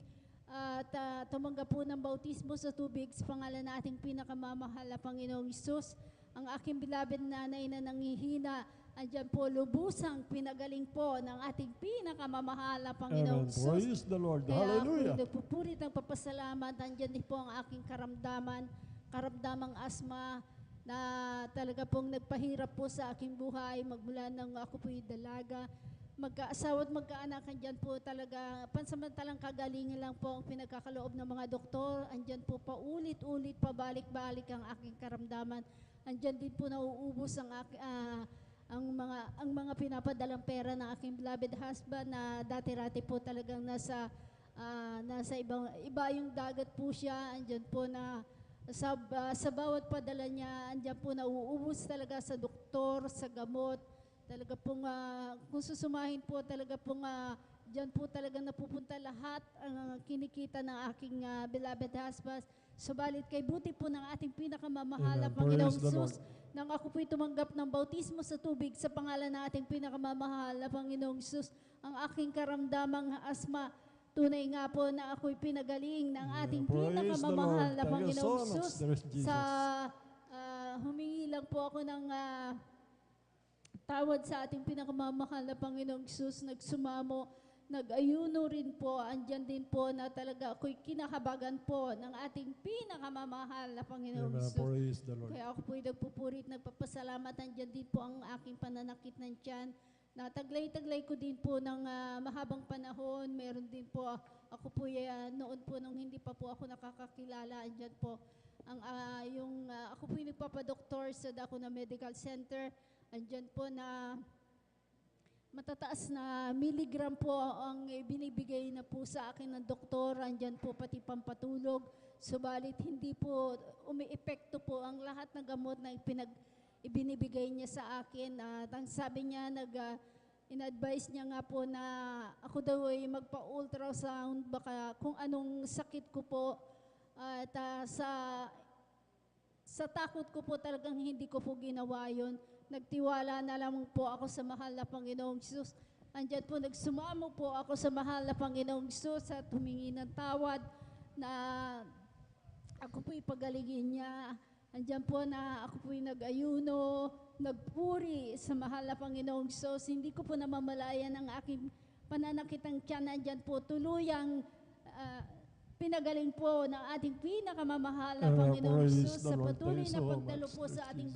at tumanggap po ng bautismo sa tubig sa pangalan ng ating pinakamamahal na Panginoong Hesus. Ang aking beloved nanay na nangihina, andyan po lubusang pinagaling po ng ating pinakamamahal na Panginoong Amen. Hesus. Praise the Lord. Kaya Hallelujah. ako nagpupurit ng papasalamat. Andyan din po ang aking karamdamang asma na talaga pong nagpahirap po sa aking buhay magmula nang ako po'y dalaga. Magkaasawa at magkaanak, andyan po talaga pansamantalang kagalingan lang po ang pinagkakaloob ng mga doktor. Andyan po paulit-ulit, pabalik-balik ang aking karamdaman. Andyan din po nauubos ang mga pinapadalang pera ng aking beloved husband na dati-rati po talagang nasa iba yung dagat po siya. Andyan po na sa bawat padala niya, andyan po nauubos talaga sa doktor, sa gamot. Talaga pong kung susumahin po talaga pong dyan po talaga napupunta lahat ang kinikita ng aking beloved husband. Subalit kay buti po ng ating pinakamamahal na Panginoong Hesus, nang ako po'y tumanggap ng bautismo sa tubig sa pangalan ng ating pinakamamahal na Panginoong Hesus, ang aking karamdamang asma, tunay nga po na ako'y pinagaling ng ating pinakamamahal na Panginoong Hesus. Sa humingi lang po ako ng tawad sa ating pinakamamahal na Panginoong Hesus, nagsumamo, nag-ayuno rin po, andyan din po na talaga ako'y kinakabagan po ng ating pinakamamahal na Panginoong Amen. Hesus. Praise the Lord. Kaya ako po'y nagpupurit, nagpapasalamat, andyan din po ang aking pananakit ng tiyan. Nataglay-taglay ko din po ng mahabang panahon. Meron din po, ako po noon po nung hindi pa po ako nakakakilala, andyan po, ako po yung nagpapadoktor sa Dacuna Medical Center. Andyan po na matataas na miligram po ang binibigay na po sa akin ng doktor. Andyan po pati pampatulog. Subalit hindi po umi-epekto po ang lahat ng gamot na ibinibigay niya sa akin. At ang sabi niya, in-advise niya nga po na ako daw ay magpa-ultrasound baka kung anong sakit ko po. At sa takot ko po talagang hindi ko po ginawa yun. Nagtiwala na lamang po ako sa mahal na Panginoong Hesus. Andyan po, nagsumamo po ako sa mahal na Panginoong Hesus at humingi ng tawad na ako po'y pagalingin niya. Andyan po na ako po'y nag-ayuno, nagpuri sa mahal na Panginoong Hesus. Hindi ko po namamalayan ang aking pananakit ng tiyan. Andyan po tuluyang pinagaling po ng ating pinakamamahal na Panginoong Hesus sa patuloy na pagdalo po sa ating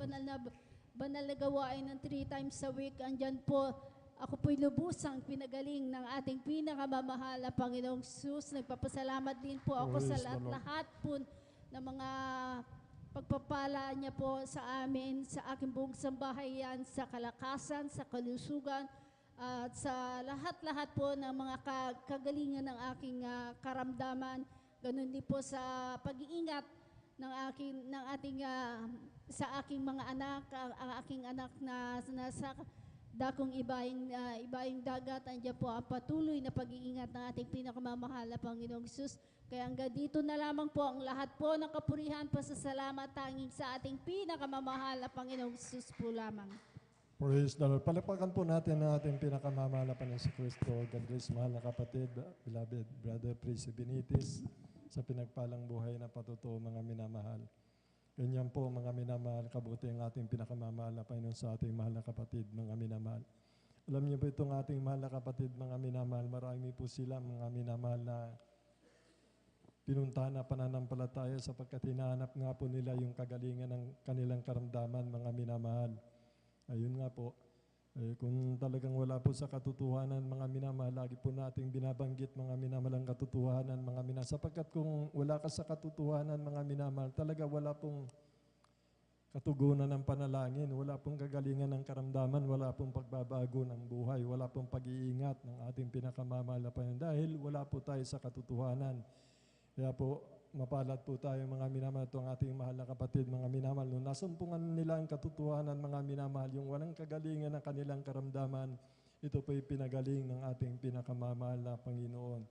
banal na gawain ng 3 times a week. Andyan po, ako po'y lubusang pinagaling ng ating pinakamamahal na Panginoong Hesus. Nagpapasalamat din po ako sa lahat po ng mga pagpapala niya po sa amin, sa aking buong sambahayan, sa kalakasan, sa kalusugan, at sa lahat-lahat po ng mga kagalingan ng aking karamdaman. Ganun din po sa pag-iingat sa aking mga anak, ang aking anak na dakong ibaing dagat, andiyan po ang patuloy na pag-iingat ng ating pinakamamahal na Panginoong Sus. Kaya hanggang dito na lamang po ang lahat po ng kapurihan, pasasalamat tanging sa ating pinakamamahal na Panginoong Sus po lamang. Praise the Lord. Palapakan po natin ang ating pinakamamahal na Panginoon si Kristo. God bless, mahal na kapatid, beloved Brother Prisi Benitez, sa pinagpalang buhay na patutuo, mga minamahal. Ganyan po, mga minamahal, kabuti ang ating pinakamamahal na Panginoon sa ating mahal na kapatid, mga minamahal. Alam niyo po itong ating mahal na kapatid, mga minamahal, marami po sila, mga minamahal, na pinuntahan na pananampalataya sapagkat hinahanap nga po nila yung kagalingan ng kanilang karamdaman, mga minamahal. Ayun nga po, kung talagang wala po sa katotohanan, mga minamahal, lagi po nating binabanggit, mga minamahal, ang katotohanan, mga minamahal. Sapagkat kung wala ka sa katotohanan, mga minamahal, talaga wala pong katugunan ng panalangin, wala pong kagalingan ng karamdaman, wala pong pagbabago ng buhay, wala pong pag-iingat ng ating pinakamamahal na Panginoon dahil wala po tayo sa katotohanan. Kaya po, mapalad po tayo, mga minamahal, ito ang ating mahal na kapatid, mga minamahal. Nung nasumpungan nila ang katotohanan, mga minamahal, yung walang kagalingan ng kanilang karamdaman, ito po yung pinagaling ng ating pinakamamahal na Panginoon.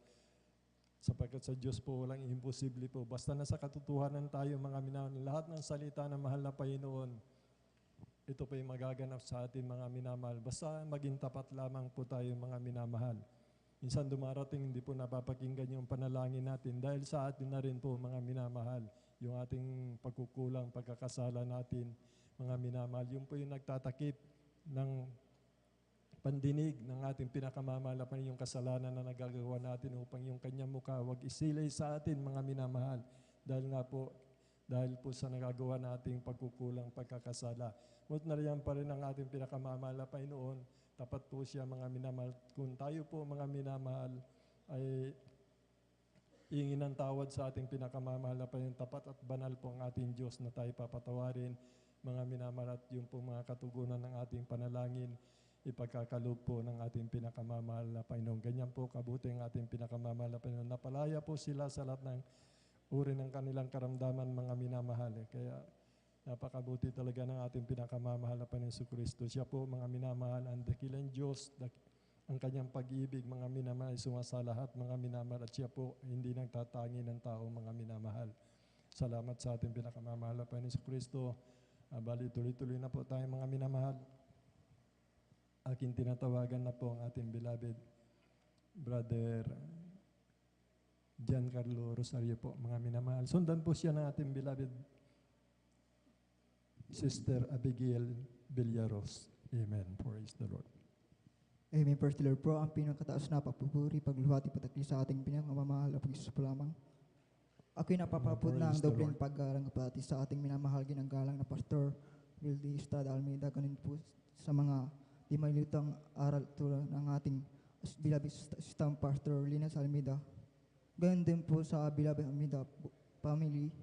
Sapagkat sa Diyos po, walang imposible po. Basta nasa katotohanan tayo, mga minamahal, lahat ng salita ng mahal na Panginoon, ito po yung magaganap sa atin, mga minamahal. Basta maging tapat lamang po tayo, mga minamahal. Minsan dumarating, hindi po napapakinggan yung panalangin natin dahil sa atin na rin po, mga minamahal, yung ating pagkukulang, pagkakasala natin, mga minamahal. Yung po yung nagtatakip ng pandinig ng ating pinakamamahal na Panginoon, yung kasalanan na nagagawa natin upang yung kanyang mukha wag isilay sa atin, mga minamahal. Dahil po sa nagagawa nating pagkukulang, pagkakasala. Ngunit nariyan pa rin ang ating pinakamamahal na Panginoon. Tapat po siya, mga minamahal. Kung tayo po, mga minamahal, ay hingin ng tawad sa ating pinakamamahal na Panginoon, tapat at banal po ang ating Diyos na tayo papatawarin, mga minamahal, at yung po mga katugunan ng ating panalangin, ipagkakaloob po ng ating pinakamamahal na Panginoon. Ganyan po kabuti ang ating pinakamamahal na Panginoon. Napalaya po sila sa lahat ng uri ng kanilang karamdaman, mga minamahal. Kaya napakabuti talaga ng ating pinakamamahal na Panginoon si Kristo. Siya po, mga minamahal, ang dakilang Diyos, ang kanyang pag-ibig, mga minamahal, ay sumasalahat, mga minamahal, at siya po hindi nagtatangi ng tao, mga minamahal. Salamat sa ating pinakamamahal na Panginoon si Kristo. Bali, tuloy-tuloy na po tayo, mga minamahal. Aking tinatawagan na po ang ating beloved Brother Giancarlo Rosario po, mga minamahal. Sundan po siya ng ating beloved Sister Abigail Villaros. Amen. Praise the Lord. Amen. Praise the Lord po. Ang pinakataas na papupuri, pagluhati, patakli sa ating pinakamamahal na Panginoon po lamang. Ako'y napapapod na ang dobling paggalang kapati sa ating minamahal ginanggalang na Pastor Wildy Estrada Almeida. Ganun po sa mga di malilutang aral tulad ng ating beloved Sistang Pastor Linas Almeida. Ganun din po sa beloved Almeida family,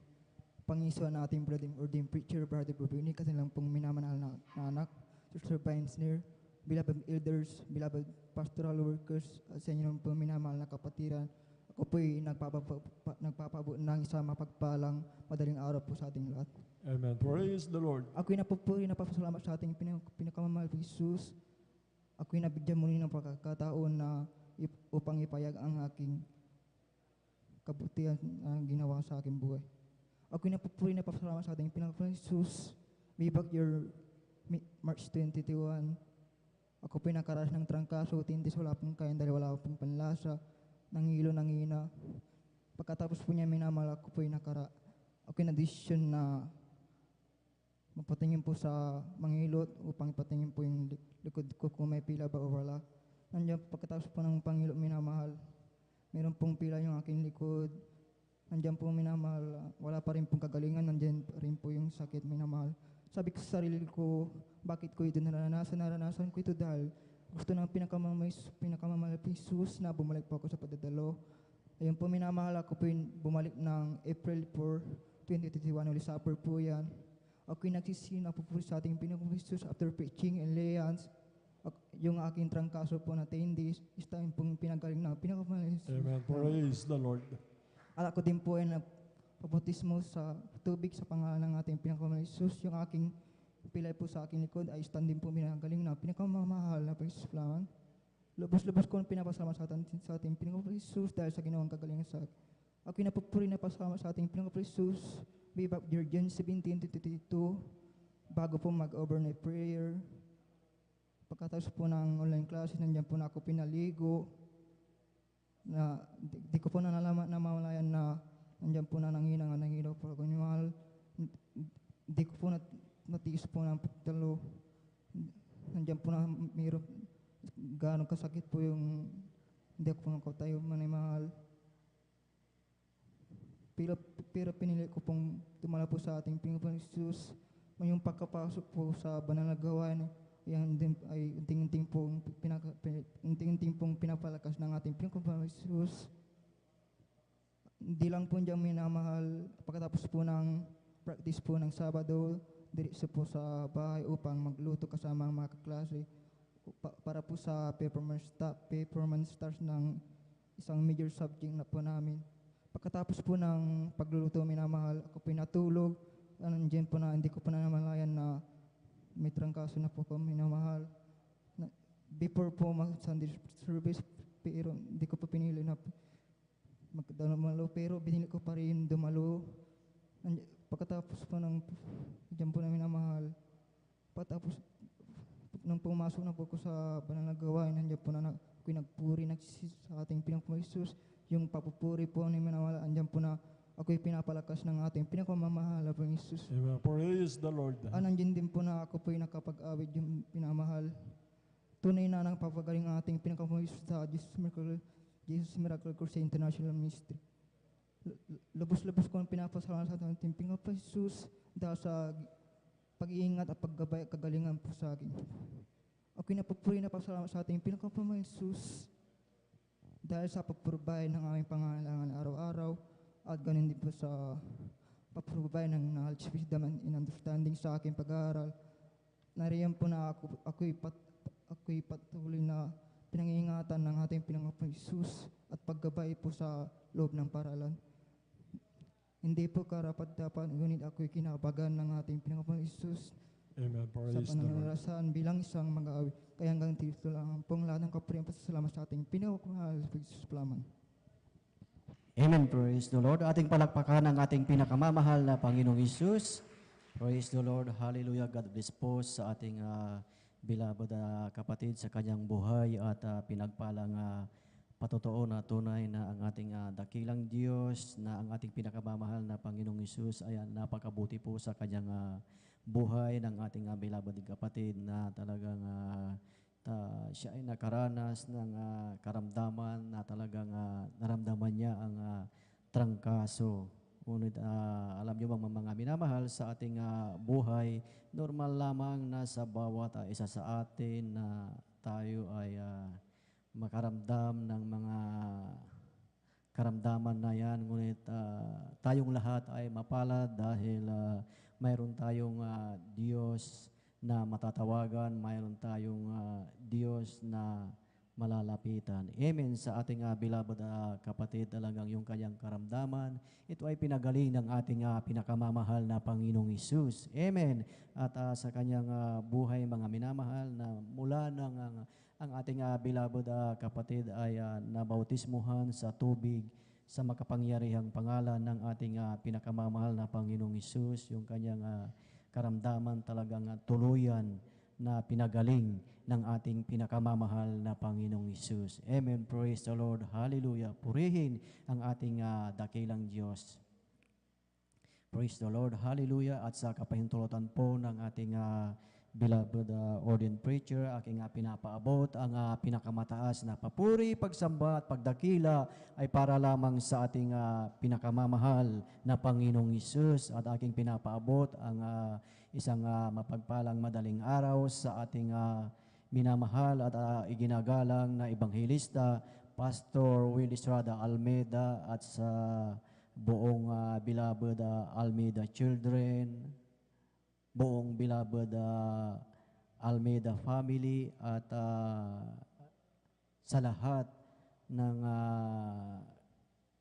Pangisuan na ating brother ordained preacher, Brother Bobini, kasi lang pong minamanahal na anak, Sister Pioneer, beloved elders, beloved pastoral workers, at sa inyo pong minamahal na kapatiran. Ako po'y nagpapabuo ng isang mapagpalang madaling araw po sa ating lahat. Amen. Praise the Lord. Ako'y napupuri, napapasalamat sa ating pinakamamahal Jesus. Ako'y nabigyan muli ng pagkakataon na upang ipayag ang aking kabutihan na ginawa sa aking buhay. Ako'y napupuri, napapasalamat sa ating pinakamamahal Jesus. Way back year March 2021, ako po'y nakaranas ng trangkaso, tindis, wala pong kain dahil wala pong panlasa, nangilo, nangina. Pagkatapos po niya minamahal, ako'y na-decision na mapatingin po sa mangilot upang ipatingin po yung likod ko kung may pila ba o wala. Nandiyan pagkatapos po ng pangilot minamahal, meron pong pila yung aking likod. Nandiyan po minamahal, wala pa rin pong kagalingan, nandiyan pa rin po yung sakit minamahal. Sabi ko sa sarili ko, bakit ko ito naranasan? Naranasan ko ito dahil gusto ng pinakamamahal Jesus na bumalik po ako sa padadalo. Ayun po minamahal, ako po bumalik ng April 4, 2021, uli supper po yan. Ako'y nagsisina po sa ating pinakamamahal Jesus after preaching and layans. Yung aking trangkaso po na 10 days, is time pong pinagaling na pinakamamahal Jesus. Amen. Praise the Lord. At ako din po ay nagpabautismo sa tubig sa pangalan ng ating pinakamamahal Jesus. Yung aking pilay po sa aking likod ay stand din po minagaling na pinakamamahal na Panginoon Lamang. Lubos-lubos ko ang pinapasalamat sa ating Panginoong Jesus dahil sa ginawang kagalingan sa akin. Ako'y napupuri na pasalamat sa ating Panginoong Jesus. Viva John 17:22 bago po mag-overnight prayer. Pagkatapos po ng online classes, nandiyan po na ako pinaligo. Na di ko po na namamalayan na nandiyan po na nanghinaw po ako. Di ko po natiis po ng pagtalo. Nandiyan po na mayroon gaano kasakit po yung hindi ako po nakatayo manay-mahal. Pero pinili ko pong tumala po sa ating Panginoong Jesus. Yung pagkapasok po sa banal na gawain ay unting-unting pong pinapalakas ng ating Panginoong Jesus. Hindi lang po diyang minamahal pagkatapos po ng practice po ng Sabado, diretso po sa bahay upang magluto kasama ang mga kaklase para po sa performance stars ng isang major subject na po namin. Pagkatapos po ng pagluluto minamahal, ako pinatulog. Nandiyan po na hindi ko pa namalayan na may trangkaso na po kami minamahal. Before po mag-Sunday service, pero hindi ko pa pinili na magdumalo, pero binili ko pa rin dumalo. Pagkatapos po ng diyan po na minamahal, patapos nung pumasok na po ko sa banal na gawain, nandiyan po na ako'y nagpuri sa ating Panginoong Jesus. Yung papupuri po ni Manawala, andyan po na ako'y pinapalakas ng ating pinakamamahal na Panginoong Jesus. Amen. Praise the Lord. Nandiyan din po na ako po'y nakapag-awit yung pinamahal. Tunay na nang papagaling ang ating pinakamamahal sa Jesus Miracle Crusade International Ministry. Lubos-lubos ko ang pinapasalamat sa ating Panginoong Jesus dahil sa pag-iingat at paggabay at kagalingan po sa akin. Ako'y napupuri na pasalamat sa ating pinakamamahal Jesus dahil sa pagprovide ng aming pangangailangan araw-araw at ganun din po sa pagprovide ng knowledge, wisdom, and understanding sa aking pag-aaral. Nariyan po na ako'y patuloy na pinangingatan ng ating Panginoong Jesus at paggabay po sa loob ng paralan. Hindi po karapat-dapat, ngunit ako'y kinabagan ng ating Panginoong Jesus. Amen. Sa Praise the Lord. pananalasan bilang isang mag-aawi. Kaya hanggang dito lang pong lahat ng kapurihan pasasalamat sa ating pinakamahal sa Jesus lamang. Amen. Praise the Lord. Ating palakpakan ang ating pinakamamahal na Panginoong Isus. Praise the Lord. Hallelujah. God bless po sa ating beloved kapatid sa kanyang buhay at pinagpalang patotoo na tunay na ang ating dakilang Diyos, na ang ating pinakamamahal na Panginoong Isus ay napakabuti po sa kanyang buhay ng ating beloved kapatid na talagang siya ay nakaranas ng karamdaman na talagang naramdaman niya ang trangkaso. Ngunit alam niyo bang mga minamahal sa ating buhay, normal lamang na sa bawat isa sa atin na tayo ay makaramdam ng mga karamdaman na yan. Ngunit tayong lahat ay mapalad dahil mayroon tayong Diyos na matatawagan, mayroon tayong Diyos na malalapitan. Amen. Sa ating beloved kapatid, talagang yung kanyang karamdaman, ito ay pinagaling ng ating pinakamamahal na Panginoong Isus. Amen. At sa kanyang buhay, mga minamahal, na mula ng ang ating beloved kapatid ay nabautismuhan sa tubig sa makapangyarihang pangalan ng ating pinakamamahal na Panginoong Isus. Yung kanyang karamdaman talagang tuluyan na pinagaling ng ating pinakamamahal na Panginoong Isus. Amen. Praise the Lord. Hallelujah. Purihin ang ating dakilang Diyos. Praise the Lord. Hallelujah. At sa kapahintulutan po ng ating beloved ordained preacher, aking pinapaabot ang pinakamataas na papuri, pagsamba at pagdakila ay para lamang sa ating pinakamamahal na Panginoong Isus, at aking pinapaabot ang isang mapagpalang madaling araw sa ating minamahal at iginagalang na Ebanghelista, Pastor Will Estrada Almeida, at sa buong beloved Almeida children, buong beloved Almeida family, at sa lahat ng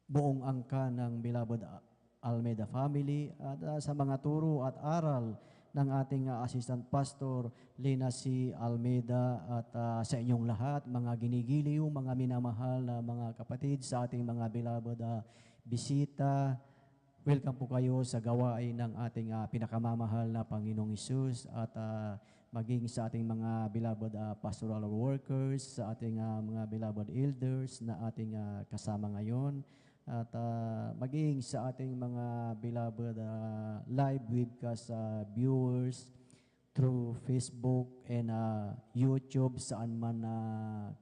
buong angka ng beloved Almeida family, at sa mga turo at aral ng ating Assistant Pastor Lina C. Almeida at sa inyong lahat, mga ginigiliw, mga minamahal na mga kapatid, sa ating mga beloved bisita. Welcome po kayo sa gawain ng ating pinakamamahal na Panginoong Hesus at maging sa ating mga beloved pastoral workers, sa ating mga beloved elders na ating kasama ngayon, at maging sa ating mga beloved live webcast viewers through Facebook and YouTube, saan man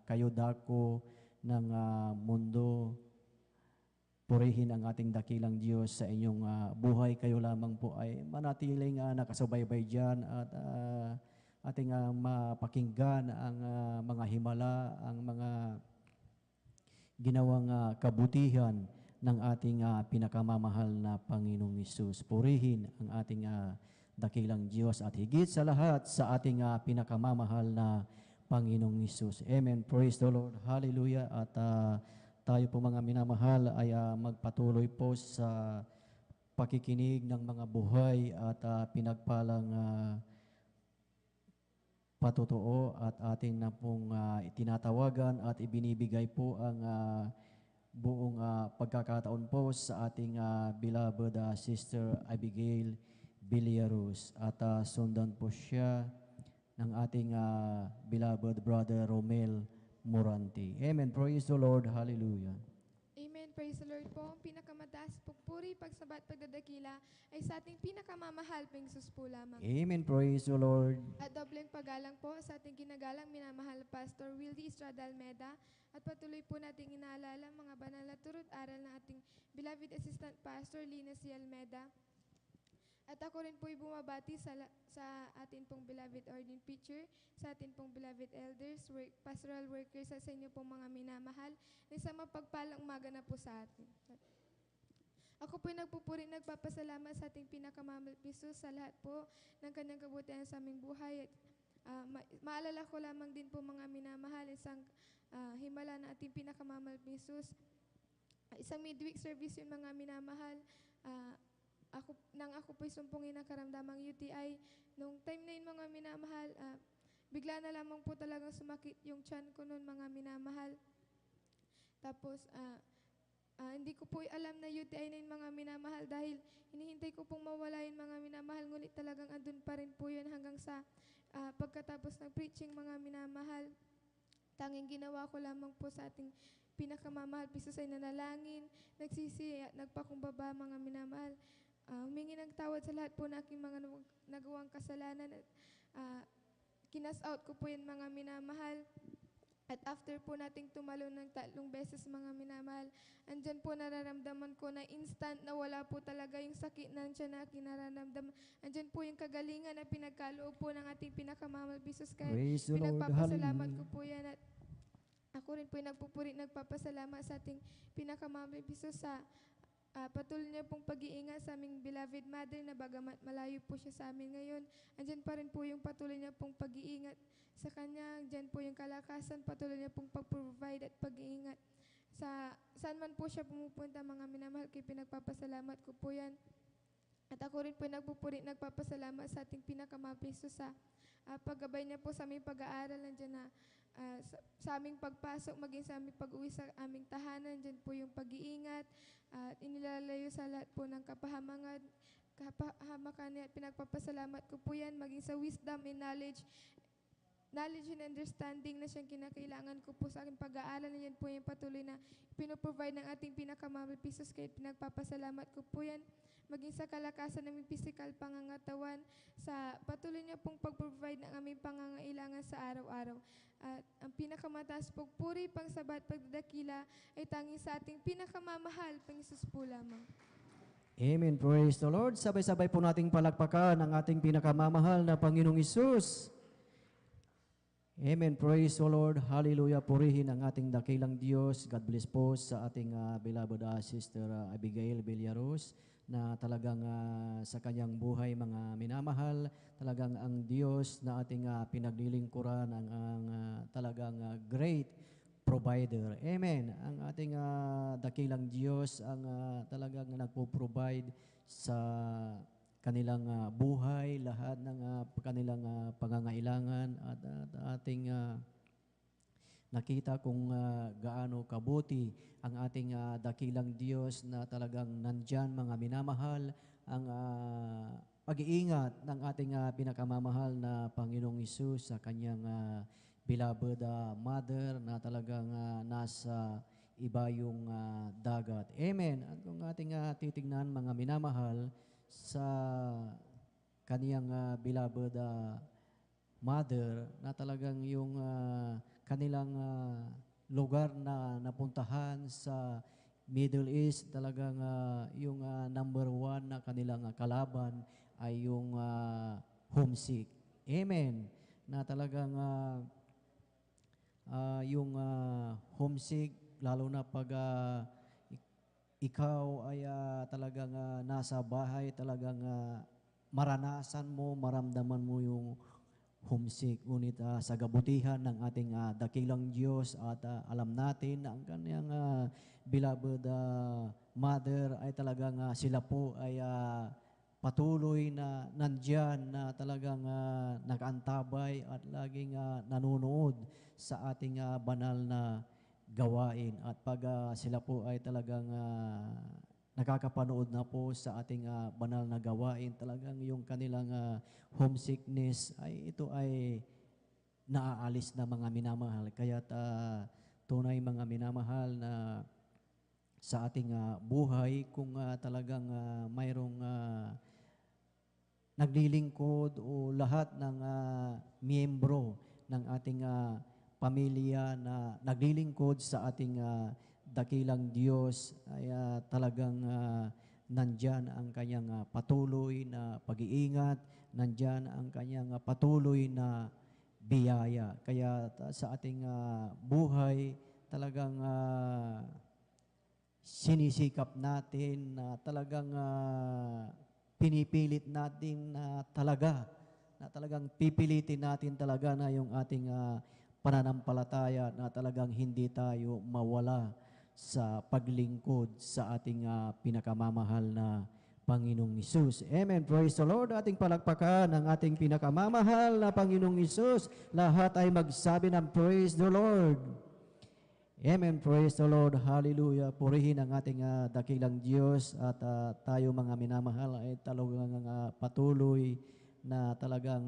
kayo dako ng mundo. Purihin ang ating dakilang Diyos sa inyong buhay. Kayo lamang po ay manatiling nakasubaybay dyan at ating mapakinggan ang mga himala, ang mga ginawang kabutihan ng ating pinakamamahal na Panginoong Hesus. Purihin ang ating dakilang Diyos at higit sa lahat sa ating pinakamamahal na Panginoong Hesus. Amen. Praise the Lord. Hallelujah. At tayo po mga minamahal ay magpatuloy po sa pakikinig ng mga buhay at pinagpalang patotoo at ating na pong itinatawagan at ibinibigay po ang buong pagkakataon po sa ating beloved Sister Abigail Villaruz at sundan po siya ng ating beloved Brother Romel Moranti. Amen. Praise the Lord. Hallelujah. Amen. Praise the Lord po. Ang pinakamataas pagpuri, pagsabat, pagdadakila ay sa ating pinakamamahal pang Hesus po lamang. Amen. Praise the Lord. At dobleng paggalang po sa ating ginagalang minamahal na Pastor Wildy Estrada Almeida at patuloy po nating inaalala mga banal na turo't aral ng ating beloved Assistant Pastor Lina C. Almeida. At ako rin po'y bumabati sa atin pong beloved ordained preacher, sa atin pong beloved elders, pastoral workers, at sa inyo pong mga minamahal, na isang mapagpalang umaga na po sa atin. Ako po'y nagpupuri, nagpapasalamat sa ating pinakamamahal Hesus sa lahat po ng kanyang kabutihan sa aming buhay. At maalala ko lamang din po mga minamahal, isang himala na ating pinakamamahal Hesus. Isang midweek service yung mga minamahal. Nang ako po'y sumpungin ng karamdamang UTI, nung time na yun mga minamahal, bigla na lamang po talagang sumakit yung tiyan ko noon mga minamahal. Tapos, hindi ko po alam na UTI na yun mga minamahal dahil hinihintay ko pong mawala yun mga minamahal, ngunit talagang andun pa rin po yun hanggang sa pagkatapos ng preaching mga minamahal. Tanging ginawa ko lamang po sa ating pinakamamahal Hesus ay nanalangin, nagsisi at nagpakumbaba mga minamahal. Humingi ng tawad sa lahat po na aking mga nagawang kasalanan. Kinas out ko po yan mga minamahal. At after po nating tumalon ng 3 beses mga minamahal, andyan po nararamdaman ko na instant na wala po talaga yung sakit na siya na kinararamdaman. Andyan po yung kagalingan na pinagkaloob po ng ating pinakamamahal Hesus. Kaya pinagpapasalamat ko po yan. At ako rin po yung nagpupuri, nagpapasalamat sa ating pinakamamahal Hesus sa patuloy niya pong pag-iingat sa aming beloved mother na bagamat malayo po siya sa amin ngayon. Andyan pa rin po yung patuloy niya pong pag-iingat sa kanya. Andyan po yung kalakasan, patuloy niya pong pag-provide at pag-iingat. Saan man po siya pumupunta mga minamahal, kay pinagpapasalamat ko po yan. At ako rin po nagpupuri, nagpapasalamat sa ating pinakamamahal Hesus sa paggabay niya po sa aming pag-aaral. Andyan na sa aming pagpasok, maging sa aming pag-uwi sa aming tahanan, dyan po yung pag-iingat at inilalayo sa lahat po ng kapahamakan at pinagpapasalamat ko po yan, maging sa wisdom and knowledge and understanding na siyang kinakailangan ko po sa aking pag-aaral. Na yan po yung patuloy na pinoprovide ng ating pinakamamahal Hesus, kaya pinagpapasalamat ko po yan, maging sa kalakasan ng aming physical pangangatawan, sa patuloy niya pong pag-provide ng aming pangangailangan sa araw-araw. At ang pinakamataas pagpuri, pangsabat, pagdadakila ay tanging sa ating pinakamamahal pang Hesus po lamang. Amen. Praise the Lord. Sabay-sabay po nating palakpakan ang ating pinakamamahal na Panginoong Hesus. Amen. Praise the Lord. Hallelujah. Purihin ang ating dakilang Diyos. God bless po sa ating beloved Sister Abigail Villaruz na talagang sa kanyang buhay mga minamahal, talagang ang Diyos na ating pinaglilingkuran ang talagang great provider. Amen. Ang ating dakilang Diyos ang talagang nagpo-provide sa kanilang buhay, lahat ng kanilang pangangailangan at ating nakita kung gaano kabuti ang ating dakilang Diyos na talagang nandyan, mga minamahal, ang pag-iingat ng ating pinakamamahal na Panginoong Hesus sa kanyang beloved mother na talagang nasa iba yung dagat. Amen. At kung ating titignan, mga minamahal, sa kaniyang beloved mother na talagang yung kanilang lugar na napuntahan sa Middle East, talagang yung number one na kanilang kalaban ay yung homesick. Amen. Na talagang yung homesick, lalo na pag ikaw ay talagang nasa bahay, talagang maranasan mo, maramdaman mo yung homesick. Ngunit sa kabutihan ng ating dakilang Diyos at alam natin na ang kanyang beloved mother ay talagang sila po ay patuloy na nandyan, na talagang nakaantabay at laging nanonood sa ating banal na gawain. At pag sila po ay talagang nakakapanood na po sa ating banal na gawain, talagang yung kanilang homesickness ay ito ay naaalis na, mga minamahal. Kaya tunay, mga minamahal, na sa ating buhay, kung talagang mayroong naglilingkod o lahat ng miyembro ng ating pamilya na naglilingkod sa ating dakilang Diyos, ay talagang nandyan ang kanyang patuloy na pag-iingat, nandyan ang kanyang patuloy na biyaya. Kaya sa ating buhay, talagang sinisikap natin na talagang pinipilit natin na talagang pipilitin natin talaga na yung ating pananampalataya, na talagang hindi tayo mawala sa paglingkod sa ating pinakamamahal na Panginoong Hesus. Amen. Praise the Lord. Ating palakpakan ang ating pinakamamahal na Panginoong Hesus. Lahat ay magsabi ng praise the Lord. Amen. Praise the Lord. Hallelujah. Purihin ang ating dakilang Diyos, at tayo, mga minamahal, ay talagang patuloy na talagang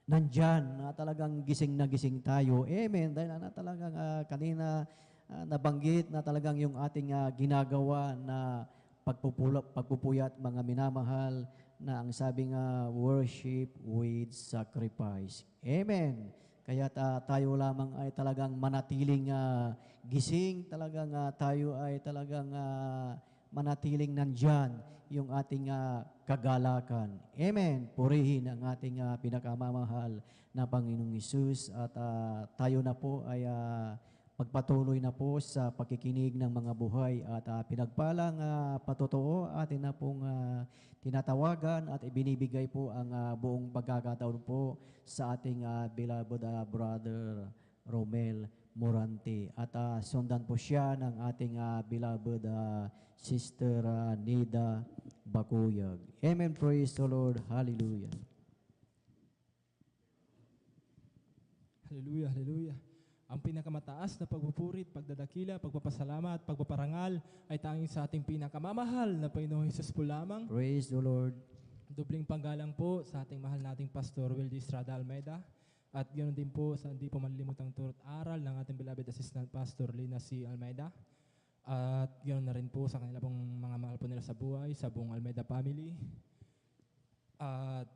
nandyan, na talagang gising na gising tayo. Amen. Dahil na talagang kanina nabanggit na talagang yung ating ginagawa na pagpupuyat, mga minamahal, na ang sabi nga, worship with sacrifice. Amen. Kaya tayo lamang ay talagang manatiling gising, talagang tayo ay talagang manatiling nandyan yung ating kagalakan. Amen. Purihin ang ating pinakamamahal na Panginoong Hesus, at tayo na po ay magpatuloy na po sa pakikinig ng mga buhay at pinagpalang patotoo atin na pong tinatawagan at ibinibigay po ang buong pagkakataon po sa ating beloved brother Romel Morante, at sundan po siya ng ating beloved sister Nida Bakuyag. Amen. Praise the Lord. Hallelujah. Hallelujah, hallelujah. Ang pinakamataas na pagpupuri, pagdadakila, pagpapasalamat, pagpaparangal ay tanging sa ating pinakamamahal na Panginoong Hesus po lamang. Praise the Lord. Dubling panggalang po sa ating mahal nating Pastor Wildy Estrada Almeida, at ganoon din po sa hindi po malilimutang turut aral ng ating beloved Assistant Pastor Lina C. Almeida, at ganoon na rin po sa kanila pong mga mahal po nila sa buhay, sa buong Almeida family, at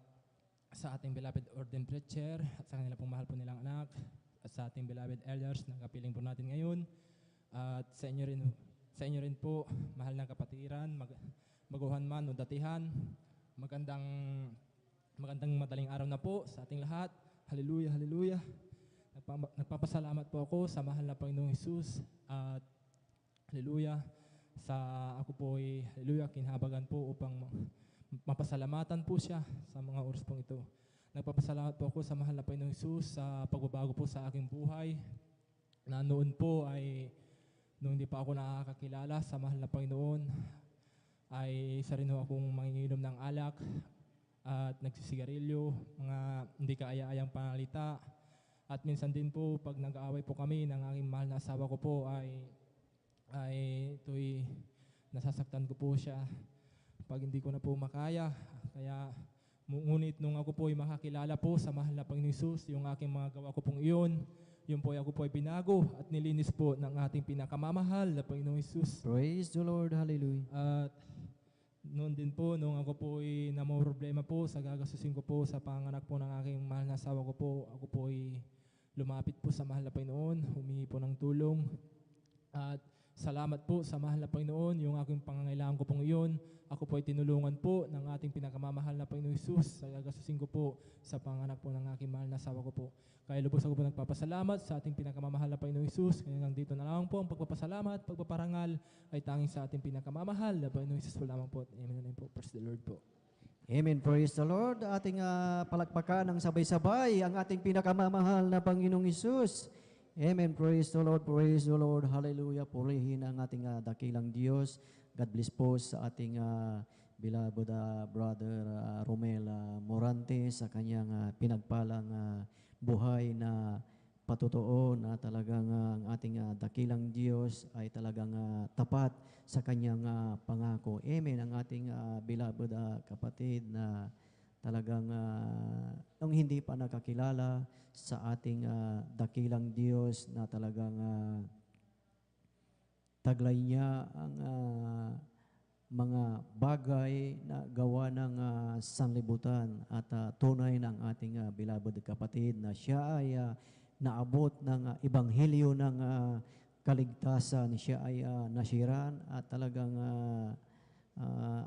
sa ating beloved Ordained Preacher, at sa kanila pong mahal po nilang anak, at sa ating beloved elders na kapiling po natin ngayon, at sa inyo rin po, mahal na kapatiran, maguhan man o datihan, magandang madaling araw na po sa ating lahat. Hallelujah, hallelujah. Nagpapasalamat po ako sa mahal na Panginoong Hesus, at hallelujah, sa ako po ay hallelujah, kinhabagan po upang mapasalamatan po siya sa mga oras pong ito. Nagpapasalamat po ako sa mahal na Panginoong Hesus sa pagbabago po sa aking buhay, na noon po ay nung hindi pa ako nakakakilala sa mahal na Panginoon, ay isa rin ho akong manginginom ng alak at nagsisigarilyo, mga hindi kaaya-ayang panalita. At minsan din po, pag nag-aaway po kami ng aking mahal na asawa ko po ay ito'y nasasaktan ko po siya pag hindi ko na po makaya. Kaya ngunit nung ako po ay makakilala po sa mahal na Panginoon Hesus, yung aking mga gawa ko pong iyon, yun po ay ako po ay binago at nilinis po ng ating pinakamamahal na Panginoong Hesus. Praise the Lord. Hallelujah. At noon din po, nung ako po ay problema po sa gagastusin ko po sa panganak po ng aking mahal na asawa ko po, ako po ay lumapit po sa mahal na Panginoon, humingi po ng tulong. At salamat po sa mahal na Panginoon, yung aking pangangailangan ko pong iyon, ako po ay tinulungan po ng ating pinakamamahal na Panginoong Hesus sa gagastusin ko po sa panganak po ng aking mahal na asawa ko po. Kaya lubos ako po nagpapasalamat sa ating pinakamamahal na Panginoong Hesus. Kaya hanggang dito na lang po ang pagpapasalamat, pagpaparangal ay tanging sa ating pinakamamahal na Panginoong Hesus po lamang po. Amen po. Praise the Lord po. Amen. Praise the Lord. Ating palakpakan ng sabay-sabay ang ating pinakamamahal na Panginoong Hesus. Amen. Praise the Lord. Praise the Lord. Hallelujah. Purihin ang ating dakilang Diyos. God bless po sa ating beloved brother Romel Morante sa kanyang pinagpalang buhay na patotoo na talagang ang ating dakilang Diyos ay talagang tapat sa kanyang pangako. Amen. Ang ating beloved kapatid na talagang nung hindi pa nakakilala sa ating dakilang Diyos na talagang taglay niya ang mga bagay na gawa ng sanlibutan at tunay ng ating beloved kapatid na siya ay naabot ng ebanghelyo ng kaligtasan. Siya ay nasiran at talagang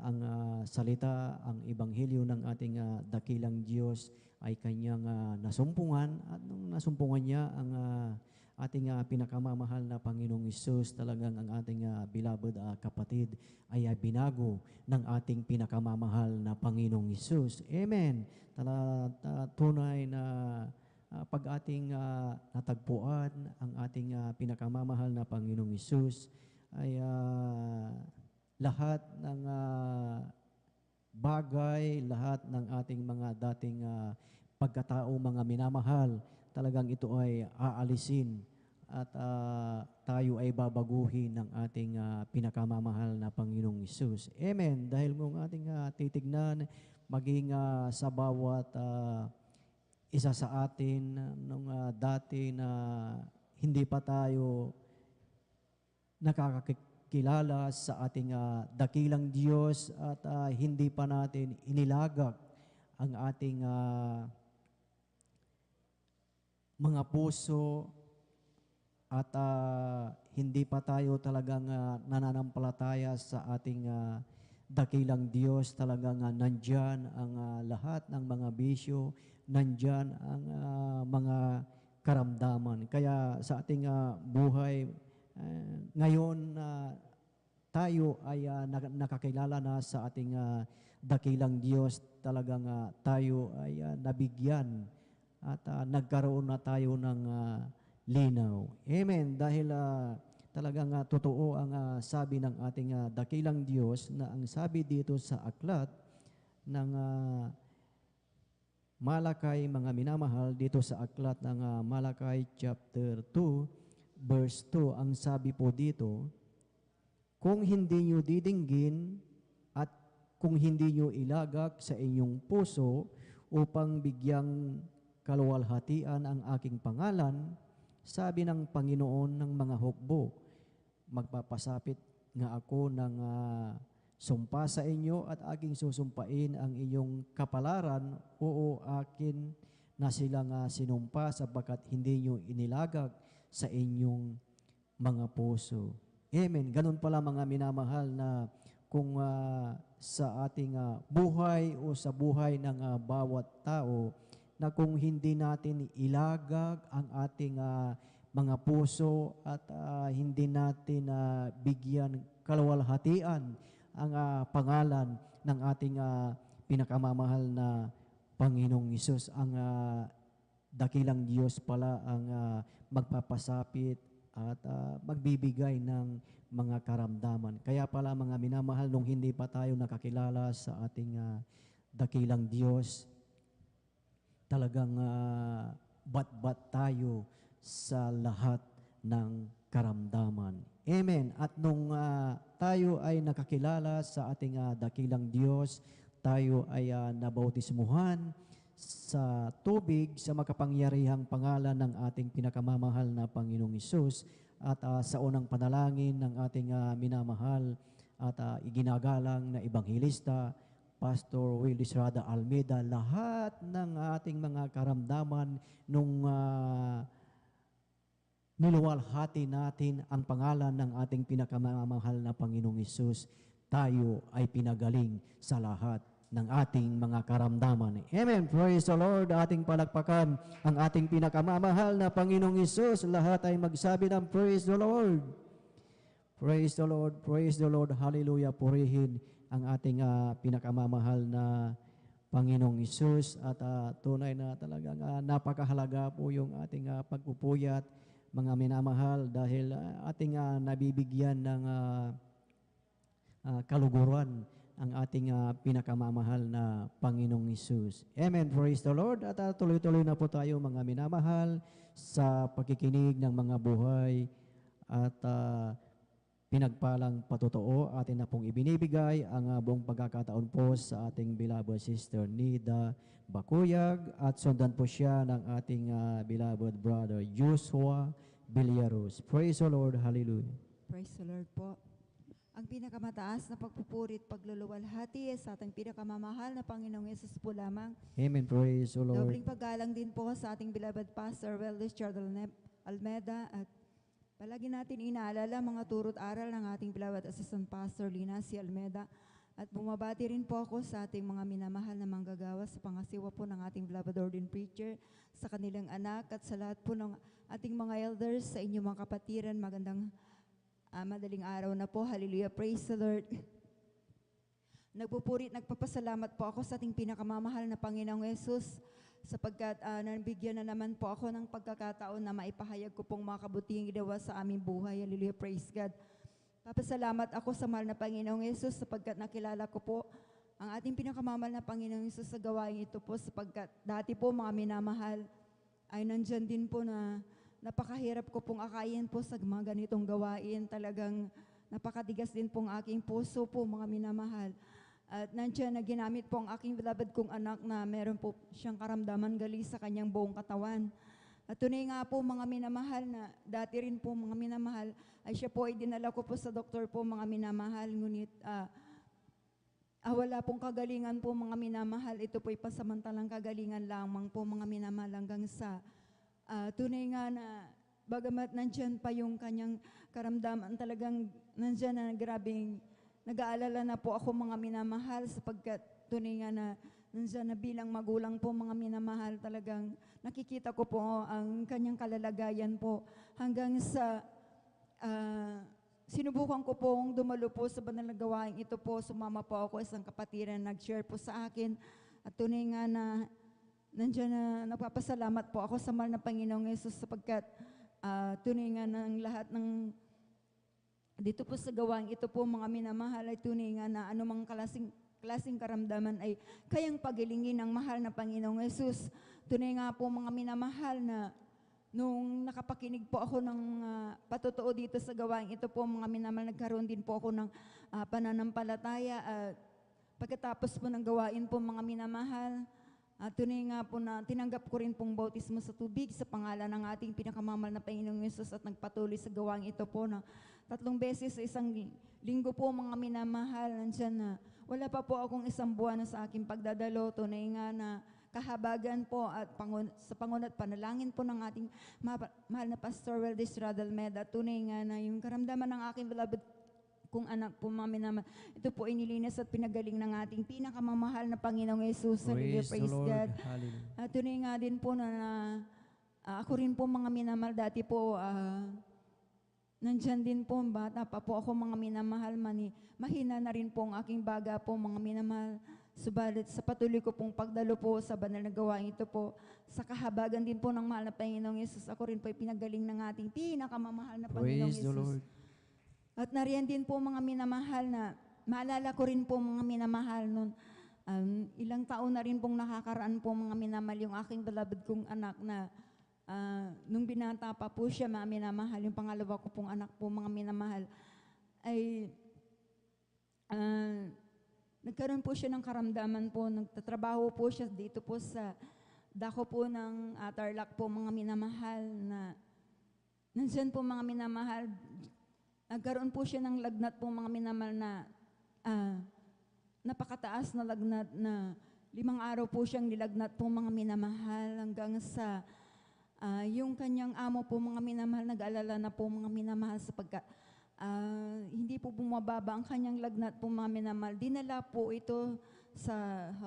ang salita, ang ebanghelyo ng ating dakilang Diyos ay kanyang nasumpungan at nung nasumpungan niya ang ating pinakamamahal na Panginoong Hesus, talagang ang ating beloved kapatid ay binago ng ating pinakamamahal na Panginoong Hesus. Amen. Tunay na pag ating natagpuan ang ating pinakamamahal na Panginoong Hesus ay lahat ng bagay, lahat ng ating mga dating pagkatao, mga minamahal, talagang ito ay aalisin at tayo ay babaguhin ng ating pinakamamahal na Panginoong Hesus. Amen. Dahil kung ating titignan, maging sa bawat isa sa atin nung dati na hindi pa tayo nakakakilala sa ating dakilang Diyos at hindi pa natin inilagak ang ating mga puso at hindi pa tayo talagang nananampalataya sa ating dakilang Diyos, talagang nandyan ang lahat ng mga bisyo, nandyan ang mga karamdaman. Kaya sa ating buhay ngayon, tayo ay nakakilala na sa ating dakilang Diyos, talagang tayo ay nabigyan at nagkaroon na tayo ng linaw. Amen. Dahil talagang totoo ang sabi ng ating dakilang Diyos na ang sabi dito sa aklat ng Malakay, mga minamahal, dito sa aklat ng Malakay chapter 2, verse 2, ang sabi po dito, kung hindi nyo didinggin at kung hindi nyo ilagak sa inyong puso upang bigyang kaluwalhatian ang aking pangalan, sabi ng Panginoon ng mga hukbo, magpapasapit nga ako ng sumpa sa inyo at aking susumpain ang inyong kapalaran, oo akin na silang sinumpa sapagkat hindi nyo inilagak sa inyong mga puso. Amen. Ganun pala mga minamahal na kung sa ating buhay o sa buhay ng bawat tao, na kung hindi natin ilagag ang ating mga puso at hindi natin bigyan kaluwalhatian ang pangalan ng ating pinakamamahal na Panginoong Hesus, ang dakilang Diyos pala ang magpapasapit at magbibigay ng mga karamdaman. Kaya pala mga minamahal, nung hindi pa tayo nakakilala sa ating dakilang Diyos, talagang bat-bat tayo sa lahat ng karamdaman. Amen. At nung tayo ay nakakilala sa ating dakilang Diyos, tayo ay nabautismuhan sa tubig sa makapangyarihang pangalan ng ating pinakamamahal na Panginoong Hesus, at sa unang panalangin ng ating minamahal at iginagalang na Ebanghelista, Pastor Willie Estrada Almeida, lahat ng ating mga karamdaman nung niluwalhati natin ang pangalan ng ating pinakamamahal na Panginoong Hesus, tayo ay pinagaling sa lahat ng ating mga karamdaman. Amen. Praise the Lord. Ating palakpakan ang ating pinakamamahal na Panginoong Hesus. Lahat ay magsabi ng praise the Lord. Praise the Lord. Praise the Lord. Hallelujah. Purihin ang ating pinakamamahal na Panginoong Hesus. At tunay na talagang napakahalaga po yung ating pagpupuyat, mga minamahal, dahil ating nabibigyan ng kaluguran ang ating pinakamamahal na Panginoong Hesus. Amen. Praise the Lord. At tuloy-tuloy na po tayo mga minamahal sa pakikinig ng mga buhay at pinagpalang patotoo atin na pong ibinibigay ang buong pagkakataon po sa ating beloved sister Nida Bakuyag, at sundan po siya ng ating beloved brother Joshua Villaros. Praise the Lord. Hallelujah. Praise the Lord po. Ang pinakamataas na pagpupuri at pagluluwalhati sa ating pinakamamahal na Panginoong Yesus po lamang. Amen. Praise the Lord. Dobling paggalang din po sa ating beloved Pastor Weldis Almeida, at palagi natin inaalala mga turot aral ng ating beloved Assistant Pastor Lina C. Almeida, at bumabati rin po ako sa ating mga minamahal na manggagawa sa pangasiwa po ng ating beloved ordained preacher, sa kanilang anak, at sa lahat po ng ating mga elders, sa inyong mga kapatiran. Magandang madaling araw na po. Hallelujah. Praise the Lord. Nagpupuri at nagpapasalamat po ako sa ating pinakamamahal na Panginoong Yesus, sapagkat nabigyan na naman po ako ng pagkakataon na maipahayag ko pong mga kabutihang ginawa sa aming buhay. Hallelujah. Praise God. Papasalamat ako sa mahal na Panginoong Yesus, sapagkat nakilala ko po ang ating pinakamamahal na Panginoong Yesus sa gawain ito po, sapagkat dati po mga minamahal ay nandyan din po na napakahirap ko pong akayin po sa mga ganitong gawain. Talagang napakatigas din pong aking puso po, mga minamahal. At nandiyan na ginamit po ang aking beloved kong anak na meron po siyang karamdaman gali sa kanyang buong katawan. At tunay nga po mga minamahal na dati rin po mga minamahal ay siya po ay dinala ko po sa doktor po mga minamahal. Ngunit wala pong kagalingan po mga minamahal. Ito po ay pasamantalang kagalingan lamang po mga minamahal, hanggang sa tunay nga na bagamat nandyan pa yung kanyang karamdaman, talagang nandyan na grabing nag-aalala na po ako mga minamahal, sapagkat tunay nga na nandyan na bilang magulang po mga minamahal, talagang nakikita ko po ang kanyang kalalagayan po, hanggang sa sinubukan ko pong dumalo po sa banal na gawain ito po. Sumama po ako, isang kapatiran nag-share po sa akin, at tunay nga na nandiyan na nagpapasalamat po ako sa mahal na Panginoong Yesus, sapagkat tunay nga ng lahat ng dito po sa gawain ito po mga minamahal ay tunay nga na anumang klaseng karamdaman ay kayang pagilingin ng mahal na Panginoong Yesus. Tunay nga po mga minamahal na nung nakapakinig po ako ng patotoo dito sa gawain ito po mga minamahal, nagkaroon din po ako ng pananampalataya, at pagkatapos po ng gawain po mga minamahal, tunay nga po na tinanggap ko rin pong bautismo sa tubig sa pangalan ng ating pinakamamahal na Panginoong Yesus, at nagpatuloy sa gawain ito po na 3 beses sa isang linggo po mga minamahal. Nandyan na wala pa po akong 1 buwan na sa aking pagdadalo. Tunay nga na kahabagan po at sa pangunat panalangin po ng ating mahal na Pastor Weldis Radalmeda. Tunay nga na yung karamdaman ng aking beloved kung anak po mami naman, ito po inilinis at pinagaling ng ating pinakamamahal na Panginoong Yesus. Hallelujah, praise God. At tunay nga din po na ako rin po mga minamahal, dati po nandyan din po, bata pa po ako mga minamahal, mahina na rin po ang aking baga po mga minamahal. Subalit sa patuloy ko pong pagdalo po sa banal na gawain ito po, sa kahabagan din po ng mahal na Panginoong Yesus, ako rin po ay pinagaling ng ating pinakamamahal na Panginoong Praise the Yesus. Lord. At nariyan din po mga minamahal na, maalala ko rin po mga minamahal nun, ilang taon na rin pong nakakaraan po mga minamahal yung aking beloved kong anak na nung binata pa po siya mga minamahal, yung pangalawa ko pong anak po mga minamahal, ay nagkaroon po siya ng karamdaman po, nagtatrabaho po siya dito po sa dako po ng Tarlac po mga minamahal na nandiyan po mga minamahal, nagkaroon po siya ng lagnat po mga minamahal na napakataas na lagnat na 5 araw po siyang nilagnat po mga minamahal hanggang sa yung kanyang amo po mga minamahal, nag-alala na po mga minamahal sapagkat hindi po bumababa ang kanyang lagnat po mga minamahal. Dinala po ito sa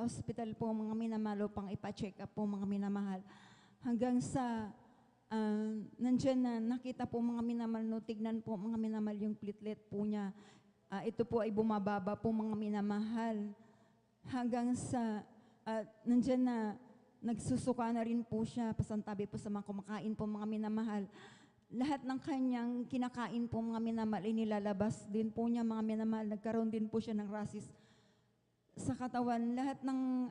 hospital po mga minamahal upang ipa-check up po mga minamahal. Hanggang sa nandyan na nakita po mga minamahal, no, tignan po mga minamahal yung platelet po niya. Ito po ay bumababa po mga minamahal. Hanggang sa nandyan na nagsusuka na rin po siya, pasantabi po sa mga kumakain po mga minamahal. Lahat ng kanyang kinakain po mga minamahal, inilalabas din po niya mga minamahal. Nagkaroon din po siya ng rashes sa katawan. Lahat ng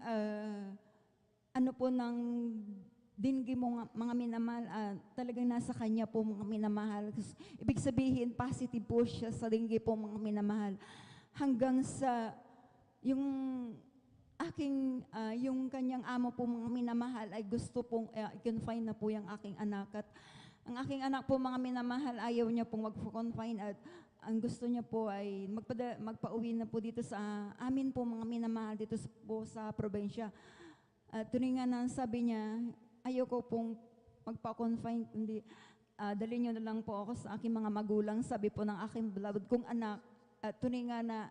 ng dinggi mo mga minamahal, talagang nasa kanya po mga minamahal. Ibig sabihin, positive po siya sa dinggi po mga minamahal. Hanggang sa yung yung kanyang amo po mga minamahal ay gusto pong i-confine na po yung aking anak. At ang aking anak po mga minamahal, ayaw niya pong mag-confine at ang gusto niya po ay magpa-uwi na po dito sa amin po mga minamahal dito po sa probinsya. At tuningan na sabi niya, ayaw ko pong magpa-confine, kundi dali niyo na lang po ako sa aking mga magulang, sabi po ng aking beloved kong anak. At tuningan na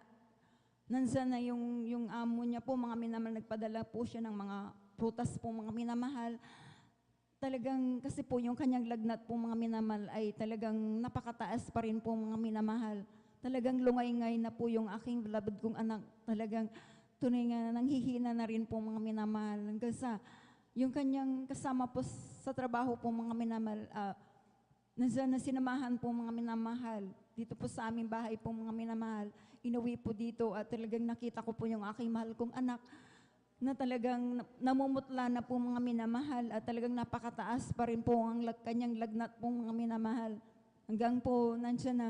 nandiyan na yung amo niya po mga minamahal, nagpadala po siya ng mga prutas po mga minamahal. Talagang kasi po yung kanyang lagnat po mga minamahal ay talagang napakataas pa rin po mga minamahal. Talagang lungay-ngay na po yung aking beloved kong anak. Talagang tunay nga nanghihina na rin po mga minamahal. Hanggang sa yung kanyang kasama po sa trabaho po mga minamahal, na sinamahan po mga minamahal. Dito po sa aming bahay po mga minamahal, inuwi po dito at talagang nakita ko po yung aking mahal kong anak na talagang namumutla na po mga minamahal at talagang napakataas pa rin po ang kanyang lagnat po mga minamahal. Hanggang po nandiyan na,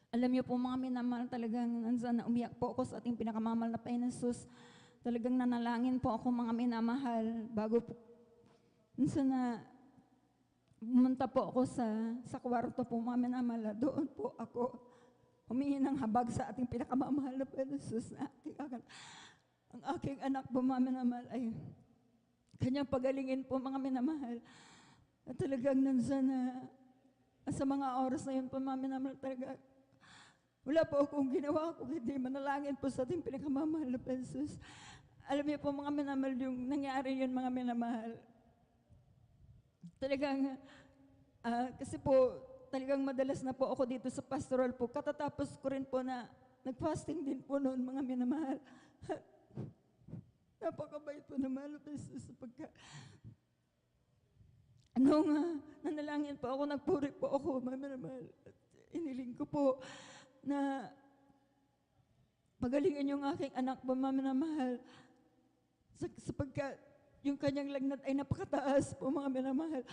alam niyo po mga minamahal, talagang nandiyan na umiyak po ako sa ating pinakamamahal na Panginoon Jesus. Talagang nanalangin po ako mga minamahal bago po nandiyan na pumunta po ako sa kwarto po mga minamahal. Doon po ako humingi ng habag sa ating pinakamamahal na Panginoon Jesus na ang aking anak po mga minamahal ay kanyang pagalingin po mga minamahal. At talagang nandiyan na sa mga oras na yun po mga minamahal, talaga wala po akong ginawa kung hindi manalangin po sa ating pinakamamahal na Jesus. Alam niyo po mga minamahal, yung nangyari yun mga minamahal. Talagang kasi po talagang madalas na po ako dito sa pastoral po. Katatapos ko rin po na nag-fasting din po noon mga minamahal. Napakabait po na mahal na Jesus sapagkat nanalangin po ako, nagpuri po ako, mga mahal. Iniling ko po na pagalingin yung aking anak po, mga mahal. Sapagkat yung kanyang lagnat ay napakataas po, mga minamahal.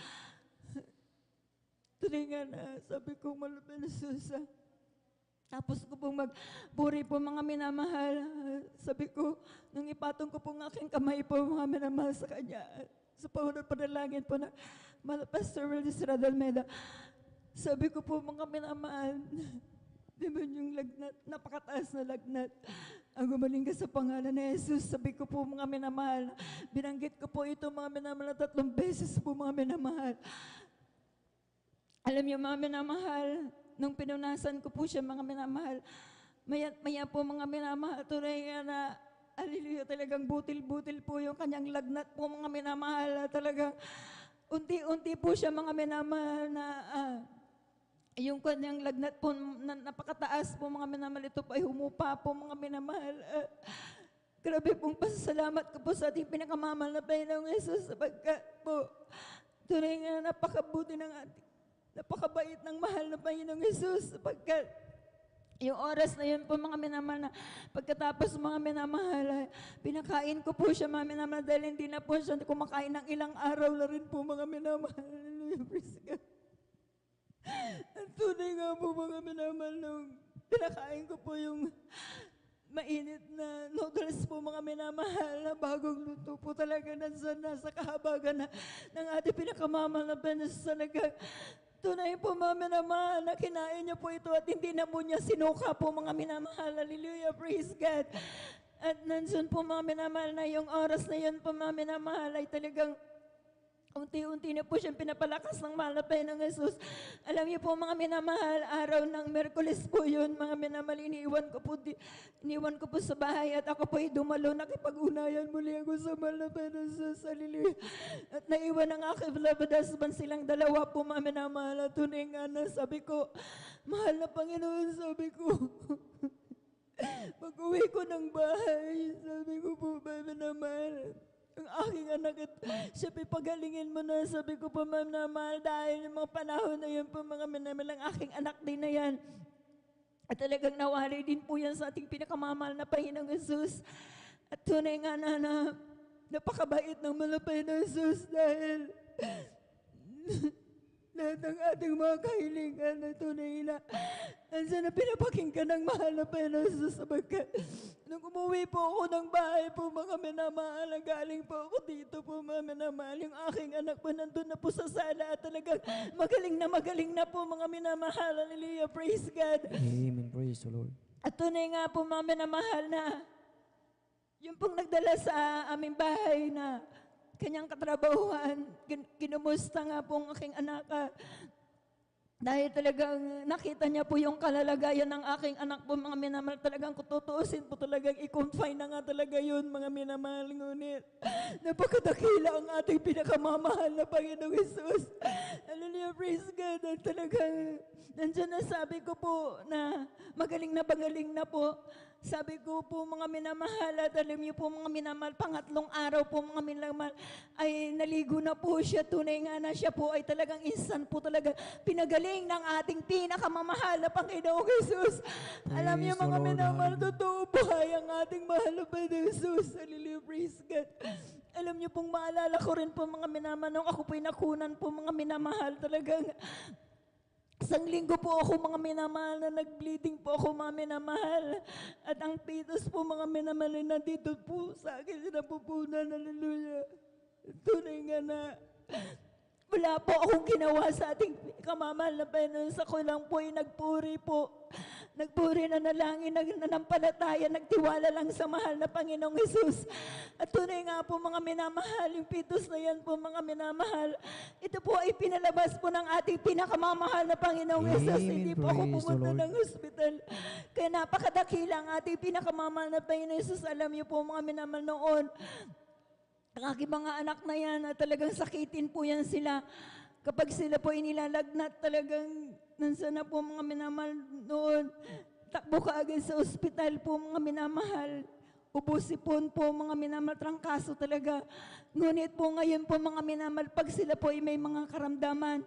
Tulingan na, sabi ko, mahal na Jesus, tapos ko pong magpuri po mga minamahal. Sabi ko, nung ipatong ko po ng aking kamay po mga minamahal sa kanya, sa pahunod panalangin po na Pastor Willie Almeida, sabi ko po mga minamahal, di ba yung lagnat, napakataas na lagnat, ang gumaling ka sa pangalan ni Jesus. Sabi ko po mga minamahal, binanggit ko po ito mga minamahal 3 beses po mga minamahal. Alam niyo mga minamahal, nung pinunasan ko po siya mga minamahal, maya po mga minamahal, tunay nga na, hallelujah, talagang butil-butil po yung kanyang lagnat po mga minamahal. Talagang unti-unti po siya mga minamahal na yung kanyang lagnat po na napakataas po mga minamahal. Ito po ay humupa po mga minamahal. Grabe pong pasasalamat ko po sa ating pinakamamahal na Panginoong Yesus sapagkat po tunay nga napakabuti ng ating, napakabait ng mahal na Panginoong Yesus sapagkat yung oras na yun po mga minamahal na pagkatapos mga minamahal, pinakain ko po siya mga minamahal dahil hindi na po siya kumakain ng ilang araw na rin po mga minamahal. Hallelujah, praise God. Ang tunay nga po mga minamahal nung pinakain ko po yung mainit na noodles po mga minamahal na bagong luto po talaga nasa kahabagan ng ating pinakamamahal na Panginoon talaga. Tunay po mga minamahal na kinain niyo po ito at hindi na po niya sinuka po mga minamahal. Hallelujah, praise God. At nandiyan po mga minamahal na yung oras na yun po mga minamahal ay talagang unti-unti na po siyang pinapalakas ng mahal na Panginoong Jesus. Alam niyo po mga minamahal, araw ng Merkules po yun, mga minamahal, iniwan ko po sa bahay at ako po ay dumalo, nakipag-unayan muli ako sa mahal na Panginoong Jesus. Hallelujah. At naiwan ang aking beloved husband, silang dalawa po mga minamahal. At tunay nga na sabi ko, mahal na Panginoon, sabi ko, pag-uwi ko ng bahay, sabi ko po, mga minamahal, ang aking anak, siya pagalingin mo na, sabi ko po ma'am na mahal, dahil yung mga panahon na yun po mga minamahal, ang aking anak din na yan. At talagang nawali din po yan sa ating pinakamamahal na Panginoong Jesus. At tunay nga na napakabait ng mahal na Panginoong Jesus dahil lahat ng ating mga kahilingan na tunay na nandiyan na pinapakinggan ng mahal na Panginoon Jesus sapagkat nung umuwi po ako ng bahay po mga minamahal, galing po ako dito po mga minamahal, yung aking anak po nandun na po sa sala at talagang magaling na po mga minamahal. Hallelujah, praise God. Amen, praise the Lord. At tunay nga po mga minamahal na yung pong nagdala sa aming bahay na kanyang katrabahuhan, kinumusta nga pong aking anak. Dahil talagang nakita niya po yung kalalagayan ng aking anak po, mga minamahal. Talagang kututuusin po talagang i-confine na nga talaga yun, mga minamahal. Ngunit napakadakila ang ating pinakamamahal na Panginoong Jesus. Hallelujah, praise God. At talagang nandiyan na sabi ko po na magaling na po. Sabi ko po mga minamahal, at alam niyo po mga minamahal, pangatlong araw po mga minamahal, ay naligo na po siya. Tunay nga na siya po ay talagang instant po talaga pinagaling ng ating pinakamamahal na Panginoong Jesus. Alam niyo mga minamahal, totoo buhay ang ating mahal na Panginoong Jesus. Hallelujah, praise God. Alam niyo pong maalala ko rin po mga minamahal, nung ako po'y nakunan po mga minamahal, talagang isang linggo po ako mga minamahal na nag-bleeding po ako mga minamahal. At ang fetus po mga minamahal ay nandito po sa akin sinapupunan. Hallelujah. Tunay nga na wala po akong ginawa sa ating kamamahal na Panginoon. Sa ko lang po ay nagpuri po. Nagpuri na nalangin, nanampalataya, nagtiwala lang sa mahal na Panginoong Jesus. At tunay nga po mga minamahal, yung fetus na yan po mga minamahal, ito po ay pinalabas po ng ating pinakamamahal na Panginoong Jesus. Hindi po ako pumunta ng hospital. Kaya napakadakila ang ating pinakamamahal na Panginoong Jesus. Alam niyo po mga minamahal noon, ang aking mga anak na yan, talagang sakitin po yan sila. Kapag sila po inilalagnat, talagang nandiyan na po mga minamahal noon. Takbo ka agad sa ospital po mga minamahal. Ubusipon po mga minamahal, trangkaso talaga. Ngunit po ngayon po mga minamahal, pag sila po ay may mga karamdaman,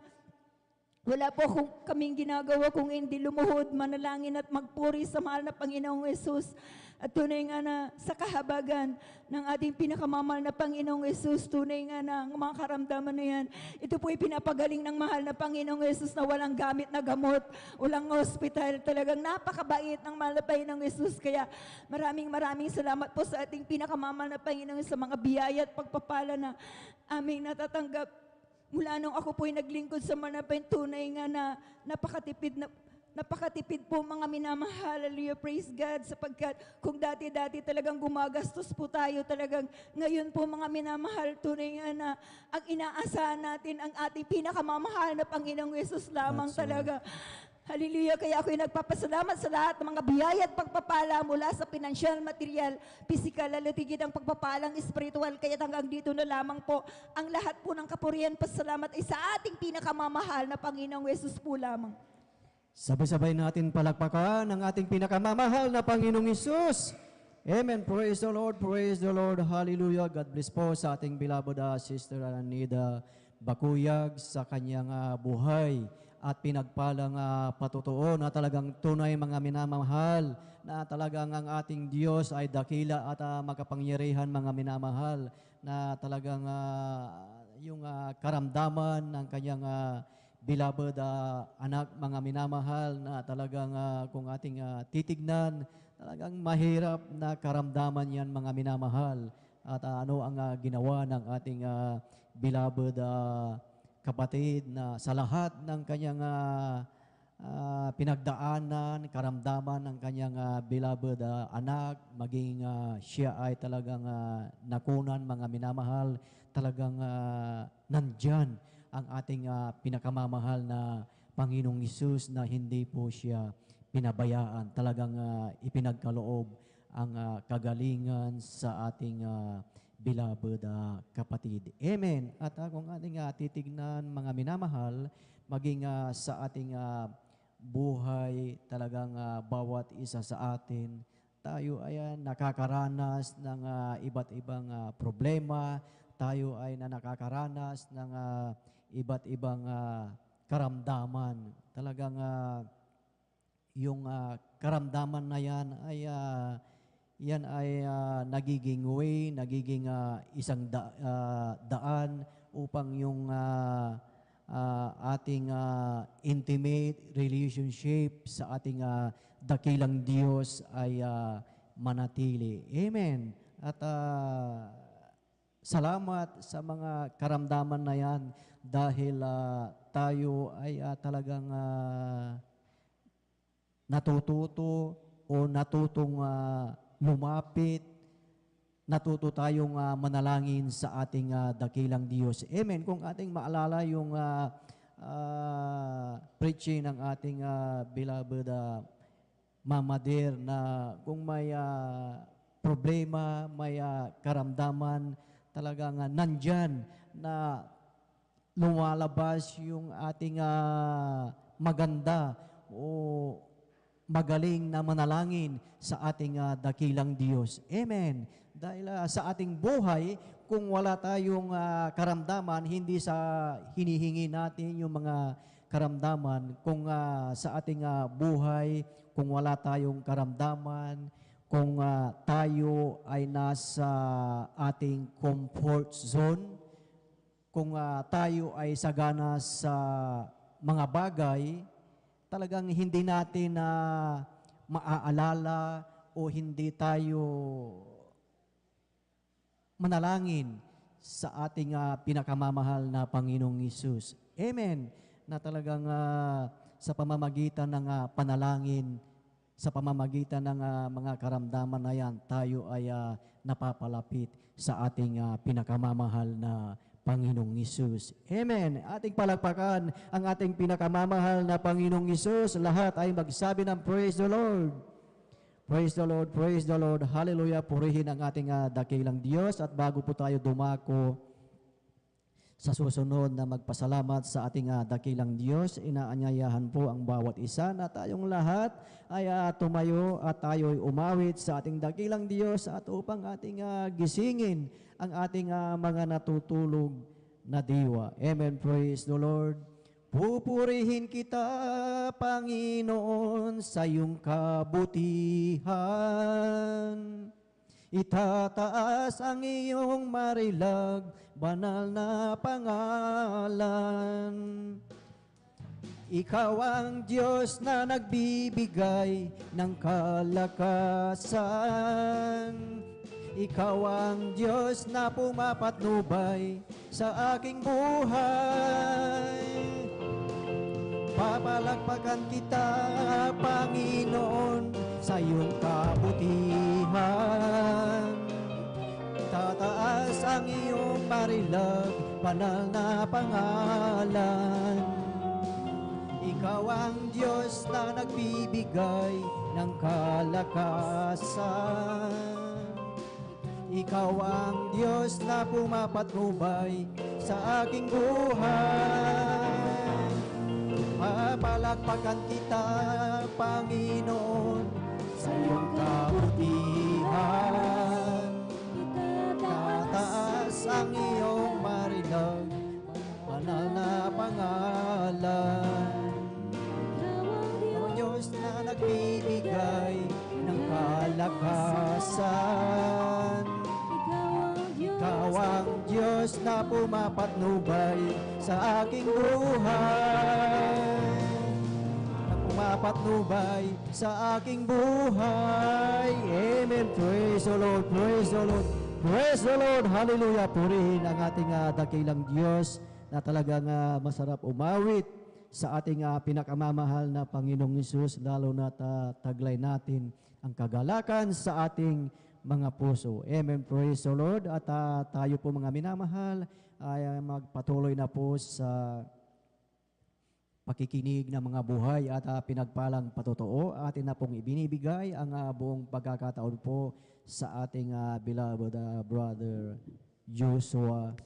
wala po kaming ginagawa kung hindi lumuhod, manalangin at magpuri sa mahal na Panginoong Jesus. At tunay nga na sa kahabagan ng ating pinakamamahal na Panginoong Jesus, tunay nga na ang mga karamdaman na yan, ito po ay pinapagaling ng mahal na Panginoong Jesus na walang gamit na gamot, walang hospital. Talagang napakabait ng mahal na Panginoong Jesus. Kaya maraming salamat po sa ating pinakamamahal na Panginoong sa mga biyaya at pagpapala na aming natatanggap. Mula nung ako po'y naglingkod sa manapay, tunay nga na napakatipid po mga minamahal. Hallelujah, praise God. Sapagkat kung dati-dati talagang gumagastos po tayo, talagang ngayon po mga minamahal, tunay nga na ang inaasahan natin ang ating pinakamamahal na Panginoong Jesus lamang talaga. Hallelujah, kaya ako'y nagpapasalamat sa lahat ng mga biyaya at pagpapala mula sa pinansyal, material, physical, lalatigid ang pagpapalang espiritual. Kaya hanggang dito na lamang po ang lahat po ng kapurihan, pasalamat ay sa ating pinakamamahal na Panginoong Jesus po lamang. Sabay-sabay natin palakpakan ang ating pinakamamahal na Panginoong Hesus. Amen. Praise the Lord. Praise the Lord. Hallelujah. God bless po sa ating beloved Sister Anida Bakuyag sa kanyang buhay at pinagpalang patutuo na talagang tunay mga minamahal na talagang ang ating Diyos ay dakila at makapangyarihan mga minamahal na talagang yung karamdaman ng kanyang beloved anak mga minamahal na talagang kung ating titignan talagang mahirap na karamdaman yan mga minamahal at ano ang ginawa ng ating beloved kapatid na sa lahat ng kanyang pinagdaanan, karamdaman ng kanyang beloved anak, maging siya ay talagang nakunan mga minamahal, talagang nandyan ang ating pinakamamahal na Panginoong Hesus na hindi po siya pinabayaan. Talagang ipinagkaloob ang kagalingan sa ating beloved kapatid. Amen. At kung ating titignan mga minamahal, maging sa ating buhay, talagang bawat isa sa atin, tayo ay nakakaranas ng iba't ibang problema, tayo ay nakakaranas ng iba't ibang karamdaman. Talagang yung karamdaman na yan ay nagiging way, nagiging isang daan upang yung ating intimate relationship sa ating dakilang Diyos ay manatili. Amen. At salamat sa mga karamdaman na yan dahil tayo ay talagang natututo o natutong lumapit, natuto tayong manalangin sa ating dakilang Diyos. Amen. Kung ating maalala yung preaching ng ating beloved Mama Dear na kung may problema, may karamdaman, talagang nandyan na lumalabas yung ating maganda o magaling na manalangin sa ating dakilang Diyos. Amen. Dahil sa ating buhay, kung wala tayong karamdaman, hindi sa hinihingi natin yung mga karamdaman. Kung sa ating buhay, kung wala tayong karamdaman, kung tayo ay nasa ating comfort zone, kung tayo ay sagana sa mga bagay, talagang hindi natin maaalala o hindi tayo manalangin sa ating pinakamamahal na Panginoong Hesus. Amen. Na talagang sa pamamagitan ng panalangin, sa pamamagitan ng mga karamdaman na yan, tayo ay napapalapit sa ating pinakamamahal na Panginoong Hesus. Amen. Ating palakpakan ang ating pinakamamahal na Panginoong Hesus. Lahat ay magsabi ng praise the Lord. Praise the Lord, praise the Lord. Hallelujah. Purihin ang ating dakilang Diyos. At bago po tayo dumako sa susunod na magpasalamat sa ating dakilang Diyos, inaanyayahan po ang bawat isa na tayong lahat ay tumayo at tayo ay umawit sa ating dakilang Diyos at upang ating gisingin ang ating mga natutulog na diwa. Amen. Praise the Lord. Pupurihin kita, Panginoon, sa iyong kabutihan. Itataas ang iyong marilag, banal na pangalan. Ikaw ang Diyos na nagbibigay ng kalakasan. Ikaw ang Diyos na pumapatnubay sa aking buhay. Papalakpakan kita, Panginoon, sa iyong kabutihan. Tataas ang iyong marilag, banal na pangalan. Ikaw ang Diyos na nagbibigay ng kalakasan. Ikaw ang Diyos na pumapatnubay sa aking buhay. Papalakpakan kita, Panginoon, sa iyong kabutihan. Tataas ang iyong marinang banal na pangalan. Ang Diyos na nagbibigay ng kalakasan. Ikaw ang Diyos na pumapatnubay sa aking buhay. Na pumapatnubay sa aking buhay. Amen. Praise the Lord. Praise the Lord. Praise the Lord. Hallelujah. Purihin ang ating dakilang Diyos na talagang masarap umawit sa ating pinakamamahal na Panginoong Hesus, lalo na taglay natin ang kagalakan sa ating mga puso. Amen. Praise the Lord. At tayo po mga minamahal ay magpatuloy na po sa pakikinig ng mga buhay at pinagpalang patotoo. Atin na pong ibinibigay ang buong pagkakataon po sa ating beloved brother Joshua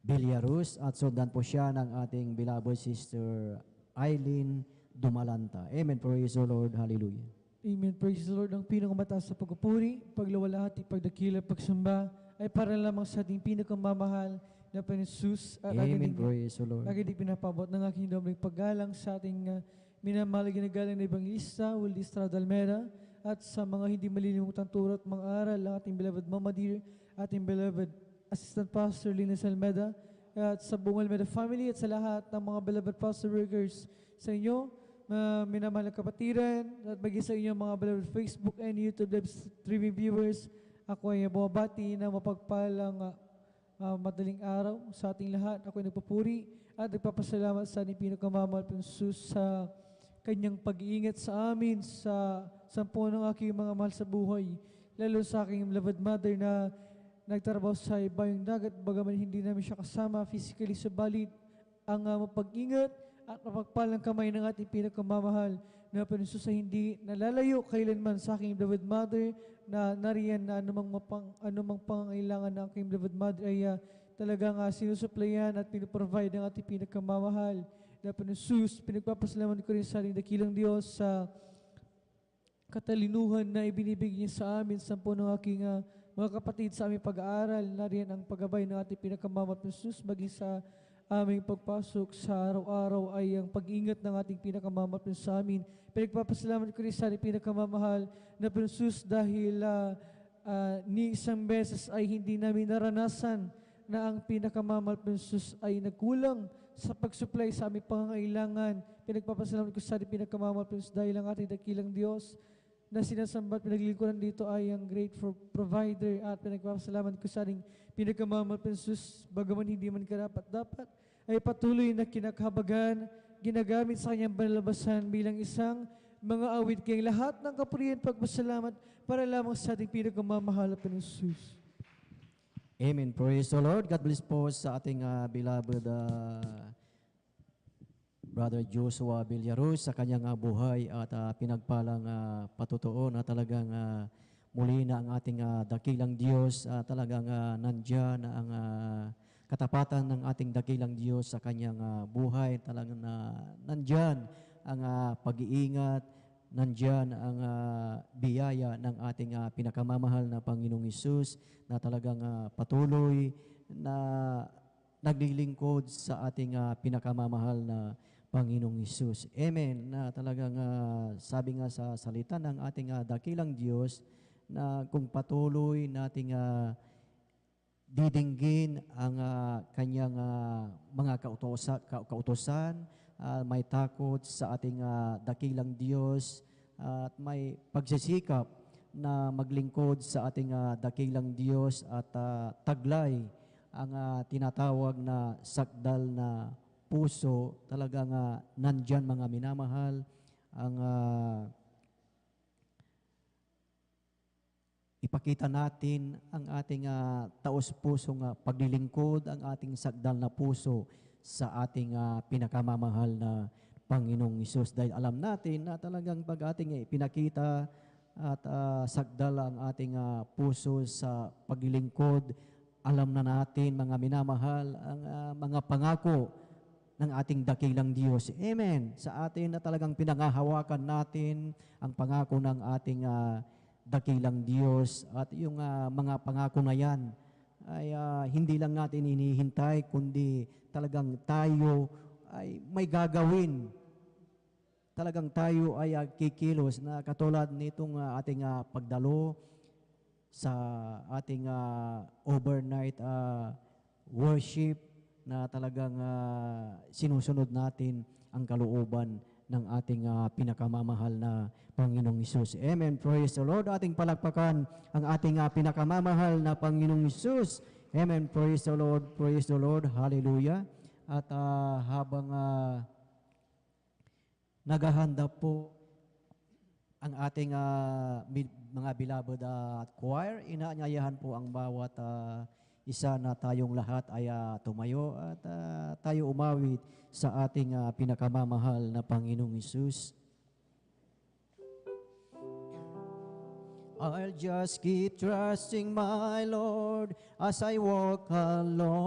Villarus at sundan po siya ng ating beloved sister Eileen Dumalanta. Amen. Praise the Lord. Hallelujah. Amen. Praise the Lord. Ang pinakamataas sa pagpupuri, paglawalhati, pagdakila, pagsamba ay para lamang sa ating pinakamamahal na Panginoon Hesus. At Amen. Praise the Lord. Lagi din pinapabot ng aking dobling paggalang sa ating minamahal ginagalang na Evangelista, Wildy Estrada Almeda, at sa mga hindi malilimutang turo at mga aral, ang ating beloved Mama Dear, ating beloved Assistant Pastor Linus Almeda, at sa buong Almeda family, at sa lahat ng mga beloved pastor workers sa inyo, minamahal na kapatiran, at bagi sa inyo mga beloved Facebook and YouTube live streaming viewers. Ako ay bumabati na mapagpalang madaling araw sa ating lahat. Ako ay nagpupuri at nagpapasalamat sa ating pinakamamahal Panginoong Hesus sa kanyang pag-iingat sa amin sa sampu ng aking mga mahal sa buhay. Lalo sa aking beloved mother na nagtrabaho sa ibayong dagat, bagaman hindi namin siya kasama physically, subalit ang mapag-ingat at mapagpalang kamay ng ating pinakamamahal na Panginoon Hesus ay hindi nalalayo kailanman sa aking beloved mother, na nariyan na anumang pangailangan ng aking beloved mother ay talagang sinusuplayan at pinuprovide ng ating pinakamamahal na Panginoon Hesus. Pinagpapasalamat ko rin sa ating dakilang Diyos sa katalinuhan na ibinibigay niya sa amin sa ng aking mga kapatid sa aming pag-aaral. Nariyan ang paggabay ng ating pinakamamahal Panginoon Hesus, maging sa aming pagpasok sa araw-araw ay ang pag-ingat ng ating pinakamamahal sa amin. Pinagpapasalamat ko rin sa ating pinakamamahal na Panginoon Hesus dahil ni isang beses ay hindi namin naranasan na ang pinakamamahal Panginoon Hesus ay nagkulang sa pag-supply sa aming pangangailangan. Pinagpapasalamat ko sa ating pinakamamahal Panginoon Hesus dahil ang ating dakilang Diyos na sinasamba at pinaglingkuran dito ay ang grateful provider, at pinagpapasalamat ko sa ating pinakamamahal Panginoon Hesus, bagaman hindi man karapat-dapat, ay patuloy na kinakahabagan, ginagamit sa kanyang banalabasan bilang isang mga awit kayong lahat ng kapurihan pagpasalamat para lamang sa ating pinakamamahal na Panginoon Hesus. Amen. Praise the Lord. God bless po sa ating beloved Brother Joshua Villarus sa kanyang buhay at pinagpalang patotoo na talagang muli na ang ating dakilang Diyos, talagang nandyan ang katapatan ng ating dakilang Diyos sa kanyang buhay. Talagang nandyan ang pag-iingat, nandyan ang biyaya ng ating pinakamamahal na Panginoong Hesus na talagang patuloy na naglilingkod sa ating pinakamamahal na Panginoong Hesus. Amen. Na talagang sabi nga sa salita ng ating dakilang Diyos na kung patuloy nating didinggin ang kanyang mga kautosan, may takot sa ating dakilang Diyos at may pagsisikap na maglingkod sa ating dakilang Diyos at taglay ang tinatawag na sakdal na puso. Talagang nandyan mga minamahal ang ipakita natin ang ating taos-pusong paglilingkod, ang ating sakdal na puso sa ating pinakamamahal na Panginoong Hesus. Dahil alam natin na talagang pag ating pinakita at sakdal ang ating puso sa paglilingkod, alam na natin mga minamahal ang mga pangako ng ating dakilang Diyos. Amen. Sa atin na talagang pinangahawakan natin ang pangako ng ating dakilang Diyos at yung mga pangako na yan ay hindi lang natin hinihintay kundi talagang tayo ay may gagawin. Talagang tayo ay kikilos na katulad nitong ating pagdalo sa ating overnight worship na talagang sinusunod natin ang kalooban ng ating pinakamamahal na Panginoong Hesus. Amen. Praise the Lord. Ating palakpakan ang ating pinakamamahal na Panginoong Hesus. Amen. Praise the Lord. Praise the Lord. Hallelujah. At habang naghahanda po ang ating mga beloved choir, inaanyayahan po ang bawat isa na tayong lahat ay tumayo at tayo umawit sa ating pinakamamahal na Panginoong Hesus. I'll just keep trusting my Lord as I walk along.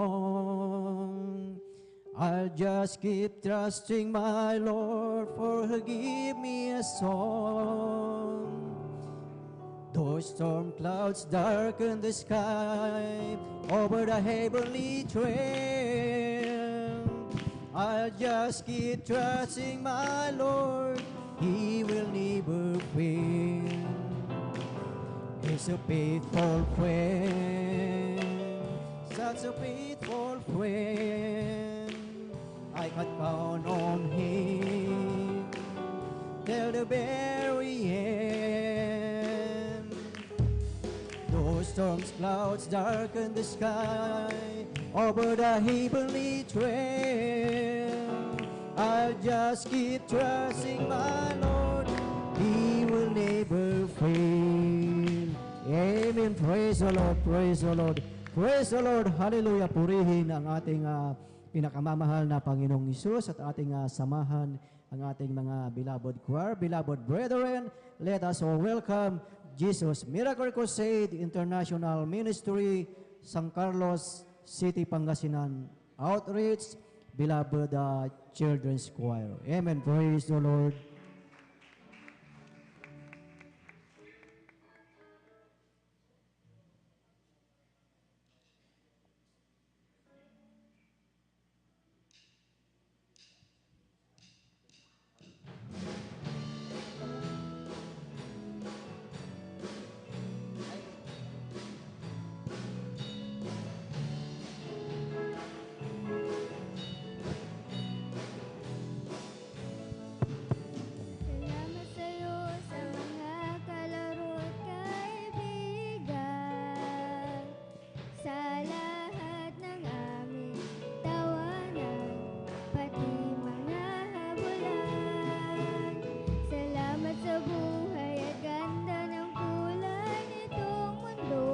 I'll just keep trusting my Lord, for He'll give me a song. Those storm clouds darken the sky over the heavenly trail. I'll just keep trusting my Lord, He will never fail. He's a faithful friend, such a faithful friend. I can count on Him till the very end. Those storms, clouds darken the sky over the heavenly trail. I'll just keep trusting my Lord, He will never fail. Amen. Praise the Lord. Praise the Lord. Praise the Lord. Hallelujah. Purihin ang ating pinakamamahal na Panginoong Hesus at ating samahan ang ating mga beloved choir, beloved brethren. Let us all welcome Jesus Miracle Crusade International Ministry, San Carlos City, Pangasinan Outreach, beloved Children's Choir. Amen. Praise the Lord. Salamat sa'yo sa mga kalaro at kaibigan, sa lahat ng aming tawanan, pati mga habulan. Salamat sa buhay at ganda ng kulay nitong mundo,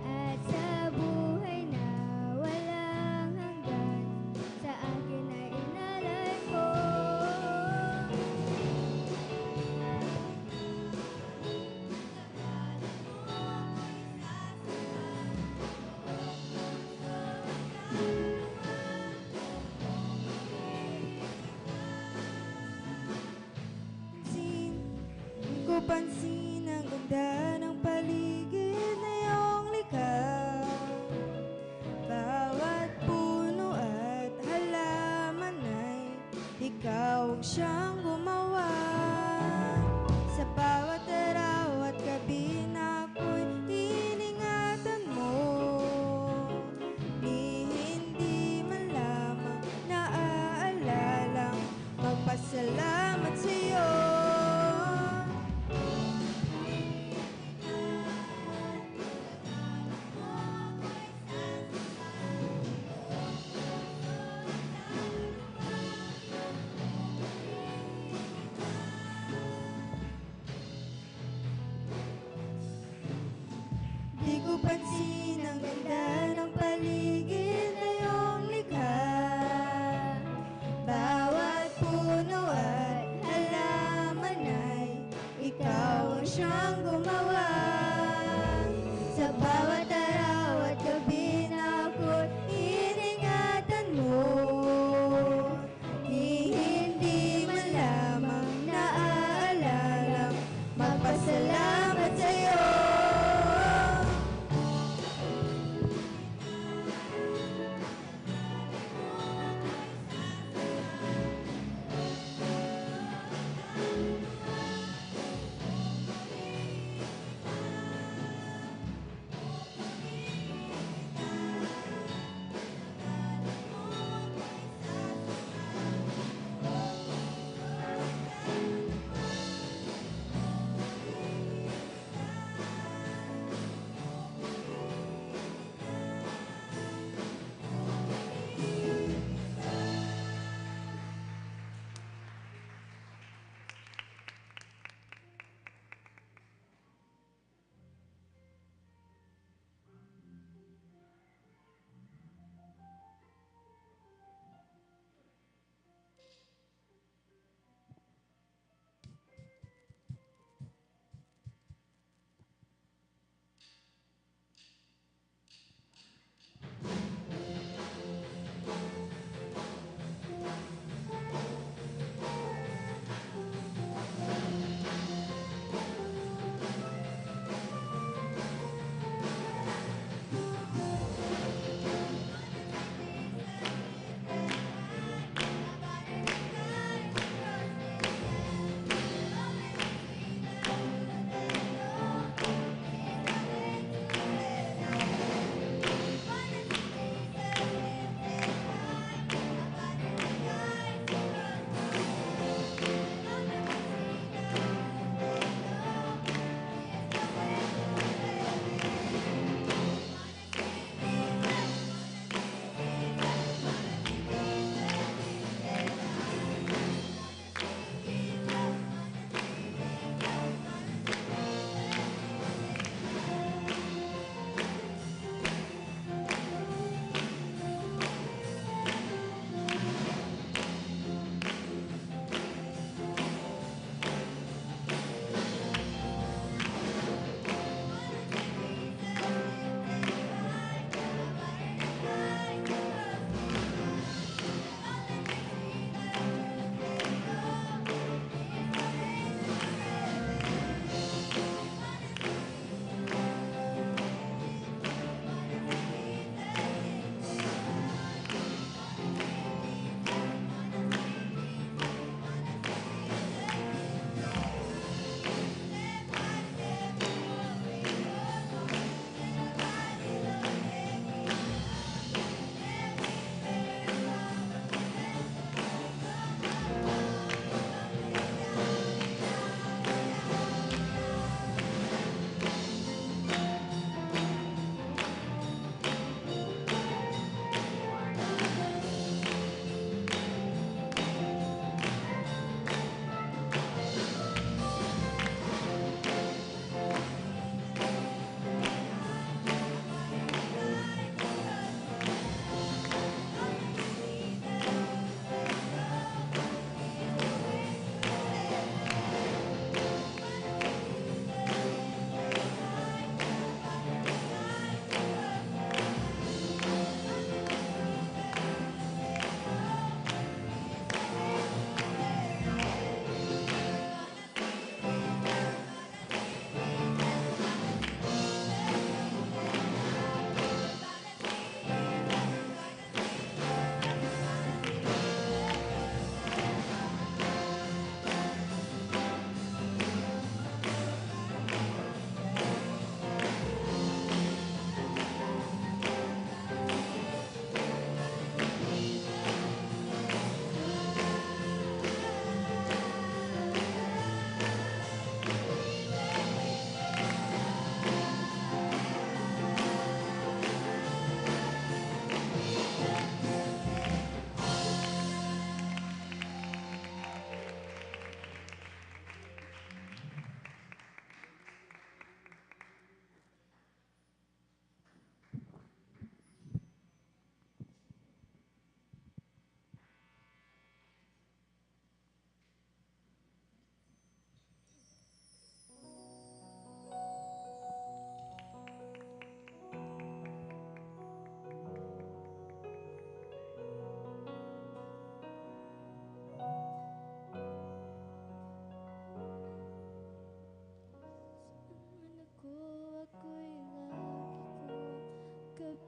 at sa buhay na walang hanggan, sa akin ay inalay mo. Hindi ko pansin ang ganda ng paligid na iyong likha. Bawat puno at halaman ay ikaw ang siyang gumawa. Sa bawat araw at gabi na ako'y iningatan mo, ni hindi man lamang naaalalang magpasalamat sa'yo. Di ko pansin ang ganda ng paligid na iyong likha. Bawat puno at halaman ay ikaw ang siyang gumawa. Sa bawat araw at gabi na ako'y iningatan mo,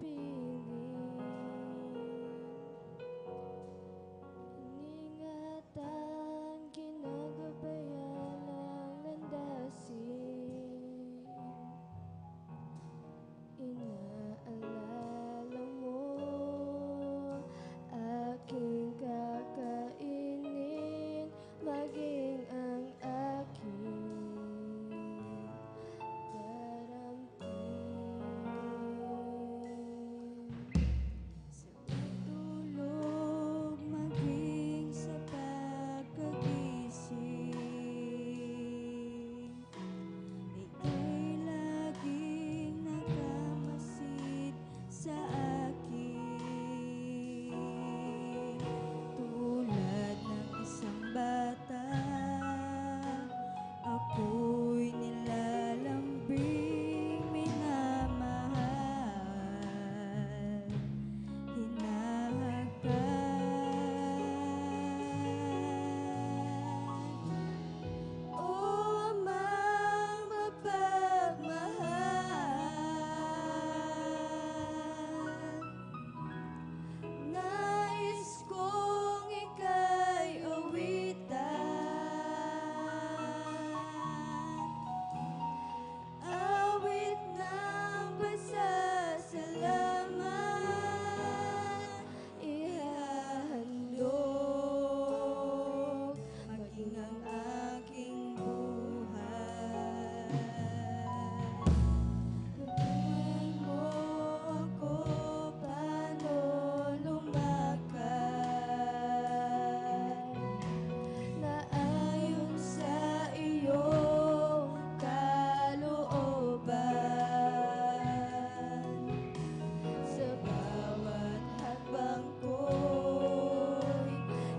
piling. Ingatan, kinagabayan ang landasin. Inaalala mo, aking kakainin, maging ang aking sa tulog, maging sa pagkagising, ika'y laging nakamasid sa akin. Tulad ng isang bata, ako'y nilalambing, minamahal, hinahagkan. O Amang mapagmahal, nais kong ika'y awitan, awit ng pasasalamat, ihahandog, maging ang aking buhay. Turuan mo ako paano lumakad na ayon sa iyong kalooban. Sa bawat hakbang ko'y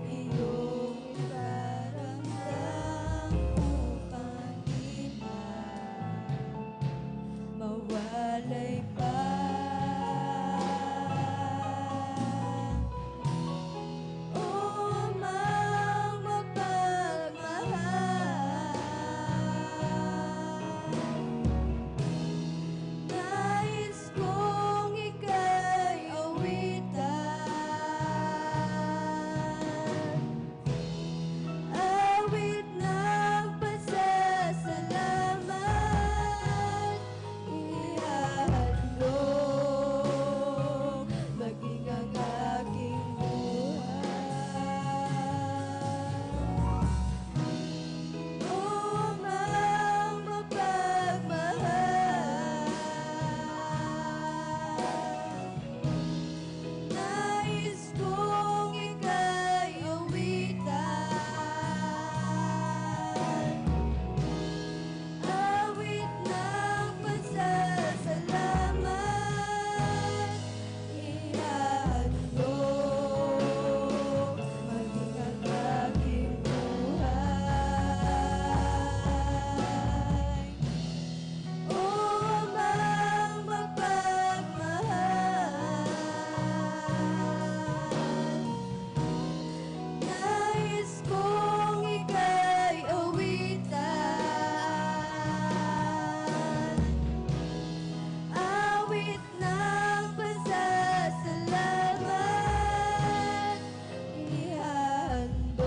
iyong iparamdam upang di na mawalay pa. O Amang mapagmahal, nais kong ika'y awitan, awit ng pasasalamat, ihahandog, maging ang aking buhay. O Amang mapagmahal, nais kong ika'y awitan, awit ng pasasalamat, ihahandog, maging ang aking buhay. O Amang mapagmahal, nais kong ika'y awitan, awit ng pasasalamat, ihahandog,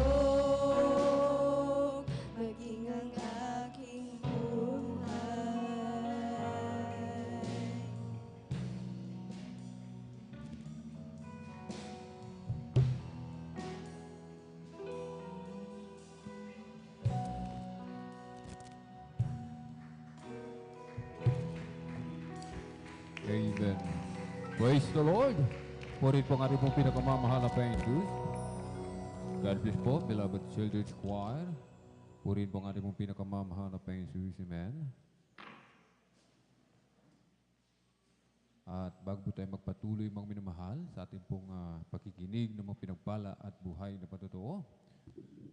maging ang aking buhay. Amen. Praise the Lord. Purihin po ang ating pong pinakamamahal na Panginoon Diyos. God bless po, beloved Children's Choir. Purihin po ang ating pong pinakamamahal na Panginoon Diyos. Amen. At bago po tayo magpatuloy mga minamahal sa ating pong pakikinig ng mga pinagpala at buhay na patotoo,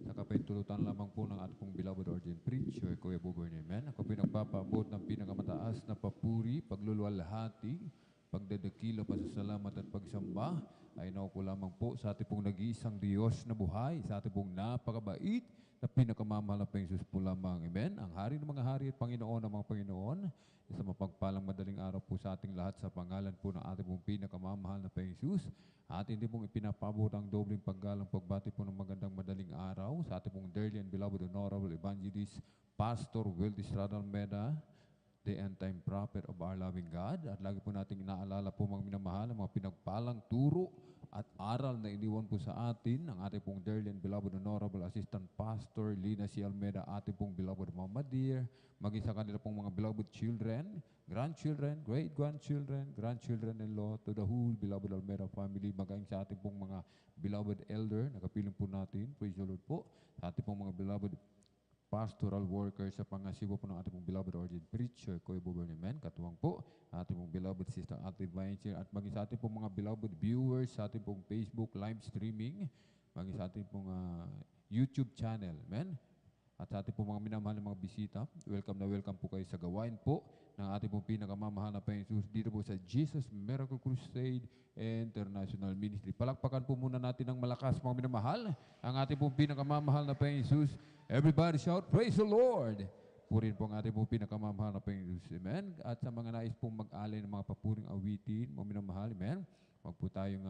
sa kapintulutan lamang po ng ating pong beloved ordained preacher, Kuya Bobern. Amen. Ako po nagpapaabot ng pinakamataas na papuri, pagluluwalhati, pagdadakila, pasasalamat at pagsamba ay nauko lamang po sa ating pong nag-iisang Diyos na buhay, sa ating pong napakabait, na pinakamamahal na Panginoon Jesus po lamang. Amen. Ang hari ng mga hari at Panginoon ng mga Panginoon, isang mapagpalang madaling araw po sa ating lahat sa pangalan po ng ating pong pinakamamahal na Panginoon Jesus. At hindi pong ipinapabot ang dobling paggalang pagbati po ng magandang madaling araw sa ating pong dearly and beloved Honorable Evangelist Pastor Will Estrada Almeida, the end-time prophet of our loving God. At lagi po nating inaalala po mga minamahal ang mga pinagpalang turo at aral na iniwan po sa atin ng ating pong dearly and beloved Honorable Assistant Pastor Lina C. Almeida, ating pong beloved Mama Dear, maging sa kanila pong mga beloved children, grandchildren, great-grandchildren, grandchildren-in-law, to the whole beloved Almeida family, maging sa ating pong mga beloved elder, nakapiling po natin, praise the Lord po, sa ating pong mga beloved pastoral workers sa pangasiwa po ng ating pong beloved ordained preacher, Kuya Buberniman, katuwang po, ating pong beloved sister Ate Vincent, at maging sa ating pong mga beloved viewers sa ating pong Facebook live streaming, maging sa ating pong YouTube channel, amen. At sa ating pong mga minamahal na mga bisita, welcome na welcome po kayo sa gawain po ng ating pong pinakamamahal na Panginoon dito po sa Jesus Miracle Crusade International Ministry. Palakpakan po muna natin ng malakas mga minamahal ang ating pong pinakamamahal na Panginoon. Everybody shout, praise the Lord! Purin po ang ating pong pinakamamahal na Panginoon. Amen. At sa mga nais pong mag-alay ng mga papuring awitin, mga minamahal, amen. Huwag po tayong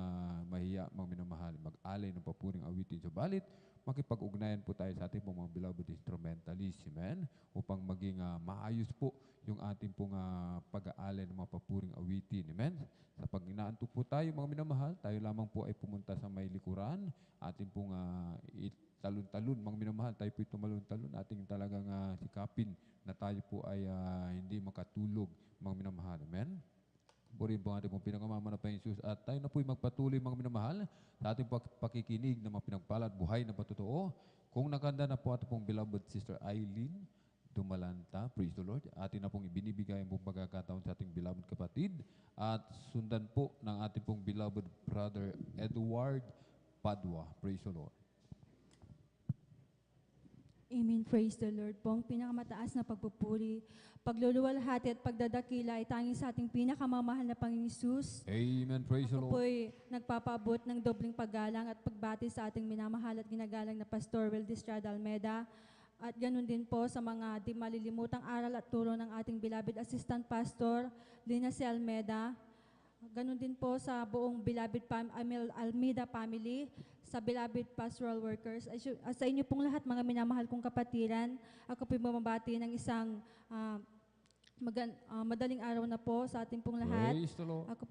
mahiya, mga minamahal, mag-alay ng papuring awitin. Subalit, makipag-ugnayan po tayo sa ating pong mga beloved instrumentalists, amen, upang maging maayos po yung ating pong pag-aalay ng mga papuring awitin, amen. Sa pag inaantok po tayo, mga minamahal, tayo lamang po ay pumunta sa may likuran, ating pong talon-talon, mga minamahal, tayo po tumalon-talon, ating talagang sikapin na tayo po ay hindi makatulog, mga minamahal, amen. Purin po ang ating pong pinakamamahal na Panginoon at tayo na po'y magpatuloy mga minamahal sa ating pakikinig ng mga pinagpala at buhay na patotoo. Kung nakanda na po ating pong beloved Sister Eileen Dumalanta, praise the Lord, atin na pong ibinibigay ang pong pagkakataon sa ating beloved kapatid at sundan po ng ating pong beloved brother Edward Padua, praise the Lord. Amen. Praise the Lord po. Ang pinakamataas na pagpupuri, pagluluwalhati at pagdadakila ay tanging sa ating pinakamamahal na Panginoon Hesus. Amen. Praise the Lord. Ako po'y nagpapaabot ng dobling paggalang at pagbati sa ating minamahal at ginagalang na Pastor Will Estrada Almeida. At ganun din po sa mga di malilimutang aral at turo ng ating beloved Assistant Pastor Lina C. Almeida. Ganun din po sa buong beloved Almeida family, sa beloved pastoral workers, at sa inyo pong lahat mga minamahal kong kapatiran. Ako po'y bumabati ng isang madaling araw na po sa ating pong lahat. Ako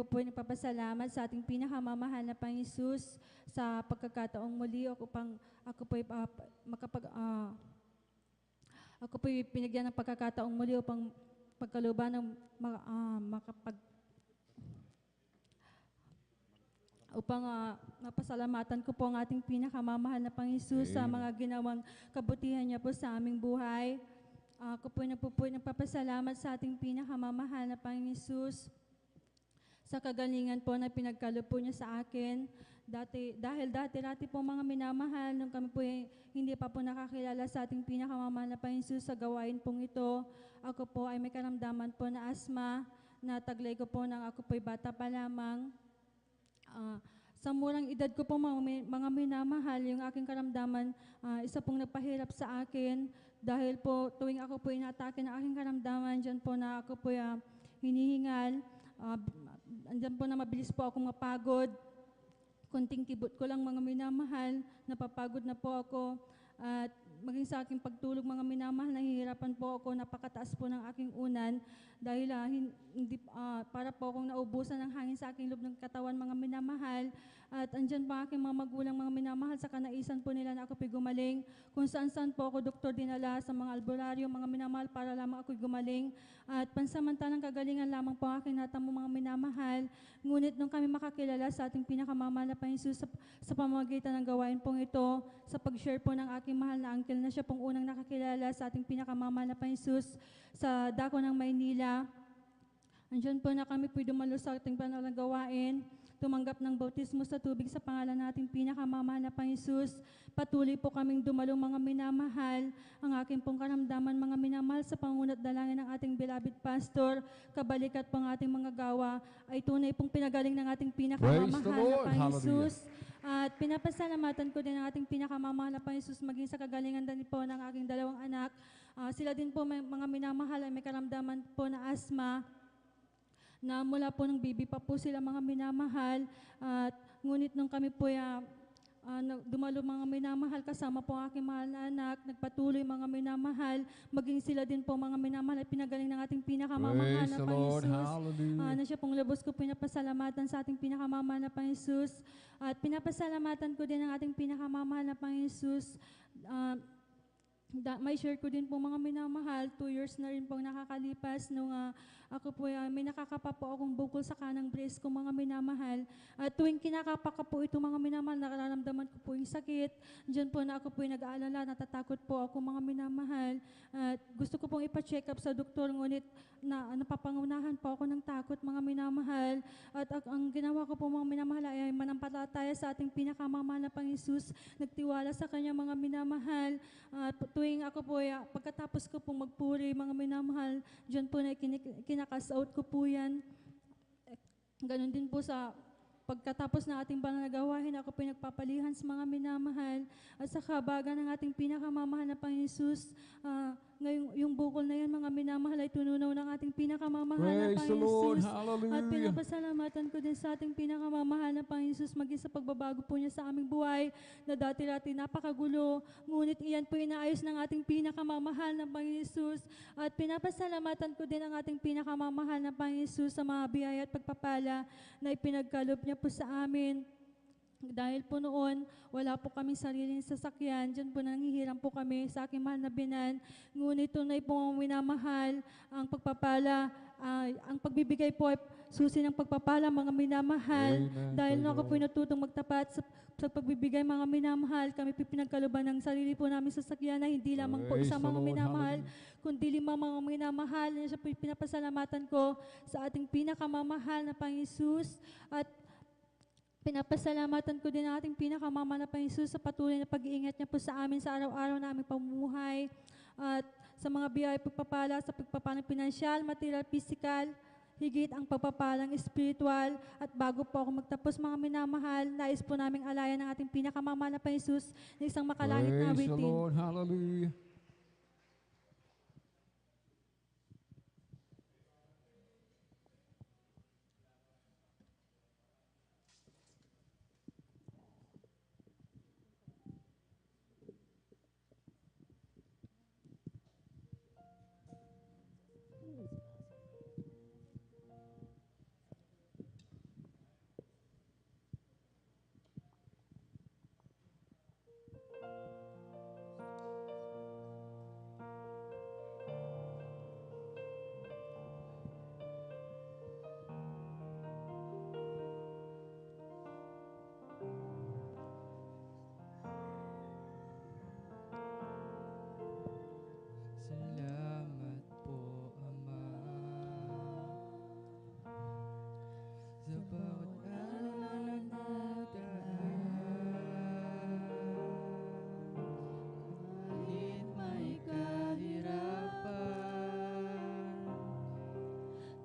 po'y nagpapasalamat sa ating pinakamamahal na Panginoon Hesus sa pagkakataong muli ako po'y pinagyan ng pagkakataong muli upang pagkaluban ng napasalamatan ko po ang ating pinakamamahal na Panginoon Hesus sa mga ginawang kabutihan niya po sa aming buhay. Ako po nagpapasalamat sa ating pinakamamahal na Panginoon Hesus sa kagalingan po na pinagkaloob po niya sa akin. Dahil dati po mga minamahal, nung kami po hindi pa po nakakilala sa ating pinakamamahal na Panginoon Hesus sa gawain pong ito, ako po ay may karamdaman po na asma, na taglay ko po nang ako po'y bata pa lamang. Sa murang edad ko po mga minamahal, yung aking karamdaman, isa pong nagpahirap sa akin dahil po tuwing ako po inatake ng aking karamdaman, dyan po na ako po hinihingal, andyan po na mabilis po akong mapagod. Kunting kibot ko lang mga minamahal, napapagod na po ako. At maging sa aking pagtulog mga minamahal, nahihirapan po ako, napakataas po ng aking unan dahil para po akong naubusan ng hangin sa aking loob ng katawan mga minamahal. At andyan pa aking mga magulang mga minamahal sa kanaisan po nila na ako po'y gumaling. Kung saan-saan po ako doktor dinala sa mga albularyo mga minamahal para lamang ako'y gumaling. At pansamantalang kagalingan lamang po aking natamo mga minamahal. Ngunit nung kami makakilala sa ating pinakamamahal na Panginoon Hesus sa pamamagitan ng gawain pong ito, sa pag-share po ng aking mahal na uncle na siya pong unang nakakilala sa ating pinakamamahal na Panginoon Hesus sa dako ng Maynila, Andyan po na kami po'y dumalo sa ating banal na gawain, tumanggap ng bautismo sa tubig sa pangalan nating pinakamamahal na Panginoon Hesus. Patuloy po kaming dumalo mga minamahal, ang aking pong karamdaman mga minamahal sa pangunat dalangin ng ating beloved pastor, kabalikat po ang ating mga gawa, ay tunay pong pinagaling ng ating pinakamamahal na Panginoon Hesus. At pinapasalamatan ko din ang ating pinakamamahal na Panginoon Hesus maging sa kagalingan din po ng aking dalawang anak. Sila din po mga minamahal ay may karamdaman po na asma, na mula po ng baby pa po sila mga minamahal. At ngunit nung kami po dumalo mga minamahal kasama po ang aking mahal na anak, nagpatuloy mga minamahal, maging sila din po mga minamahal ay pinagaling ng ating pinakamamahal na Panginoon Hesus. Na siya pong lubos ko pinapasalamatan sa ating pinakamamahal na Panginoon Hesus. At pinapasalamatan ko din ang ating pinakamamahal na Panginoon Hesus. May share ko din po mga minamahal, 2 years na rin pong nakakalipas nung ako po may nakakapa po akong bukol sa kanang breast ko mga minamahal. At tuwing kinakapa ko po ito mga minamahal, nararamdaman ko po yung sakit. Diyan po na ako po yung nag-aalala, natatakot po ako mga minamahal. At gusto ko pong ipa-check up sa doktor, ngunit napapangunahan po ako ng takot mga minamahal. At ang ginawa ko po mga minamahal ay manampalataya sa ating pinakamamahal na Panginoon Hesus, nagtiwala sa kanya mga minamahal. At tuwing ako po, pagkatapos ko pong magpuri mga minamahal, diyan po na kinakas-out ko po yan. Ganon din po sa pagkatapos ng ating banal na gawain, ako po nagpapalihan sa mga minamahal. At sa kabagan ng ating pinakamamahal na Panginoon Hesus, ngayong yung bukol na yan, mga minamahal, ay tununaw ng ating pinakamamahal na Panginoon Hesus. At pinapasalamatan ko din sa ating pinakamamahal na Panginoon Hesus, maging sa pagbabago po niya sa aming buhay, na dati-dati napakagulo, ngunit iyan po inaayos ng ating pinakamamahal na Panginoon Hesus. At pinapasalamatan ko din ang ating pinakamamahal na Panginoon Hesus sa mga biyaya at pagpapala na ipinagkaloob niya po sa amin. Dahil po noon, wala po kaming sariling sasakyan. Diyan po nangihiram po kami sa aking mahal na binan. Ngunit tunay po ang minamahal, ang pagpapala, ang pagbibigay po ay susi ng pagpapala, mga minamahal. Amen. Dahil na ako po natutong magtapat sa pagbibigay, mga minamahal, kami pinagkaluban ng sarili po namin sasakyan na hindi lamang po isang mga minamahal, kundi 5 mga minamahal. Na siya po pinapasalamatan ko sa ating pinakamamahal na Panginoon Hesus. At pinapasalamatan ko din ang ating pinakamamahal na Panginoon Hesus sa patuloy na pag-iingat niya po sa amin sa araw-araw na aming pamumuhay. At sa mga biyaya pagpapala, sa pagpapalang pinansyal, material, physical, higit ang pagpapalang espiritual. At bago po ako magtapos, mga minamahal, nais po naming alayan ng ating pinakamamahal na Panginoon Hesus na isang makalangit na awitin. Praise the Lord, hallelujah. Salamat po, Ama, sa bawat araw na nagdadaan. Kahit may kahirapan,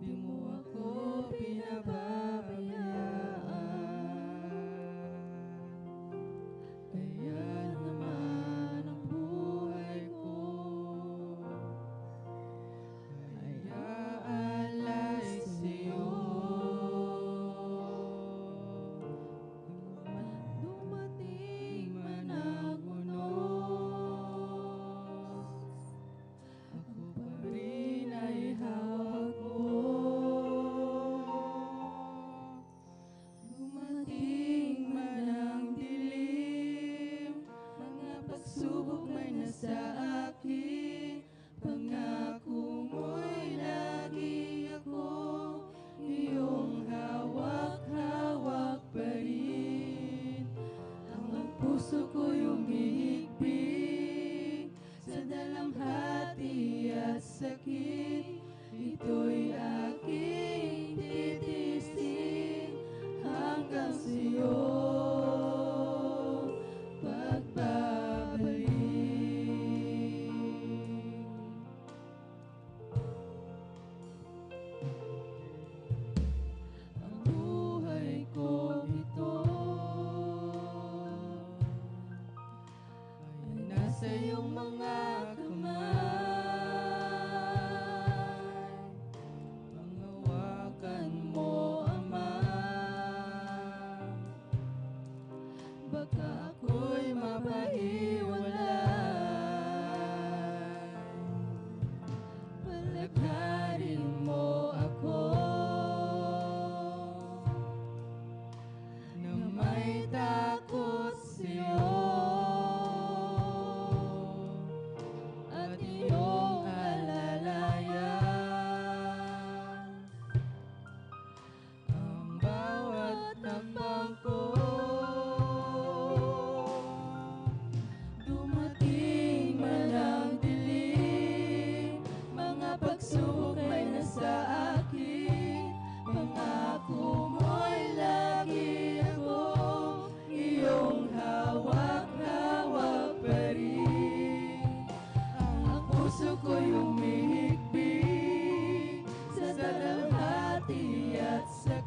di mo ako pinababayaan. Kaya naman ang buhay ko ay aalay sa'yo.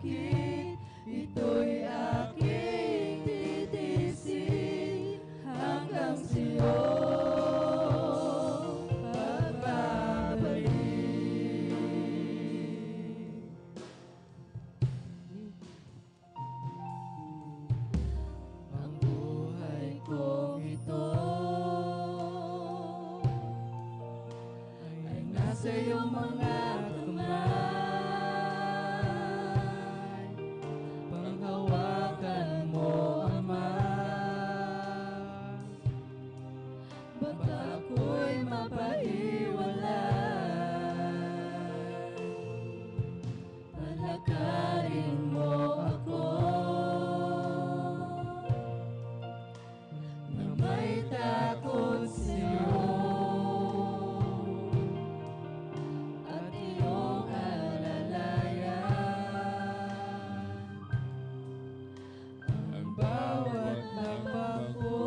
sakit, ito'y aking titiisin hanggang sa'yo pagbabalik. Ang buhay kong ito ay nasa iyong mga kamay. Panghawakan mo, Ama, ba't ako'y mapahiwalay? Palakarin mo ako na may takot sa'yo at iyong alalayan. Ang bawat lakbay ko,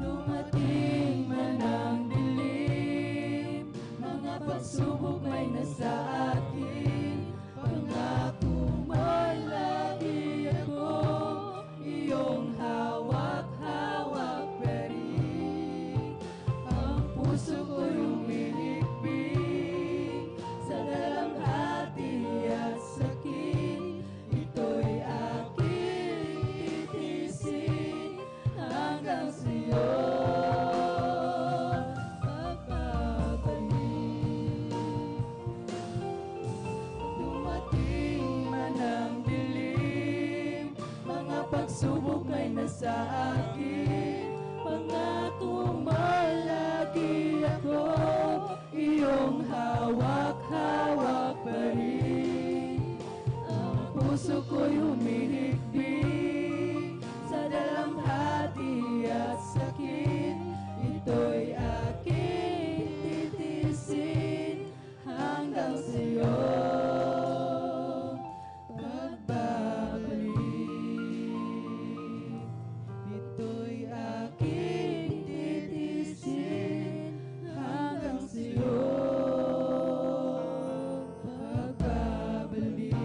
dumating man ang dilim, mga pagsubok may nasa akin, pangako mo'y lagi ako iyong hawak-hawak pa rin. Ang puso ko'y umiikpik sa dalamhati at sakit, ito'y aking titiisin hanggang sa'yo pagbabalik. Dumating man ang dilim, mga pagsubok ay nasa akin, pangako mo'y lagi ako iyong hawak-hawak pa rin. Ang puso ko'y humihikbi sa dalamhati at sakit, ito'y aking titiisin hanggang sa'yo pagbabalik. Ito'y aking titiisin hanggang sa'yo pagbabalik.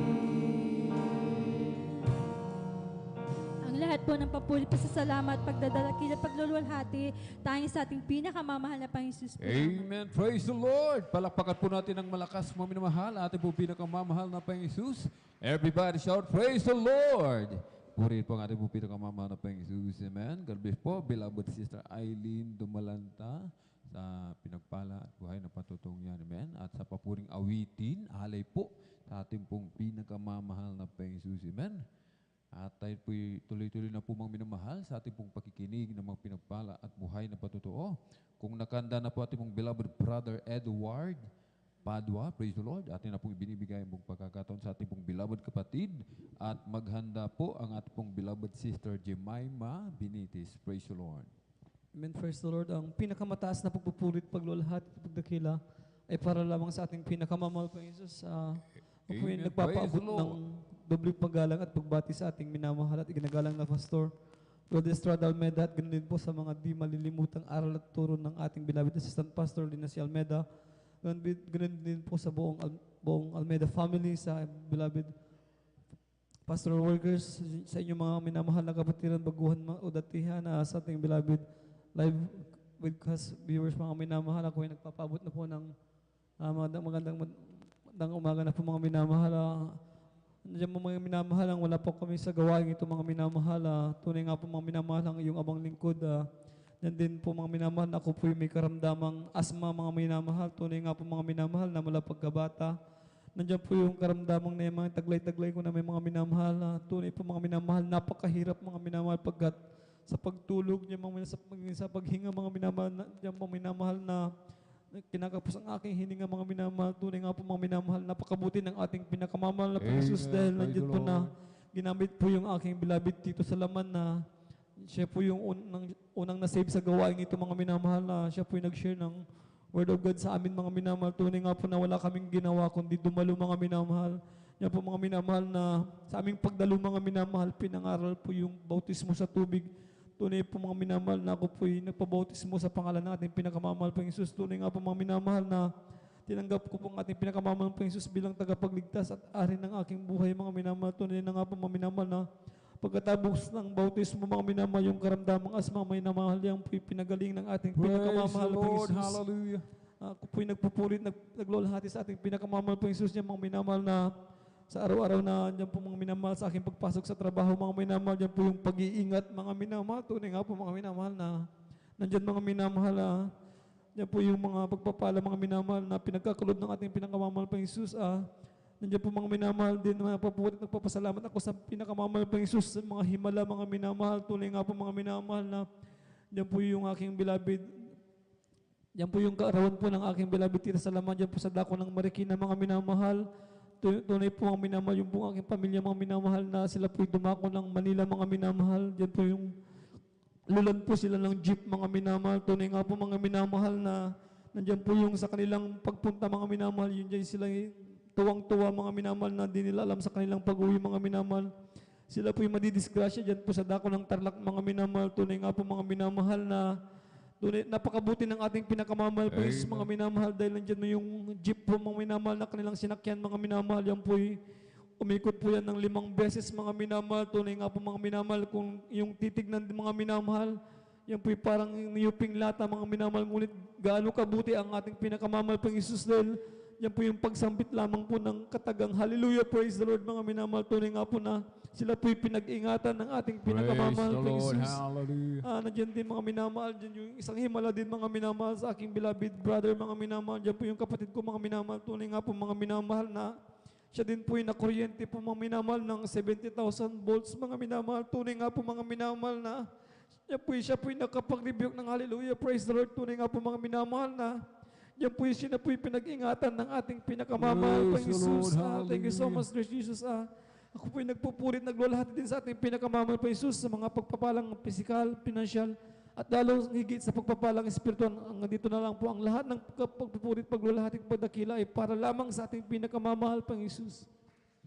Ang lahat po ng papuri, pasasalamat, pagdadalakil at pagluluwalhati tanging sa ating pinakamamahal na Panginoon Jesus po. Amen. Praise the Lord. Palakpakan po natin ng malakas, mga minamahal, ating po pinakamamahal na Panginoon Jesus. Everybody shout, praise the Lord. Purihin po ang ating po pinakamamahal na Panginoon Jesus. Amen. God bless po, beloved Sister Eileen Dumalanta, sa pinagpala at buhay na patutungyan. Amen. At sa papuring awitin, alay po sa ating pong pinakamamahal na Panginoon Jesus. Amen. At tayo po tuloy-tuloy na po mga minamahal sa ating pong pakikinig ng mga pinagpala at buhay na patutuo. Kung nakanda na po ating pong beloved brother Edward Padua, praise the Lord, atin na pong ibinibigay ang pong pagkakataon sa ating pong beloved kapatid at maghanda po ang ating pong beloved sister Jemima Benites, praise the Lord. Amen, praise the Lord. Ang pinakamataas na pagpupurit, paglulahati at pagdakila ay para lamang sa ating pinakamamahal Panginoon Jesus. Ako ay Amen. nagpapaabot Praise the Lord. ng doble paggalang at pagbati sa ating minamahal at iginagalang na Pastor Wilde Estrada Almeida at ganoon din po sa mga di malilimutang aral at turo ng ating beloved Assistant Pastor Lina C. Almeida. Ganoon din po sa buong Almeida family, sa beloved pastoral workers, sa inyong mga minamahal na kapatiran, baguhan o datihan, sa ating beloved live webcast viewers, mga minamahal. Ako ay nagpapaabot na po ng magandang umaga na po mga minamahal. Nandiyan po mga minamahal, wala po kami sa gawain ito mga minamahal. Tunay nga po mga minamahal ang iyong abang lingkod. Yan din po mga minamahal, ako po may karamdamang asma mga minamahal. Tunay nga po mga minamahal na mula pagkabata. Nandiyan po yung karamdamang na yung mga taglay-taglay ko na may mga minamahal. Tunay po mga minamahal, napakahirap mga minamahal pagkat sa pagtulog niya, sa paghinga mga minamahal, nandiyan po minamahal na kinakapos ang aking hininga mga minamahal. Tunay nga po mga minamahal, napakabuti ng ating pinakamamahal na Panginoon Jesus dahil nandiyan po na ginamit po yung aking beloved Tito Salaman na siya po yung unang nasave sa gawain ito mga minamahal, na siya po yung nag-share ng Word of God sa amin mga minamahal. Tunay nga po na wala kaming ginawa kundi dumalo mga minamahal. Yan po mga minamahal na sa aming pagdalo mga minamahal, pinangaral po yung bautismo sa tubig. Tunay po mga minamahal na ako po yung nagpabautismo sa pangalan ng ating pinakamamahal Panginoon Jesus. Tunay nga po mga minamahal na tinanggap ko po ang ating pinakamamahal na Jesus bilang tagapagligtas at ari ng aking buhay, mga minamahal. Tunay na nga po, mga minamahal, na pagkatapos ng bautismo, mga minamahal, yung karamdamang asma, mga minamahal, yan po'y pinagaling ng ating pinakamamahal na Jesus. Hallelujah. Ako po'y nagpupulit, naglulahati sa ating pinakamamahal na Jesus niya, mga minamahal, na sa araw-araw na dyan po, mga minamahal, sa aking pagpasok sa trabaho, mga minamahal, dyan po yung pag-iingat, mga minamahal. Tunay nga po, mga minamahal, na nandyan, mga minamahal, yan po yung mga pagpapala, mga minamahal, na pinagkakulod ng ating pinakamamahal pa Jesus. Nandiyan po, mga minamahal din, mga papulit, nagpapasalamat ako sa pinakamamahal pa Jesus, sa mga himala, mga minamahal. Tunay nga po, mga minamahal, na yan po yung aking beloved. Yan po yung kaarawan po ng aking beloved tira sa laman. Yan po sa dako ng Marikina, mga minamahal. Tunay po, mga minamahal, yung po aking pamilya, mga minamahal, na sila po dumako ng Manila, mga minamahal. Yan po yung lulan po sila ng jeep, mga minamahal. Tunay nga po, mga minamahal, na nandiyan po yung sa kanilang pagpunta, mga minamahal, yun dyan sila tuwang-tuwa, mga minamahal, na di nila alam sa kanilang pag-uwi, mga minamahal. Sila po yung madidisgrasya dyan po sa dako ng Tarlac, mga minamahal. Tunay nga po, mga minamahal, na tunay, napakabuti ng ating pinakamamahal po Jesus, mga minamahal, dahil nandiyan mo yung jeep po, mga minamahal, na kanilang sinakyan, mga minamahal. Yan po umikot po yan ng 5 beses, mga minamahal. Tunay nga po, mga minamahal, kung yung titignan din, mga minamahal, yan po parang niyuping lata, mga minamahal. Ngunit gaano kabuti ang ating pinakamamahal pang Jesus, dahil yan po yung pagsambit lamang po ng katagang hallelujah, praise the Lord, mga minamahal. Tunay nga po na sila po yung pinag-ingatan ng ating pinakamamahal pang Jesus. Nandiyan din, mga minamahal, dyan yung isang himala din, mga minamahal, sa aking beloved brother, mga minamahal. Dyan po yung kapatid ko, mga minamahal. Tunay nga po, mga minamahal, na siya din po yung nakuryente po, mga minamahal, ng 70,000 volts, mga minamahal. Tunay nga po, mga minamahal, na siya po yung nakapag-rebuke ng hallelujah, praise the Lord. Tunay nga po, mga minamahal, na yan po siya na po yung pinag-ingatan ng ating pinakamamahal pang Jesus. Thank you so much, Lord Jesus. Ako po yung nagpupulit, naglulahati din sa ating pinakamamahal pang Jesus sa mga pagpapalang physical, financial, at lalo higit sa pagpapalang espiritual. Dito na lang po ang lahat ng pagpupulit, paglulahati, pagdakila ay para lamang sa ating pinakamamahal pang Jesus.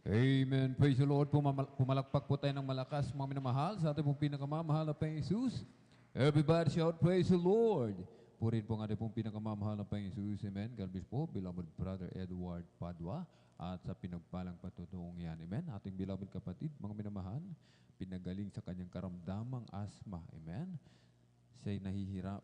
Amen. Praise the Lord. Pumalakpak po tayo ng malakas, mga minamahal, sa ating pong pinakamamahal na pang Jesus. Everybody shout, praise the Lord. Purin po nga din pong pinakamamahal na pang Jesus. Amen. God bless po, beloved brother Edward Padua, at sa pinagpalang patutuong yan. Amen. Ating beloved kapatid, mga minamahal, pinagaling sa kanyang karamdamang asma. Amen. Siya'y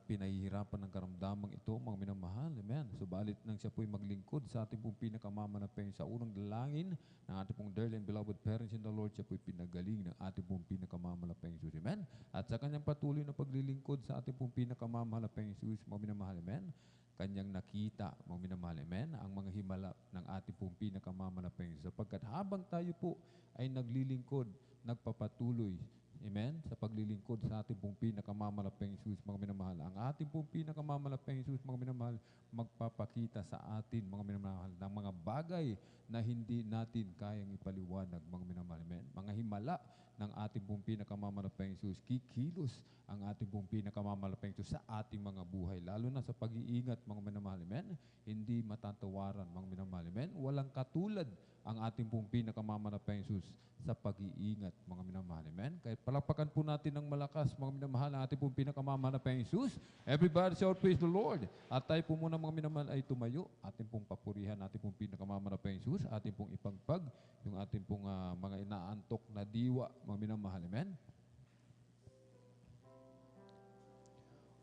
pinahihirapan ng karamdamang ito, mga minamahal. Amen. Subalit nang siya po'y maglingkod sa ating pong pinakamanapeng sa unang dalangin ng ating pong dearly and beloved parents in the Lord, siya po'y pinagaling ng ating pong pinakamamalapeng Jesus. Amen. At sa kanyang patuloy na paglilingkod sa ating pong pinakamamalapeng Jesus, mga minamahal. Amen. Kanyang nakita, mga minamahal. Amen. Ang mga himala ng ating pong pinakamamalapeng Jesus. Sapagkat habang tayo po ay naglilingkod, nagpapatuloy, amen, sa paglilingkod sa ating pong pinakamamalapeng Jesus, mga minamahal. Ang ating pong pinakamamalapeng Jesus, mga minamahal, magpapakita sa atin, mga minamahal, ng mga bagay na hindi natin kayang ipaliwanag, mga minamahal. Amen. Mga himala ng ating pong pinakamamalapeng Jesus, kikilos ang ating pong pinakamamalapeng Jesus sa ating mga buhay, lalo na sa pag-iingat, mga minamahal. Amen. Hindi matatawaran, mga minamahal. Amen. Walang katulad ang ating pong pinakamamalapeng Jesus sa pag-iingat, mga minamahal. Amen. Kaya palakpakan po natin ng malakas, mga minamahal, ang ating pong pinakamamalapeng Jesus. Everybody shout praise the Lord. At tayo po muna, mga minamahal, ay tumayo. Ating pong papurihan, ating pong pinakamamalapeng Jesus. Ating pong ipagpag yung ating pong mga inaantok na diwa, mga minamahal. Amen.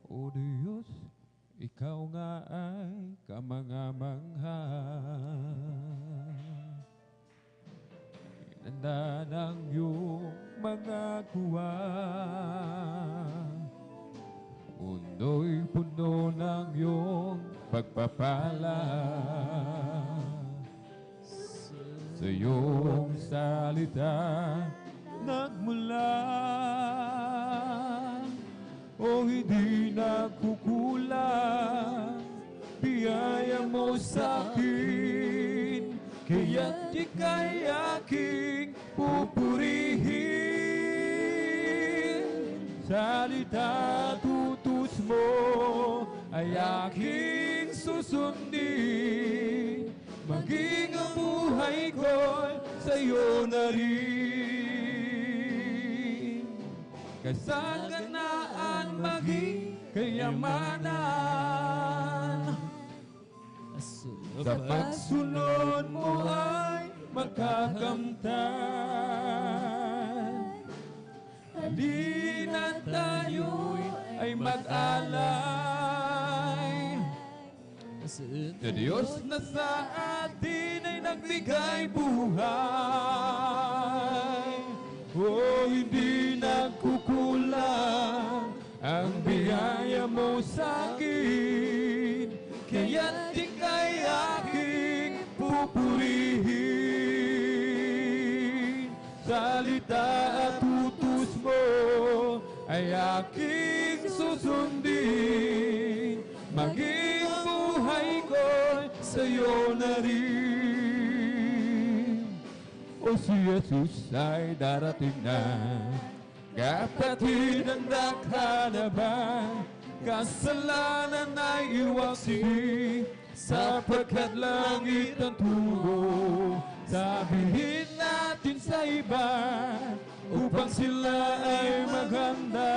O Diyos, ikaw nga ay kamangha-mangha, inanda ng iyong mga kuwan, mundo'y puno ng iyong pagpapala, sa iyong salita nagmula, o hindi nagkukulang biyaya mo sa akin, kaya't ika'y aking pupurihin. Salita tutus mo ay aking susundin, maging ang buhay ko'y sa'yo na rin. Kasaganaan maging kayamanan, sa pagsunod mo ay makakamtan. Halina tayo'y ay mag-alay sa Diyos na sa atin ay nagbigay buhay. O hindi nagkukulang ang biyaya mo sa'kin, kaya't ika'y aking pupurihin. Salita at utos mo ay aking susundin, maging buhay ko'y sa'yo na rin. O si Jesus ay darating na, kapatid, handa ka na ba? Kasalanan ay iwaksi, sapagkat langit ang turo. Sabihin natin sa iba, upang sila ay maghanda,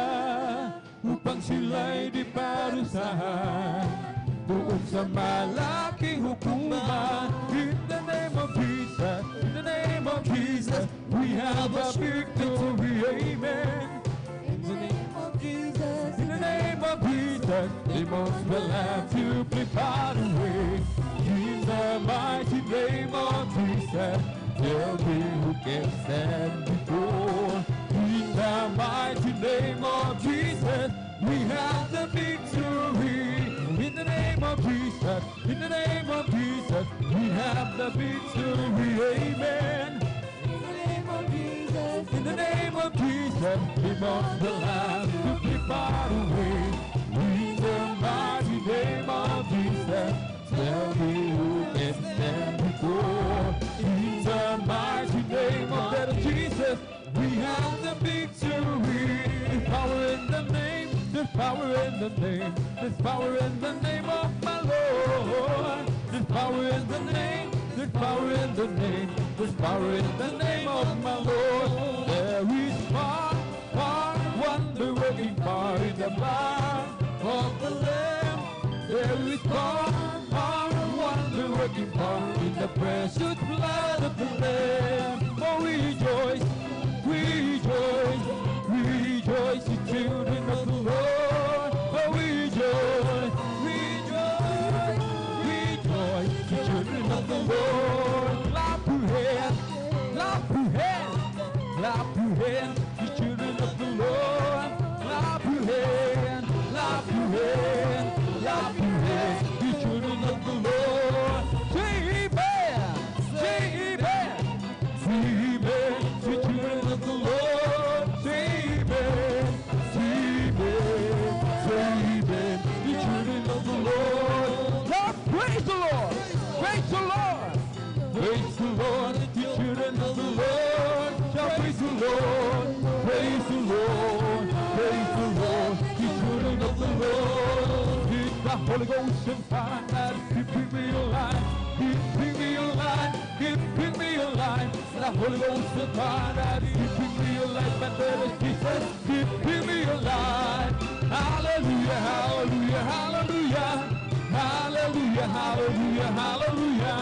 upang sila'y di parusahan doon sa malaking hukuman. In the name of Jesus, in the name of Jesus, we have a victory, amen. In the name of Jesus, in the name of Jesus, demons will have to be far away. In the mighty name of Jesus, tell me who can stand before. In the mighty name of Jesus, we have the victory. In the name of Jesus, in the name of Jesus, we have the victory, amen. In the name of Jesus, in the name of Jesus, demons will have to be far away. In the mighty name of Jesus, tell me who can stand before. In the mighty name of that Jesus, we have the victory. There's power in the name, there's power in the name, there's power in the name of my Lord. There's power in the name, there's power in the name, there's power in the name of my Lord. There is power, wonder-working power in the blood of the Lamb. There is power, wonder-working power in the precious blood of the Lamb. Oh, we rejoice, we rejoice, we rejoice, the children of the Lord. Oh, we rejoice, rejoice, rejoice, the children of the Lord. Clap your hands, clap your hands, clap your hands, the children of the Lord. Clap your hands, clap your hands, clap your hands, the children of the Lord. Say amen, say amen, say amen, the children of the Lord. Say amen, say amen, say amen, the children of the Lord. Lord, praise the Lord, praise the Lord, praise the Lord, the children of the Lord. Shall praise the Lord, praise the Lord, praise the Lord, the children of the Lord. It's the Holy Ghost and fire that is keeping me alive, keeping me alive, keeping me alive. The Holy Ghost and fire that is keeping me alive, but there is Jesus keeping me alive. Hallelujah, hallelujah, hallelujah, hallelujah, hallelujah, hallelujah,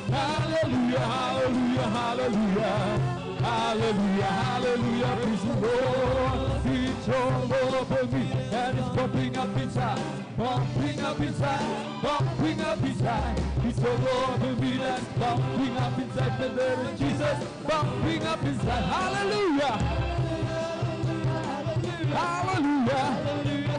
hallelujah, hallelujah, hallelujah. Hallelujah, hallelujah, praise the Lord. It's all over me and it's pumping up inside, pumping up inside, pumping up inside. It's all over me that's pumping up inside. The blood of Jesus pumping up inside. Hallelujah, hallelujah,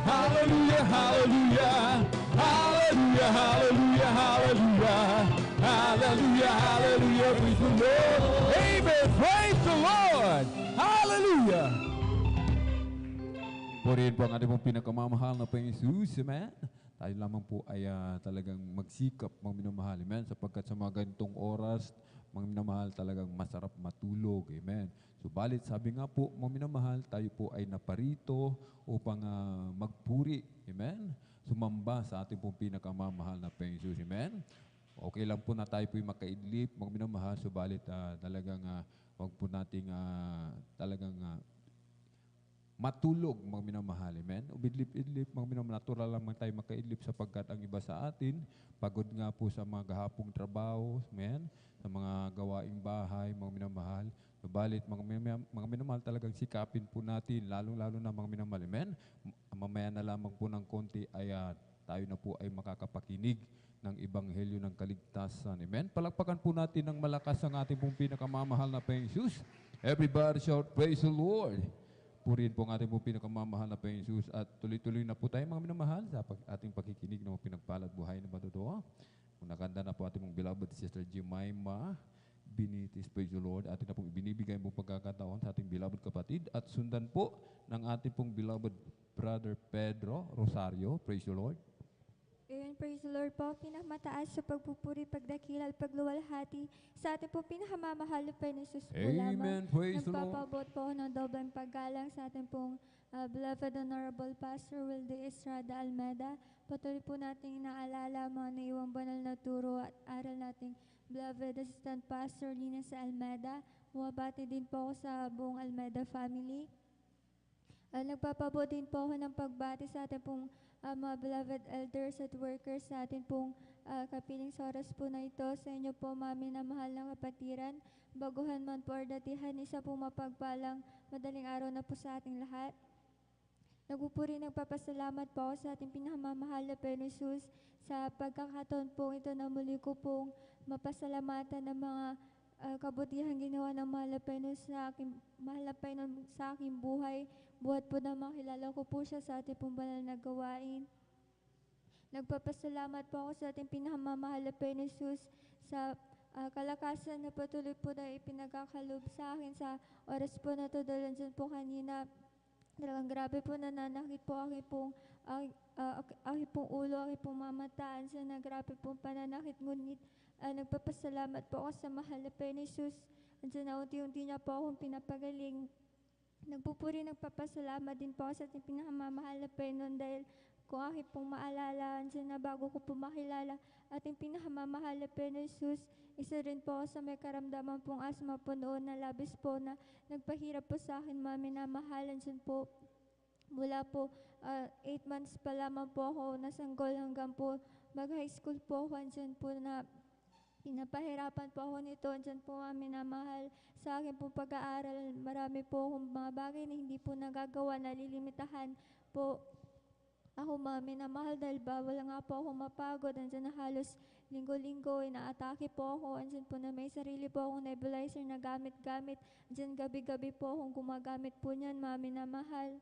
hallelujah, hallelujah, hallelujah, hallelujah, hallelujah. Hallelujah, hallelujah, praise the Lord. Amen, praise the Lord. Hallelujah. Purihin po ang ating pong pinakamamahal na Panginoon Jesus, amen. Tayo lamang po ay talagang magsikap, mga minamahal, amen. Sapagkat sa mga ganitong oras, mga minamahal, talagang masarap matulog, amen. Subalit, sabi nga po, mga minamahal, tayo po ay naparito upang magpuri, amen. Sumamba sa ating pong pinakamamahal na Panginoon Jesus, amen. Okay lang po na tayo po'y makaidlip, mga minamahal, subalit talagang wag po nating talagang matulog, mga minamahal. Amen? Ubidlip-idlip, mga minamahal, natural lang tayo makaidlip sapagkat ang iba sa atin, pagod nga po sa mga gahapong trabaho, amen? Sa mga gawaing bahay, mga minamahal. Subalit, mga minamahal talagang sikapin po natin, lalong-lalo na mga minamahal. Amen? Mamaya na lamang po ng konti ay tayo na po ay makakapakinig ng Ebanghelyo ng Kaligtasan. Amen? Palakpakan po natin ng malakas ang ating pong pinakamamahal na Panginoong Jesus. Everybody shout, praise the Lord. Purihin po ang ating pong pinakamamahal na Panginoong Jesus at tuloy-tuloy na po tayo mga minamahal sa ating pakikinig ng mga pinagpalad buhay na matotoo. Kung nakanda na po ating mong beloved Sister Jemima Binitis, praise the Lord. Atin na pong ibinibigay mong pagkakataon sa ating beloved kapatid at sundan po ng ating pong beloved Brother Pedro Rosario, praise the Lord. Ayan, praise the Lord po. Pinakamataas sa pagpupuri, pagdakilal, pagluwalhati sa ating po pinakamamahal na Panginoon Jesus po lamang. Amen, praise the Lord. Nagpapabot po ako ng dobleng paggalang sa ating pong beloved Honorable Pastor Wilde Estrada Almeda. Patuloy po natin inaalala mga naiwang banal na turo at aral nating beloved Assistant Pastor Lina sa Almeda. Bumabati din po ako sa buong Almeda family. Nagpapabot din po ako ng pagbati sa ating pong mga beloved elders at workers sa atin pong kapiling sa oras po na ito. Sa inyo po, mami na mahal na kapatiran, baguhan man po or datihan, isa po mapagpalang madaling araw na po sa ating lahat. Nagpupuri, nagpapasalamat po ako sa ating pinakamamahal na Panginoon Jesus sa pagkakataon po ito na muli ko pong mapasalamatan ng mga kabutihan ginawa ng mahal na Panginoon sa aking buhay. Buhat po na makilala ko po siya sa ating pong banal na gawain. Nagpapasalamat po ako sa ating pinakamamahal na Panginoon Jesus sa kalakasan na patuloy po na ipinagkakalob sa akin sa oras po na ito dahil dyan po kanina. Talagang grabe po nananakit po aking pong ulo, aking pong mamataan sa nagrabe pong pananakit. Ngunit nagpapasalamat po ako sa mahal na Panginoon Jesus. Andiyan na unti-unti niya po akong pinapagaling. Nagpupuri, nagpapasalamat din po ako sa ating pinakamamahal na Panginoon dahil kung aking pong maalala, andyan na bago ko po makilala ating pinakamamahal na Panginoon Jesus, isa rin po ako sa may karamdaman pong asma po noon na labis po na nagpahirap po sa akin, mami na mahal. Andyan po, mula po 8 months pa lamang po ako nasanggol hanggang po mag-high school po ako. Andyan po na pinapahirapan po ako nito. Andyan po, mami na mahal, sa akin pong pag-aaral. Marami po akong mga bagay na hindi po nagagawa, nalilimitahan po ako, mami na mahal, dahil bawal nga po ako mapagod. Andyan na halos linggo-linggo, inaatake po ako. Andyan po na may sarili po akong nebulizer na gamit-gamit. Andyan gabi-gabi po akong gumagamit po niyan, mami na mahal.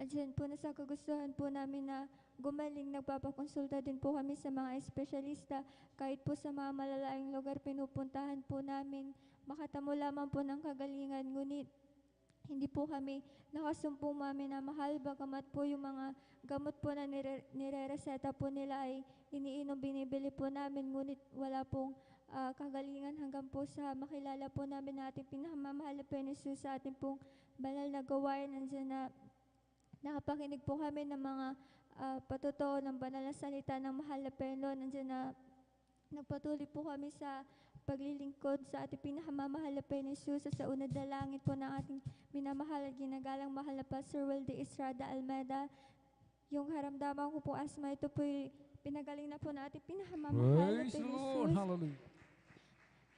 Andyan po na sa kagustuhan po namin na gumaling, nagpapakonsulta din po kami sa mga espesyalista. Kahit po sa mga malalaking lugar, pinupuntahan po namin. Makatamo lamang po ng kagalingan, ngunit hindi po kami nakasumpong, mami na mahal. Bagamat po yung mga gamot po na nire-reseta po nila ay iniinom, binibili po namin, ngunit wala pong kagalingan hanggang po sa makilala po namin na ating pinakamamahal na Panginoon Jesus sa ating pong banal na gawain. Nandiyan na nakapakinig po kami ng mga patotoo ng banal na salita ng mahal na Panginoon. Nandiyan na nagpatuloy po kami sa paglilingkod sa ating pinakamamahal na Panginoon Jesus sa unad na langit po ng ating minamahal at ginagalang mahal na Pastor Wilde Estrada Almeda. Yung karamdaman ko po asma, ito po pinagaling na po na ating pinakamamahal na Panginoon Jesus. Hallelujah.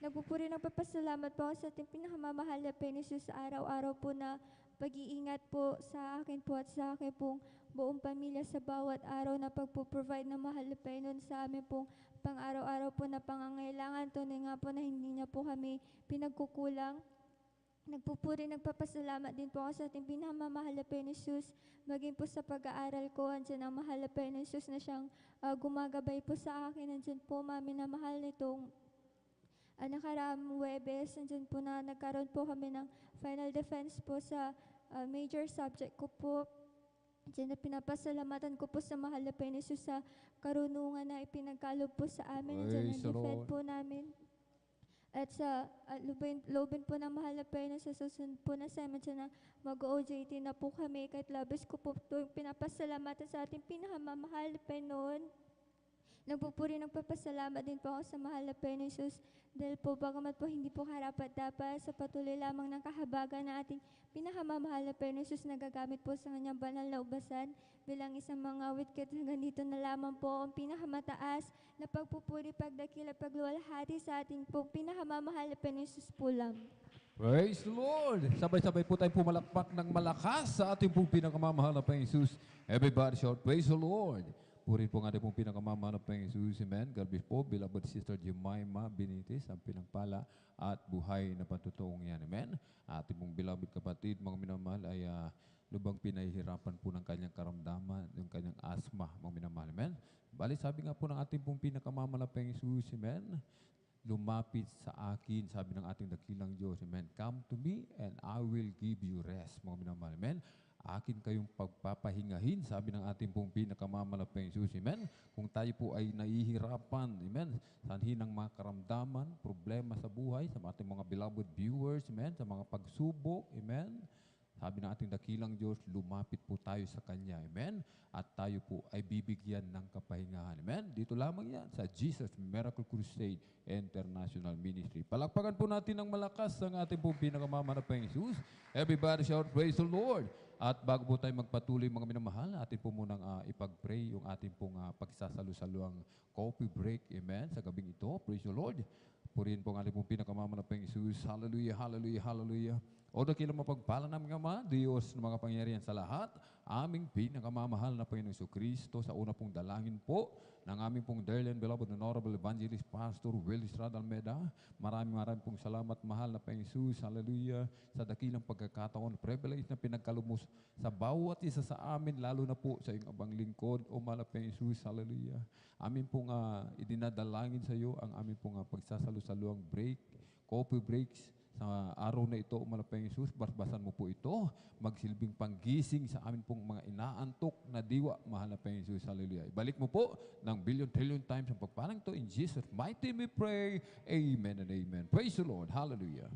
Nagpupuri, nagpapasalamat po ako sa ating pinakamamahal na Panginoon Jesus sa araw-araw po na pag-iingat po sa akin po at sa akin pong buong pamilya sa bawat araw na pagpo-provide ng mahal na Panginoon sa amin pong pang-araw-araw po na pangangailangan. Tunay nga po na hindi niya po kami pinagkukulang. Nagpupuri, nagpapasalamat din po ako sa ating pinakamamahal na Panginoon Jesus, maging po sa pag-aaral ko. Andyan ang mahal na Panginoon Jesus na siyang gumagabay po sa akin. Andyan po, mami na mahal, nitong nakaraang Huwebes, andyan po na nagkaroon po kami ng final defense po sa major subject ko po. Diyan na pinapasalamatan ko po sa mahal na Panginoon Jesus sa karunungan na ipinagkaloob po sa amin. Diyan na defend po namin. At sa lobin po ng mahal na Panginoon sa susunod po na sa amin, diyan na mag-OJT na po kami. Kahit labis ko po ito pinapasalamatan sa ating pinakamamahal na Panginoon. Nagpupuri, nagpapasalamat din po ako sa mahal na Panginoon Jesus dahil po bagamat po hindi po karapat-dapat sa patuloy lamang ng kahabagan na ating pinakamamahal na Panginoon Jesus nagagamit po sa kanyang banal na ubasan bilang isang mga witkit hanggang dito na lamang po ang pinakamataas na pagpupuri, pagdakila, pagluwalhati sa ating po pinakamamahal na Panginoon Jesus po lang. Praise the Lord! Sabay-sabay po tayong pumalakpak ng malakas sa ating pong pinakamamahal na Panginoon Jesus. Everybody shout, praise the Lord! Purihin po ang ating pong pinakamamahal na Panginoon Jesus. Amen. God bless po, beloved Sister Jemima Benitez, ang pinagpala at buhay na patutuong yan. Amen. Ating pong beloved kapatid, mga minamahal, ay lubang pinahihirapan po ng kanyang karamdaman, yung kanyang asthma, mga minamahal. Amen. Bali, sabi nga po ng ating pong pinakamamahal na Panginoon Jesus. Amen. Lumapit sa akin, sabi ng ating dakilang Diyos. Amen. Come to me and I will give you rest, mga minamahal. Amen. Akin kayong pagpapahingahin, sabi ng ating pong pinakamalapeng Jesus. Amen. Kung tayo po ay nahihirapan, amen, sanhin ng mga karamdaman, problema sa buhay, sa ating mga beloved viewers, amen, sa mga pagsubok, amen. Sabi ng ating dakilang Diyos, lumapit po tayo sa Kanya, amen. At tayo po ay bibigyan ng kapahingahan, amen. Dito lamang yan sa Jesus Miracle Crusade International Ministry. Palakpakan po natin ng malakas ang ating pong pinakamalapeng Jesus. Everybody shout, praise the Lord. At bago po tayo magpatuloy mga minamahal, atin po munang ipag-pray yung ating pong pagsasalusaluang coffee break. Amen. Sa gabing ito, praise the Lord. Purihin po ang ating pong pinakamalapeng Jesus. Hallelujah, hallelujah, hallelujah. O dakilang mapagpala namin Ama, Diyos ng mga pangyarihan sa lahat, aming pinakamamahal na Panginoong Kristo, sa una pong dalangin po ng aming pong dearly and beloved Honorable Evangelist Pastor Will Estrada Almeida. Maraming pong salamat, mahal na Panginoong Jesus, hallelujah, sa dakilang pagkakataon, privilege na pinagkalumos sa bawat isa sa amin, lalo na po sa iyong abang lingkod, o mahal na Panginoong Jesus, hallelujah. Amin pong idinadalangin sa iyo ang aming pong pagsasalusaluang break, coffee breaks, sa araw na ito, umalapang Jesus, basbasan mo po ito, magsilbing panggising sa amin pong mga inaantok na diwa, mahal na Panginoon Jesus, hallelujah. Ibalik mo po ng billion-trillion times ang pagpalang ito. In Jesus' mighty name we pray, amen and amen. Praise the Lord, hallelujah.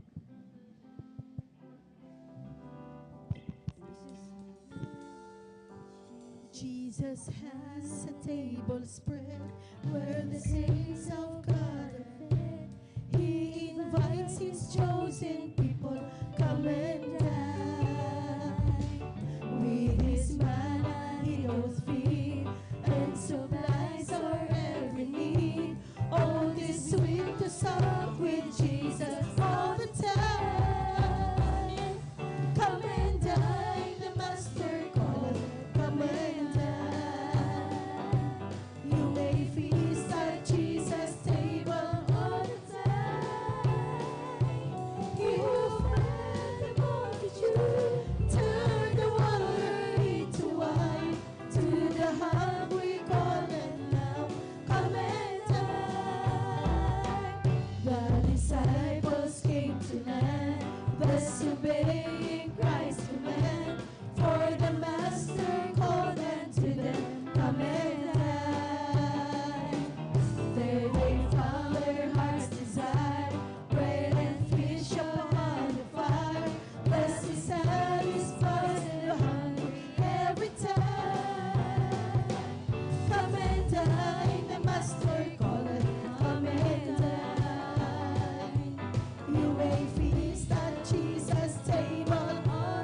Jesus has a table spread where the saints of God are fed. He invites his chosen people, come and dine. With his manna he doth feed, and supplies our every need. Oh, this sweet to sup with Jesus all the time. Come and dine, the master calleth, come and dine. You may feast at Jesus' table all the time. You fed the multitude, turn the water into wine. To the hungry call and now, come and dine. The disciples came to land, thus obeying Christ's command. For the Master called unto them, come and dine. There they found their heart's desire, bread and fish upon the fire. Thus he satisfies the hungry every time. Come and dine, the Master calleth, come and dine. You may feast at Jesus' table all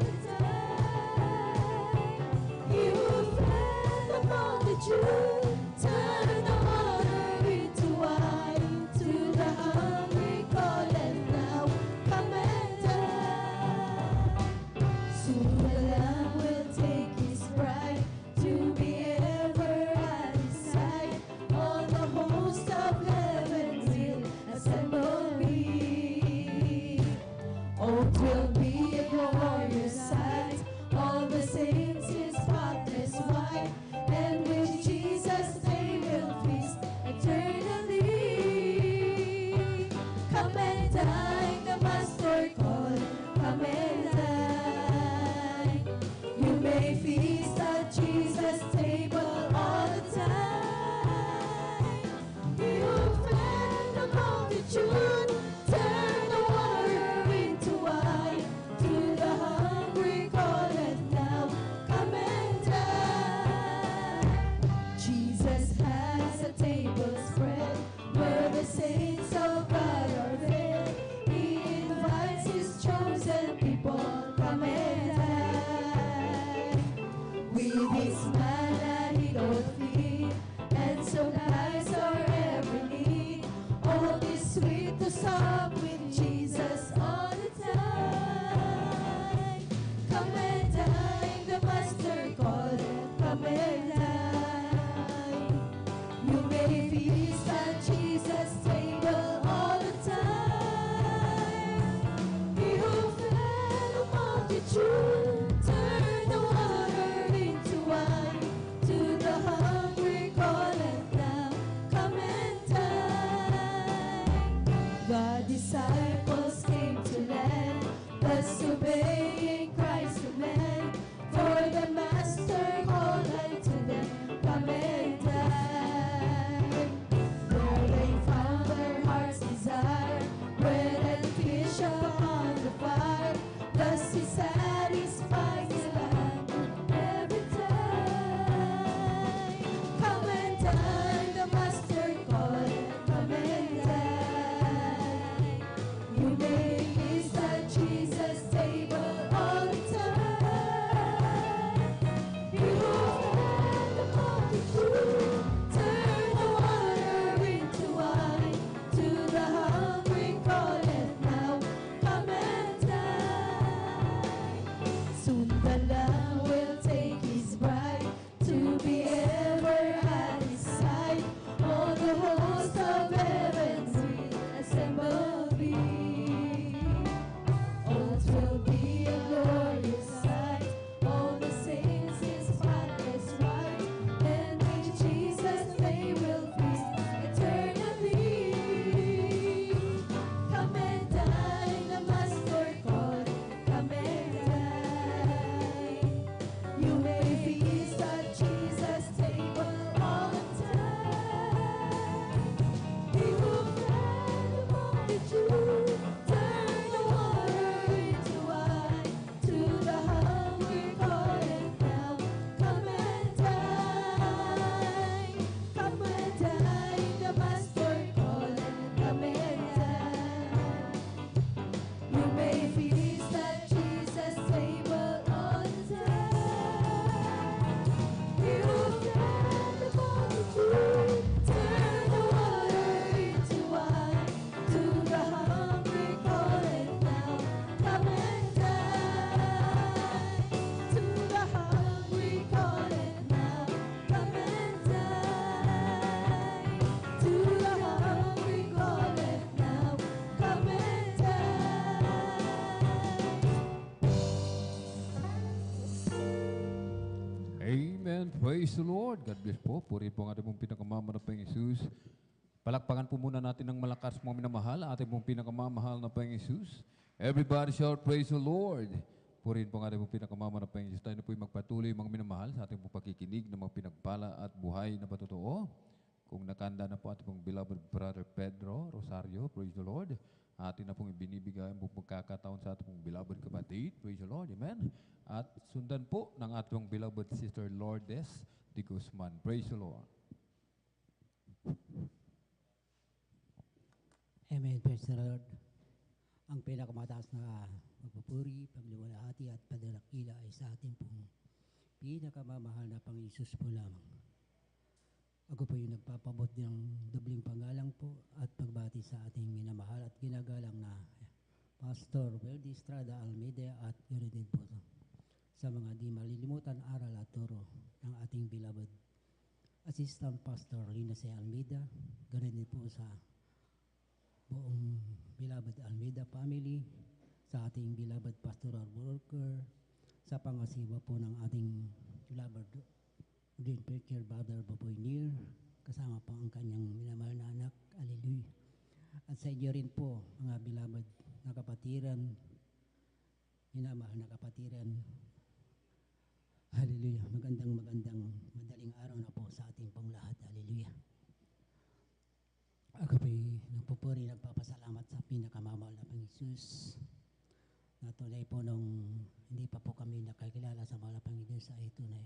the disciples came to land, thus obeying Christ's command. For the Master called unto them, come and dine. There they found their heart's desire, bread and fish upon the fire. Thus he satisfies the land every time. Come and dine, the Master called, come and dine. You may feast at Jesus' table all the time. You fed the multitude, turn the water into wine. To the hungry calleth now, come and dine. Soon the Lamb will take his bride to be ever at his side. All the host of heaven will assemble be. All will be a glorious sight. All the saints in spotless white, and with Jesus they will feast eternally. Come and dine, the Master called, come and dine. You may feast at Jesus' table all the time. He will fed the multitude, turn the water into wine. To the hungry calleth now, come and dine. Come and dine, the Master calleth, come and dine. You may feast at Jesus' table all the time. He will fed the multitude, turn the water into wine. To the hungry calleth now, come and dine. To the hungry calleth now, come and dine. To the hungry calleth now, come and Amen. Praise the Lord. God bless po. Purihin po ang ating pong pinakamamahal na Panginoong Jesus. Palakpakan po muna natin ng malakas mga minamahal ang ating pong pinakamamahal na Panginoong Jesus. Everybody shout, praise the Lord. Purihin po ang ating pong pinakamamahal na Panginoong Jesus. Tayo na po'y magpatuloy mga minamahal sa ating pong pakikinig ng mga pinagpala at buhay na patotoo. Kung nakanda na po ating pong beloved brother Pedro Rosario, praise the Lord. Atin na pong ibinibigay ang pagkakataon sa ating pong beloved kapatid, praise the Lord, amen. At sundan po ng ating beloved sister Lourdes de Guzman, praise the Lord. Amen, praise the Lord. Ang pinakamataas na magpupuri, pagliwalhati at padalakila ay sa ating pong pinakamamahal na Panginoon po lamang. Ako po yung nagpapabot ng dobling panggalang po at pagbati sa ating minamahal at ginagalang na Pastor Weldy Estrada Almeida at ganoon din po sa mga di malilimutan aral at turo ng ating beloved Assistant Pastor Lina C. Almeida, ganoon din po sa buong beloved Almeida family, sa ating beloved pastoral worker, sa pangasiwa po ng ating beloved Green Preacher Brother Baboy Neer, kasama po ang kanyang minamahal na anak, Hallelujah. At sa inyo rin po, mga beloved na kapatiran, minamahal na kapatiran, Hallelujah. Magandang madaling araw na po sa ating pong lahat, Hallelujah. Ako po'y nagpupuri, nagpapasalamat sa pinakamamahal na Panginoon Jesus. Na tunay po nung hindi pa po kami nakakilala sa mahal na Panginoon sa ito na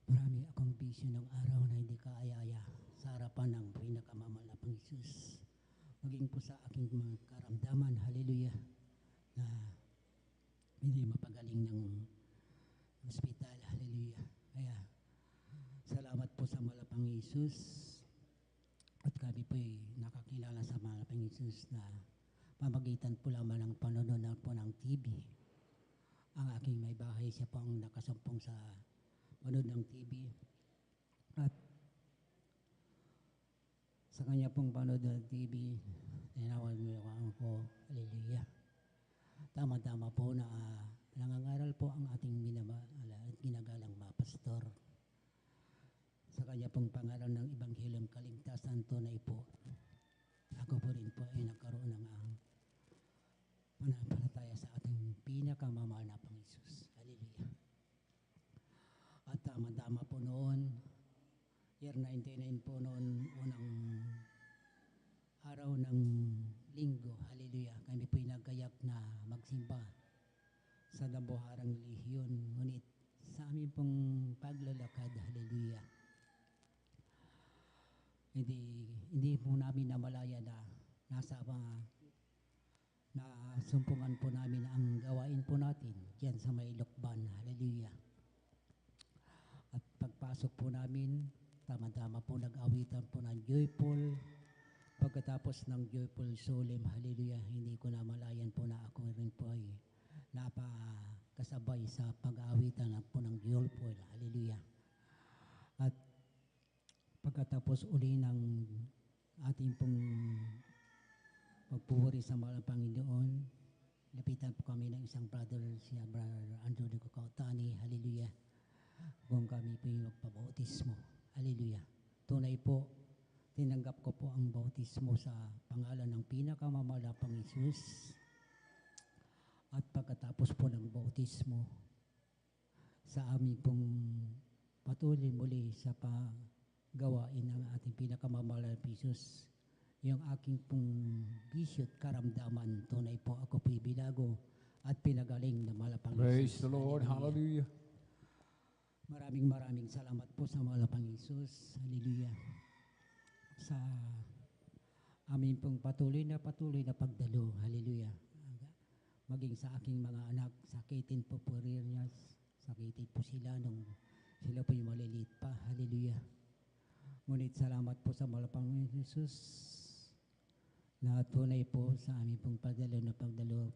marami akong vision ng araw na hindi kaaya-aya sa harapan ng pinakamamahal na Panginoon Jesus. Maging po sa aking mga karamdaman, hallelujah, na hindi mapagaling ng hospital, hallelujah. Kaya, salamat po sa mahal na Panginoon Jesus. At kami po'y nakakilala sa mahal na Panginoon Jesus na pamagitan po lamang ng panonood po ng TV. Ang aking may bahay, siya po ang nakasumpong sa manood ng TV. At sa kanya pong panood ng TV, tinawag mo ako, hallelujah. Tama-tama po na nangangaral po ang ating minamahal at ginagalang mga pastor. Sa kanya pong pangaral ng Ebanghelyo kaligtasan, tunay po. Ako ako po rin po ay nagkaroon ng pananampalataya sa ating pinakamamahal na Panginoon Jesus. Hallelujah. At tama-tama po noon, year 99 po noon, unang araw ng linggo, hallelujah, kami po'y nagkayak na magsimba sa Dambuharang Relihiyon. Ngunit sa aming pong paglalakad, hallelujah, hindi po namin namalaya na nasa sumpungan po namin ang gawain po natin diyan sa may Lokban, hallelujah. At pagpasok po namin, tama-tama po nag-awitan po ng joyful. Pagkatapos ng joyful solemn, hallelujah, hindi ko namalayan po na ako rin po ay napakasabay sa pag-aawitan po ng joyful, hallelujah. At pagkatapos uli ng ating pong pagpupuri sa mahal na Panginoon, lapitan po kami ng isang brother, siya Brother Andrew de Cocautani, hallelujah, kung kami po yung magpabautismo, hallelujah. Tunay po, tinanggap ko po ang bautismo sa pangalan ng pinakamamahal na Panginoon Jesus. At pagkatapos po ng bautismo, sa amin pong patuloy muli sa paggawain ng ating pinakamamahal na Jesus, yung aking pong bisyo at karamdaman, tunay po ako po'y binago at pinagaling na malapang Praise the Lord, hallelujah. Maraming salamat po sa malapang Jesus, hallelujah. Sa amin pong patuloy na pagdalo, hallelujah. Maging sa aking mga anak, sakitin po po rin, sakitin po sila nung sila po yung maliliit pa, hallelujah. Ngunit salamat po sa malapang Jesus na tunay po sa amin pong pagdalo,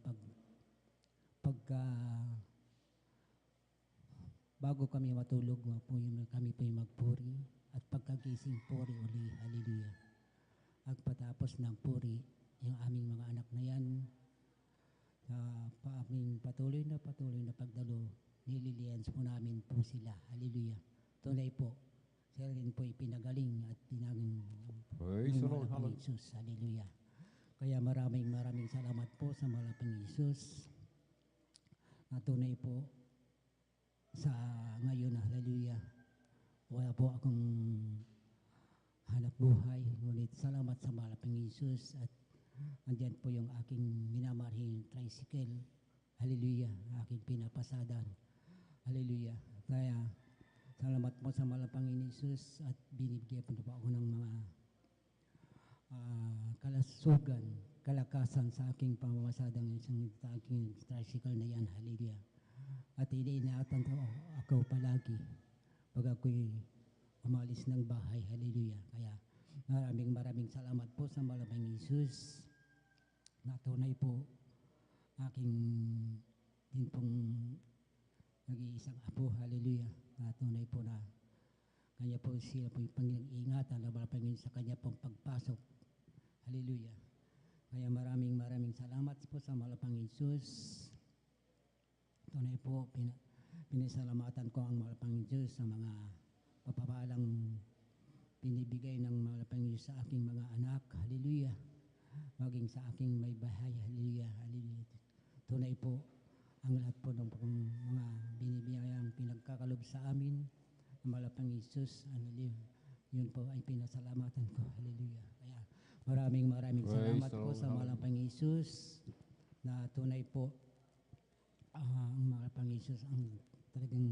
bago kami matulog, kami po yung magpuri at pagkagising puri uli, hallelujah. At patapos ng puri, yung aming mga anak na yan, aming patuloy na pagdalo, nililians po namin po sila, hallelujah. Tunay po, sila rin po ipinagaling at Praise the Lord, Jesus, hallelujah. Kaya maraming salamat po sa malapang Jesus na tunay po sa ngayon, hallelujah. Wala po akong hanap buhay, ngunit salamat sa malapang Jesus at andyan po yung aking minamarhing tricycle, hallelujah, aking pinapasadan, hallelujah. Kaya salamat po sa malapang Jesus at binibigyan po ako ng mga kalakasan sa aking pamamasadang sa aking tricycle na yan, hallelujah. At iniingatan ako palagi pag ako'y umalis ng bahay, hallelujah. Kaya maraming salamat po sa malapang Jesus na tunay po aking din pong nag-iisang apo, hallelujah, na tunay po na kanya po sila po yung pang-ingatan na malapang sa kanya pong pagpasok, hallelujah. Kaya maraming salamat po sa malapang Jesus. Tunay po, pinasalamatan ko ang malapang Diyos sa mga papapalang pinibigay ng malapang Diyos sa aking mga anak, hallelujah. Maging sa aking may bahay, hallelujah, hallelujah. Tunay po, ang lahat po ng mga binibiyayang pinagkakalob sa amin, ang malapang Jesus, hallelujah. Yun po ay pinasalamatan ko, hallelujah. Kaya maraming salamat po sa malapang Jesus na tunay po ang mga Panginoon ang talagang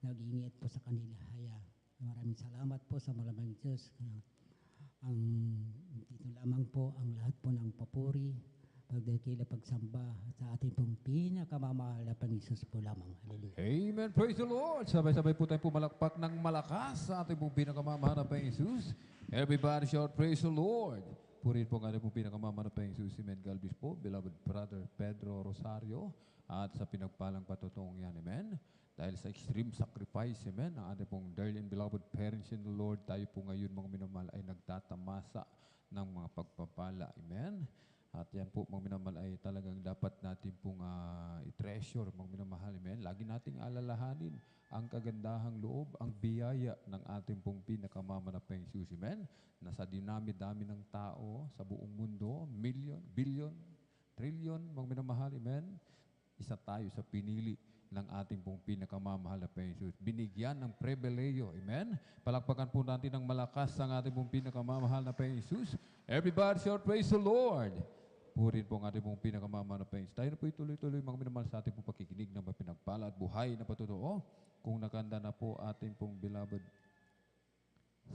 nag-iingat po sa kanila. Kaya maraming salamat po sa malapang Diyos. Ang dito lamang po ang lahat po ng papuri, pagdakila, pagsamba sa ating pong pinakamamahal na Panginoon po lamang. Hallelujah. Amen. Praise the Lord. Sabay-sabay po tayong pumalakpak ng malakas sa ating pong pinakamamahal na Panginoon. Everybody shout, praise the Lord. Purihin po ang ating pong pinakamamahal na Panginoon, si Men Galvis po, beloved brother Pedro Rosario, at sa pinagpalang patutuong yan, amen. Dahil sa extreme sacrifice, amen, ang ating pong dearly and beloved parents in the Lord, tayo po ngayon mga minamahal ay nagtatamasa ng mga pagpapala, amen. At yan po, mga minamahal, ay talagang dapat natin pong i-treasure, mga minamahal. Amen. Lagi nating alalahanin ang kagandahang loob, ang biyaya ng ating pong pinakamamanapang Jesus. Amen. Nasa dinami-dami ng tao sa buong mundo, million, billion, trillion, mga minamahal. Amen. Isa tayo sa pinili ng ating pong pinakamamahal na Jesus. Binigyan ng pribileyo. Amen? Palakpakan po natin ng malakas ang ating pong pinakamamahal na Jesus. Everybody shout, praise the Lord. Purin po ang ating pong pinakamamahal na Jesus. Tayo na po ituloy-tuloy mga minamahal sa ating pong pakikinig ng mapinagpala at buhay na patotoo. Kung nakanda na po ating pong beloved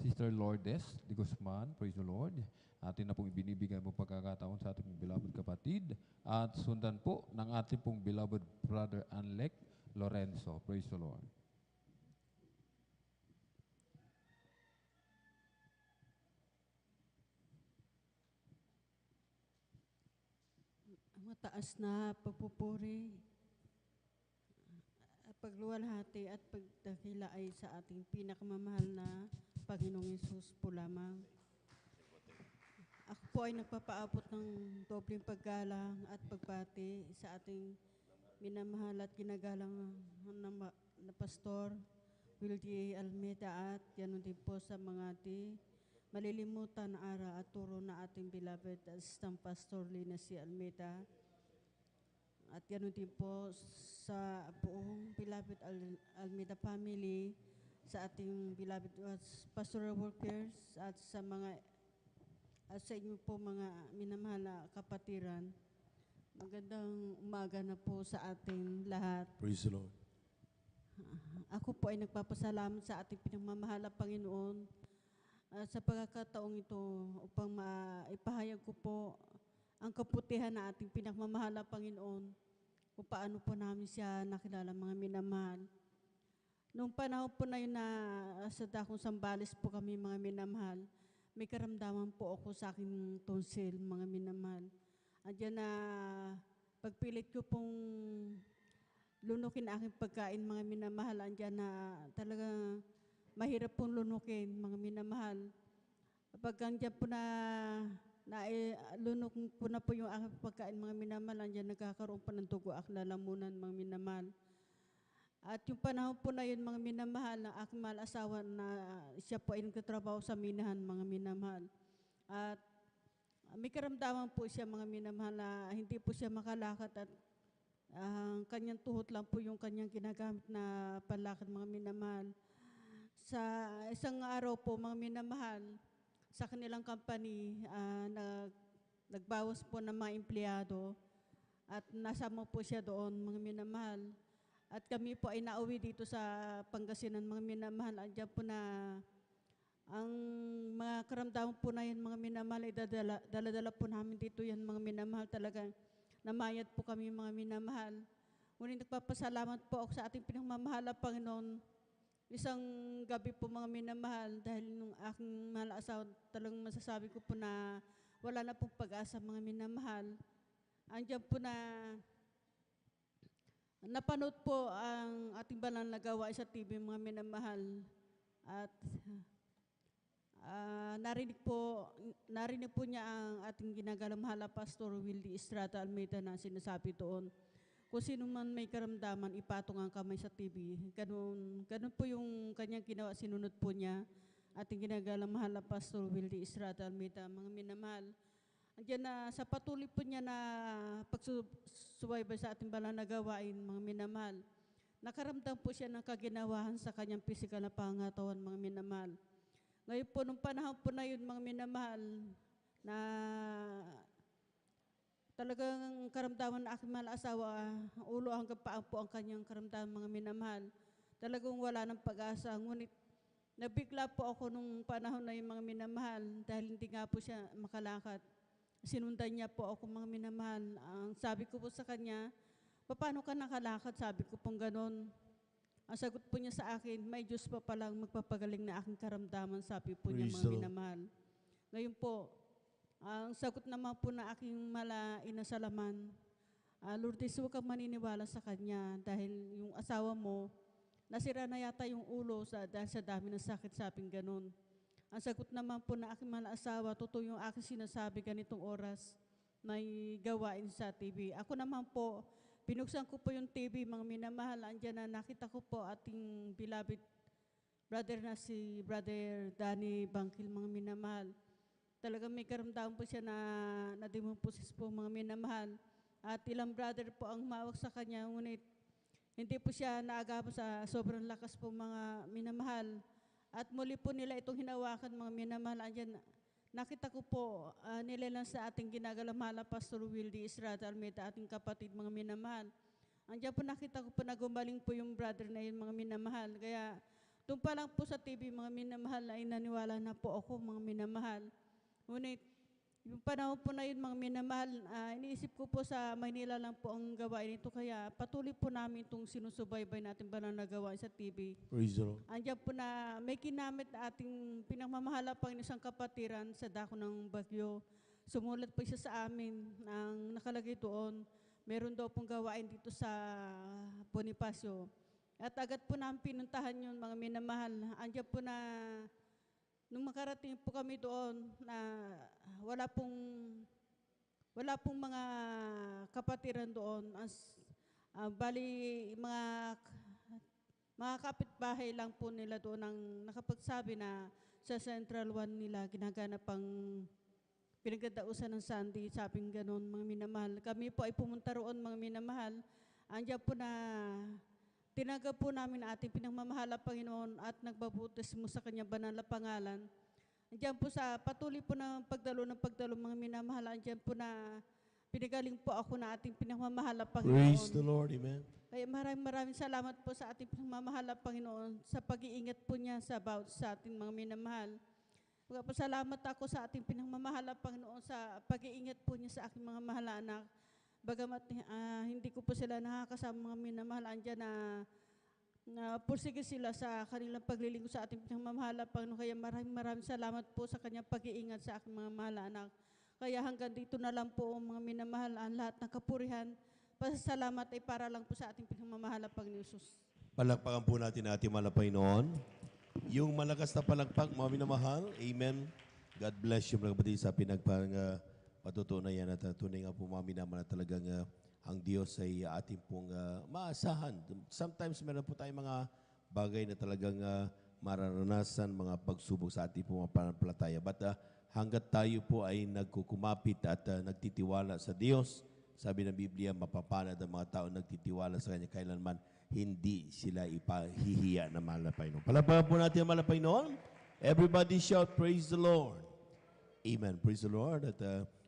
Sister Lourdes de Guzman, praise the Lord. Atin na pong ibinibigay mo pagkakataon sa ating pong beloved kapatid. At sundan po ng ating pong beloved brother Anlek Lorenzo. Praise the Lord. Mataas na pagpupuri, pagluwalhati at pagdakila ay sa ating pinakamamahal na Panginoong Hesus po lamang. Ako po ay nagpapaabot ng dobleng paggalang at pagbati sa ating minamahal at ginagalang na Pastor Wildy Almeida at ganoon din po sa mga malilimutan na ara at turo na ating beloved Assistant Pastor Lina C. Almeida. At ganoon din po sa buong beloved Almeida family, sa ating beloved pastoral workers at sa mga at sa inyo po mga minamahal na kapatiran. Magandang umaga na po sa ating lahat. Praise the Lord. Ako po ay nagpapasalamat sa ating pinagmamahal na Panginoon sa pagkakataong ito upang maipahayag ko po ang kaputihan na ating pinagmamahal na Panginoon kung paano po namin siya nakilala mga minamahal. Noong panahon po na yun na sa dakong Sambales po kami mga minamahal, may karamdaman po ako sa aking tonsil, mga minamahal. Andiyan na pagpilit ko pong lunukin aking pagkain, mga minamahal, andiyan na talaga mahirap pong lunukin, mga minamahal. Pag andiyan po na lunok ko na po yung aking pagkain, mga minamahal, andiyan nagkakaroon pa ng dugo aking lalamunan, mga minamahal. At yung panahon po na yun, mga minamahal, na aking mahal asawa na siya po ay nagtatrabaho sa minahan, mga minamahal. At may karamdaman po siya, mga minamahal, na hindi po siya makalakad at kanyang tuhod lang po yung kanyang ginagamit na panlakad, mga minamahal. Sa isang araw po, mga minamahal, sa kanilang company, nagbawas po ng mga empleyado at nasama po siya doon, mga minamahal. At kami po ay nauwi dito sa Pangasinan, mga minamahal. Andiyan po na ang mga karamdaman po na yan, mga minamahal, ay dala-dala po namin dito yan, mga minamahal. Talagang namayat po kami, mga minamahal. Ngunit nagpapasalamat po ako sa ating pinagmamahal na Panginoon. Isang gabi po, mga minamahal, dahil nung aking mahal asawa, talagang masasabi ko po na wala na pong pag-asa, mga minamahal. Andiyan po na napanood po ang ating banal na gawain sa TV, mga minamahal. At narinig po niya ang ating ginagalang mahal na Pastor Wildy Estrada Almeida na sinasabi doon. Kung sino man may karamdaman, ipatong ang kamay sa TV. Ganun po yung kanyang ginawa, sinunod po niya. Ating ginagalang mahal na Pastor Wildy Estrada Almeida, mga minamahal. Andiyan na sa patuloy po niya na pagsubaybay sa ating banal na gawain, mga minamahal. Nakaramdam po siya ng kaginawahan sa kanyang pisikal na pangatawan, mga minamahal. Ngayon po, nung panahon po na yun, mga minamahal, na talagang karamdaman na aking mahal asawa, ulo hanggang paa po ang kanyang karamdaman, mga minamahal. Talagang wala ng pag-asa. Ngunit nabigla po ako nung panahon na yung mga minamahal dahil hindi nga po siya makalakad. Sinundan niya po ako, mga minamahal. Ang sabi ko po sa kanya, paano ka nakalakad? Sabi ko pong ganon. Ang sagot po niya sa akin, may Diyos pa palang magpapagaling na aking karamdaman, sabi po niya, mga minamahal. Ngayon po, ang sagot naman po na aking inasalaman, Lourdes, huwag kang maniniwala sa kanya dahil yung asawa mo, nasira na yata yung ulo dahil sa dami ng sakit, sabing ganon. Ang sagot naman po na aking mahal asawa, totoo yung aking sinasabi ganitong oras. may gawain sa TV. Ako naman po, binuksan ko po yung TV, mga minamahal, andyan na nakita ko po ating beloved brother na si Brother Danny Bangkil, mga minamahal. Talagang may karamdaman po siya na nadimumpusis po, mga minamahal. At ilang brother po ang mawag sa kanya, ngunit hindi po siya naagapa sa sobrang lakas po, mga minamahal. At muli po nila itong hinawakan, mga minamahal. Andyan, nakita ko po nila lang sa ating ginagalamhala, Pastor Wildy Estrada Almeida, ating kapatid, mga minamahal. Andiyan po nakita ko po na gumaling po yung brother na yun, mga minamahal. Kaya doon pa lang po sa TV, mga minamahal, ay naniwala na po ako, mga minamahal. Ngunit yung panahon po na yun, mga minamahal, iniisip ko po sa Maynila lang po ang gawain ito. Kaya patuloy po namin itong sinusubaybay natin ba na nagawa sa TV. Praise the Lord. Andiyan po na may kinamit na ating pinagmamahala pang isang kapatiran sa dako ng bagyo. Sumulat po siya sa amin ang nakalagay doon. Meron daw pong gawain dito sa Bonifacio. At agad po namin pinuntahan yun, mga minamahal. Andiyan po na nung makarating po kami doon na wala pong mga kapatiran doon. Bali, mga kapitbahay lang po nila doon ang nakapagsabi na sa Central One nila ginaganap ang pinagdadausan ng Sunday, sabing ganon, mga minamahal. Kami po ay pumunta roon, mga minamahal. Andiyan po na tinanggap po namin ang ating pinagmamahala, Panginoon, at nagbabutis mo sa kanya banal na pangalan. Andiyan po sa patuloy po ng pagdalo, mga minamahal, andiyan po na pinagaling po ako na ating pinagmamahala, Panginoon. Praise the Lord. Amen. Kaya maraming salamat po sa ating pinagmamahala, Panginoon, sa pag-iingat po niya sa ating mga minamahal. Salamat ako sa ating pinagmamahala, Panginoon, sa pag-iingat po niya sa aking mga mahal na anak. Bagamat hindi ko po sila nakakasama, mga minamahal, andyan na pursige sila sa kanilang paglilingkod sa ating pinagmamahala, Panginoon. Kaya maraming salamat po sa kanyang pag-iingat sa aking mga mahal na anak. Kaya hanggang dito na lang po, mga minamahal, ang lahat ng kapurihan. Pasasalamat ay para lang po sa ating pinagmamahala, Panginoon Jesus. Palakpakan po natin ating mahal na Panginoon. Yung malakas na palakpak, mga minamahal. Amen. God bless you, mga kapatid, sa patutunan yan at tunay nga po, mga minamahal, na talagang ang Diyos ay ating pong maasahan. Sometimes meron po tayong mga bagay na talagang mararanasan, mga pagsubok sa ating pong pananampalataya. But hanggat tayo po ay nagkukumapit at nagtitiwala sa Diyos, sabi ng Biblia, mapapalad ang mga tao nagtitiwala sa Kanya kailanman hindi sila ipahihiya na mahal na Panginoon. Palapakan po natin ang mahal na Panginoon. Everybody shout, praise the Lord. Amen. Praise the Lord. At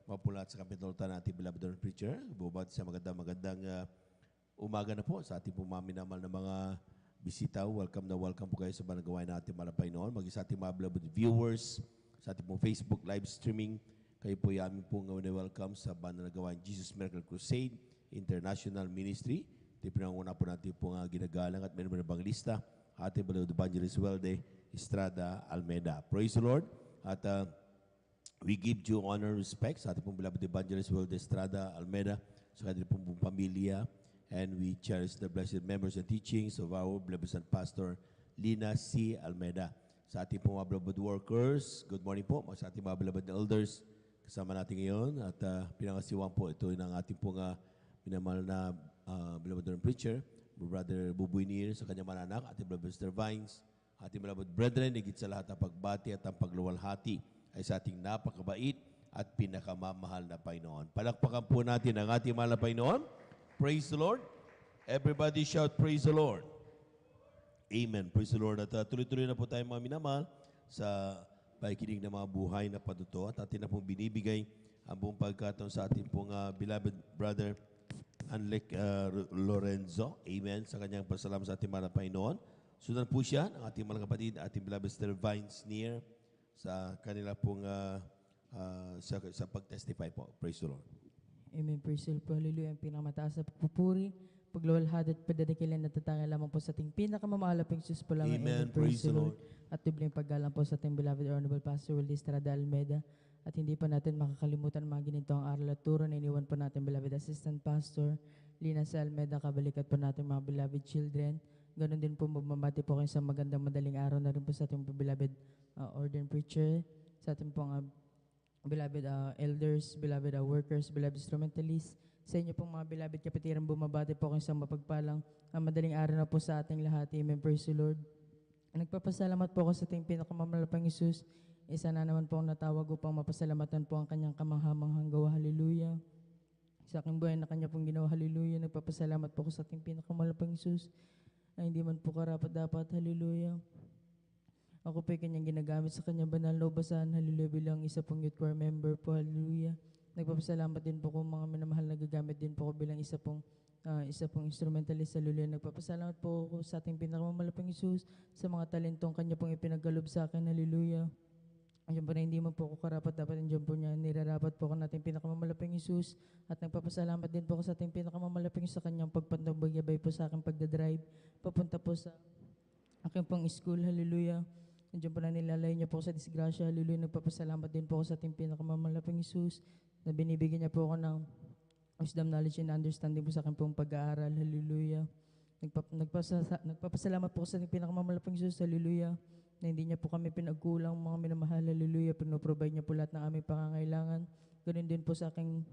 mapulat sa kapitulutan natin, beloved preacher. Bubad sa magandang umaga na po sa ating pumaminamal na mga bisita. Welcome po kayo sa mga gawain natin, mahal na Panginoon. Maging sa ating mga beloved viewers, sa ating pong Facebook live streaming, kayo po yung aming pong welcome sa banda na gawain Jesus Miracle Crusade International Ministry. Ito pinanguna po natin pong ginagalang at meron bang lista. Ating beloved Evangelist Welde Estrada Almeida. Praise the Lord. At we give due honor and respect sa ating pong beloved Evangelist Welde Estrada Almeida, sa kanilang pong pamilya. And we cherish the blessed members and teachings of our beloved Son Pastor Lina C. Almeida. Sa ating pong mga beloved workers, good morning po. Sa ating mga beloved elders, kasama natin ngayon. At pinangasiwang po ito ng ating pong minamahal na beloved preacher, Brother Buboy Nir, sa kanyang mananak, ating beloved Mr. Vines, ating beloved brethren, higit sa lahat ang pagbati at ang pagluwalhati ay sa ating napakabait at pinakamamahal na Panginoon. Palakpakan po natin ang ating mahal na Panginoon. Praise the Lord. Everybody shout, praise the Lord. Amen. Praise the Lord. At tuloy-tuloy na po tayo, mga minamahal, sa pakikinig ng mga buhay na patuto. At atin na pong binibigay ang buong pagkataon sa ating pong beloved brother Anlek Lorenzo. Amen. Sa kanyang pasalamat sa ating mahal na Panginoon. Sundan po siya ng ating mga kapatid, ating beloved Mr. Vines Near, sa kanila pong sa pag-testify po. Praise the Lord. Amen. Praise the Lord. Hallelujah. Ang pinakamataas na pagpupuri, pagluwalhati at padadakilan na tatangin lamang po sa ating pinakamamahal na Panginoon po lamang. Amen. Praise the Lord. At tubling paggalang po sa ating beloved Honorable Pastor Wildy Estrada Almeida. At hindi pa natin makakalimutan mga ginitong aral at turo na iniwan po natin beloved Assistant Pastor Lina C. Almeida. Kabalikat po natin mga beloved children. Ganon din po magmamati po kayo sa magandang madaling araw na rin po sa ating beloved ordained preacher, sa ating pong beloved elders, beloved workers, beloved instrumentalists, sa inyo pong mga beloved kapatiran, bumabati po kayo sa mapagpalang madaling araw na po sa ating lahat. Amen. Praise the Lord. Nagpapasalamat po ako sa ating pinakamamalapang Isus. Isa na naman po ang natawag upang mapasalamatan po ang kanyang kamanghamanghang gawa. Hallelujah. Sa aking buhay na kanya pong ginawa. Hallelujah. Nagpapasalamat po ako sa ating pinakamamalapang Isus na hindi man po karapat-dapat. Hallelujah. Ako po ay kanyang ginagamit sa kanyang banal na ubasan. Hallelujah. Bilang isa pong youth choir member po. Hallelujah. Nagpapasalamat din po kung mga minamahal na gagamit din po ko bilang isa pong instrumentalist. Hallelujah. Nagpapasalamat po ako sa ating pinakamamalapang Isus sa mga talentong kanya pong ipinagkalob sa akin. Hallelujah. Andiyan po na hindi man po ako karapat dapat, andiyan po niya nirarapat po ako nating pinakamamalapang Isus at nagpapasalamat din po ako sa ating pinakamamalapang Isus sa kanyang pagpantambagabay po sa aking pagdadrive papunta po sa aking pong school. Hallelujah. Andiyan po na nilalay niya po ako sa disgrasya. Hallelujah. Nagpapasalamat din po ako sa ating pinakamamalapang Isus na binibigyan niya po ako ng wisdom, knowledge, and understanding po sa akin pong pag-aaral. Hallelujah. Nagpapasalamat po ako sa ating pinakamamalapang Isus. Hallelujah. Na hindi niya po kami pinagkulang mga minamahal. Hallelujah. Pinoprovide niya po lahat ng aming pangangailangan. Ganun din po sa aking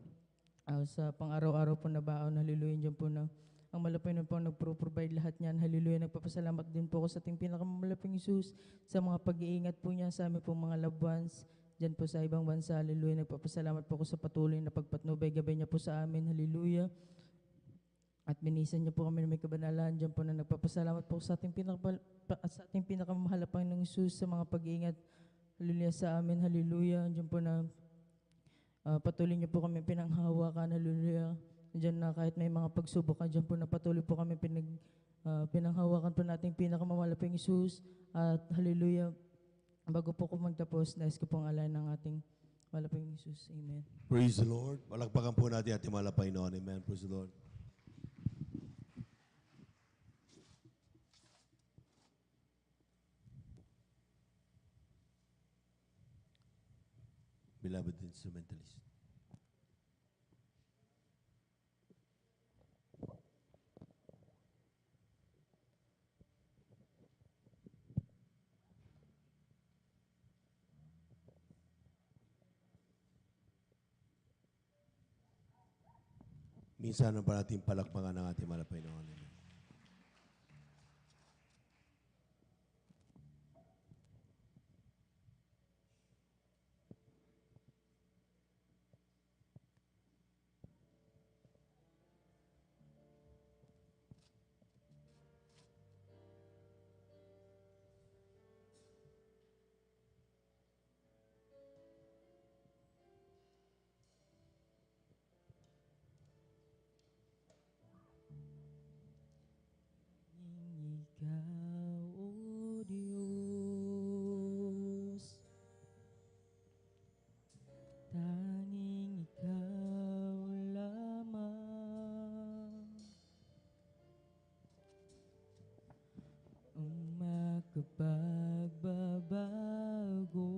sa pang-araw-araw po na baon. Hallelujah. Diyan po na ang malapay na po nagpro-provide lahat niyan. Hallelujah. Nagpapasalamat din po ako sa ating pinakamamalapang Isus sa mga pag-iingat po niya sa aming pong mga loved ones diyan po sa ibang bansa. Hallelujah. Nagpapasalamat po ako sa patuloy na pagpatnubay-gabay niya po sa amin. Hallelujah. At binisan niya po kami na may kabanalan. Diyan po na nagpapasalamat po sa ating pinakamamahal na Panginoong Isus sa mga pag-iingat. Hallelujah sa amin. Hallelujah. Diyan po na patuloy niyo po kami pinanghawakan. Hallelujah. Diyan na kahit may mga pagsubok, diyan po na patuloy po kami pinanghawakan po nating pinakamamahal na Panginoong Isus. At hallelujah. Bago po ko magtapos, nais ko pong alain ng ating malapang Isus. Amen. Praise the Lord. Palakpakan po natin ating malapay noon. Amen. Praise the Lord. Beloved instrumentalist. Minsan ang parating palakpakan ng ating malapay noon. Amen. Ikaw, O Diyos, tanging Ikaw lamang ang makapagbabago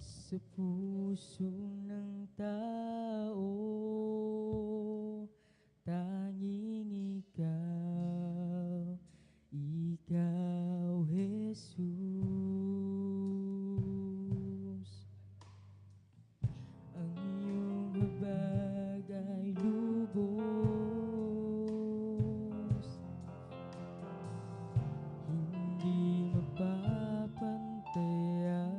sa puso ng tao. Tanging ikaw, ikaw, Jesus. Ang iyong habag ay lubos, hindi mapapantayan.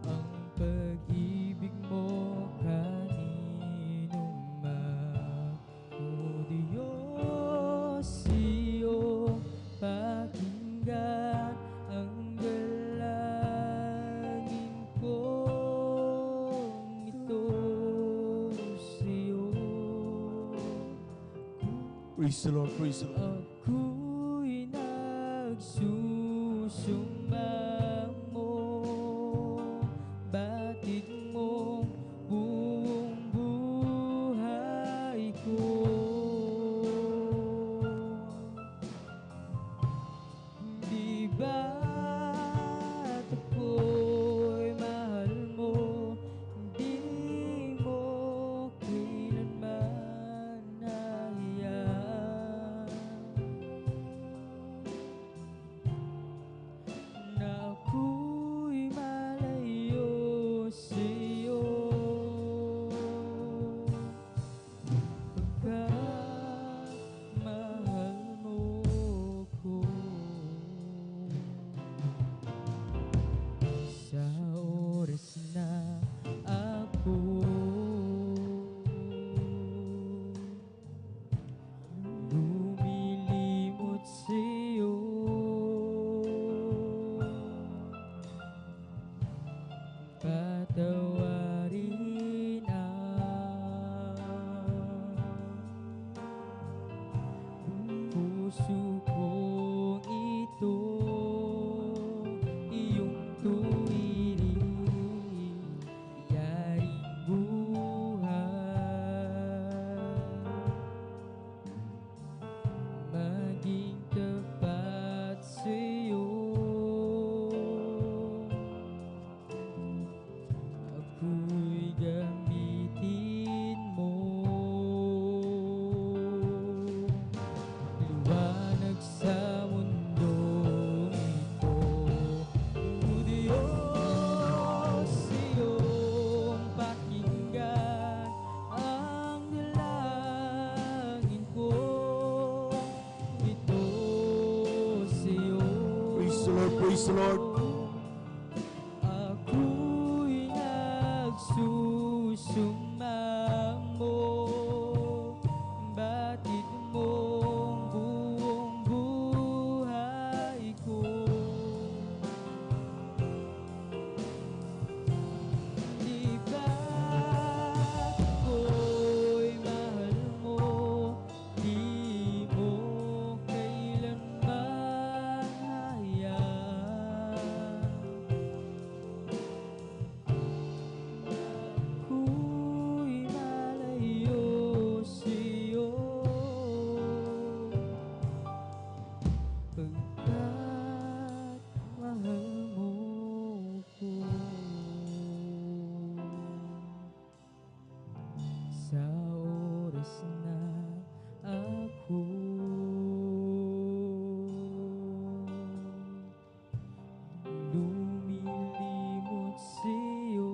Ang pag-ibig mo pakinggan ang dalangin kong ito sa'yo. Praise the Lord, praise the Lord. Ako'y nagsusumbang mo, batid mong buong buhay ko. Ba't ako'y mahal mo, hindi mo kailanman nahiyaan. patawarin puso kong ito, iyong tuwirin, yaring buhay, maging tapat sa'yo. Ako'y gamitin mo, liwanag sa mundong ito. O Diyos, iyong pakinggan ang dalangin ko. Ito sa'yo. Praise the Lord, praise the Lord. Ako'y nagsusumamo, batid mong buong buhay ko. Di ba't ako'y mahal mo, di mo kailanman hayaan. Ako'y malayo sa'yo, pagkat mahal mo ko. Sa oras na ako lumilimot sa'yo,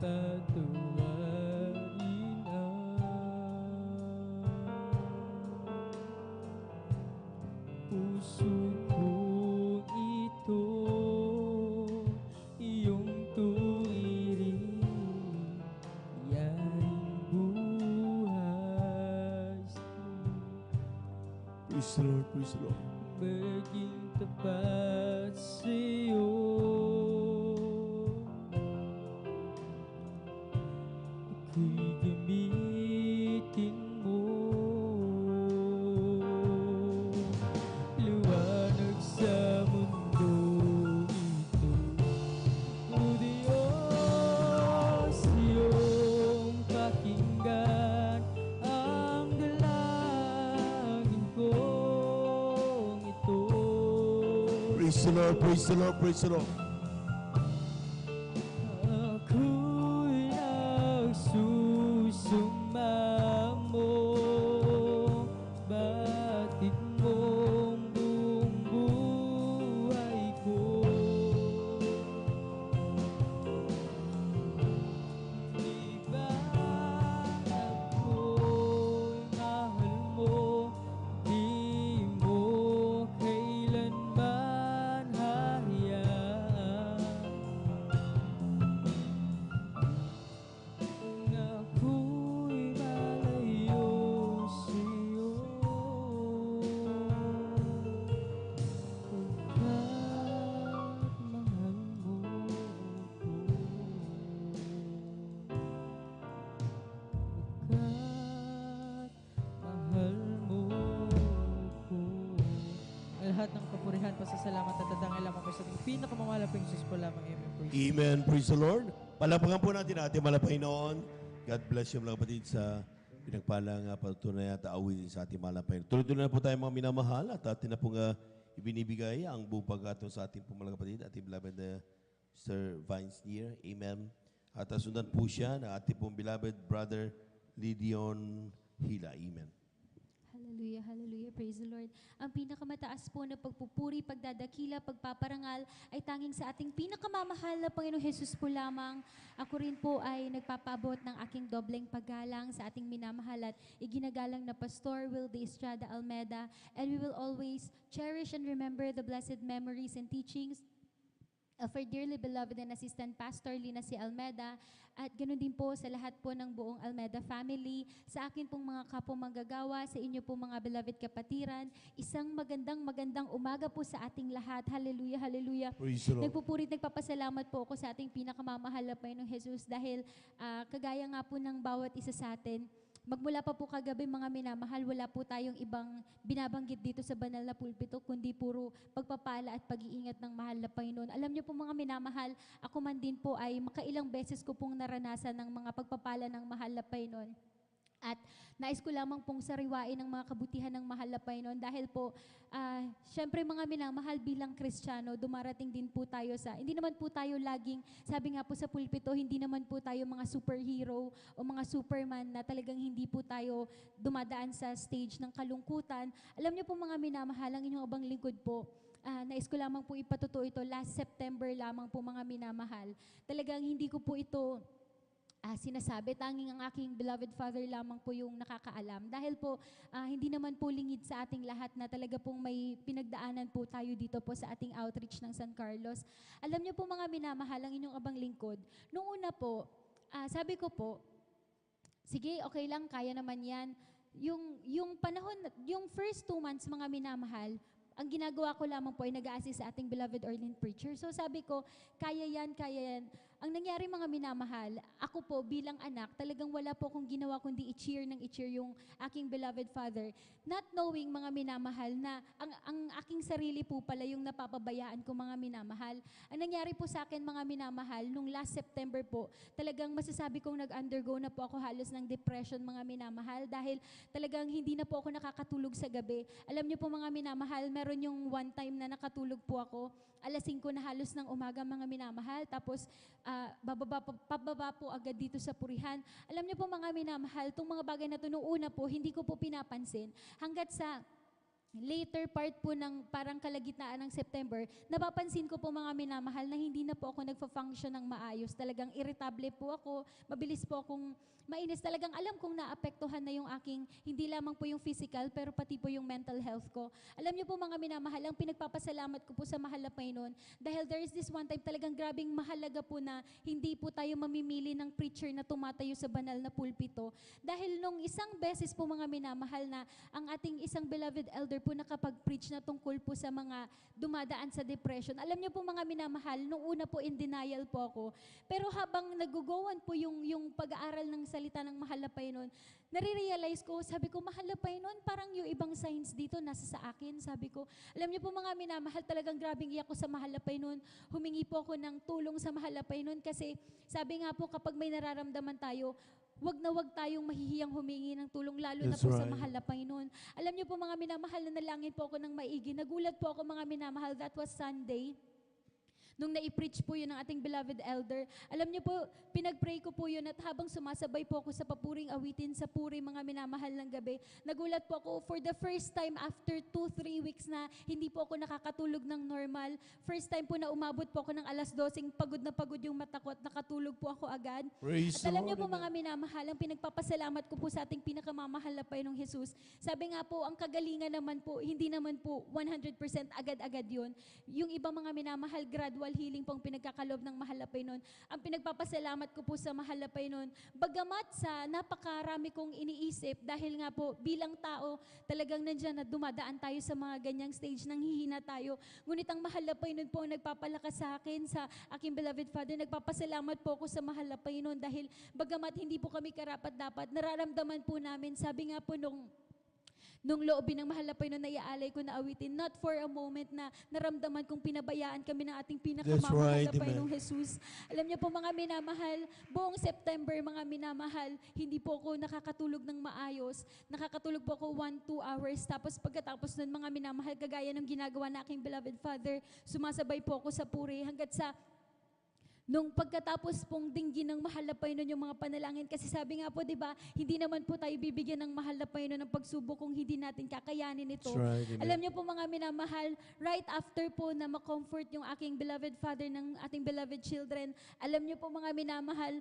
patawarin puso kong ito, iyong tuwirin, yaring buhay Praise the Lord, praise the Lord. maging tapat sa'yo. Ako'y gamitin mo, liwanag sa mundo ito. O Diyos, iyong pakinggan ang dalangin kong ito. Praise the Lord, praise the Lord, praise the Lord. Ako'y nagsusumamo, batid mong buong buhay ko. Di ba't ako'y mahal mo, di mo kailanman hayaan. Ako'y malayo sa'yo, pagkat mahal mo ko. Pagkat mahal mo ko. Lahat ng kapurihan, pasasalamat at tatangay lamang po sa ating pinakamamahal Jesus po lamang. Amen. Praise Amen. Praise the Lord. Palakpakan po natin ating mahal na Panginoon. God bless you mga kapatid sa pinagpalang patutunay at aawit sa ating mahal na Panginoon. Tuloy-tuloy na po tayo mga minamahal at atin na pong ibinibigay ang buong pagkatong sa ating pong mga kapatid, ating beloved Sir Vines Near. Amen. At sundan po siya na ating pong beloved brother Lidion Hila. Amen. Hallelujah, hallelujah, praise the Lord. Ang pinakamataas po na pagpupuri, pagdadakila, pagpaparangal ay tanging sa ating pinakamamahal na Panginoong Jesus po lamang. Ako rin po ay nagpapaabot ng aking dobleng paggalang sa ating minamahal at iginagalang na Pastor Wilde Estrada Almeda, and we will always cherish and remember the blessed memories and teachings of our dearly beloved and assistant pastor, Lina C. Almeda, at ganoon din po sa lahat po ng buong Almeda family, sa akin pong mga kapwa manggagawa, sa inyo po mga beloved kapatiran, isang magandang umaga po sa ating lahat. Hallelujah, hallelujah. Praise the Lord. Nagpupurit, nagpapasalamat po ako sa ating pinakamamahal na Panginoong Jesus dahil kagaya nga po ng bawat isa sa atin, magmula pa po kagabi mga minamahal, wala po tayong ibang binabanggit dito sa banal na pulpito, kundi puro pagpapala at pag-iingat ng mahal na Panginoon. Alam niyo po mga minamahal, ako man din po ay makailang beses ko pong naranasan ng mga pagpapala ng mahal na Panginoon. At nais ko lamang pong sariwain ang mga kabutihan ng mahal na Panginoon dahil po, syempre mga minamahal bilang Kristiyano, dumarating din po tayo sa, hindi naman po tayo laging, sabi nga po sa pulpito, hindi naman po tayo mga superhero o mga superman na talagang hindi po tayo dumadaan sa stage ng kalungkutan. Alam niyo po mga minamahal, ang inyong abang lingkod po, nais ko lamang po ipatuto ito, last September lamang po mga minamahal. Talagang hindi ko po ito sinasabi, tanging ang aking beloved father lamang po yung nakakaalam. Dahil po, hindi naman po lingid sa ating lahat na talaga pong may pinagdaanan po tayo dito po sa ating outreach ng San Carlos. Alam niyo po mga minamahal, ang inyong abang lingkod, nung una po, sabi ko po, sige, okay lang, kaya naman yan. Yung panahon, yung first 2 months mga minamahal, ang ginagawa ko lamang po ay nag-a-assist sa ating beloved ordained preacher. So sabi ko, kaya yan, kaya yan. Ang nangyari mga minamahal, ako po bilang anak, talagang wala po akong ginawa kundi i-cheer yung aking beloved father. Not knowing mga minamahal na ang aking sarili po pala yung napapabayaan ko mga minamahal. Ang nangyari po sa akin mga minamahal, nung last September po, talagang masasabi kong nag-undergo na po ako halos ng depression mga minamahal dahil talagang hindi na po ako nakakatulog sa gabi. Alam niyo po mga minamahal, meron yung one time na nakatulog po ako, alas 5 na halos ng umaga mga minamahal, tapos pababa po agad dito sa purihan. Alam niyo po mga minamahal, itong mga bagay na ito noong una po, hindi ko po pinapansin. Hanggat sa later part po ng parang kalagitnaan ng September, napapansin ko po mga minamahal na hindi na po ako nagfa-function ng maayos. Talagang irritable po ako, mabilis po akong mainis. Talagang alam kong naapektuhan na yung aking, hindi lamang po yung physical, pero pati po yung mental health ko. Alam niyo po mga minamahal, ang pinagpapasalamat ko po sa mahal na Panginoon, dahil there is this one time talagang grabing mahalaga po na hindi po tayo mamimili ng preacher na tumatayo sa banal na pulpito. Dahil nung isang beses po mga minamahal na ang ating isang beloved elder po nakapag-preach na tungkol po sa mga dumadaan sa depression. Alam niyo po mga minamahal, nung una po in denial po ako. Pero habang nagugowan po yung pag-aaral ng salita ng mahal na Panginoon, nare-realize ko, sabi ko, mahal na Panginoon, parang yung ibang signs dito nasa sa akin. Sabi ko, alam niyo po mga minamahal, talagang grabing iyak ko sa mahal na Panginoon. Humingi po ako ng tulong sa mahal na Panginoon kasi sabi nga po kapag may nararamdaman tayo, wag na wag tayong mahihiyang humingi ng tulong, lalo na po sa mahal na Panginoon. Alam niyo po mga minamahal, na nalangin po ako ng maigi. Nagulat po ako mga minamahal, that was Sunday. Nung nai-preach po yun ng ating beloved elder, alam niyo po, pinag-pray ko po yun at habang sumasabay po ako sa papuring awitin sa puri mga minamahal ng gabi, nagulat po ako for the first time after 2-3 weeks na hindi po ako nakakatulog ng normal. First time po na umabot po ako ng alas 12, pagod na pagod yung mata ko at nakatulog po ako agad. Praise At alam niyo the po Lord. mga minamahal, ang pinagpapasalamat ko po sa ating pinakamamahal na Panginoong Jesus. Sabi nga po, ang kagalingan naman po, hindi naman po 100% agad-agad yun. Yung ibang mga minamahal, gradual healing pong pinagkakalob ng mahal na Panginoon. Ang pinagpapasalamat ko po sa mahal na Panginoon, bagamat sa napakarami kong iniisip, dahil nga po bilang tao, talagang nandyan na dumadaan tayo sa mga ganyang stage, nang hihina tayo. Ngunit ang mahal na Panginoon po ang nagpapalakas sa akin, sa aking beloved Father. Nagpapasalamat po ako sa mahal na Panginoon dahil bagamat hindi po kami karapat-dapat, nararamdaman po namin, sabi nga po nung loobin ng mahal na Panginoon na iaalay ko na awitin, not for a moment na naramdaman kong pinabayaan kami ng ating pinakamamahal na Panginoong Jesus. Alam niyo po mga minamahal, buong September mga minamahal, hindi po ako nakakatulog ng maayos. Nakakatulog po ako 1-2 hours. Tapos pagkatapos nun mga minamahal, kagaya ng ginagawa na aking beloved Father, sumasabay po ako sa puri hanggat sa nung pagkatapos pong dinggin ng mahal na Panginoon yung mga panalangin, kasi sabi nga po, di ba, hindi naman po tayo bibigyan ng mahal na Panginoon ng pagsubok kung hindi natin kakayanin ito. Right, alam niyo po mga minamahal, right after po na ma-comfort yung aking beloved Father ng ating beloved children, alam niyo po mga minamahal,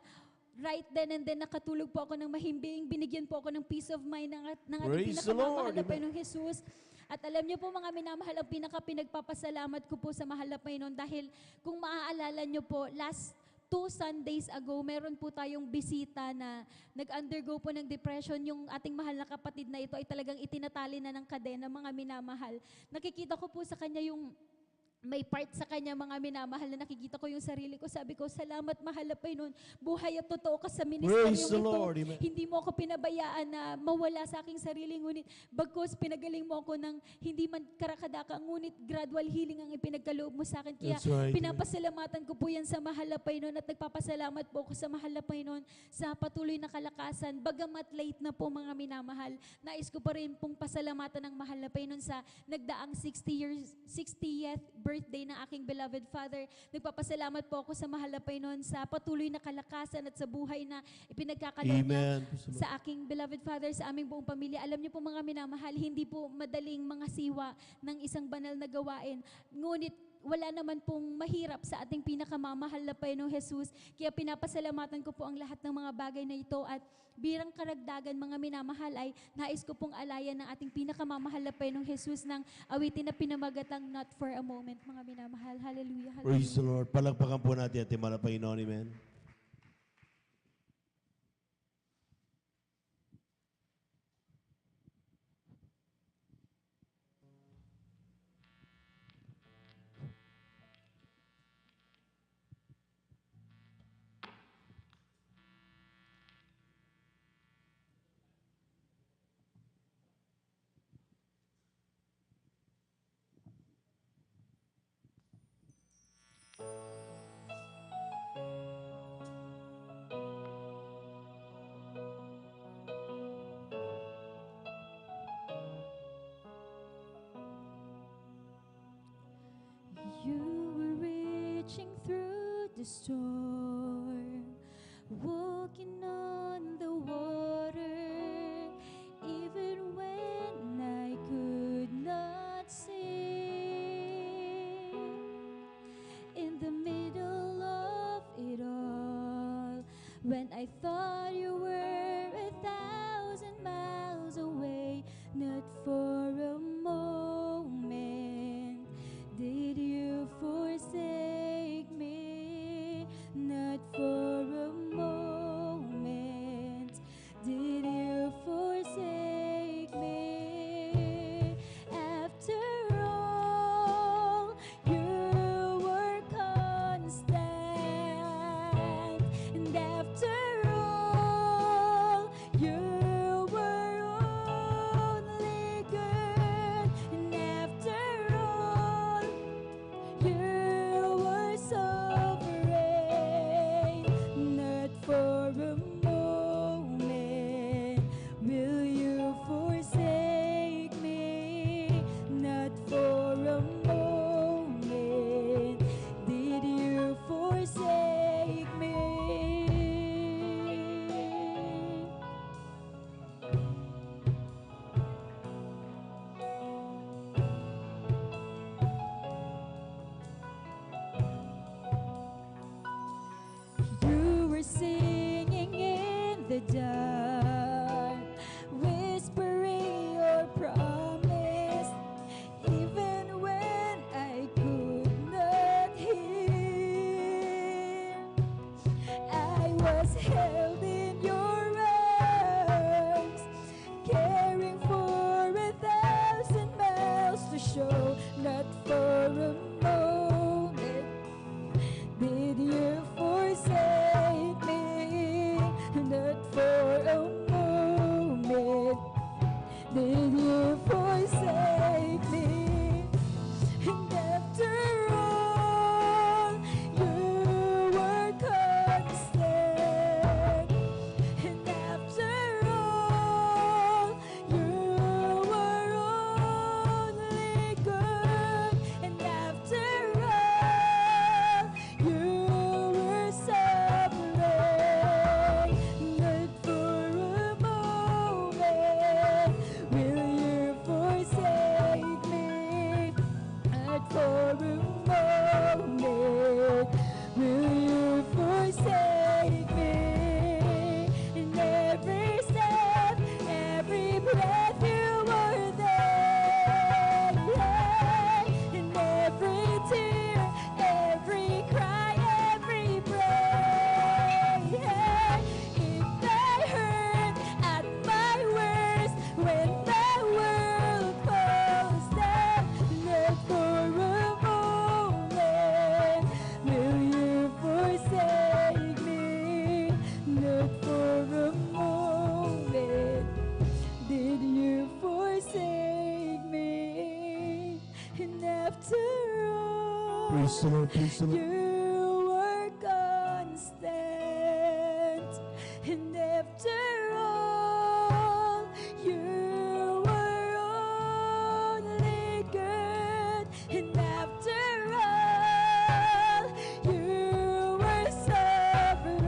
right then and then nakatulog po ako ng mahimbing, binigyan po ako ng peace of mind ng ating Praise the pinakamamahal Lord. na Panginoong Jesus. At alam niyo po mga minamahal, ang pinagpapasalamat ko po sa mahal na Panginoon dahil kung maaalala niyo po, last 2 Sundays ago, meron po tayong bisita na nag-undergo po ng depression. Yung ating mahal na kapatid na ito ay talagang itinatali na ng kadena, mga minamahal. Nakikita ko po sa kanya yung may part sa kanya, mga minamahal, na nakikita ko yung sarili ko. Sabi ko, salamat mahal na Panginoon. Buhay at totoo ka sa ministeryo Praise the ito. Lord, amen. Hindi mo ako pinabayaan na mawala sa aking sarili. Ngunit bagkos pinagaling mo ako ng hindi man karakadaka, ngunit gradual healing ang ipinagkaloob mo sa akin. Kaya That's right, pinapasalamatan ko po yan sa mahal na Panginoon at nagpapasalamat po ako sa mahal na Panginoon sa patuloy na kalakasan. Bagamat late na po mga minamahal, nais ko pa rin pong pasalamatan ng mahal na Panginoon sa nagdaang 60th birthday ng aking beloved father. Nagpapasalamat po ako sa mahal na Panginoon sa patuloy na kalakasan at sa buhay na ipinagkakalob niya sa aking beloved father, sa aming buong pamilya. Alam niyo po mga minamahal, hindi po madaling mga siwa ng isang banal na gawain. Ngunit wala naman pong mahirap sa ating pinakamamahal na Panginoong Jesus. Kaya pinapasalamatan ko po ang lahat ng mga bagay na ito at birang karagdagan mga minamahal ay nais ko pong alayan ng ating pinakamamahal na Panginoong Jesus ng awitin na pinamagatang Not for a Moment, mga minamahal. Hallelujah. Hallelujah. Praise the Lord. Palakpakan po natin ating mahal na Panginoon. Amen. You were reaching through the storm, walking on the water, even when I could not see. In the middle of it all, when I thought you were 1,000 miles away, not for a moment did you forsake me, not for a moment did you forsake me. After all, you were constant, and after all, you were only good, and after all, you were sovereign. Not for a moment will you forsake me, not for a moment did you forsake me. You were singing in the dark, whispering your promise, even when I could not hear. I was held in your arms, caring for 1,000 miles to show, not for a moment did you forsake me, not for a moment did you forsake me. And after all, you were constant, and after all, you were only good, and after all, you were sovereign. Not for a moment will you forsake me, not for a moment will you forsake me. In every step, every breath you were there. after all, Praise the Lord, praise the Lord. you were constant, and after all, you were only good, and after all, you were suffering,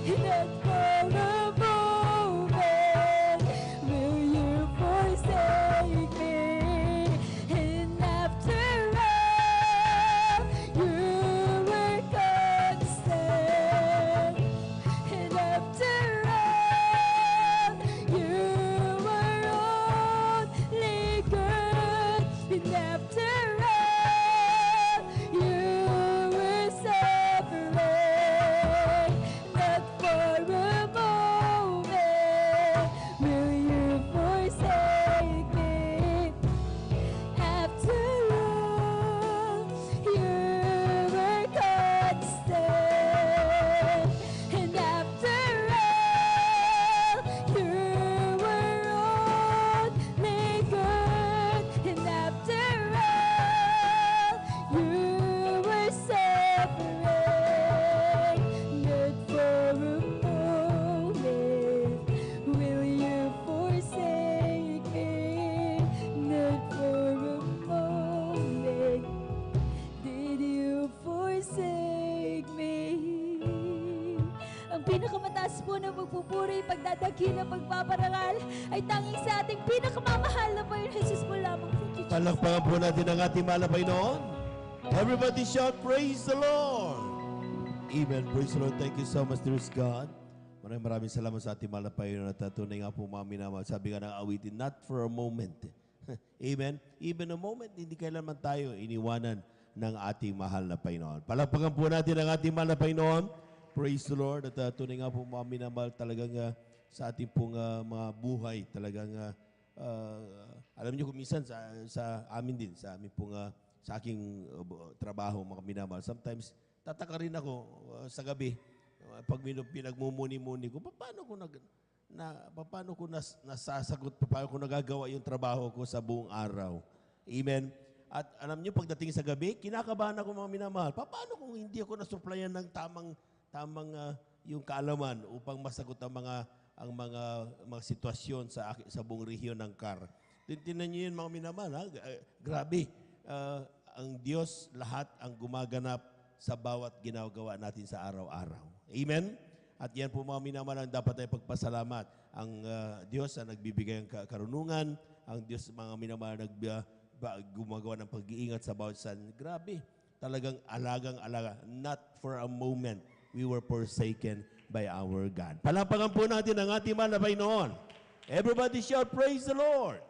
and that for a moment, will you forsake me? And after all, you were constant, and after all, you were only good, and after all, you were suffering, not for a moment will you forsake me. After all, you were constant, and after all, you were only good, and after all, you were suffering, not for a moment will you forsake me, not for a moment did you forsake me. Ang pinakamataas po na magpupuri, pagdadakila, pagpaparangal ay tanging sa ating pinakamamahal na Panginoon Jesus po lamang. Thank you, Jesus. Palakpakan po natin ang ating mahal na Panginoon. Everybody shout, praise the Lord. Amen. Praise the Lord. Thank you so much, dearest God. Maraming salamat sa ating mahal na Panginoon at tunay nga po mga minamahal. Sabi nga ng awitin, not for a moment. Amen. Even a moment, hindi kailanman tayo iniwanan ng ating mahal na Panginoon. Palakpakan po natin ang ating mahal na Panginoon. Praise the Lord. At tunay nga po mga minamahal talagang sa ating pong mga buhay. Talagang alam niyo kung minsan sa amin din, sa amin pong sa aking trabaho mga minamahal. Sometimes tataka rin ako sa gabi pag pinagmumuni-muni ko, paano ko nasasagot, paano ko nagagawa yung trabaho ko sa buong araw. Amen. At alam niyo, pagdating sa gabi, kinakabahan ako mga minamahal. Paano kung hindi ako nasuplayan ng tamang yung kaalaman upang masagot ang mga sitwasyon sa buong rehiyon ng CAR. Tingnan niyo yun mga minamahal. Grabe. Ang Diyos lahat ang gumaganap sa bawat ginagawa natin sa araw-araw. Amen? At yan po mga minamahal ang dapat tayo pagpasalamat. Ang Diyos ang nagbibigay ng karunungan, ang Diyos mga minamahal gumagawa ng pag-iingat sa bawat san. Grabe. Talagang alagang-alaga. Not for a moment we were forsaken by our God. Palapakan po natin ang ating mahal na Panginoon. Everybody shout, praise the Lord.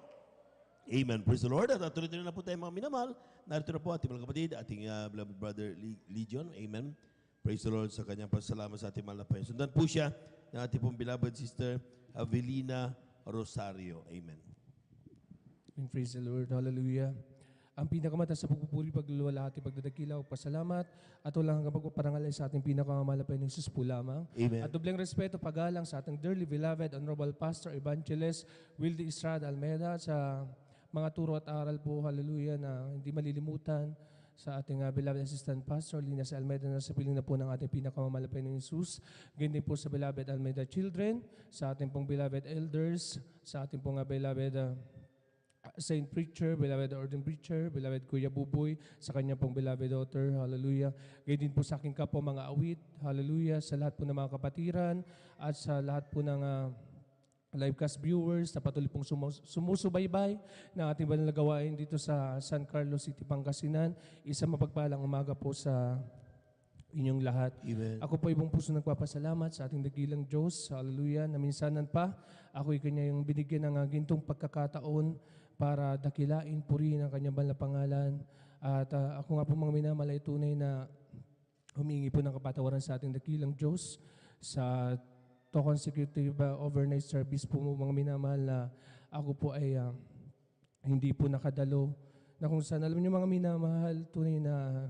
Amen. Praise the Lord. At tuloy-tuloy na po tayo mga minamahal. Narito na po ating mga kapatid, ating beloved brother Legion. Amen. Praise the Lord sa kanyang pasalamat sa ating mahal na Panginoon. Sundan po siya ng ating pong beloved sister Avelina Rosario. Amen. And praise the Lord. Hallelujah. Ang pinakamataas sa pagpupuri, pagluluwalhati, pagdadakila o pasalamat at walang hanggang pagpaparangal ay sa ating pinakamamahal na Panginoon Jesus po lamang. Amen. At dobleng respeto, paggalang sa ating dearly beloved, honorable pastor, evangelist, Wildy Estrada Almeida, sa mga turo at aral po, hallelujah, na hindi malilimutan sa ating beloved assistant pastor, Linas Almeida, na sa piling na po ng ating pinakamamahal na Panginoon Jesus. Ganyan din po sa beloved Almeida children, sa ating pong beloved elders, sa ating pong beloved Saint Preacher, beloved Ordained Preacher, beloved Kuya Buboy, sa kanya pong beloved daughter, hallelujah. Ganyan din po sa aking kapwa mga awit, hallelujah, sa lahat po ng mga kapatiran at sa lahat po ng livecast viewers na patuloy pong sumusubaybay na ating banal na gawain dito sa San Carlos City, Pangasinan. Isang mapagpalang umaga po sa inyong lahat. Amen. Ako po ibang puso nagpapasalamat sa ating dakilang Diyos, hallelujah, na minsanan pa, ako'y kanya yung binigyan ng gintong pagkakataon para dakilain, purihin ang kanyang banal na pangalan. At ako nga po mga minamahal ay tunay na humingi po ng kapatawaran sa ating dakilang Diyos sa consecutive overnight service po mga minamahal na ako po ay hindi po nakadalo. Na kung saan, alam niyo mga minamahal, tunay na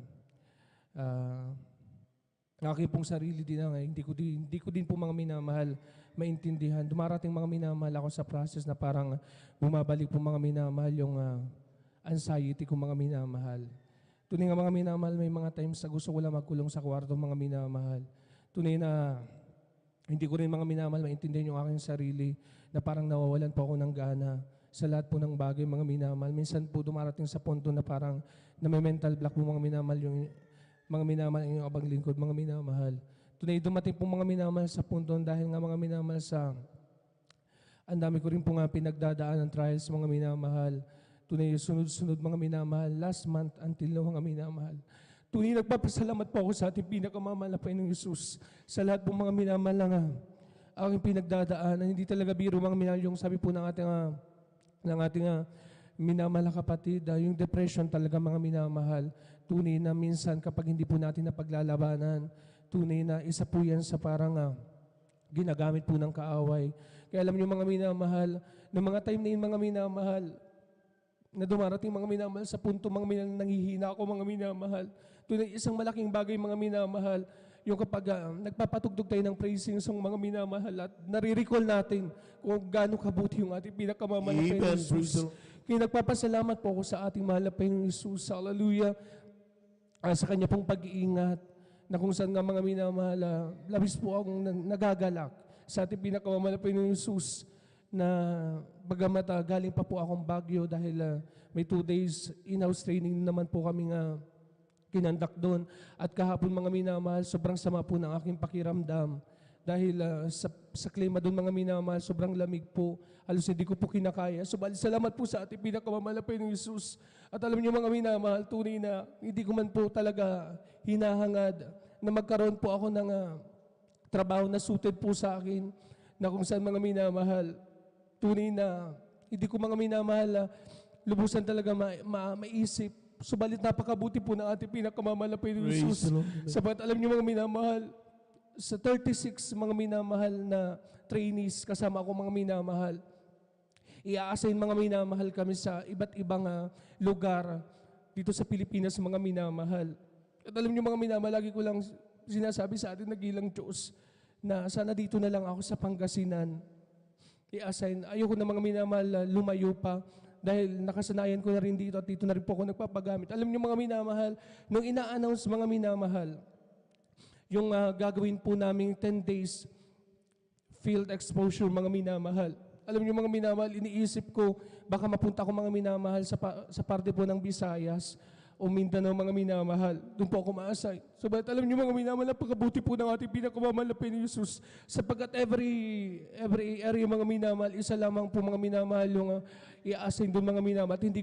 aking pong sarili din hindi ko din po mga minamahal maintindihan. Dumarating mga minamahal ako sa process na parang bumabalik po mga minamahal yung anxiety ko, mga minamahal. Tunay nga mga minamahal, may mga times na gusto ko lang magkulong sa kwarto, mga minamahal. Tunay na hindi ko rin, mga minamahal, maintindihan yung aking sarili na parang nawawalan po ako ng gana sa lahat po ng bagay, mga minamahal. Minsan po dumarating sa punto na parang na may mental block po, mga minamahal, yung mga minamahal, yung abang lingkod, mga minamahal. Tunay dumating po, mga minamahal, sa punto dahil nga, mga minamahal, sa ang dami ko rin po nga pinagdadaan ng trials, mga minamahal. Tunay sunod-sunod, mga minamahal, last month until now, mga minamahal. Tunay nagpapasalamat po ako sa ating pinakamamahal na Panginoong Hesus sa lahat po, mga minamahal na nga aking pinagdadaanan. Hindi talaga biro, mga minamahal, yung sabi po ng ating minamahal na kapatid, yung depression talaga, mga minamahal. Tunay na minsan kapag hindi po natin napaglalabanan, tunay na isa po yan sa parang ginagamit po ng kaaway. Kaya alam niyo, mga minamahal, ng mga time na yun, mga minamahal, na dumarating, mga minamahal, sa punto, mga minamahal, nanghihina ako, mga minamahal. Tunay isang malaking bagay, mga minamahal, yung kapag nagpapatugtog tayo ng praising song, mga minamahal, at nare-recall natin kung gaano kabuti yung ating pinakamamahal na Panginoong Jesus. Kaya nagpapasalamat po ako sa ating mahal na Panginoong Jesus. Hallelujah. Sa Kanya pong pag-iingat, na kung saan nga, mga minamahal, labis po akong nagagalak sa ating pinakamamahal na Panginoong Jesus, na bagamat galing pa po akong Baguio dahil may 2 days in-house training naman po kami nga kinandak doon. At kahapon, mga minamahal, sobrang sama po ng aking pakiramdam dahil sa klima doon, mga minamahal, sobrang lamig po. Halos hindi ko po kinakaya. Subalit salamat po sa ating pinakamamahal na Panginoong Jesus. At alam niyo, mga minamahal, tunay na hindi ko man po talaga hinahangad na magkaroon po ako ng trabaho na suited po sa akin, na kung saan, mga minamahal, tunay na hindi ko, mga minamahal, lubusan talaga maisip. Subalit napakabuti po ng ating pinakamamahal na Panginoong Jesus. Sabat alam niyo, mga minamahal, sa 36 mga minamahal na trainees kasama ako, mga minamahal, i-assign, mga minamahal, kami sa iba't ibang lugar dito sa Pilipinas, mga minamahal. At alam niyo, mga minamahal, lagi ko lang sinasabi sa ating nagilang Diyos na sana dito na lang ako sa Pangasinan i-assign. Ayoko na, mga minamahal, lumayo pa dahil nakasanayan ko na rin dito at dito na rin po ako nagpapagamit. Alam niyo, mga minamahal, nung ina-announce, mga minamahal, yung gagawin po naming 10 days field exposure, mga minamahal. Alam niyo, mga minamahal, iniisip ko, baka mapunta ko, mga minamahal, sa parte po ng Visayas o Mindanao, mga minamahal. Doon po ako ma-assign. So, but alam niyo, mga minamahal, napakabuti po ng ating pinakamamahal na Panginoong Jesus. Sapagkat every area, mga minamahal, isa lamang po, mga minamahal, yung i-assign doon, mga minamahal. At hindi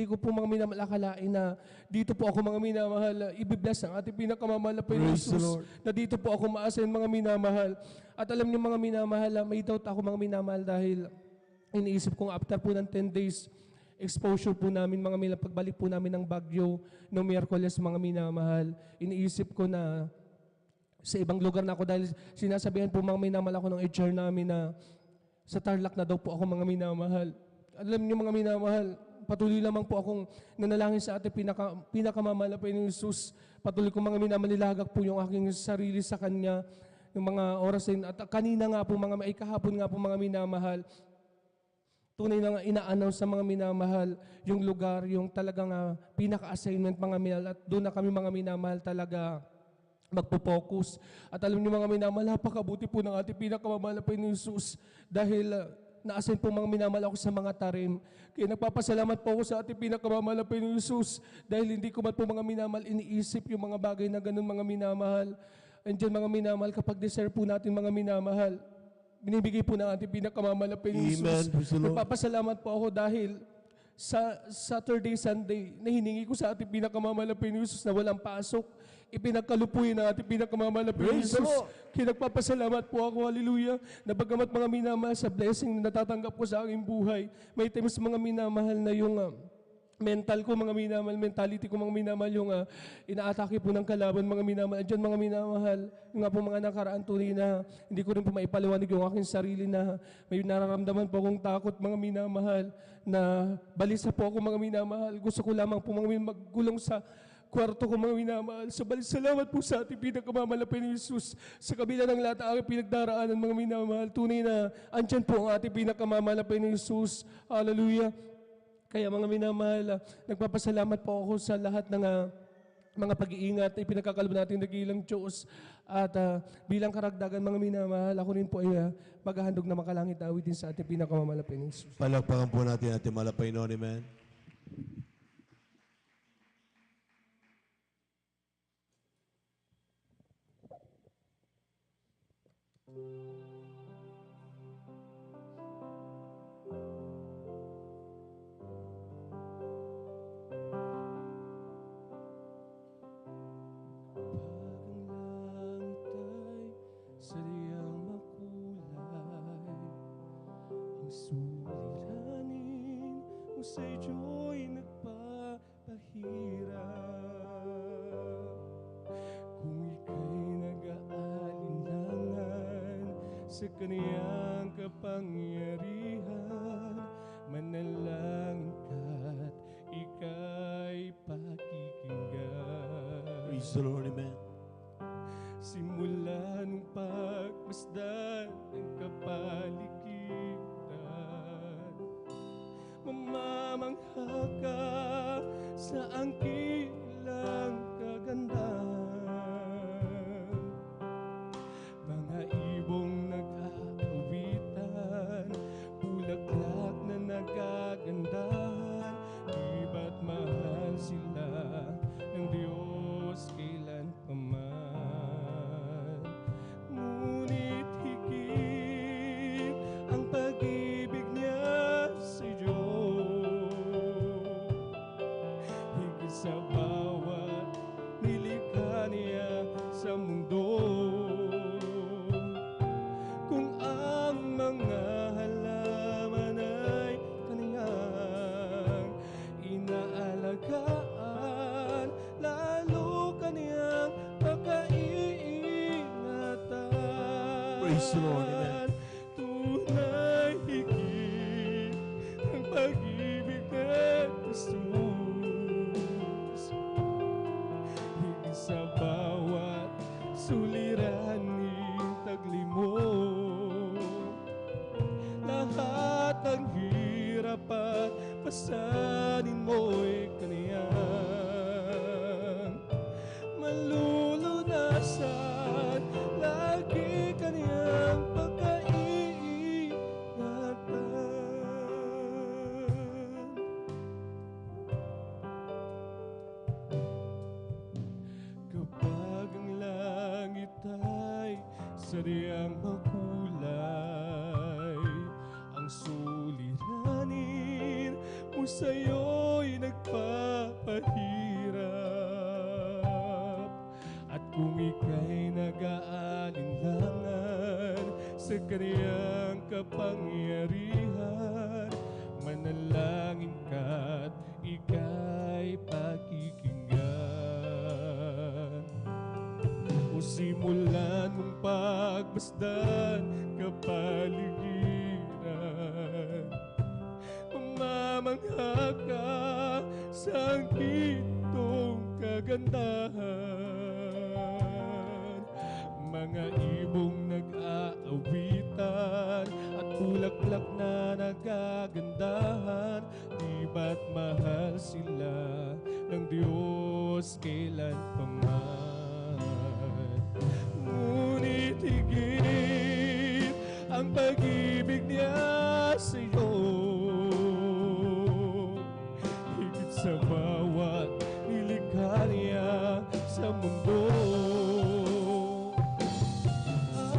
ko po, mga minamahal, akalain na dito po ako, mga minamahal, i-bless ang ating pinakamamahal na Panginoong Jesus. Na dito po ako ma-assign, mga minamahal. At alam niyo, mga minamahal, may doubt ako, mga minamahal, dahil iniisip kong after po ng 10 days, exposure po namin, mga minamahal, pagbalik po namin ng Baguio noong Miyerkules, mga minamahal, iniisip ko na sa ibang lugar na ako dahil sinasabihan po, mga minamahal, ako ng HR namin na sa Tarlac na daw po ako, mga minamahal. Alam niyo, mga minamahal, patuloy lamang po akong nanalangin sa ating pinakamamahal na Panginoong Jesus. Patuloy kong, mga minamahal, nilagak po yung aking sarili sa Kanya ng mga oras din. At kanina nga po, kahapon nga po, mga minamahal, tunay na ina-announce sa mga minamahal yung lugar, yung talagang pinaka-assignment, mga minamahal, at doon na kami, mga minamahal, talaga magpo-focus. At alam niyo, mga minamahal, napakabuti po ng ating pinakamamahal na Panginoong Jesus dahil na-assign po, mga minamahal, ako sa mga tarim. Kaya nagpapasalamat po ako sa ating pinakamamahal na Panginoong Jesus dahil hindi ko man po, mga minamahal, iniisip yung mga bagay na ganun, mga minamahal. And dyan, mga minamahal, kapag deserve po natin, mga minamahal, binibigay po ng ating pinakamamahal na Panginoong Jesus. Nagpapasalamat po ako dahil sa Saturday, Sunday, na hiningi ko sa ating pinakamamahal na Panginoong Jesus na walang pasok, ipinagkalupuin ng ating pinakamamahal na Panginoong Jesus. Kaya nagpapasalamat po ako, hallelujah, na bagamat, mga minamahal, sa blessing na natatanggap ko sa aking buhay, may times, mga minamahal, na yung mental ko, mga minamahal, mentality ko, mga minamahal, yung inaatake po ng kalaban, mga minamahal. Diyan, mga minamahal, yung nga po, mga nakaraan, tunay na hindi ko rin po maipaliwanag yung aking sarili na may nararamdaman po akong takot, mga minamahal, na balisa po ako, mga minamahal. Gusto ko lamang po, mga minamahal, maggulong sa kwarto ko, mga minamahal. Subalit salamat po sa ating pinakamamahal na Panginoong Jesus. Sa kabila ng lahat ng aking pinagdaraanan, mga minamahal, tunay na andyan po ang ating pinakamamahal na Panginoong Jesus. Hallelujah. Kaya mga minamahal, nagpapasalamat po ako sa lahat ng mga pag-iingat na ipinagkakalob natin dakilang Diyos. At bilang karagdagan mga minamahal, ako rin po ay maghahandog na makalangit na awitin sa ating pinakamamalapin ng Jesus. Palakpakan po natin ating malapay noon, amen. Sadyang makulay ang suliranin mo sa iyo'y nagpapahirap. Kung ika'y nag-aalinlangan sa kaniyang kapangyarihan, manalangin ka't ika'y pakikinggan. Praise the Lord, amen. Simula nung pagmasdan ng kapaligiran, mamamangha ka sa angkilang kagandahan. Mga ibong nag-aawitan, bulaklak na nagagandahan, di ba't mahal sila ng Diyos kailan paman. Ngunit higit ang pag-ibig niya sa iyo, higit sa bawat nilikha niya sa mundo. Kung ang mga halaman ay kaniyang inaalagaan, lalo kaniyang pagkaiingatan. Praise the Lord, amen. Tunay higit ang pag-ibig ng Jesus, higit sa bawat suliraning tagli mo. Lahat ng hirap at pasanin mo'y kaniyang malulunasan. Lagi kaniyang pagkaiingatan. Kapag ang langit ay sadyang makulay, ang suliranin mo sa'yo'y nagpapahirap. At kung ika'y nag-aalinlangan sa kaniyang kapangyarihan, manalangin ka't ika'y pakikinggan. O simulan mong pagmasdan kapaligiran, mamamangha ka sa angkitong kagandahan. Mga ibong nag-aawitan at bulaklak na nagagandahan, di ba't mahal sila ng Diyos kailan paman. Ngunit higit ang pag-ibig niya sa iyo, higit sa bawat nilikha niya sa mundo.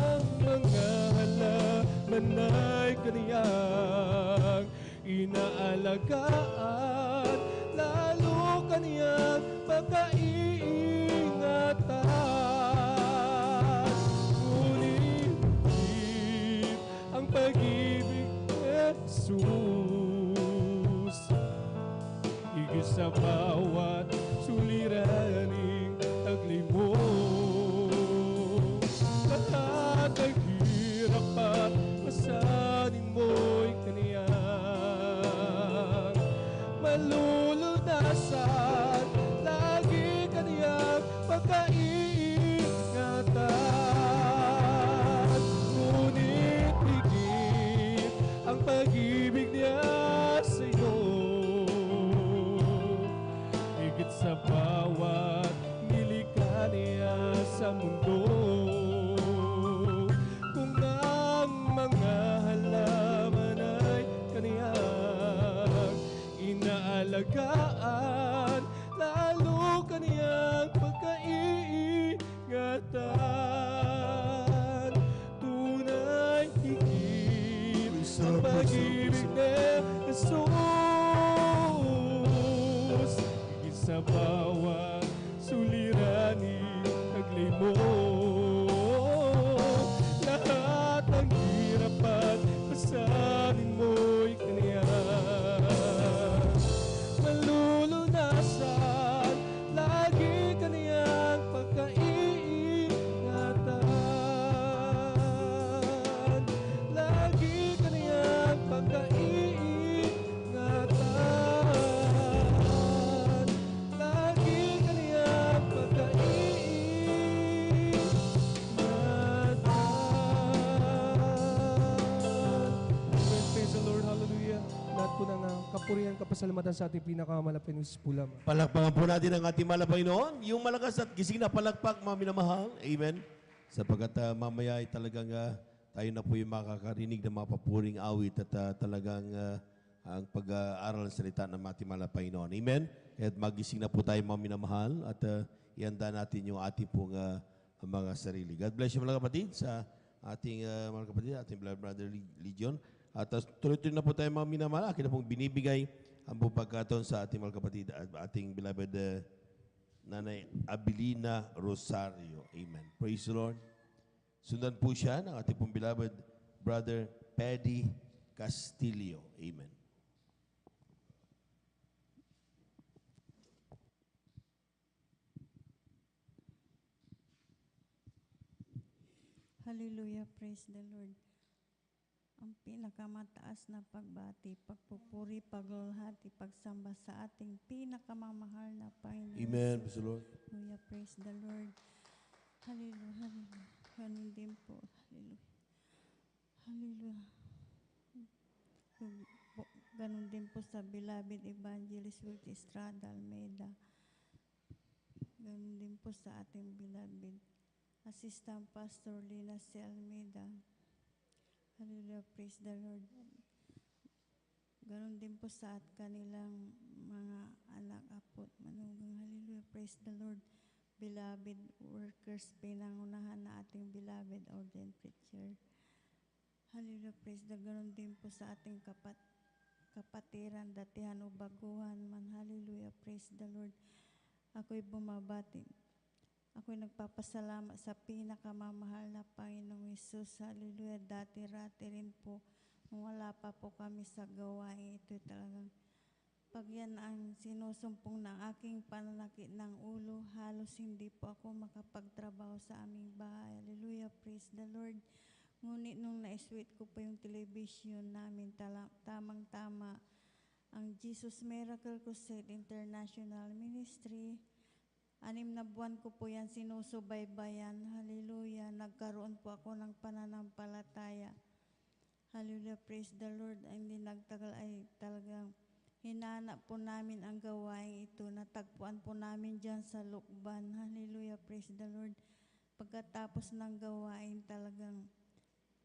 Ang mga halaman ay kaniyang inaalagaan, lalo kaniyang pagkaiingatan. Ngunit higit ang pag-ibig ni Jesus, higit sa bawat suliraning tagli mo. Lahat ng hirap at pasanin mo'y kaniyang malulunasan. Lagi kaniyang pagkaiingatan. Ngunit higit ang pag-ibig niya sa iyo, higit sa bawat nilikha niya sa mundo. Kung ang mga halaman ay kaniyang inaalagaan, lalo kaniyang pagkaiingatan. Tunay higit ang pag-ibig ni Jesus, higit sa bawat suliraning taglay mo. Lahat ng hirap at pasanin mo'y kaniya malulunasan, lagi kaniyang pagkaiingatan, lagi kaniyang pagkaiingatan, lagi kaniyang pagkaiingatan. Praise the Lord, hallelujah. Lahat po ng kapurihan, kapasalamatan sa ating pinakamalapit ng Ispulam. Palakpakan po natin ang ating malapay noon. Yung malakas at gising na palakpak, mga minamahal. Amen. Sapagkat mamaya ay talagang tayo na po yung makakarinig ng mga papuring awit at talagang ang pag-aaral ng salita ng ating malapay noon. Amen. Kaya magising na po tayo, mga minamahal, at ihanda natin yung ating pong mga sarili. God bless you, mga kapatid, sa ating mga kapatid, ating brother Legion. At tuloy-tuloy na po tayo, mga minamahal. Akin na pong binibigay ang buong pagkataon sa ating mga kapatid at ating beloved Nanay Abilina Rosario. Amen. Praise the Lord. Sundan po siya ng ating pong beloved Brother Paddy Castillo. Amen. Hallelujah, praise the Lord. Ang pinakamataas na pagbati, pagpupuri, paglulhati, pagsamba sa ating pinakamamahal na Panginoon. Amen, praise the Lord. Hallelujah, praise the Lord. Hallelujah, hallelujah. Ganun din po. Hallelujah. Hallelujah. Ganun din po sa beloved Evangelist Wilkie Estrada Almeida. Ganun din po sa ating beloved Assistant Pastor Lina C. Almeida. Hallelujah, praise the Lord. Ganon din po sa kanilang mga anak, apo, manugang. Hallelujah, praise the Lord. Beloved workers, pinangunahan na ating beloved ordained preacher. Hallelujah, praise the Lord. Ganon din po sa ating kapatiran, datihan o baguhan man. Hallelujah, praise the Lord. Ako'y bumabati. Ako'y nagpapasalamat sa pinakamamahal na Panginoong Hesus. Hallelujah. Dati-rati rin po, nung wala pa po kami sa gawain, ito'y talagang pag yan ang sinusumpong ng aking pananakit ng ulo, halos hindi po ako makapagtrabaho sa aming bahay. Hallelujah. Praise the Lord. Ngunit nung na-sweet ko po yung television namin, tamang-tama ang Jesus Miracle Crusade International Ministry. 6 na buwan ko po yan sinusubaybayan. Hallelujah. Nagkaroon po ako ng pananampalataya. Hallelujah. Praise the Lord. Hindi nagtagal ay talagang hinanap po namin ang gawain ito. Natagpuan po namin dyan sa Lukban. Hallelujah. Praise the Lord. Pagkatapos ng gawain talagang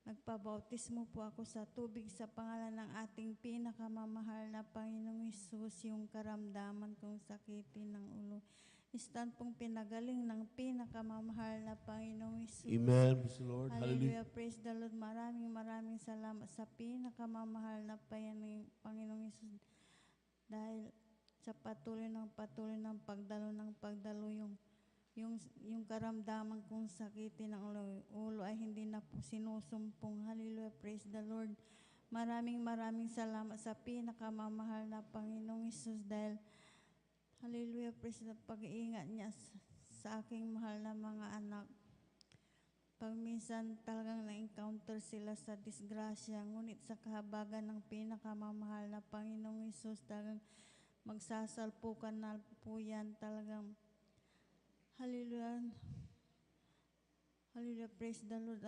nagpabautismo po ako sa tubig sa pangalan ng ating pinakamamahal na Panginoong Hesus, yung karamdaman kong sakitin ng ulo. Istan pong pinagaling ng pinakamamahal na Panginoong Hesus. Amen. Praise the Lord. Hallelujah. Praise the Lord. Maraming salamat sa pinakamamahal na Panginoong Hesus. Dahil sa patuloy ng pagdalo yung karamdaman kong sakitin ng ulo ay hindi na po sinusumpong. Hallelujah. Praise the Lord. Maraming salamat sa pinakamamahal na Panginoong Hesus dahil hallelujah, praise the pag-iingat niya sa aking mahal na mga anak. Pag minsan talagang na-encounter sila sa disgrasya, ngunit sa kahabagan ng pinakamamahal na Panginoong Hesus, talagang magsasalpukan na po yan talagang. Hallelujah. Hallelujah, praise the Lord.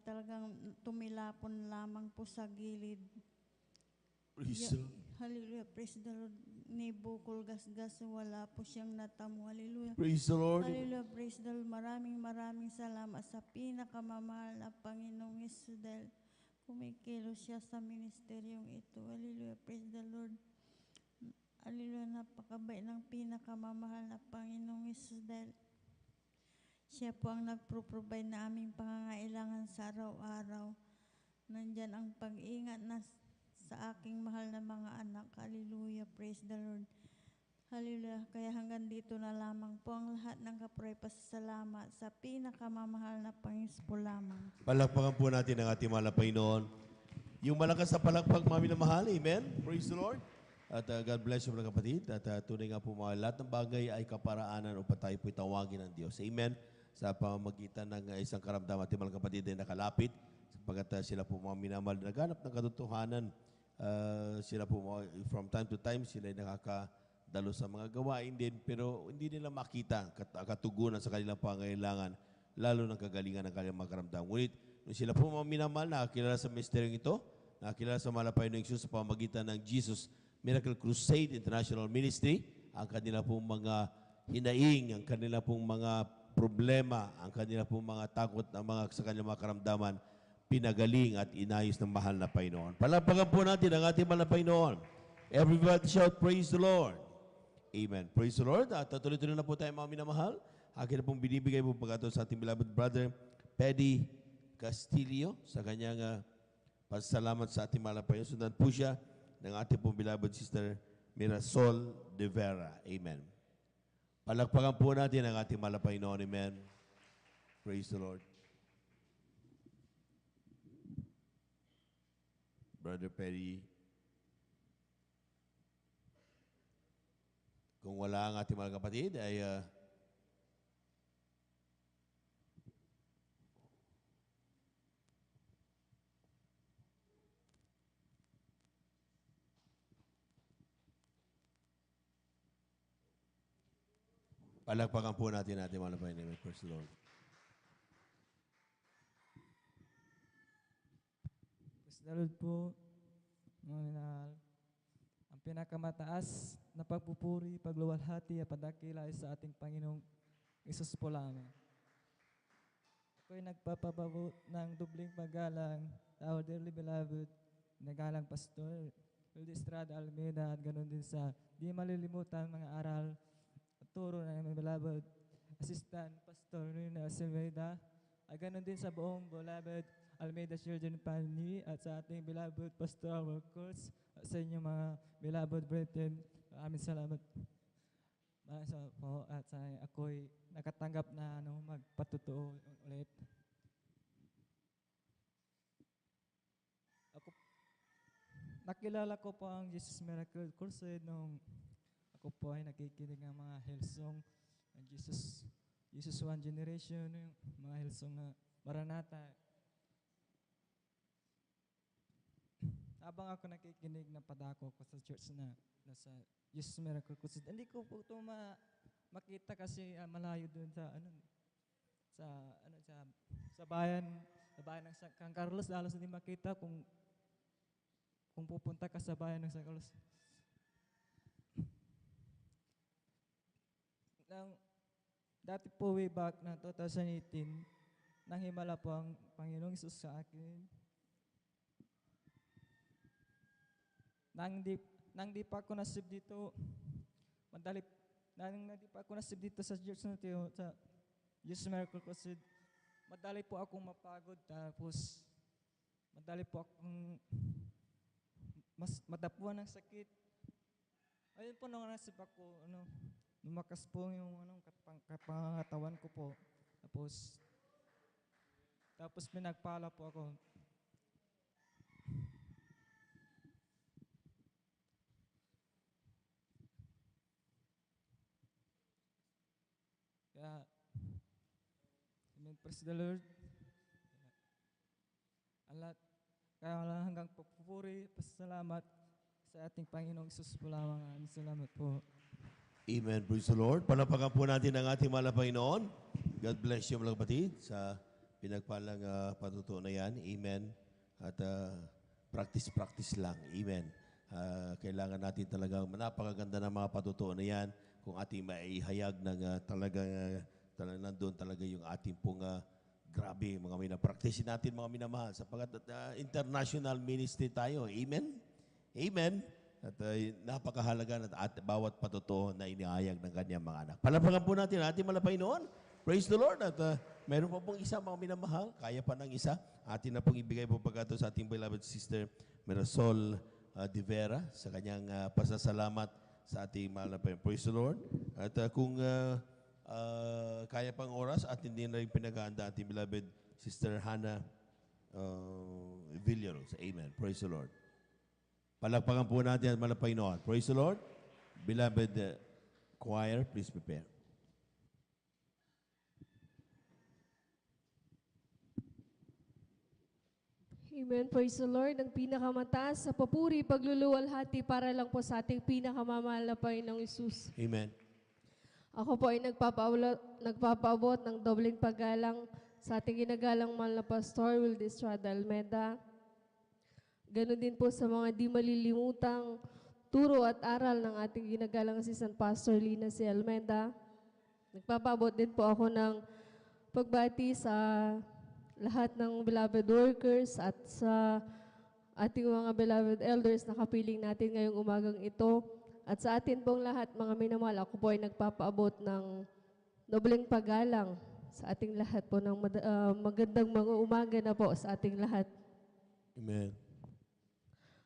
Talagang tumilapon lamang po sa gilid. Praise the Lord. Hallelujah, praise the Lord. ni Bukol Gasgas, wala po siyang natamo. Hallelujah. Praise the Lord. Hallelujah. Praise the Lord. Maraming salamat sa pinakamamahal na Panginoong Yesus dahil kumikilos siya sa ministeryong ito. Hallelujah. Praise the Lord. Hallelujah. Napakabait ng pinakamamahal na Panginoong Yesus dahil siya po ang nagpro-provide na aming pangangailangan sa araw-araw. Nandyan ang pag-ingat na sa aking mahal na mga anak. Hallelujah. Praise the Lord. Hallelujah. Kaya hanggang dito na lamang po ang lahat ng kapray pasasalamat sa pinakamamahal na Panginoon po lamang. Palakpakan po natin ang ating mahal na Panginoon. Yung malakas na palakpak, mami na mahal. Amen. Praise the Lord. At God bless you mga kapatid. At tunay nga po mga lahat ng bagay ay kaparaanan upang tayo po itawagin ng Diyos. Amen. Sa pamamagitan ng isang karamdaman ating mga kapatid ay nakalapit. Sapagat sila po mga minamahal na naghanap ng katotohanan. Sila po from time to time sila ay nakakadalo sa mga gawain din. Pero hindi nila makita katugunan sa kanilang pangailangan. Lalo ng kagalingan ng kanilang mga karamdaman. Ngunit nung sila po mga minamahal nakakilala sa misteryong ito. Nakakilala sa malapay ng Isus sa pamamagitan ng Jesus Miracle Crusade International Ministry, ang kanila pong mga hinaing, ang kanila pong mga problema, ang kanila pong mga takot na sa kanilang mga karamdaman, pinagaling at inayos ng mahal na Panginoon. Palakpakan po natin ang ating mahal na Panginoon. Everybody shout, praise the Lord. Amen. Praise the Lord. At tuloy-tuloy na po tayo mga minamahal. Akin na pong binibigay po pagkato sa ating beloved brother, Paddy Castillo, sa kanyang pasalamat sa ating mahal na Panginoon. Sundan po siya ng ating pong beloved sister Mirasol de Vera. Amen. Palakpakan po natin ang ating mahal na Panginoon. Amen. Praise the Lord. Brother Perry, kung wala ang ating mga kapatid, ay palakpakan po natin mga Panginoon. Praise the Lord. Praise the Lord po, mga minahal. Ang pinakamataas na pagpupuri, pagluwalhati at padakila ay sa ating Panginoong Isus po lamang. Ako'y nagpapababot ng dubling paggalang, our dearly beloved, nagalang Pastor Wildy Estrada Almeida, at ganoon din sa di malilimutan mga aral at turo ng aming beloved Assistant Pastor Nina Silveira, at ganoon din sa buong beloved Almeida Children Family at sa ating beloved pastoral workers at sa inyong mga beloved brethren. Maraming salamat. Maraming salamat po at ako'y nakatanggap na magpatutuo ulit. Nakilala ko po ang Jesus Miracle Crusade nung ako po ay nakikinig ng mga Hillsong ng Jesus One Generation, yung mga Hillsong na Maranatha. Habang ako nakikinig, napadako ko sa church na nasa Jesus Miracle Crusade. Hindi ko po ito makita kasi malayo doon sa bayan ng San Carlos. Halos hindi makita kung pupunta ka sa bayan ng San Carlos. Dati po way back na 2018, nanghimala po ang Panginoong Isus sa akin. Nang di pa ako nasib dito, nang di pa ako nasib dito sa church na ito, sa Jesus Miracle Crusade, madali po akong mapagod, tapos madali po akong madapuan ng sakit. Ayun po nung nasib ako, lumakas po yung kapangatawan ko po. Tapos pinagpala po ako. Kaya, amen, praise the Lord. Kaya hanggang pagpupuri, pasalamat sa ating Panginoong Isus po lamang. Salamat po. Amen. Praise the Lord. Palapakan po natin ang ating mahal na Panginoon. God bless you mga kapatid sa pinagpalang patutuo na yan. Amen. At practice lang. Amen. Kailangan natin talagang napakaganda ng mga patutuo na yan kung ating maihayag ng nandun talaga yung ating pong grabe mga minapraktisin natin mga minamahal sapagkat international ministry tayo. Amen? Amen? At napakahalaga at bawat patutuo na inihayag ng kanyang mga anak. Palapakan po natin ating malapay noon. Praise the Lord. At mayroon pa pong isa mga minamahal. Kaya pa ng isa. Atin na pong ibigay po pagkato sa ating beloved sister Marisol de Vera sa kanyang pasasalamat sa ating malapay. Praise the Lord. At kung kaya pang oras at hindi na rin pinag-aanda ating beloved sister Hannah Villaros. Amen. Praise the Lord. Palakpakan po natin at malapay noon. Praise the Lord. Beloved choir, please prepare. Amen. Praise the Lord. Ang pinakamataas sa papuri, pagluluwalhati para lang po sa ating pinakamamahal na Panginoong Isus. Amen. Ako po ay nagpapaabot ng dobleng paggalang sa ating ginagalang mahal na Pastor Wildy Estrada Almeda. Ganon din po sa mga di malilimutang turo at aral ng ating ginagalang Assistant Pastor Lina C. Almeda. Nagpapaabot din po ako ng pagbati sa lahat ng beloved workers at sa ating mga beloved elders na kapiling natin ngayong umagang ito. At sa atin pong lahat, mga minamahal, ako po ay nagpapaabot ng dobleng paggalang sa ating lahat po ng magandang mga umaga na po sa ating lahat. Amen.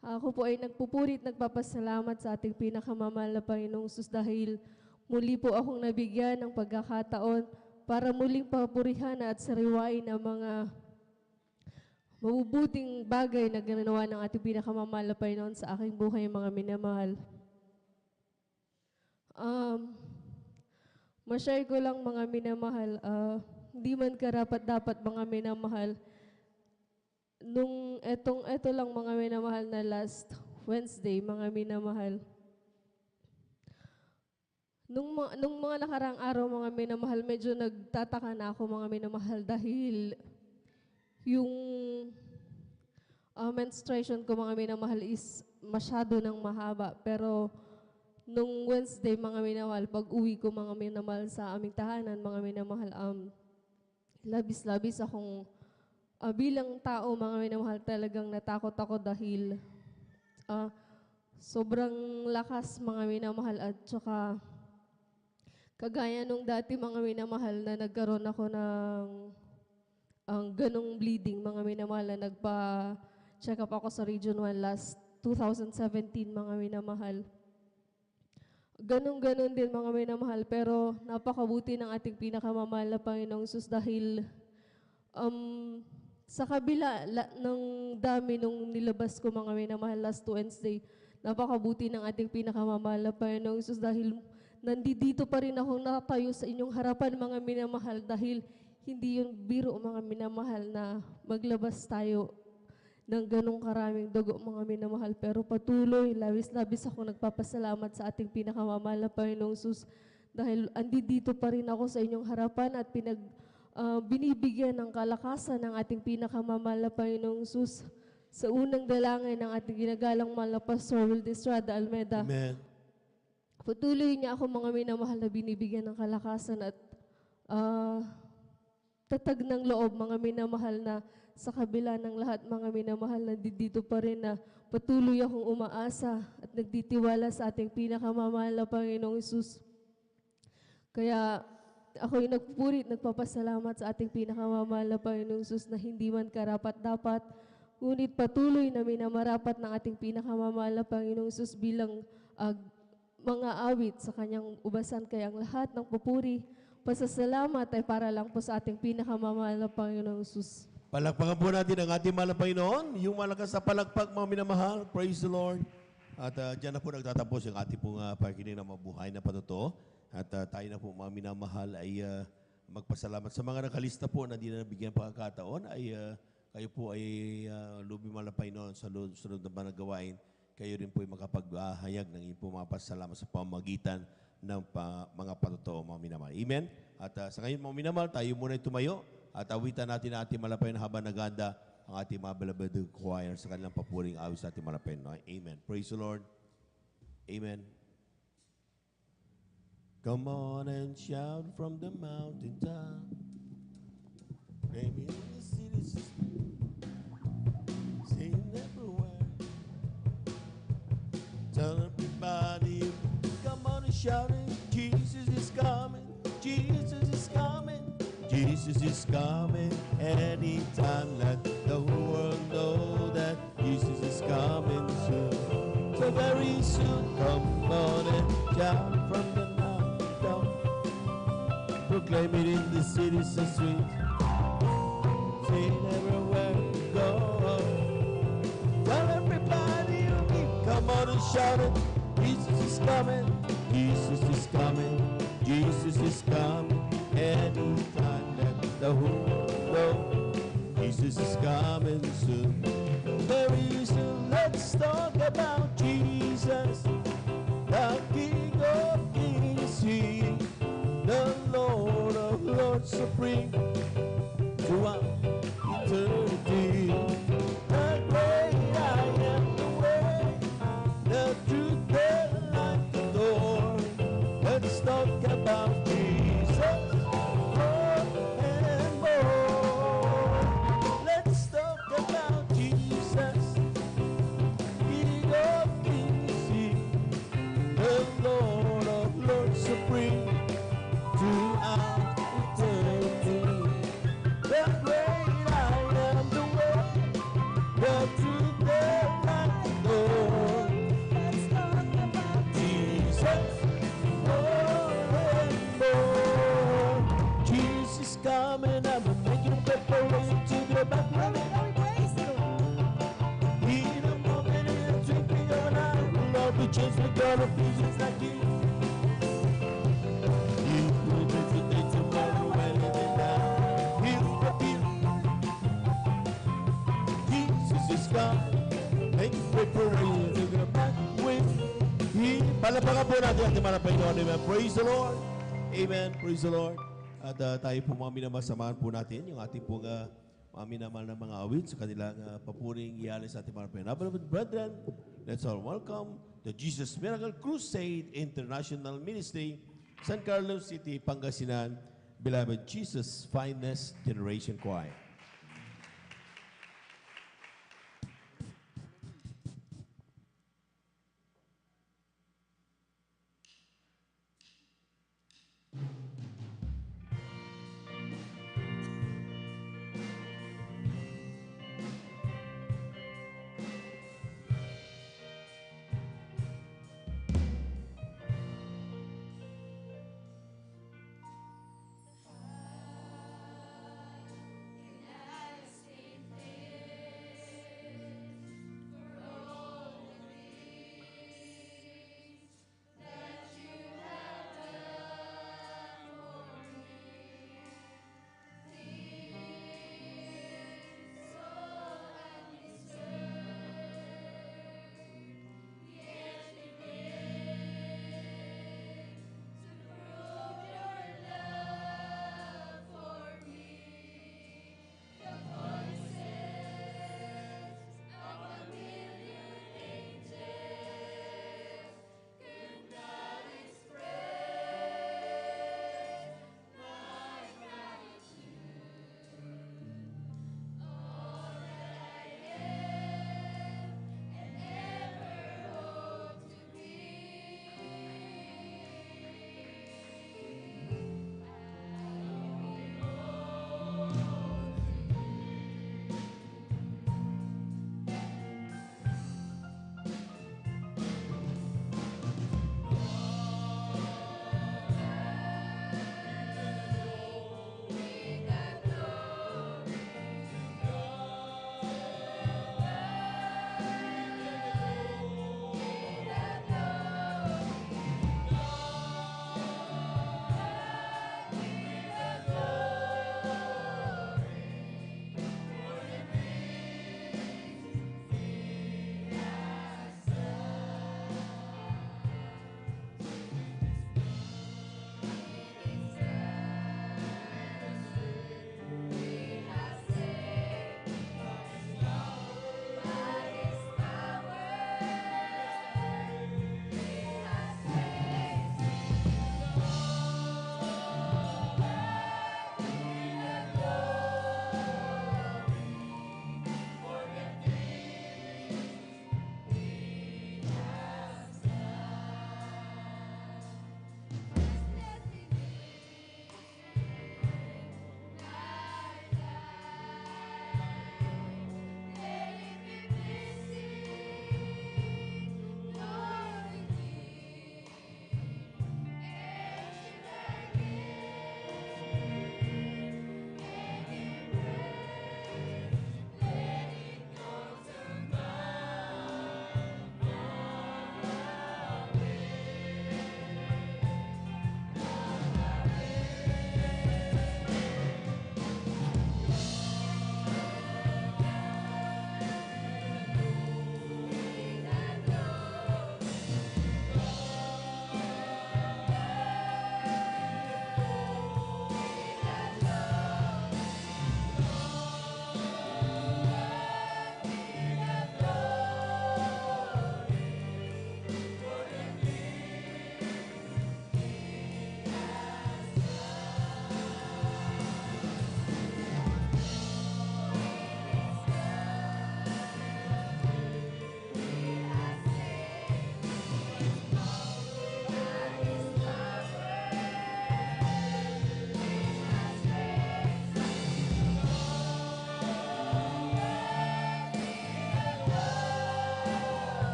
Ako po ay nagpupurit, nagpapasalamat sa ating pinakamamahal na Panginoong Sus dahil muli po akong nabigyan ng pagkakataon para muling papurihan at sariwain ang mga mabubuting bagay na ginawa ng ating pinakamamahal na Panginoon sa aking buhay, mga minamahal. Ma-share ko lang mga minamahal, hindi man karapat-dapat mga minamahal, eto lang mga minamahal na last Wednesday, mga minamahal. Nung mga nakarang araw, mga minamahal, medyo nagtataka na ako mga minamahal dahil yung menstruation ko mga minamahal is masyado nang mahaba. Pero nung Wednesday, mga minamahal, pag uwi ko mga minamahal sa aming tahanan, mga minamahal, labis-labis akong bilang tao, mga minamahal, talagang natakot ako dahil sobrang lakas, mga minamahal, at saka kagaya nung dati, mga minamahal, na nagkaroon ako ng ganong bleeding, mga minamahal, na nagpa-check up ako sa Region 1 last 2017, mga minamahal. Ganon din, mga minamahal, pero napakabuti ng ating pinakamamahal na Panginoong Sus dahil sa kabila ng dami nung nilabas ko, mga minamahal, last Wednesday, napakabuti ng ating pinakamamahal na Panginoong Sus dahil nandito pa rin akong nakatayo sa inyong harapan, mga minamahal, dahil hindi yun biro, mga minamahal, na maglabas tayo ng ganong karaming dugo, mga minamahal. Pero patuloy, labis-labis ako nagpapasalamat sa ating pinakamamahal na Panginoong Sus dahil andito pa rin ako sa inyong harapan at binibigyan ng kalakasan ng ating pinakamamahal na Panginoong Sus sa unang dalangin ng ating ginagalang mahal na Pastor Wildy Estrada Almeda. Amen. Patuloy niya ako, mga minamahal, na binibigyan ng kalakasan at tatag ng loob, mga minamahal, na sa kabila ng lahat, mga minamahal, na dito pa rin na patuloy akong umaasa at nagtitiwala sa ating pinakamamahal na Panginoong Isus. Kaya ako'y nagpupurit, nagpapasalamat sa ating pinakamamahal na Panginoong Isus na hindi man karapat-dapat, ngunit patuloy na minamarapat ng ating pinakamamahal na Panginoong Isus bilang mga awit sa kanyang ubasan. Kaya ang lahat ng pupuri, pasasalamat ay para lang po sa ating pinakamamahal na Panginoong Isus. Palakpakan po natin ang ating mahal na Panginoon, yung malakas na palakpak, mga minamahal. Praise the Lord. At dyan na po nagtatapos yung ating pong pakikinig na mabuhay na patuto. At tayo na po, mga minamahal, ay magpasalamat sa mga nakalista po na di na nabigyan pagkakataon. Ay kayo po ay lubim mahal na Panginoon sa sunod na mga gawain. Kayo rin po ay makapaghayag ng inyong pumapasalamat sa pamagitan ng mga patuto, mga minamahal. Amen. At sa ngayon, mga minamahal, tayo muna ay tumayo at awitan natin ang ating malapay na habang naganda ang ating mga beloved choir sa kanilang papuring awit sa ating malapin. No? Amen. Praise the Lord. Amen. Come on and shout from the mountaintop. Maybe in the cities, sing everywhere. Tell everybody, come on and shout it. Jesus is coming. Jesus is coming. Jesus is coming. Anytime, let the whole world know that Jesus is coming soon. So very soon, come on and shout from the mountain. Proclaim it in the cities and streets. Sing everywhere you go. Tell everybody you meet, come on and shout it. Jesus is coming. Jesus is coming. Jesus is coming. Anytime, let the whole world know. Jesus is coming soon. Very soon, let's talk about Jesus, the King of Kings, He, the Lord of Lords, supreme throughout eternity. The great I am, the way, the truth, the life, the door. Let's talk about Jesus more and more. Let's talk about Jesus, King of Kings, He, the Lord of Lords, supreme throughout eternity. The great I am, the way, the truth, the life, the door. Let's talk about Jesus more and more. Jesus is coming, and we're making a preparation to go back. In a moment, in a twinkling of an eye, we'll all be changed. We're gonna be just like you. You will be today, tomorrow, and living now. He will appear. Jesus is coming. Make a preparation to go back with Him. Palapakan po natin ang timang Panginoon. Amen. Praise the Lord. Amen. Praise the Lord. At tayo po mga minamasamaan po natin yung ating pong mga minamal na mga awit sa kanilang papuring iyali sa ating mga Panginoon. Beloved brethren, let's all welcome the Jesus Miracle Crusade International Ministry, San Carlos City, Pangasinan, Beloved Jesus Finest Generation Choir.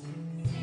Sing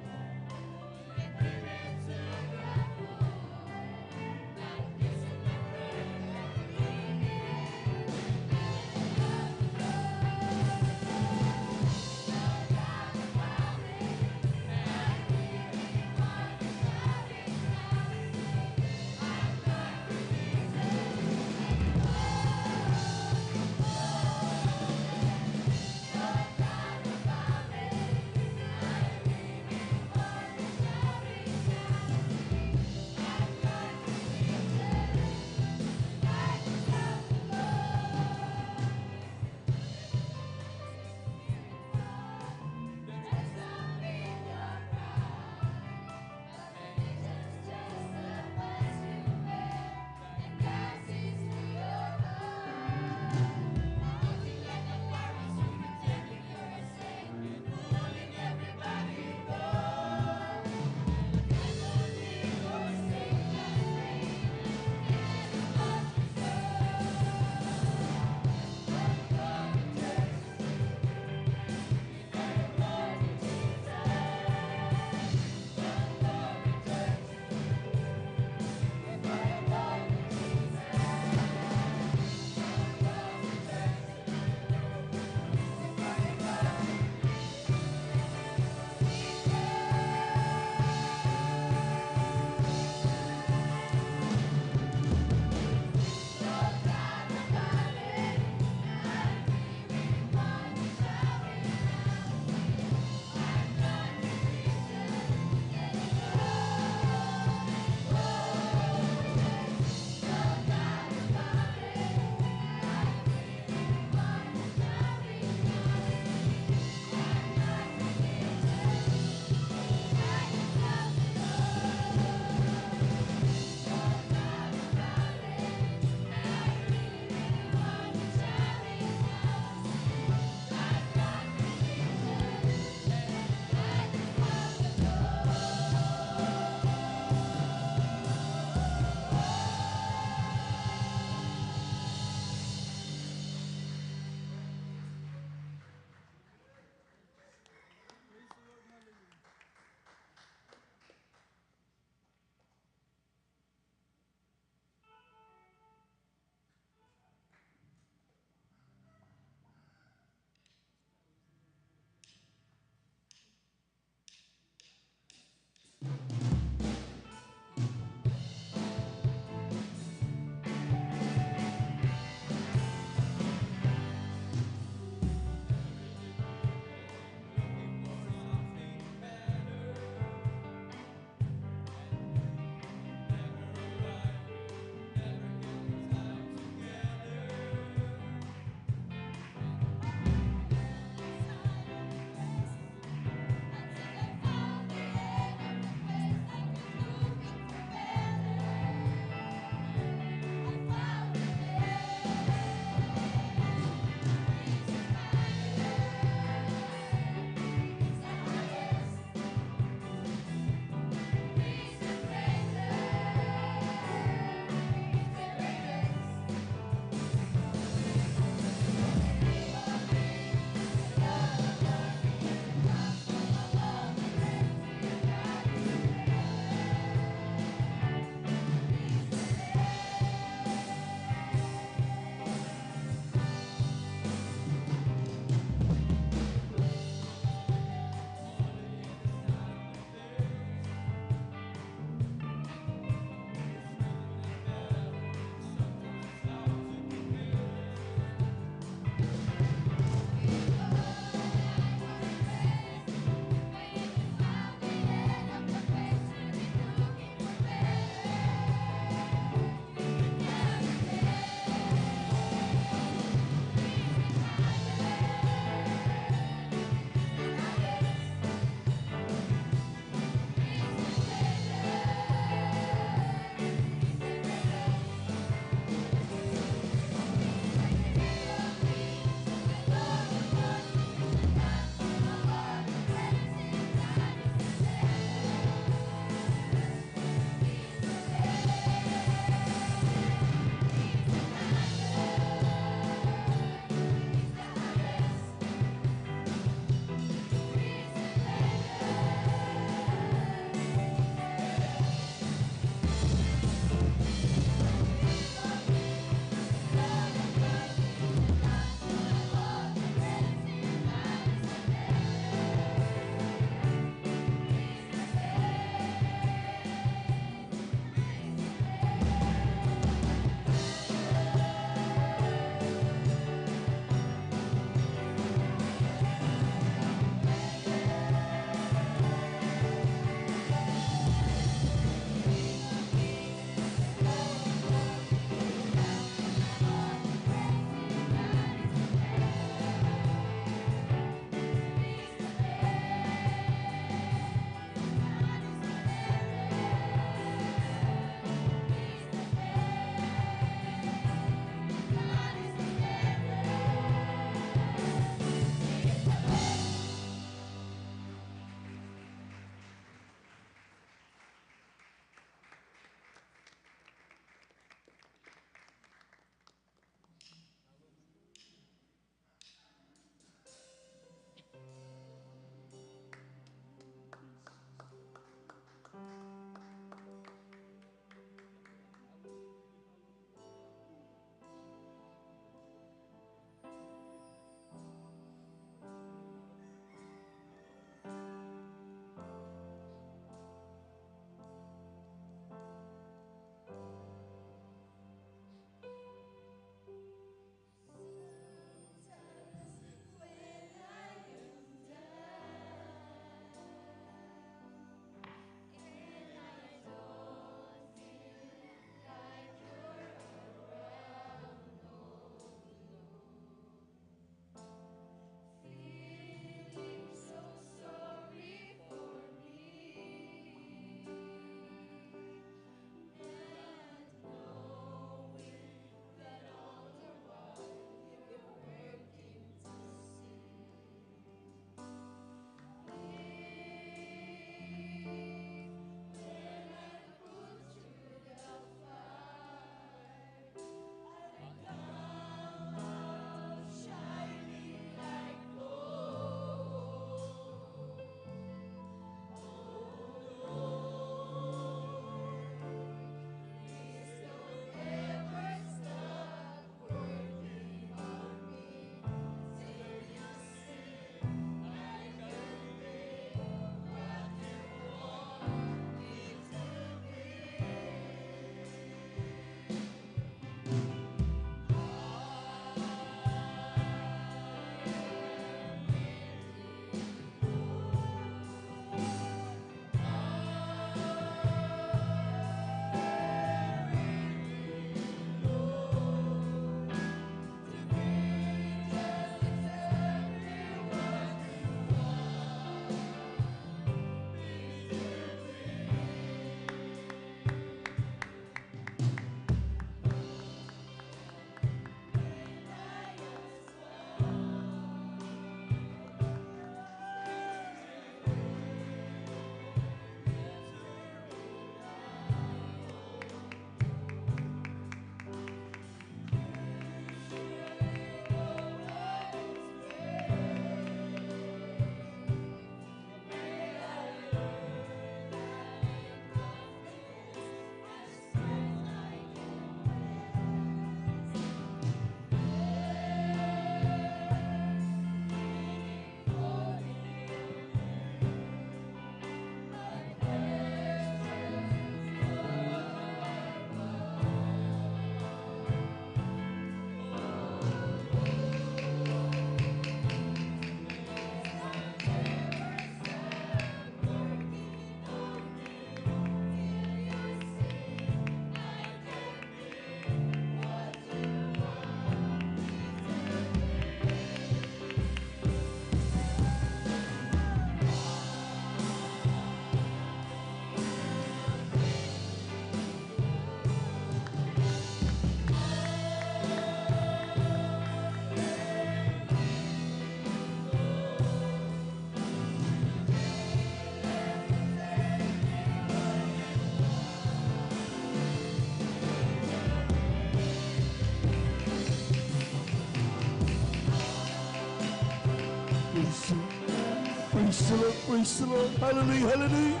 Praise the Lord, praise the Lord. Hallelujah, hallelujah.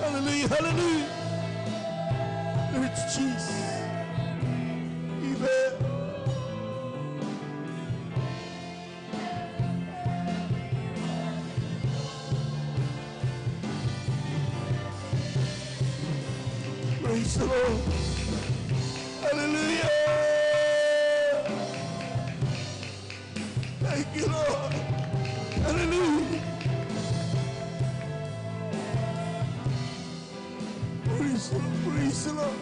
Hallelujah, hallelujah. Lord Jesus. Amen. Praise the Lord. Hallelujah. Thank you, Lord. Hallelujah. Praise the Lord. Praise the Lord.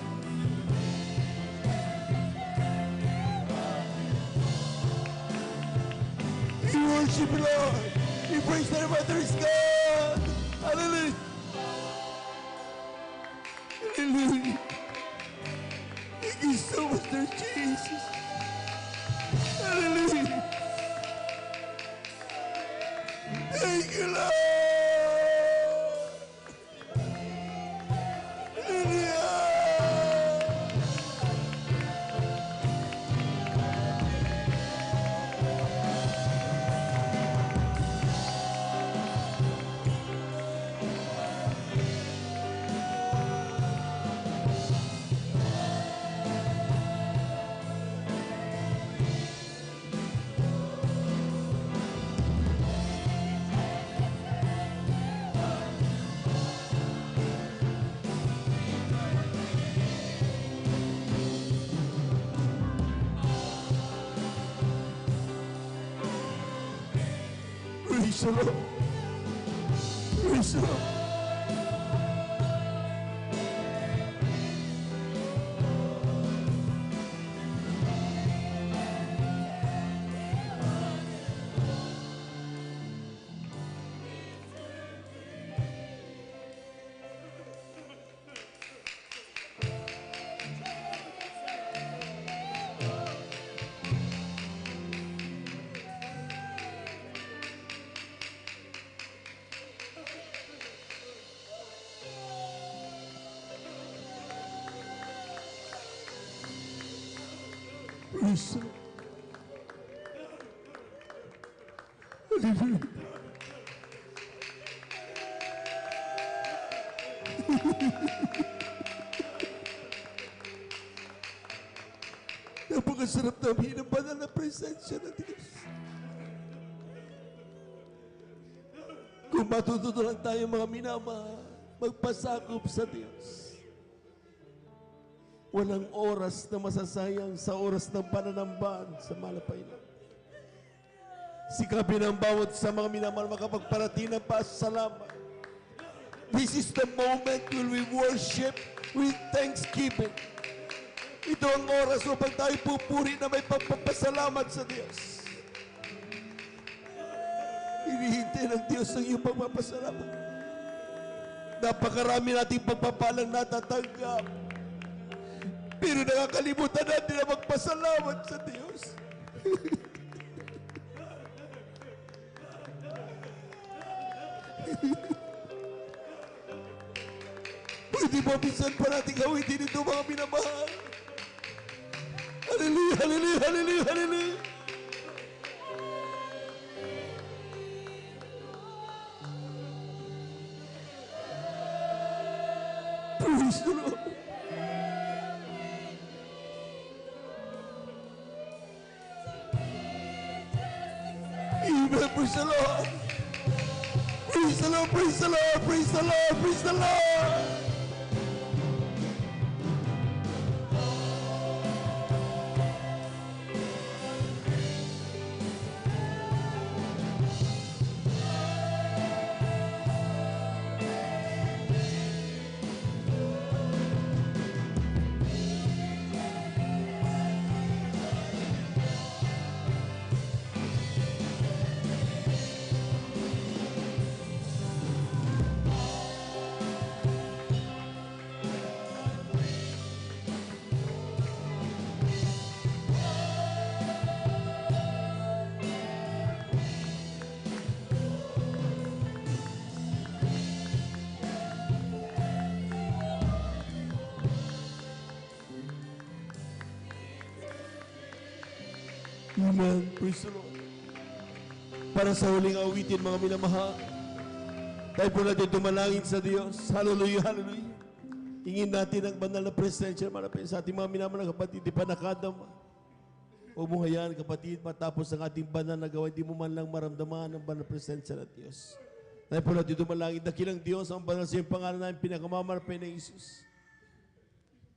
We worship you, Lord. We praise the Lord. There is God. Hallelujah. Hallelujah. Thank you so much, Lord Jesus. Hallelujah. Thank you, Lord. Hallelujah. Praise the Lord. Praise the Lord. Praise the Lord. Hallelujah. Napakasarap namin ng banal na presensya ng Diyos. Kung matututo lang tayo mga minamahal, magpasakop sa Diyos. Walang oras na masasayang sa oras ng pananambahan sa malapailan. Sikapin ang bawat sa mga minamahal makapagparating ng pasasalamat. This is the moment when we worship with thanksgiving. Ito ang oras upang tayo pupuri na may pagpapasalamat sa Diyos. Hinihintay ng Diyos ang iyong pagpapasalamat. Napakarami nating pagpapalang natatanggap. Pero nakakalimutan natin na magpasalamat sa Diyos. Pwede ba minsan pa natin gawitin ito mga minamahal? Hallelujah, hallelujah, hallelujah, hallelujah. Praise the Lord. Amen. Praise the Lord. Praise the Lord, praise the Lord, praise the Lord, praise the Lord. Amen. Praise the Lord. Para sa huling awitin, mga minamahal, Tayo po natin tumalangin sa Diyos. Hallelujah, hallelujah. Ingin natin ang banal na presensya malapit sa ating mga minamahal na kapatid, di pa nakadama. Huwag mo hayaan, kapatid, matapos ang ating banal na gawa, hindi mo man lang maramdaman ang banal na presensya ng Diyos. Tayo po natin tumalangin. Dakilang Diyos, ang banal sa iyong pangalan namin, pinakamarapay na Jesus.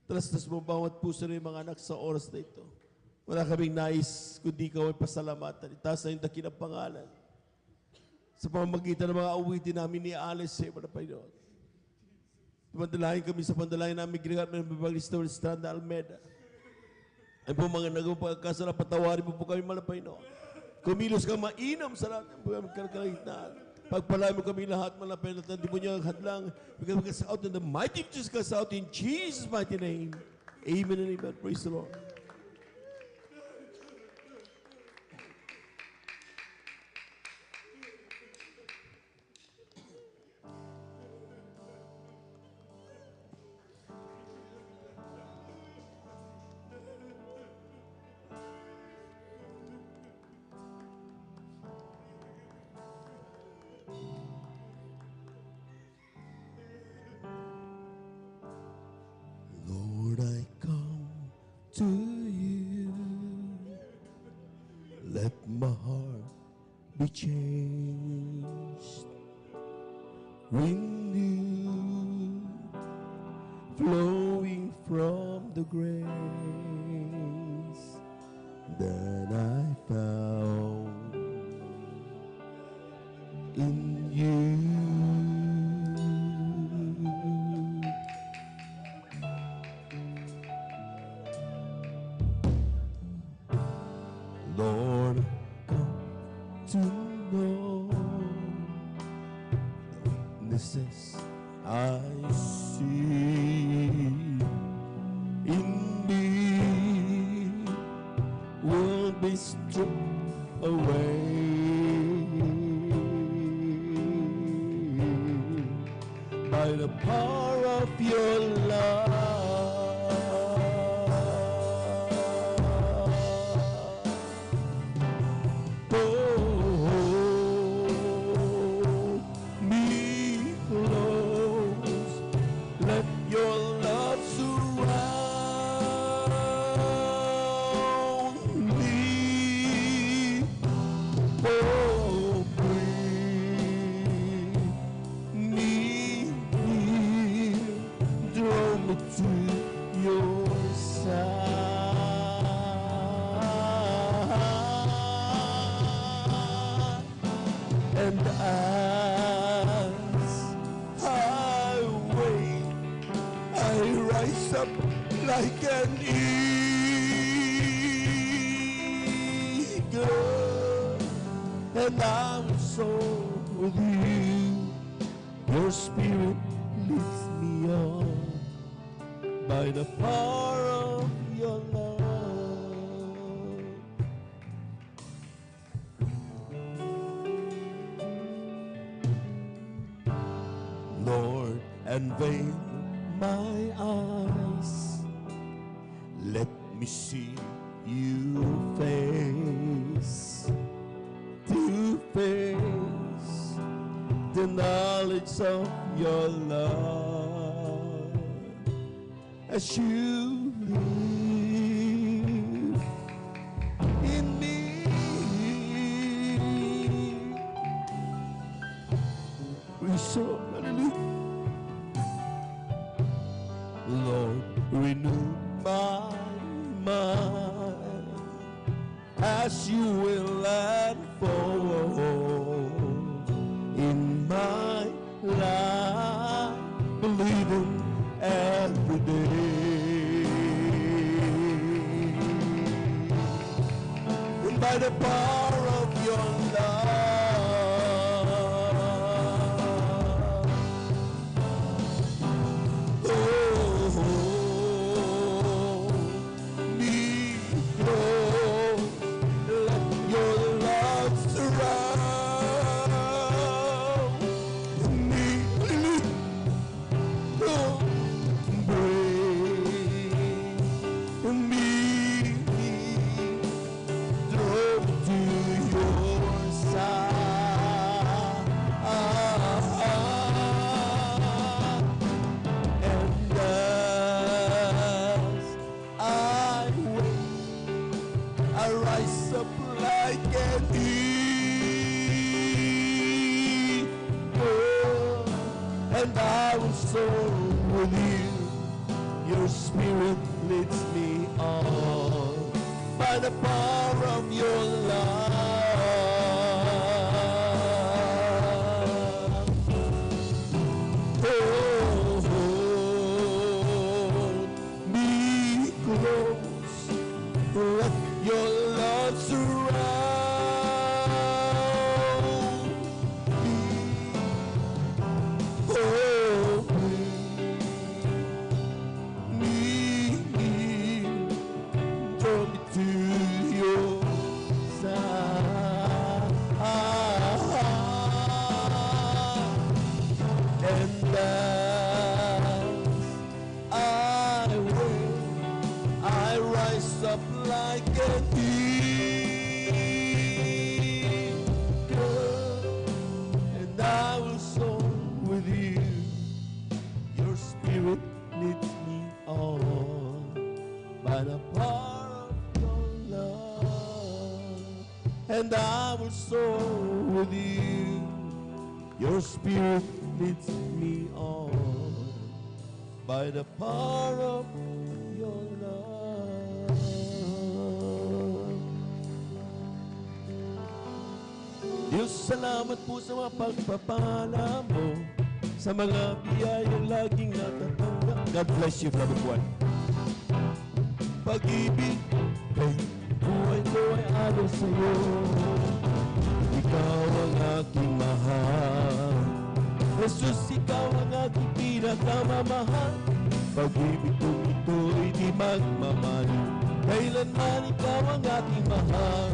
Talastas mo bawat puso ng mga anak sa oras na ito. Wala kaming nais, kundi ikaw ay pasalamatan. Itaas na yung dakilang pangalan. Sa pamamagitan ng mga awitin namin ni Alice, sa mga Panginoon. Tumandalahin kami sa pandalahin namin, ginagat ng Babalista Stranda Almeida. Ay po mga nagawang pagkakasala, patawarin mo po kami, mga Panginoon. Kumilos kang mainam sa lahat ng mga kalagitnaan. Pagpalain mo kami lahat, mga Panginoon, hindi mo niya hadlang. Because out in the mighty Jesus, cast out in Jesus' mighty name. Amen and amen. Praise the Lord. Lord, I come to you. Let my heart be changed, renewed, flowing from the grace that I found in you. Lord, come to know the weaknesses I see in me will be stripped away by the power of your love. And as I wait, I rise up like an eagle, and I'm so with you. Your spirit lifts me up by the power of your love. Lord, unveil my eyes. Let me see you face to face, the knowledge of your love as you live in me. Restore, hallelujah. Lord, renew my mind as you will unfold in my life, believing every day. And by the power of your love, with you. Your spirit leads me on by the power of your love. Hold me close, let your love surround me. Hold me, draw me to your side, and as I wait, I rise up like an eagle, and I will soar with you. Your spirit leads me on by the power of your love, and I will soar with you. Your spirit leads me on by the power of your love. Diyos, salamat po sa mga pagpapala mo, sa mga biyayang laging natatanggap. God bless you, beloved one. Pag-ibig kay buhay ko ay alo sa'yo. Ikaw ang aking mahal. Jesus, ikaw ang aking pinakamamahal. Pag-ibig kong ito'y di magmamali. Kailanman ikaw ang aking mahal.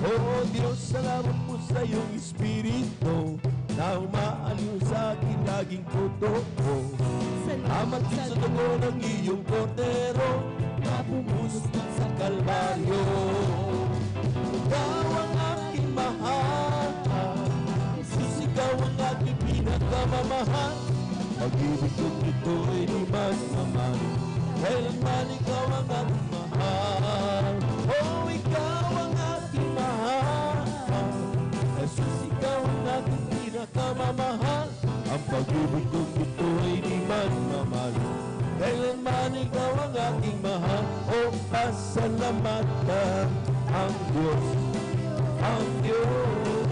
Oh Diyos, salamat po sa iyong Espiritu na umaaliw sa akin laging totoo. Salamat din sa dugo ng iyong kordero na pumusok sa Kalbaryo. Ikaw ang aking mahal, Jesus, ikaw ang aking pinakamamahal. Pag-ibig kong ito'y di magmamali. Kailanman ikaw ang aking mahal. Oh, ikaw ang aking mahal. Jesus, ikaw ang aking pinakamamahal. Ang pag-ibig kong ito'y di magmamali. Kailanman ikaw ang aking mahal. O pasalamatan ang Diyos, ang Diyos.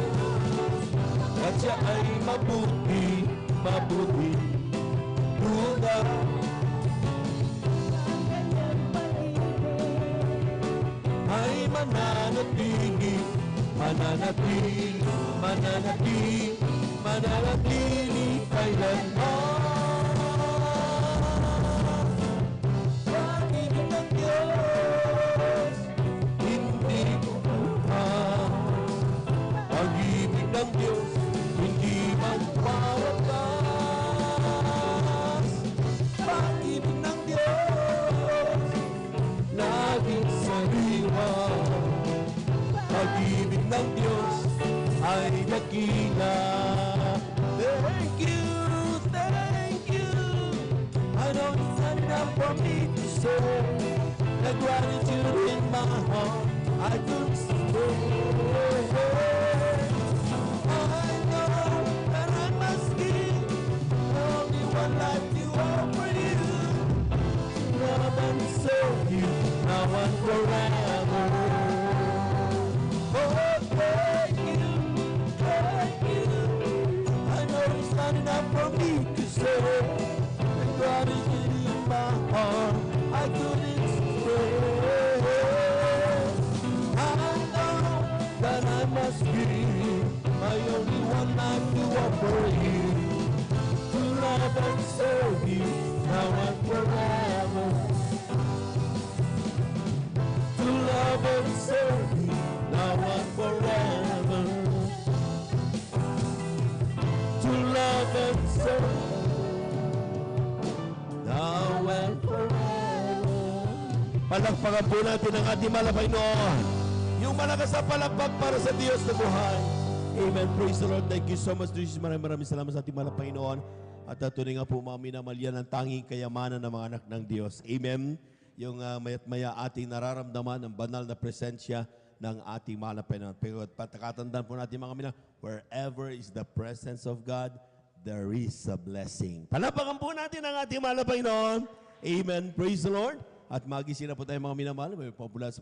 At siya ay mabuti, mabuti. Tunay ay mananatili, mananatili, mananatili, mananatili kailanman. Pag-ibig ng Diyos, hindi ko buhay. Pag-ibig ng Diyos, hindi magpawakas. Pag-ibig ng Diyos, laging sariwa. Pag-ibig ng Diyos ay dakila. Thank you, thank you. I know it's not enough for me to say. The gratitude in my heart I could say. I know that I must give only one life to offer you. Love and serve you now and forever. Oh, thank you, thank you. I know it's not enough for me to say. The gratitude in my heart I couldn't express. I know that I must give my only one life to offer you. To love and serve you now and forever. To love and serve you now and forever. To love and serve now and forever. Palakpakan po natin ang ating malabay noon. Yung malakas na palakpak para sa Diyos na buhay. Amen. Praise the Lord. Thank you so much, Jesus. Maraming salamat sa ating malabay noon. At tunay nga po mga minamalyan ang tanging kayamanan ng mga anak ng Diyos. Amen. Yung maya't maya ating nararamdaman ang banal na presensya ng ating mahal na Panginoon. Pero patakatandaan po natin mga mina, wherever is the presence of God, there is a blessing. Palapakan po natin ang ating mahal na Panginoon. Amen. Praise the Lord. At magising na po tayo mga minamahal. May pamula sa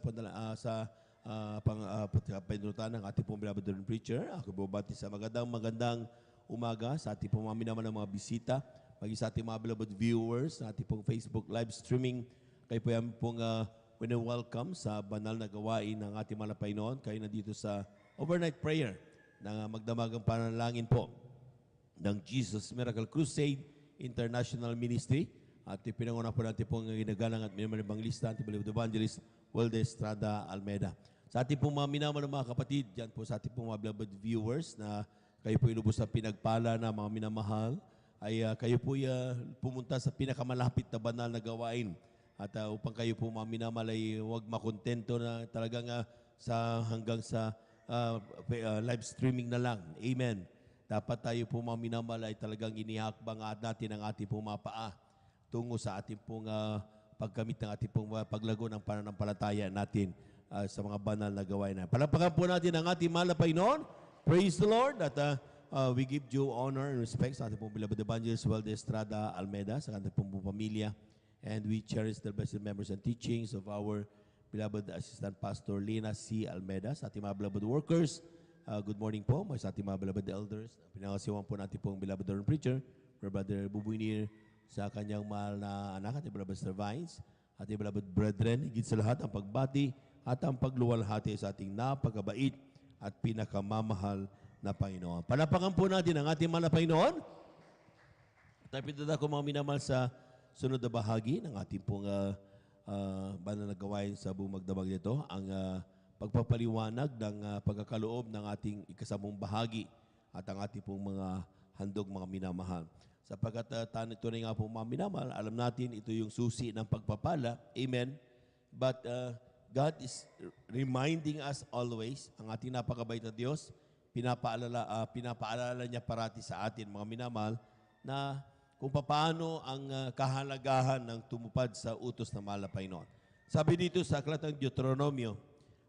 pinrutan ng ating pong beloved preacher. Ako bubati sa magandang umaga sa ating pong mga minamahal ng mga bisita. Maging sa ating mga beloved viewers, sa ating pong Facebook live streaming. Kayo po yan pong welcome sa banal na gawain ng ating mahal na Panginoon. Kayo nandito sa overnight prayer na magdamagang panalangin po ng Jesus Miracle Crusade International Ministry. At pinanguna po natin pong ginagalang at minamang evangelista, ating beloved evangelist, Walde Estrada Almeida. Sa ating pong mga minamang mga kapatid, dyan po sa ating pong mga beloved viewers na kayo po ilubos na pinagpala na mga minamahal, ay kayo po pumunta sa pinakamalapit na banal na gawain. At upang kayo po mga minamahal ay huwag makontento na talagang hanggang sa live streaming na lang. Amen. Dapat tayo po mga minamahal ay talagang inihakbang natin ang ating pong mga paa tungo sa ating pong pagkamit ng ating pong paglago ng pananampalataya natin sa mga banal na gawain na. Palapakan po natin ang ating mahal na Panginoon. Praise the Lord. At we give due honor and respect sa ating pong beloved evangelist Walde Estrada Almeida, sa ating pong pamilya. And we cherish the blessed members and teachings of our beloved Assistant Pastor Lina C. Almeida, sa ating mga beloved workers. Good morning po, sa ating mga beloved elders. Pinangasiwan po natin pong beloved preacher, Brother Bubunir, sa kanyang mahal na anak, ating beloved Sir Vines, ating beloved brethren, higit sa lahat ang pagbati at ang pagluwalhati sa ating napakabait at pinakamamahal na Panginoon. Palapakan po natin ang ating mahal na Panginoon. Tayo pinatata ko mga minamahal sa sunod na bahagi ng ating pong banal na gawain sa buong magdamag nito, ang pagpapaliwanag ng pagkakaloob ng ating ikasamang bahagi at ang ating pong mga handog mga minamahal. Sapagkat tunay nga po mga minamahal, alam natin ito yung susi ng pagpapala. Amen. But God is reminding us always, ang ating napakabait na Diyos, pinapaalala niya parati sa atin mga minamahal na kung paano ang kahalagahan ng tumupad sa utos ng mahal na Panginoon. Sabi dito sa Aklatang Deuteronomio,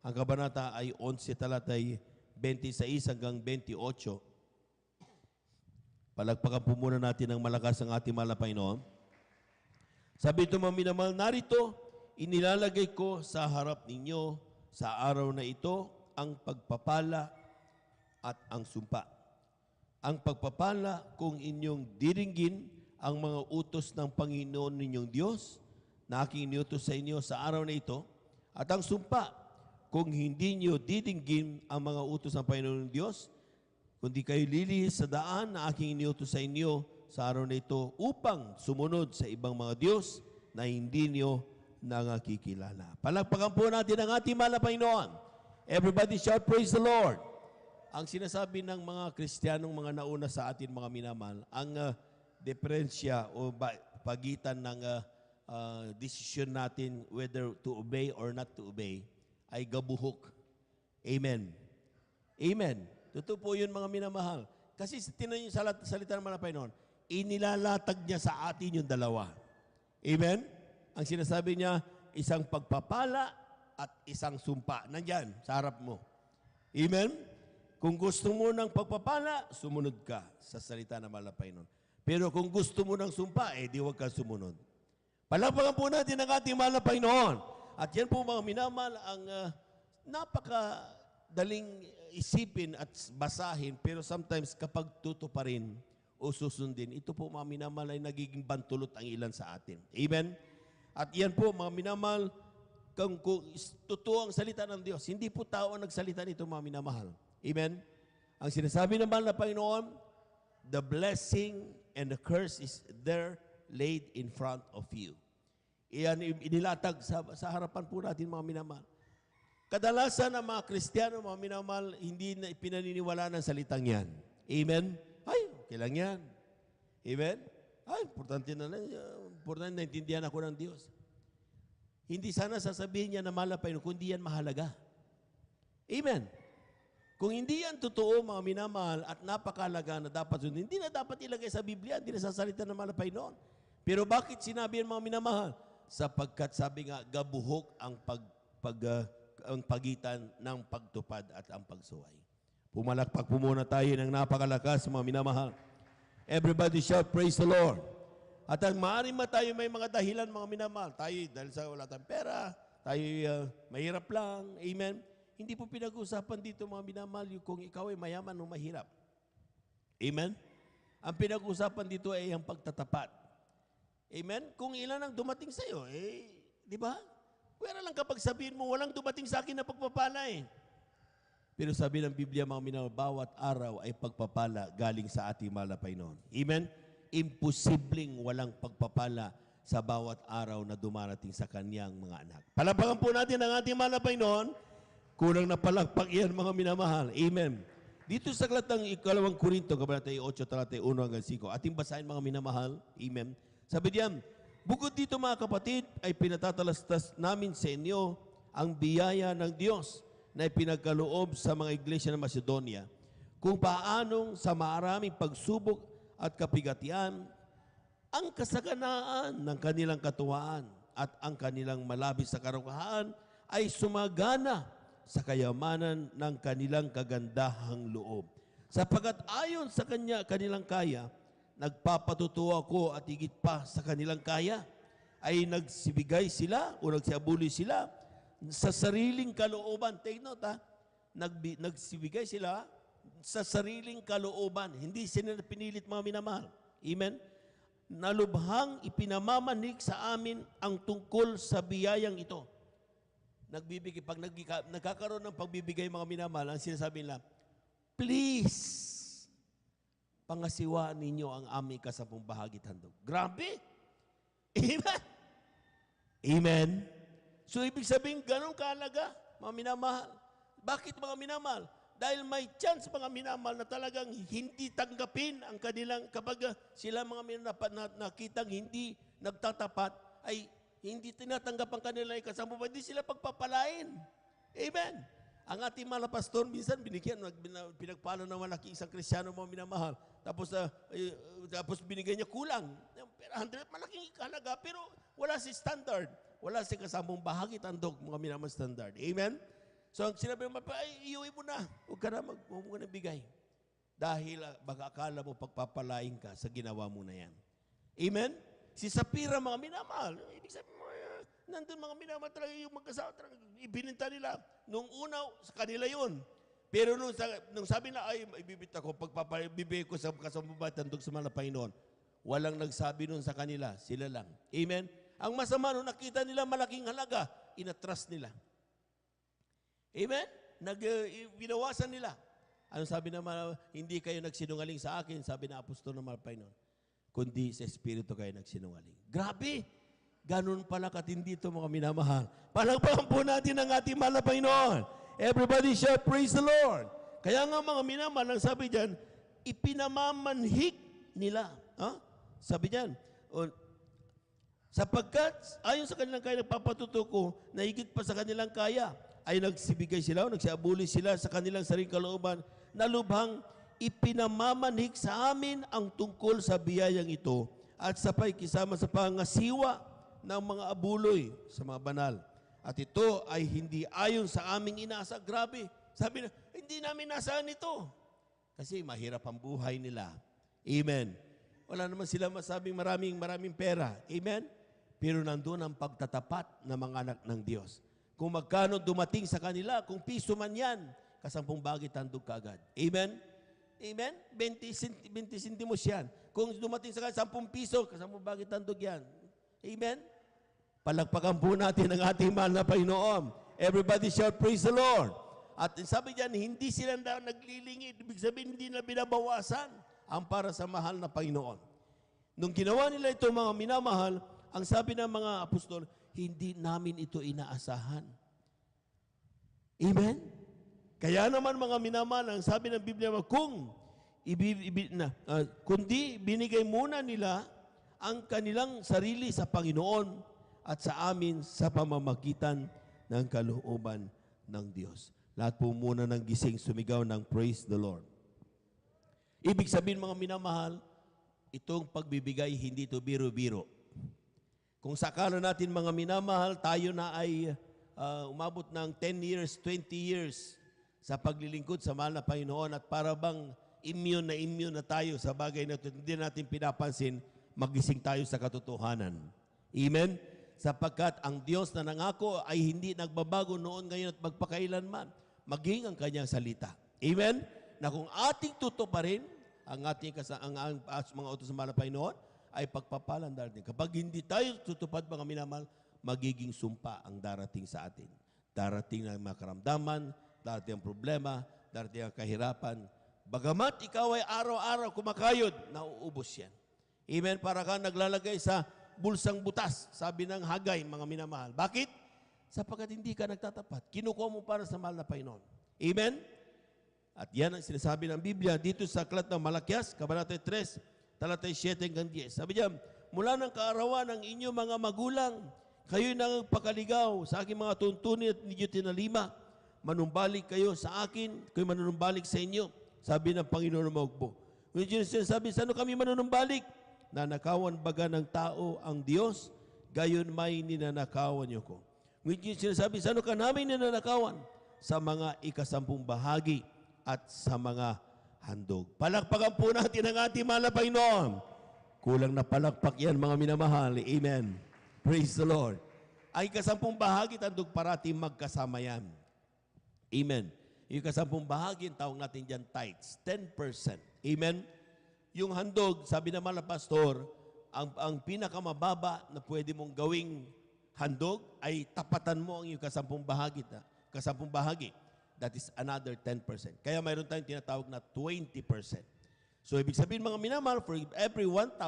ang kabanata ay 11 talatay 26 hanggang 28. Palagpakan po muna natin ng malakas ang ating mahal na Panginoon. Sabi ito mga minamahal, narito, inilalagay ko sa harap ninyo sa araw na ito ang pagpapala at ang sumpa. Ang pagpapala kung inyong diringgin ang mga utos ng Panginoon ninyong Diyos na aking iniutos sa inyo sa araw na ito, at ang sumpa kung hindi nyo didinggin ang mga utos ng Panginoon Diyos, kundi kayo lilihis sa daan na aking iniutos sa inyo sa araw na ito upang sumunod sa ibang mga Diyos na hindi nyo nangakikilala. Palagpakan po natin ang ating mahal na Panginoon. Everybody shout, praise the Lord. Ang sinasabi ng mga Kristiyanong mga nauna sa atin mga minamahal, ang diferensya o pagitan ng decision natin whether to obey or not to obey ay gabuhok. Amen. Amen. Totoo po yun mga minamahal. Kasi tinan yung salita ng mga Panginoon, inilalatag niya sa atin yung dalawa. Amen? Ang sinasabi niya, isang pagpapala at isang sumpa. Nandyan, sa harap mo. Amen? Kung gusto mo ng pagpapala, sumunod ka sa salita ng mahal na Panginoon. Pero kung gusto mo ng sumpa, di huwag ka sumunod. Palapakan po natin ang ating mahal na Panginoon. At yan po mga minamahal ang napakadaling isipin at basahin, pero sometimes kapag tutuparin o susundin, ito po mga minamahal ay nagiging bantulot ang ilan sa atin. Amen? At yan po mga minamahal, kung totoo ang salita ng Diyos, hindi po tao ang nagsalita nito mga minamahal. Amen? Ang sinasabi ng mahal na Panginoon, the blessing and the curse is there laid in front of you. Iyan inilatag sa harapan po natin mga minamahal. Kadalasan ang mga Kristiyano, mga minamahal, hindi na pinaniniwala ng salitang yan. Amen? Ay, okay lang yan. Amen? Ay, importante naintindihan ako ng Diyos. Hindi sana sasabihin niya na mahal na Panginoon, kundi yan mahalaga. Amen? Kung hindi yan totoo, mga minamahal, at napakalaga na dapat sundin, hindi na dapat ilagay sa Biblia, hindi na sasalita ng mahal na Panginoon. Pero bakit sinabi yan mga minamahal? Sapagkat sabi nga, gabuhok ang ang pagitan ng pagtupad at ang pagsuway. Pumalakpak po muna tayo ng napakalakas, mga minamahal. Everybody shout, praise the Lord. At ang maaaring tayo may mga dahilan, mga minamahal. Tayo, dahil sa wala tayong pera, tayo mahirap lang. Amen? Hindi po pinag-usapan dito, mga minamahal, kung ikaw ay mayaman o mahirap. Amen? Ang pinag-usapan dito ay ang pagtatapat. Amen? Kung ilan ang dumating sa iyo, di ba? Pwera lang kapag sabihin mo, walang dumating sa akin na pagpapala eh. Pero sabi ng Biblia, mga minamahal, bawat araw ay pagpapala galing sa ating mahal na Panginoon. Amen? Imposibleng walang pagpapala sa bawat araw na dumarating sa kanyang mga anak. Palapakan po natin ang ating mahal na Panginoon. Kulang na palakpak yan, mga minamahal. Amen. Dito sa aklat ng 2 Korinto, kabanata 8, talata 1 hanggang 5, ating basahin, mga minamahal. Amen. Sabi diyan, bukod dito, mga kapatid, ay pinatatalastas namin sa inyo ang biyaya ng Diyos na ipinagkaloob sa mga iglesia ng Macedonia, kung paanong sa maraming pagsubok at kapigatian, ang kasaganaan ng kanilang katuwaan at ang kanilang malabis sa karukahan ay sumagana sa kayamanan ng kanilang kagandahang loob. Sapagkat ayon sa kanilang kaya, nagpapatutuwa ko at higit pa sa kanilang kaya, ay nagsibigay sila o nagsiabuli sila sa sariling kalooban. Take note ha, nagsibigay sila sa sariling kalooban. Hindi sila pinilit, mga minamahal. Amen? Nalubhang ipinamamanig sa amin ang tungkol sa biyayang ito. Nagbibigay, pag nagkakaroon ng pagbibigay, mga minamahal, ang sinasabi nila, please, pangasiwaan ninyo ang aming kasampung bahagi handog. Grabe! Amen? Amen? So, ibig sabihin, ganun kahalaga, mga minamahal. Bakit, mga minamahal? Dahil may chance, mga minamahal, na talagang hindi tanggapin ang kanilang, kapag sila, mga minamahal, nakitang hindi nagtatapat, ay hindi tinatanggap ang kanilang kasampung, hindi sila pagpapalain. Amen? Ang ating mga pastor, minsan binigyan, pinagpala ng malaki isang Kristiyano, mga minamahal. Tapos binigay niya kulang. Pero 100, malaking halaga, pero wala si standard. Wala si kasampung bahagi tandog, mga minamahal standard. Amen? So, ang sinabi mo, ay, iuwi mo na. Huwag ka na bigay. Dahil baka akala mo pagpapalain ka sa ginawa mo na yan. Amen? Si Sapira, mga minamahal, ibig sabihin mo, nandun mga minamahal talaga yung magkasawa, ibininta nila. Nung una, sa kanila yun. Pero nung sabi na, ay, ibibita ko, pagpapabibigay ko sa kasambahay tandog sa mga Panginoon, walang nagsabi nun sa kanila, sila lang. Amen? Ang masama, nung nakita nila malaking halaga, inatras nila. Amen? Binawasan nila. Ano sabi naman, hindi kayo nagsinungaling sa akin, sabi na apostol ng mga Panginoon, kundi sa Espiritu kayo nagsinungaling. Grabe! Ganun pala katindi ito, mga minamahal. Palagpakan po natin ang ating mahal na Panginoon. Everybody shout, praise the Lord. Kaya nga, mga minamahal, ang sabi dyan, ipinamamanhik nila. Sabi dyan, sapagkat ayon sa kanilang kaya nagpapatutuko na higit pa sa kanilang kaya, ay nagsibigay sila o nagsiabuli sila sa kanilang sariling kalooban na lubhang ipinamamanhik sa amin ang tungkol sa biyayang ito at sapay kisama sa pangasiwa ng mga abuloy sa mga banal. At ito ay hindi ayon sa aming inasa. Grabe. Sabi na, hindi namin nasaan ito. Kasi mahirap ang buhay nila. Amen. Wala naman sila masabing maraming pera. Amen? Pero nandun ang pagtatapat ng mga anak ng Diyos. Kung magkano dumating sa kanila, kung piso man yan, kasampung bagay tandog ka agad. Amen? Amen? 20 centimos yan. Kung dumating sa kanila 10 piso, kasampung bagay tandog yan. Amen? Palagpakan po natin ang ating mahal na Panginoon. Everybody shout, praise the Lord. At sabi diyan, hindi sila naglilingid. Ibig sabihin, hindi na binabawasan ang para sa mahal na Panginoon. Nung ginawa nila ito, mga minamahal, ang sabi ng mga apostol, hindi namin ito inaasahan. Amen? Kaya naman, mga minamahal, ang sabi ng Biblia, kundi binigay muna nila ang kanilang sarili sa Panginoon at sa amin sa pamamagitan ng kalooban ng Diyos. Lahat po muna ng gising sumigaw ng praise the Lord. Ibig sabihin, mga minamahal, itong pagbibigay hindi ito biro-biro. Kung sakala natin, mga minamahal, tayo na ay umabot ng 10 years, 20 years sa paglilingkod sa mahal na Panginoon at para bang immune na tayo sa bagay na ito, hindi natin pinapansin, magising tayo sa katotohanan. Amen? Sapagkat ang Diyos na nangako ay hindi nagbabago noon, ngayon at magpakailanman. Maging ang kanyang salita. Amen? Na kung ating tutuparin ang ating ang mga utos ng mahal na Panginoon, ay pagpapalan darating. Kapag hindi tayo tutupad, mga minamahal, magiging sumpa ang darating sa atin. Darating ang mga karamdaman, darating ang problema, darating ang kahirapan. Bagamat ikaw ay araw-araw kumakayod, nauubos yan. Amen? Para ka naglalagay sa bulsang butas, sabi ng Hagay, mga minamahal. Bakit? Sapagkat hindi ka nagtatapat. Kinukuha mo para sa mahal na Panginoon. Amen? At yan ang sinasabi ng Biblia dito sa Aklat ng Malakias, Kabanata 3, talatay 7 hanggang 10. Sabi diyan, mula ng kaarawan ng inyong mga magulang, kayo'y nagpakaligaw sa aking mga tuntunin at ninyo tinalima. Manumbalik kayo sa akin, kayo'y manunumbalik sa inyo. Sabi ng Panginoon ng Maugbo. Ngunit sinasabi, saan kami manunumbalik? Nanakawan baga ng tao ang Diyos, gayon may ninanakawan niyo ko. Ngunit sinasabi, saan ka namin ninanakawan? Sa mga ikasampung bahagi at sa mga handog. Palakpakan po natin ang ating mahal na Panginoon. Kulang na palakpak yan, mga minamahal. Amen. Praise the Lord. Ang ikasampung bahagi at handog parating magkasama yan. Amen. Yung ikasampung bahagi, tawag natin dyan tithes, 10%. Amen. Yung handog, sabi naman na pastor, ang pinakamababa na pwede mong gawing handog ay tapatan mo ang iyong kasampung bahagi. Kasampung bahagi. That is another 10%. Kaya mayroon tayong tinatawag na 20%. So, ibig sabihin mga minamahal, for every 1,000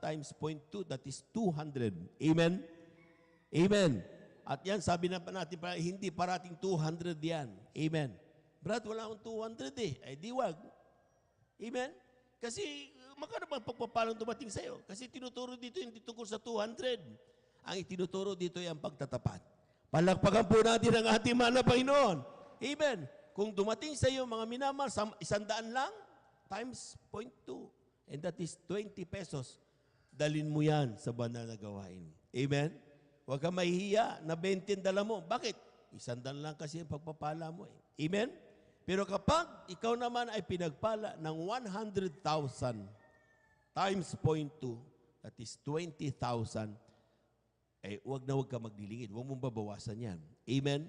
times 0.2, that is 200. Amen? Amen. At yan, sabi na natin, hindi parating 200 yan. Amen. Brad, wala akong 200 eh. Ay, di wag. Amen? Kasi, magkano bang pagpapalang dumating sa'yo? Kasi tinuturo dito, hindi tungkol sa 200. Ang itinuturo dito ay ang pagtatapat. Palakpakan po natin ang ating mahal na Panginoon. Amen. Kung dumating sa iyo, mga minamahal, 100 lang, times 0.2. And that is 20 pesos. Dalin mo yan sa banal na gawain. Amen. Huwag ka mahihiya na 20 dala mo. Bakit? 100 lang kasi ang pagpapala mo. Amen. Pero kapag ikaw naman ay pinagpala ng 100,000 times 0.2, that is 20,000, eh, huwag ka magdilingid. Huwag mong babawasan yan. Amen?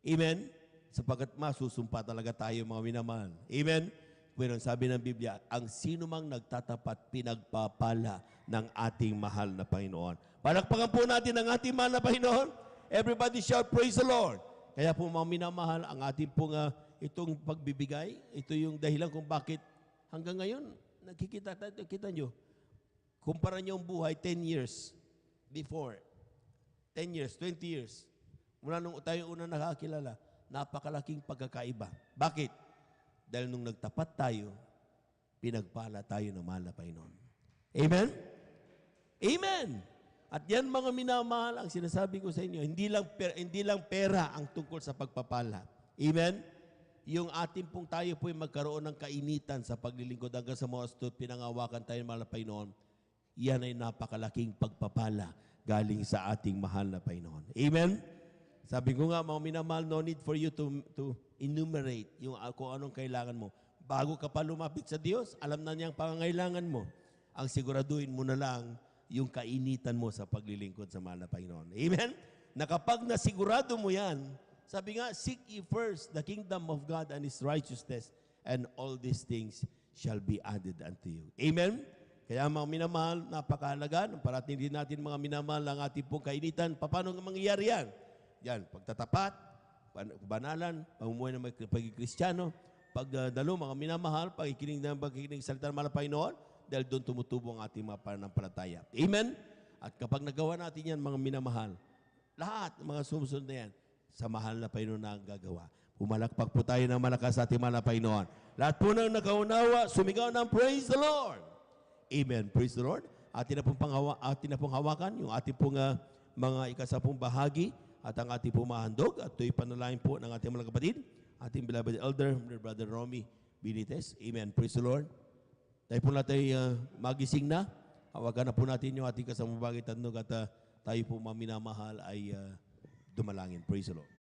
Amen? Sapagkat masusumpa talaga tayo, mga minamahal. Amen? Pero sabi ng Biblia, ang sino mang nagtatapat, pinagpapala ng ating mahal na Panginoon. Palakpakan po natin ang ating mahal na Panginoon. Everybody shout, praise the Lord. Kaya po, mga minamahal, ang ating pong itong pagbibigay, ito yung dahilan kung bakit hanggang ngayon, nakikita nyo, kumpara nyo ang buhay 10 years before, 10 years, 20 years, mula nung tayo unang nakakilala, napakalaking pagkakaiba. Bakit? Dahil nung nagtapat tayo, pinagpala tayo ng mahal na Panginoon. Amen? Amen! At yan mga minamahal, ang sinasabi ko sa inyo, hindi lang pera ang tungkol sa pagpapala. Amen? Yung ating pong tayo po magkaroon ng kainitan sa paglilingkod hanggang sa mga astut, pinangawakan tayo ng mahal na Panginoon, yan ay napakalaking pagpapala galing sa ating mahal na Panginoon. Amen? Sabi ko nga, mga minamahal, no need for you to enumerate yung kung anong kailangan mo. Bago ka pa lumapit sa Diyos, alam na niya ang pangangailangan mo. Ang siguraduhin mo na lang yung kainitan mo sa paglilingkod sa mahal na Panginoon. Amen? Na kapag nasigurado mo yan, sabi nga, seek ye first the kingdom of God and His righteousness, and all these things shall be added unto you. Amen? Kaya mga minamahal, napakahalaga. Parating din natin mga minamahal ang ating pong kainitan. Paano mangyayari yan? Yan, pagtatapat, banalan, pamumuhay ng pagkikristyano, pagdalo, mga minamahal, pagkikinig salita ng mahal na Panginoon, dahil doon tumutubo ang ating mga pananampalataya. Amen? At kapag nagawa natin yan, mga minamahal, lahat ng mga sumusunod na yan, sa mahal na Panginoon na ang gagawa. Pumalakpak po tayo ng malakas sa ating mahal na Panginoon. Lahat po nang nakaunawa, sumigaw ng praise the Lord. Amen. Praise the Lord. Atin na pong hawakan yung ating pong mga ikasapong bahagi at ang ating pong mahandog. At ito'y panalangin po ng ating mga kapatid, ating beloved elder, Brother Romy Benitez. Amen. Praise the Lord. Tayo po natin magising na. Hawakan na po natin yung ating kasamang bahagi tandog at tayo po maminamahal ay dumalangin. Praise the Lord.